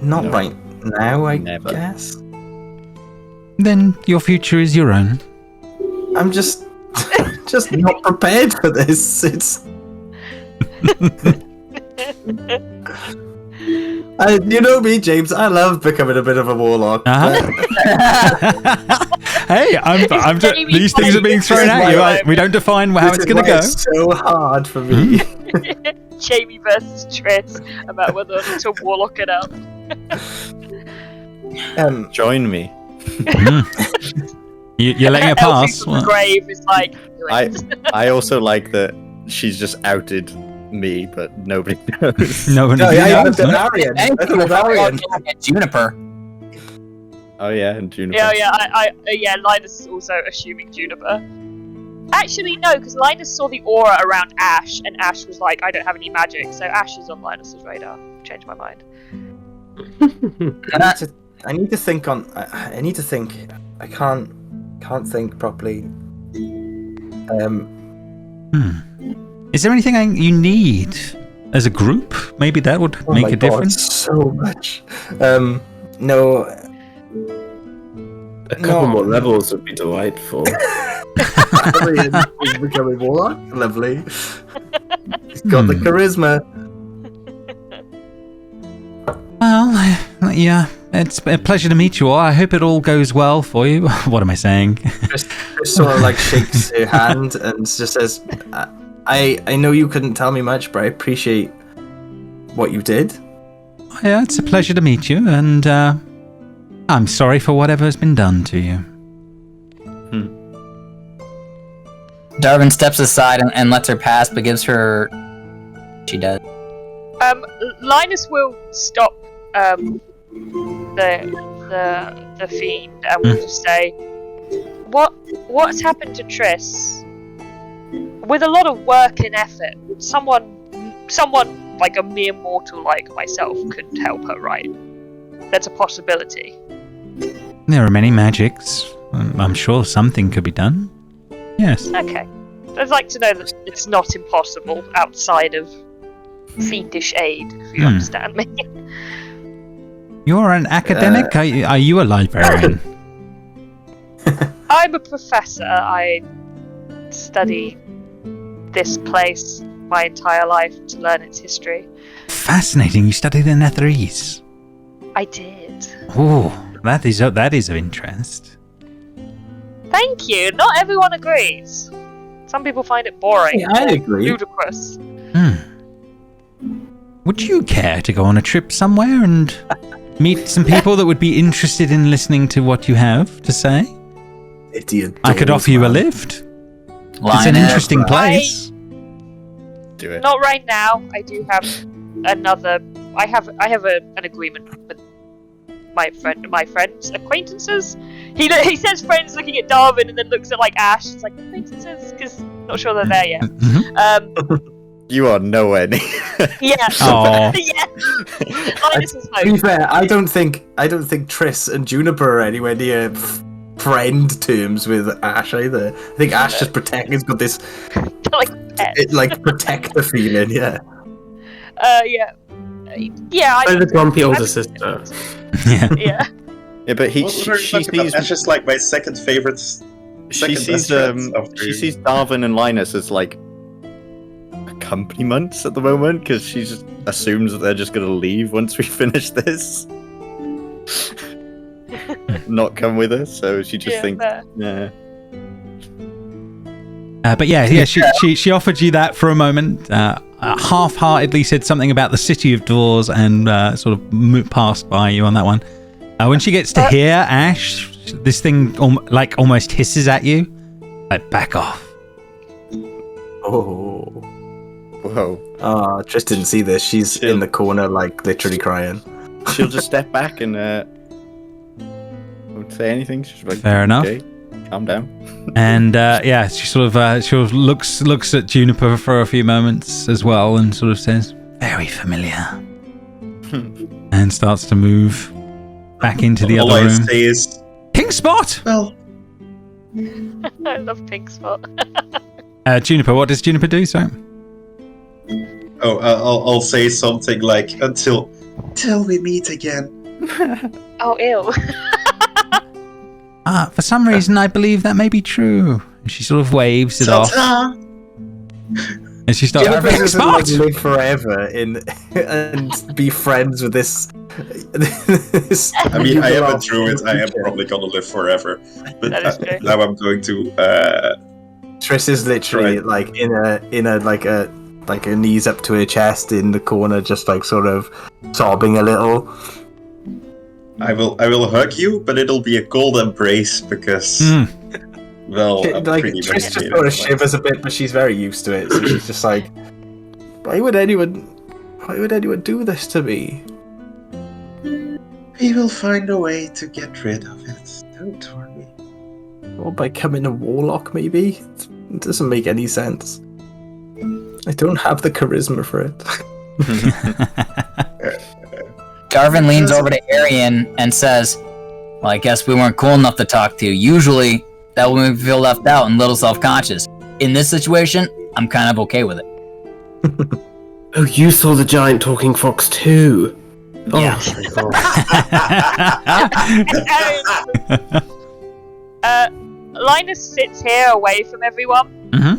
S1: Not
S7: No.
S1: right now, I
S7: Never.
S1: guess.
S2: Then your future is your own.
S1: I'm just not prepared for this. It's you know me, James. I love becoming a bit of a warlock.
S2: Uh-huh. Hey, I'm just,
S4: Jamie
S2: these things are being
S1: This
S2: thrown
S1: is
S2: at
S1: why
S2: you.
S1: I-
S2: We don't define how
S1: This
S2: it's
S1: is
S2: going to
S1: why
S2: go.
S1: It's so hard for me.
S4: Jamie versus Triss about whether or not to warlock it up.
S7: Join me.
S2: You're letting it
S4: Elsie
S2: pass.
S4: from the grave is like.
S7: I also like that she's just outed me, but nobody knows.
S2: No one
S1: No, yeah, I
S2: knows.
S1: looked at Arion. I
S3: Anything
S1: looked at
S3: without
S1: Arion.
S3: looking at Juniper.
S7: Oh yeah, and Juniper.
S4: Yeah, Linus is also assuming Juniper. Actually, no, because Linus saw the aura around Ashe, and Ashe was like, I don't have any magic, so Ashe is on Linus's radar. Changed my mind.
S1: I need to think on. I need to think. I can't think properly.
S2: Is there anything you need as a group? Maybe that would
S1: Oh
S2: make
S1: my
S2: a
S1: God,
S2: difference.
S1: so much. No.
S5: A couple more levels would be delightful.
S1: Arion is becoming warlock. Lovely. He's got the charisma.
S2: Well, yeah, it's a pleasure to meet you all. I hope it all goes well for you. What am I saying?
S1: Just sort of like shakes her hand and just says, I know you couldn't tell me much, but I appreciate what you did.
S2: Yeah, it's a pleasure to meet you, and I'm sorry for whatever has been done to you.
S3: Darvin steps aside and lets her pass, but gives her. She does.
S4: Linus will stop the fiend and will just say, "What's happened to Triss? With a lot of work and effort, someone like a mere mortal like myself could help her, right? That's a possibility."
S2: There are many magics. I'm sure something could be done. Yes.
S4: Okay. I'd like to know that it's not impossible outside of fiendish aid, if you understand me.
S2: You're an academic? Are you a librarian?
S4: I'm a professor. I study this place my entire life to learn its history.
S2: Fascinating. You study the Netherese.
S4: I did.
S2: Oh, that is of interest.
S4: Thank you. Not everyone agrees. Some people find it boring.
S1: Yeah, I agree.
S4: Ludicrous.
S2: Would you care to go on a trip somewhere and meet some people that would be interested in listening to what you have to say?
S1: Idiot.
S2: I could offer you a lift. It's an interesting place.
S7: Do it.
S4: Not right now. I do have another I have an agreement with my friends, acquaintances. He says friends, looking at Darvin, and then looks at like Ashe. It's like acquaintances, because not sure they're there yet.
S7: You are nowhere near.
S4: Yeah.
S2: Aw.
S4: Yeah. Linus is
S1: To be
S4: home.
S1: fair, I don't think Triss and Juniper are anywhere near friend terms with Ashe either. I think Ashe just has got this
S4: Like pets.
S1: protector feeling. Yeah.
S4: Yeah. Yeah.
S5: So the grumpy older sister.
S2: Yeah.
S4: Yeah.
S7: Yeah, but
S6: What were we
S7: she
S6: talking about?
S7: sees
S6: That's just like my second favorite.
S7: she sees Darvin and Linus as like accompaniments at the moment because she just assumes that they're just gonna leave once we finish this, not come with us. So she just thinks,
S4: fair.
S7: yeah.
S2: But yeah, she offered you that for a moment. Half-heartedly said something about the city of doors and sort of passed by you on that one. When she gets to here, Ashe, this thing almost hisses at you. Like, back off.
S1: Oh.
S7: Whoa.
S1: Triss didn't see this. She's in the corner, like literally crying.
S7: She'll just step back and won't say anything. She's like,
S2: Fair enough.
S7: Okay, calm down.
S2: And yeah, she sort of looks at Juniper for a few moments as well, and sort of says, "Very familiar," and starts to move back into the
S6: All
S2: other
S6: I
S2: room.
S6: say is,
S2: Pink spot.
S6: well,
S4: I love Pink Spot.
S2: Juniper, what does Juniper do? Sorry.
S6: I'll say something like, till we meet again.
S4: Oh, ew.
S2: For some reason, I believe that may be true. And she sort of waves it off,
S6: Ta-ta!
S2: and she starts.
S1: Juniper
S2: Pink
S1: doesn't
S2: spot.
S1: live forever and be friends with this.
S6: I mean, I am a druid. I am probably gonna live forever. But
S4: That is true.
S6: now I'm going to.
S1: Triss is literally like in a knees up to her chest in the corner, just like sort of sobbing a little.
S6: I will hug you, but it'll be a cold embrace because, well, I'm
S1: Like
S6: pretty
S1: Triss
S6: much
S1: just
S6: made
S1: sort of
S6: of wax.
S1: shivers a bit, but she's very used to it. So she's just like, why would anyone do this to me?
S6: We will find a way to get rid of it. Don't worry.
S1: Or by becoming a warlock, maybe? It doesn't make any sense. I don't have the charisma for it.
S3: Darvin leans over to Arion and says, "Well, I guess we weren't cool enough to talk to you. Usually, that will make me feel left out and a little self-conscious. In this situation, I'm kind of okay with it."
S5: Oh, you saw the giant talking fox too. Oh,
S3: Yeah.
S4: Linus sits here away from everyone,
S2: Mm-hmm.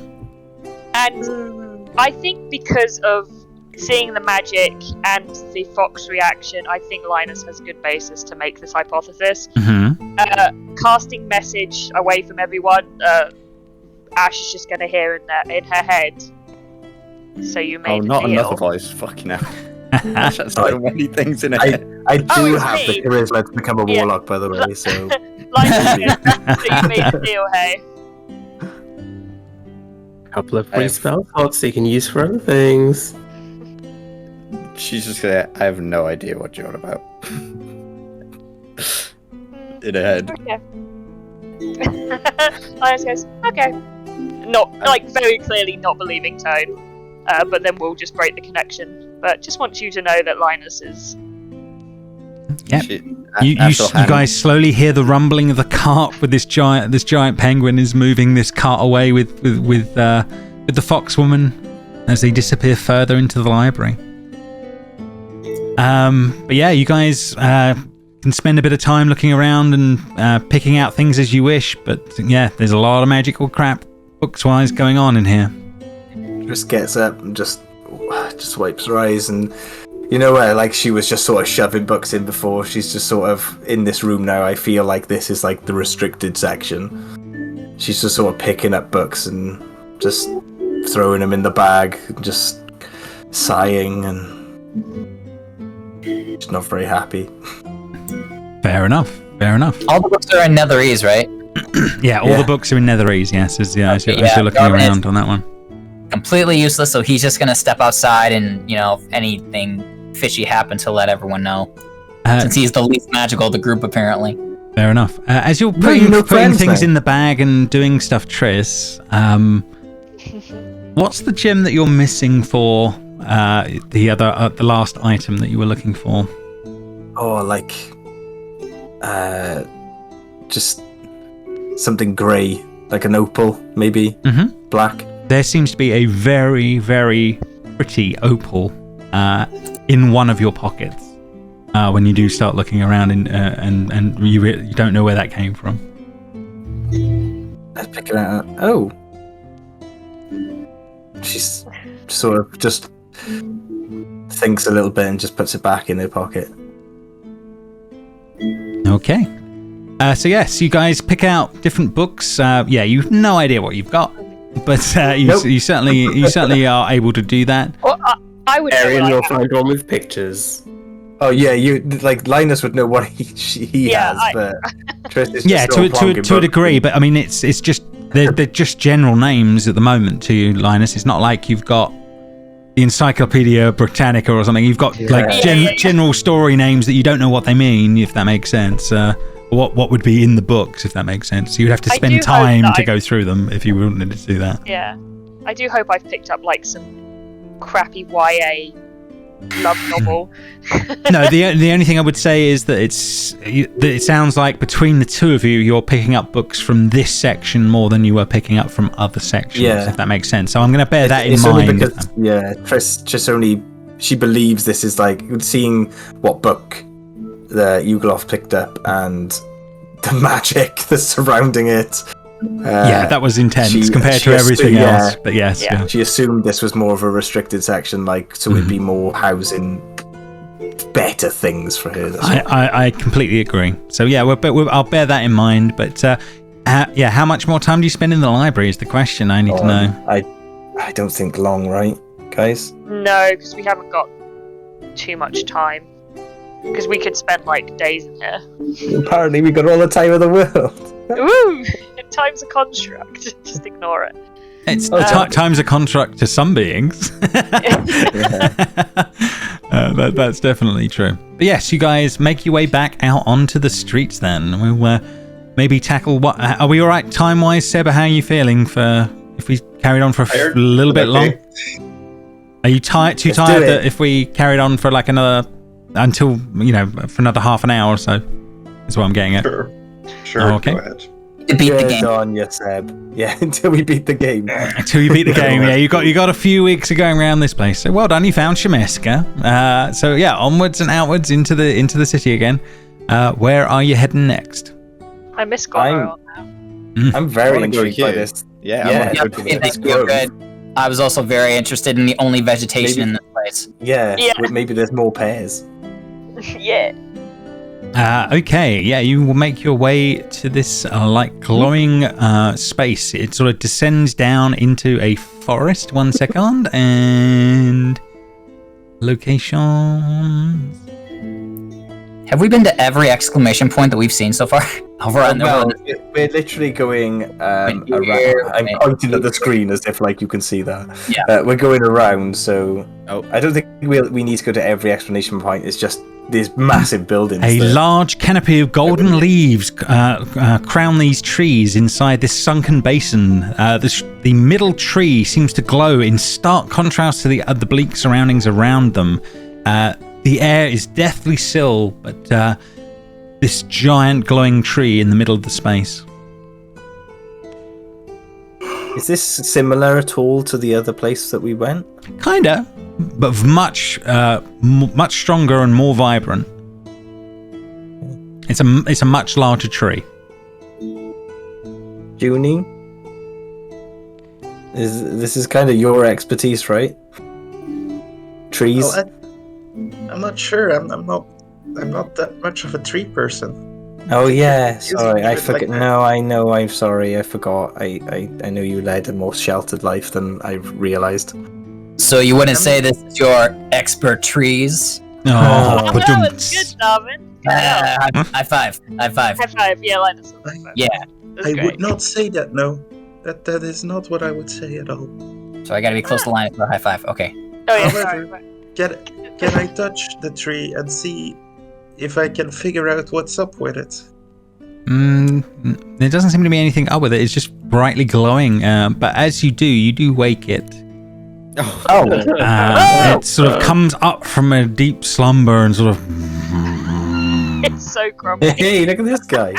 S4: and I think because of seeing the magic and the fox reaction, I think Linus has a good basis to make this hypothesis.
S2: Mm-hmm.
S4: Casting message away from everyone, Ashe is just going to hear in her head. So you may
S7: Oh, not
S4: feel.
S7: another voice. Fucking hell. Ash has so many things in her head.
S1: I do
S4: it's
S1: have the
S4: me.
S1: charisma to become a
S4: Yeah.
S1: warlock, by the way, so...
S4: Linus, so you may feel, hey.
S5: couple of free spell slots you can use for other things.
S7: She's just gonna. I have no idea what you're on about. In her head.
S4: Okay. Linus goes, okay. Not, like, very clearly not believing tone. But then we'll just break the connection. But just want you to know that Linus is...
S2: Yep.
S7: She-
S2: You
S7: Ash will hand-
S2: guys slowly hear the rumbling of the cart with this giant penguin is moving this cart away with the fox woman as they disappear further into the library. But yeah, you guys can spend a bit of time looking around and picking out things as you wish. But yeah, there's a lot of magical crap books-wise going on in here.
S1: Just gets up and just wipes her eyes, and you know where like she was just sort of shoving books in before, she's just sort of in this room now. I feel like this is like the restricted section. She's just sort of picking up books and just throwing them in the bag, just sighing, and she's not very happy.
S2: Fair enough.
S3: All the books are in Netherese, right?
S2: Yeah, all the books are in Netherese, yes, as you're looking
S3: Darvin
S2: around on that one.
S3: Completely useless, so he's just gonna step outside and, if anything fishy happen to let everyone know. Since he's the least magical of the group, apparently.
S2: Fair enough. As you're putting things in the bag and doing stuff, Triss, what's the gem that you're missing for the last item that you were looking for?
S1: Oh, like, just something grey, like an opal, maybe black.
S2: There seems to be a very, very pretty opal in one of your pockets. When you do start looking around and you don't know where that came from.
S1: Let's pick it out. Oh. She's sort of just thinks a little bit and just puts it back in her pocket.
S2: Okay. So yes, you guys pick out different books. You've no idea what you've got, but you certainly are able to do that.
S4: Well, I would.
S5: Arion will find one with pictures.
S1: Oh yeah, you like Linus would know what he has, but Triss is just
S2: to a degree. But I mean, it's just they're just general names at the moment to you, Linus. It's not like you've got the Encyclopedia Britannica or something. You've got general story names that you don't know what they mean, if that makes sense. What would be in the books, if that makes sense. You'd have to spend time to go through them if you wanted to do that.
S4: Yeah, I do hope I've picked up like some crappy YA love novel.
S2: No, the only thing I would say is that it sounds like between the two of you, you're picking up books from this section more than you were picking up from other sections, if that makes sense. So I'm going to bear that in mind.
S1: Only because, Triss just she believes this is like seeing what book the Yugoloth picked up and the magic that's surrounding it.
S2: That was intense compared to everything else. But yes,
S1: she assumed this was more of a restricted section, so it'd be more housing better things for her.
S2: I completely agree. So I'll bear that in mind. But how much more time do you spend in the library is the question I need to know.
S1: I don't think long, right, guys?
S4: No, because we haven't got too much time. Because we could spend like days in here.
S1: Apparently, we got all the time in the world.
S4: Ooh, time's a construct. Just ignore it.
S2: It's time's a construct to some beings. That's definitely true. But yes, you guys make your way back out onto the streets. Then we'll maybe tackle what. Are we all right time-wise, Seb? How are you feeling for if we carried on for a little bit long? Are you too tired that if we carried on for like another? Until, for another half an hour or so, is what I'm getting at.
S6: Sure.
S2: Okay.
S6: Go ahead.
S3: Beat the game.
S1: On, yes, Seb. Yeah, until we beat the game.
S2: Until you beat the game, you got a few weeks of going around this place. So well done, you found Shemeska. Onwards and outwards into the city again. Where are you heading next?
S4: I miss Goro now.
S1: I'm very intrigued by this.
S3: Good. I was also very interested in the only vegetation in this place.
S1: Yeah. Maybe there's more pears.
S4: Yeah.
S2: Okay, you will make your way to this glowing space. It sort of descends down into a forest. 1 second, and locations.
S3: Have we been to every exclamation point that we've seen so far?
S1: We're literally going around. I'm pointing at the screen as if you can see that.
S3: Yeah.
S1: We're going around, so I don't think we need to go to every exclamation point. It's just these massive buildings.
S2: A large canopy of golden leaves crown these trees inside this sunken basin. The middle tree seems to glow in stark contrast to the bleak surroundings around them. The air is deathly still, but this giant glowing tree in the middle of the space.
S1: Is this similar at all to the other place that we went?
S2: Kinda, but much stronger and more vibrant. It's a much larger tree.
S1: Junie, this is kind of your expertise, right? Trees.
S8: Well, I'm not sure. I'm not that much of a tree person.
S1: Oh yeah, sorry, I forgot. No, I know. I'm sorry, I forgot. I know you led a more sheltered life than I realized.
S3: So you wouldn't say this is your expertise?
S2: Oh,
S4: that was good, Darvin.
S3: High five.
S4: High five. Yeah, Linus.
S3: Yeah.
S8: I would not say that. No, that is not what I would say at all.
S3: So I got to be close to Linus for a high five. Okay.
S4: Oh yeah.
S8: However,
S4: sorry.
S8: get it. Can I touch the tree and see if I can figure out what's up with it?
S2: There doesn't seem to be anything up with it. It's just brightly glowing. But as you do wake it. It sort of comes up from a deep slumber and sort of.
S4: It's so grumpy.
S1: Hey, look at this guy.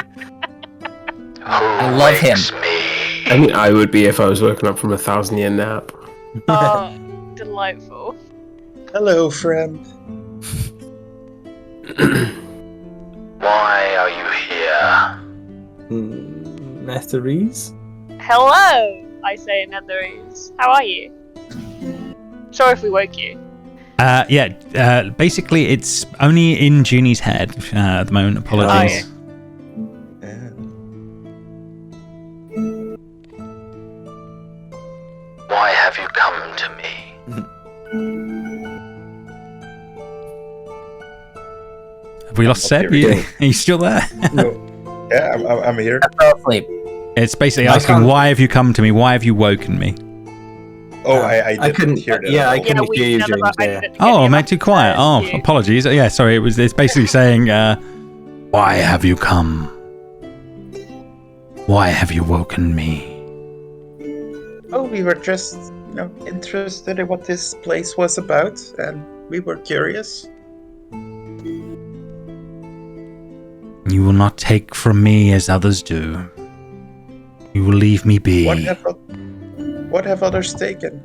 S3: I love him.
S5: I mean, I would be if I was woken up from a 1,000-year nap.
S4: Oh, delightful.
S8: Hello, friend.
S9: Why are you here?
S1: Netherese?
S4: Hello, I say in Netherese. How are you? Sorry if we woke you.
S2: Basically, it's only in Junie's head at the moment. Apologies.
S9: Why have you come to me?
S2: Have we lost Seb? Are you still there?
S8: No. Yeah, I'm here.
S3: I fell asleep.
S2: It's basically asking, why have you come to me? Why have you woken me?
S8: Oh, I
S1: couldn't
S8: hear that.
S1: Yeah, I couldn't
S4: we
S1: hear you,
S4: never-
S1: James.
S4: I
S1: Yeah.
S4: didn't get
S2: Oh,
S4: any
S2: am I
S4: of
S2: too
S4: that
S2: quiet? Oh,
S4: to you.
S2: apologies. Yeah, sorry. It's basically saying, why have you come? Why have you woken me?
S8: Oh, we were just, interested in what this place was about, and we were curious.
S2: You will not take from me as others do. You will leave me be.
S8: What have others taken?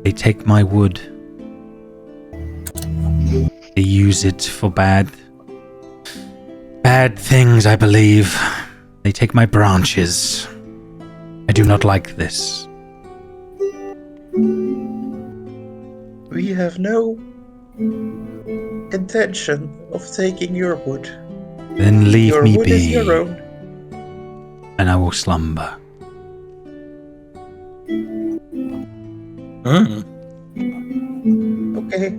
S2: They take my wood. They use it for bad things, I believe. They take my branches. I do not like this.
S8: We have no intention of taking your wood.
S2: Then leave
S8: Your
S2: me
S8: wood
S2: be,
S8: is your own.
S2: and I will slumber.
S8: Okay.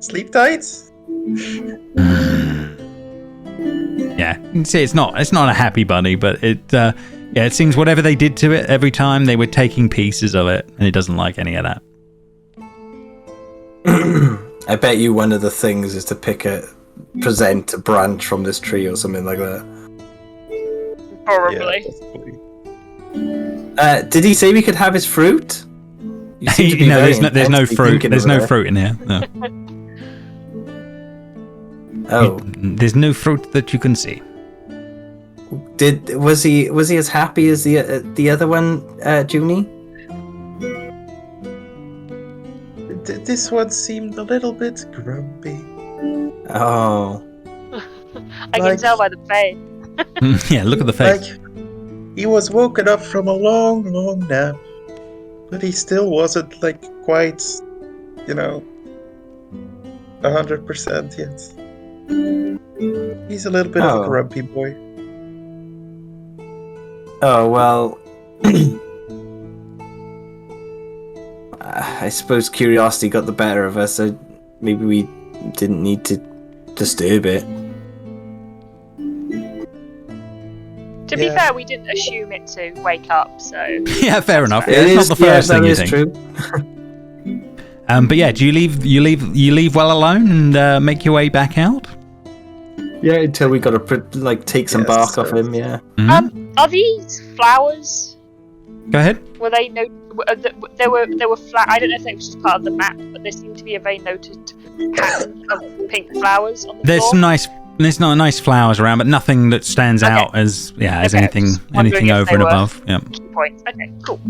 S8: Sleep tight?
S2: Yeah, see, it's not a happy bunny, but it seems whatever they did to it every time, they were taking pieces of it, and it doesn't like any of that.
S1: I bet you one of the things is to present a branch from this tree or something like that.
S4: Probably.
S1: Did he say we could have his fruit? You seem to be
S2: No,
S1: very
S2: there's no
S1: intensely
S2: fruit.
S1: thinking
S2: There's
S1: over
S2: no
S1: there.
S2: fruit in here. No.
S1: Oh,
S2: There's no fruit that you can see.
S1: was he as happy as the other one, Junie?
S8: This one seemed a little bit grumpy.
S1: Oh,
S4: I can tell by the face.
S2: Yeah, look at the face.
S8: Like, he was woken up from a long, long nap, but he still wasn't, quite, 100% yet. He's a little bit of a grumpy boy.
S1: oh well. I suppose curiosity got the better of us, so maybe we didn't need to disturb it.
S4: To be fair, we didn't assume it to wake up, so.
S2: Yeah, fair enough.
S1: It
S2: Yeah, it's
S1: is-
S2: not the first
S1: yeah,
S2: thing
S1: that
S2: you
S1: is
S2: think.
S1: true.
S2: But yeah, do you leave well alone and make your way back out?
S1: Yeah, until we got to take some
S8: Yes,
S1: bark off
S8: sir.
S1: him. Yeah.
S2: Mhm.
S4: Are these flowers?
S2: Go ahead.
S4: Were they there were I don't know if it was just part of the map, but there seemed to be a very noted pattern of pink flowers on the
S2: There's
S4: floor.
S2: some nice flowers around, but nothing that stands
S4: Okay.
S2: out as
S4: Okay,
S2: anything
S4: just wondering if
S2: over
S4: they
S2: and
S4: were-
S2: above. Yeah.
S4: key points. Okay, cool.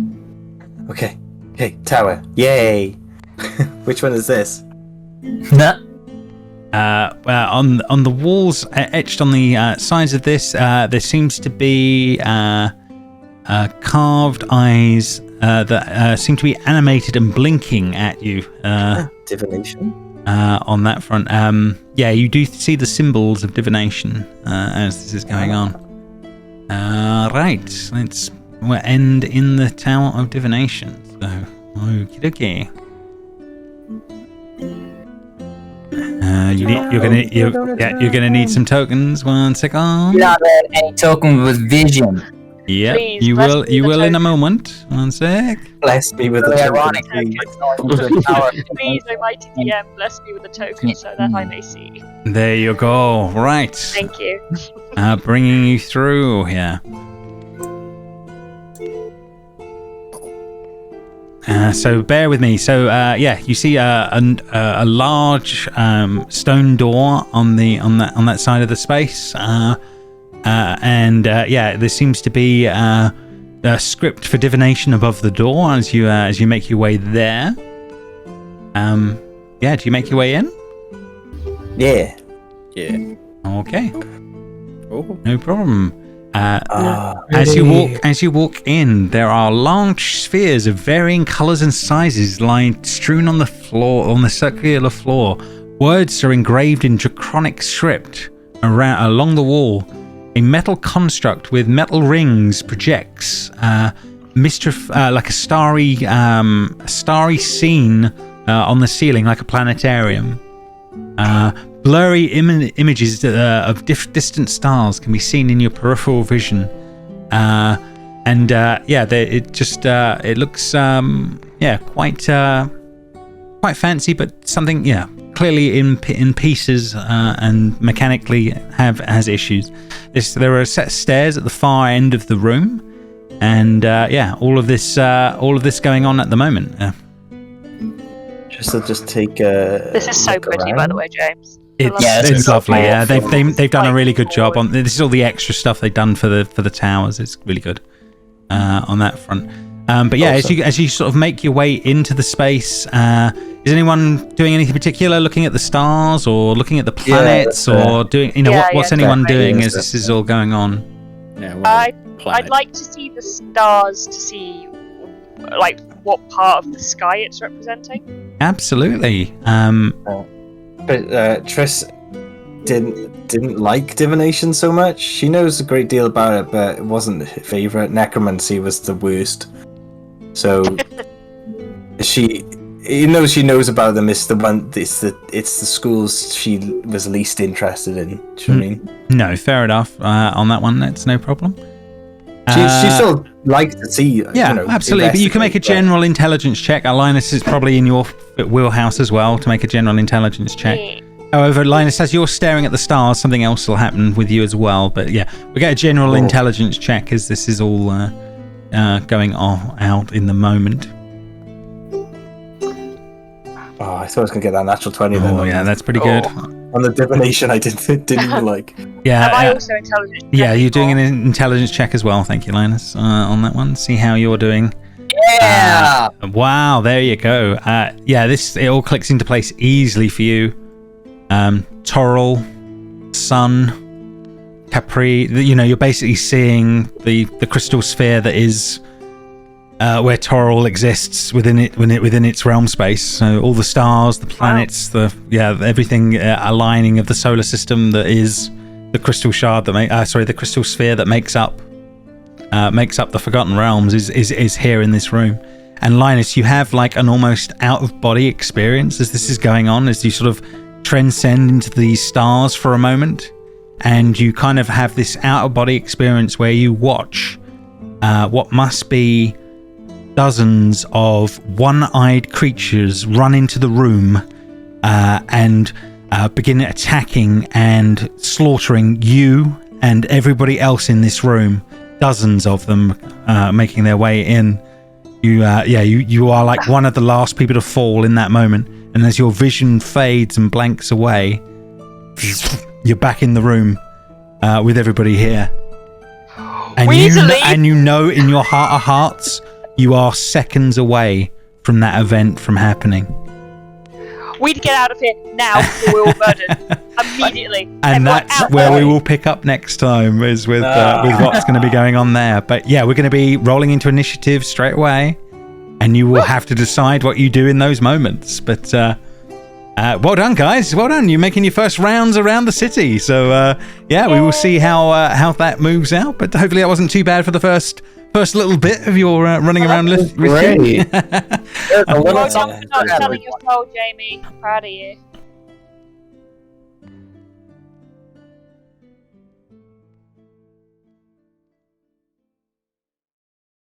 S1: Okay. Okay. Tower. Yay. Which one is this?
S2: On the walls, etched on the sides of this, there seems to be carved eyes that seem to be animated and blinking at you.
S1: Divination.
S2: On that front, yeah, you do see the symbols of divination as this is going on. Right, we'll end in the Tower of Divination. So, okie dokie. You're gonna need some tokens. 1 second.
S3: Do not add any token with vision.
S2: Yeah,
S4: Please,
S2: you
S4: bless
S2: will.
S4: me
S2: You
S4: with
S2: will
S4: the
S2: in a
S4: token.
S2: moment. One sec.
S1: Bless me with a
S3: Very
S1: token,
S3: ironic.
S1: please.
S4: Please, Almighty DM, bless me with a token so that I may see.
S2: There you go. Right.
S4: Thank you.
S2: Bringing you through here. So bear with me. So yeah, you see a large stone door on that side of the space, and yeah, there seems to be a script for divination above the door as you make your way there. Yeah, do you make your way in?
S1: Yeah.
S7: Yeah.
S2: Okay,
S7: Oh.
S2: no problem. As you walk in, there are large spheres of varying colours and sizes lying strewn on the floor, on the circular floor. Words are engraved in draconic script along the wall. A metal construct with metal rings projects like a starry scene on the ceiling, like a planetarium. Blurry images of distant stars can be seen in your peripheral vision, and yeah, it looks quite fancy, but something clearly in pieces and mechanically has issues. There are a set of stairs at the far end of the room, and all of this going on at the moment.
S1: Just take a.
S4: This is so pretty, by the way, James.
S2: It's lovely. Yeah, they've done a really good job
S4: forward.
S2: on this. Is all the extra stuff they've done for the towers. It's really good on that front. But yeah,
S1: Awesome.
S2: as you sort of make your way into the space, is anyone doing anything particular? Looking at the stars, or looking at the planets, or doing what's anyone doing as this is all going on?
S7: Yeah.
S4: I'd like to see the stars to see like what part of the sky it's representing.
S2: Absolutely.
S1: But Triss didn't like divination so much. She knows a great deal about it, but it wasn't her favorite. Necromancy was the worst. So she knows about them. It's the schools she was least interested in. Do you know what I mean?
S2: No, fair enough. On that one, that's no problem.
S1: She still likes to see.
S2: Yeah, absolutely. But you can make a
S1: investigate,
S2: general intelligence check. Linus is probably in your wheelhouse as well to make a general intelligence check. However, Linus, as you're staring at the stars, something else will happen with you as well. But yeah, we get a general intelligence check as this is all going out in the moment.
S1: Oh, I thought I was gonna get that natural 20. Then
S2: Oh yeah, that's pretty good.
S1: On the divination, I didn't even like.
S2: Yeah.
S4: Am I also intelligent?
S2: Yeah, you're doing an intelligence check as well. Thank you, Linus, on that one. See how you're doing.
S3: Yeah.
S2: Wow, there you go. Yeah, it all clicks into place easily for you. Toril, Sun, Capri. You're basically seeing the crystal sphere that is where Toril exists within its realm space. So all the stars, the planets, everything aligning of the solar system that is the crystal shard the crystal sphere that makes up the Forgotten Realms is here in this room. And Linus, you have like an almost out of body experience as this is going on, as you sort of transcend into these stars for a moment, and you kind of have this out of body experience where you watch what must be dozens of one-eyed creatures run into the room and begin attacking and slaughtering you and everybody else in this room. Dozens of them making their way in. You are like one of the last people to fall in that moment. And as your vision fades and blanks away, you're back in the room with everybody here. And you know in your heart of hearts, you are seconds away from that event from happening.
S4: We need to get out of here now before we're all murdered. Immediately.
S2: And that's where we will pick up next time, is with what's going to be going on there. But yeah, we're going to be rolling into initiative straight away, and you will have to decide what you do in those moments. But well done, guys. Well done. You're making your first rounds around the city. So yeah, we will see how that moves out. But hopefully that wasn't too bad for the first little bit of your running around with
S5: Great.
S4: Well done for not selling your soul, Jamie. I'm proud of you.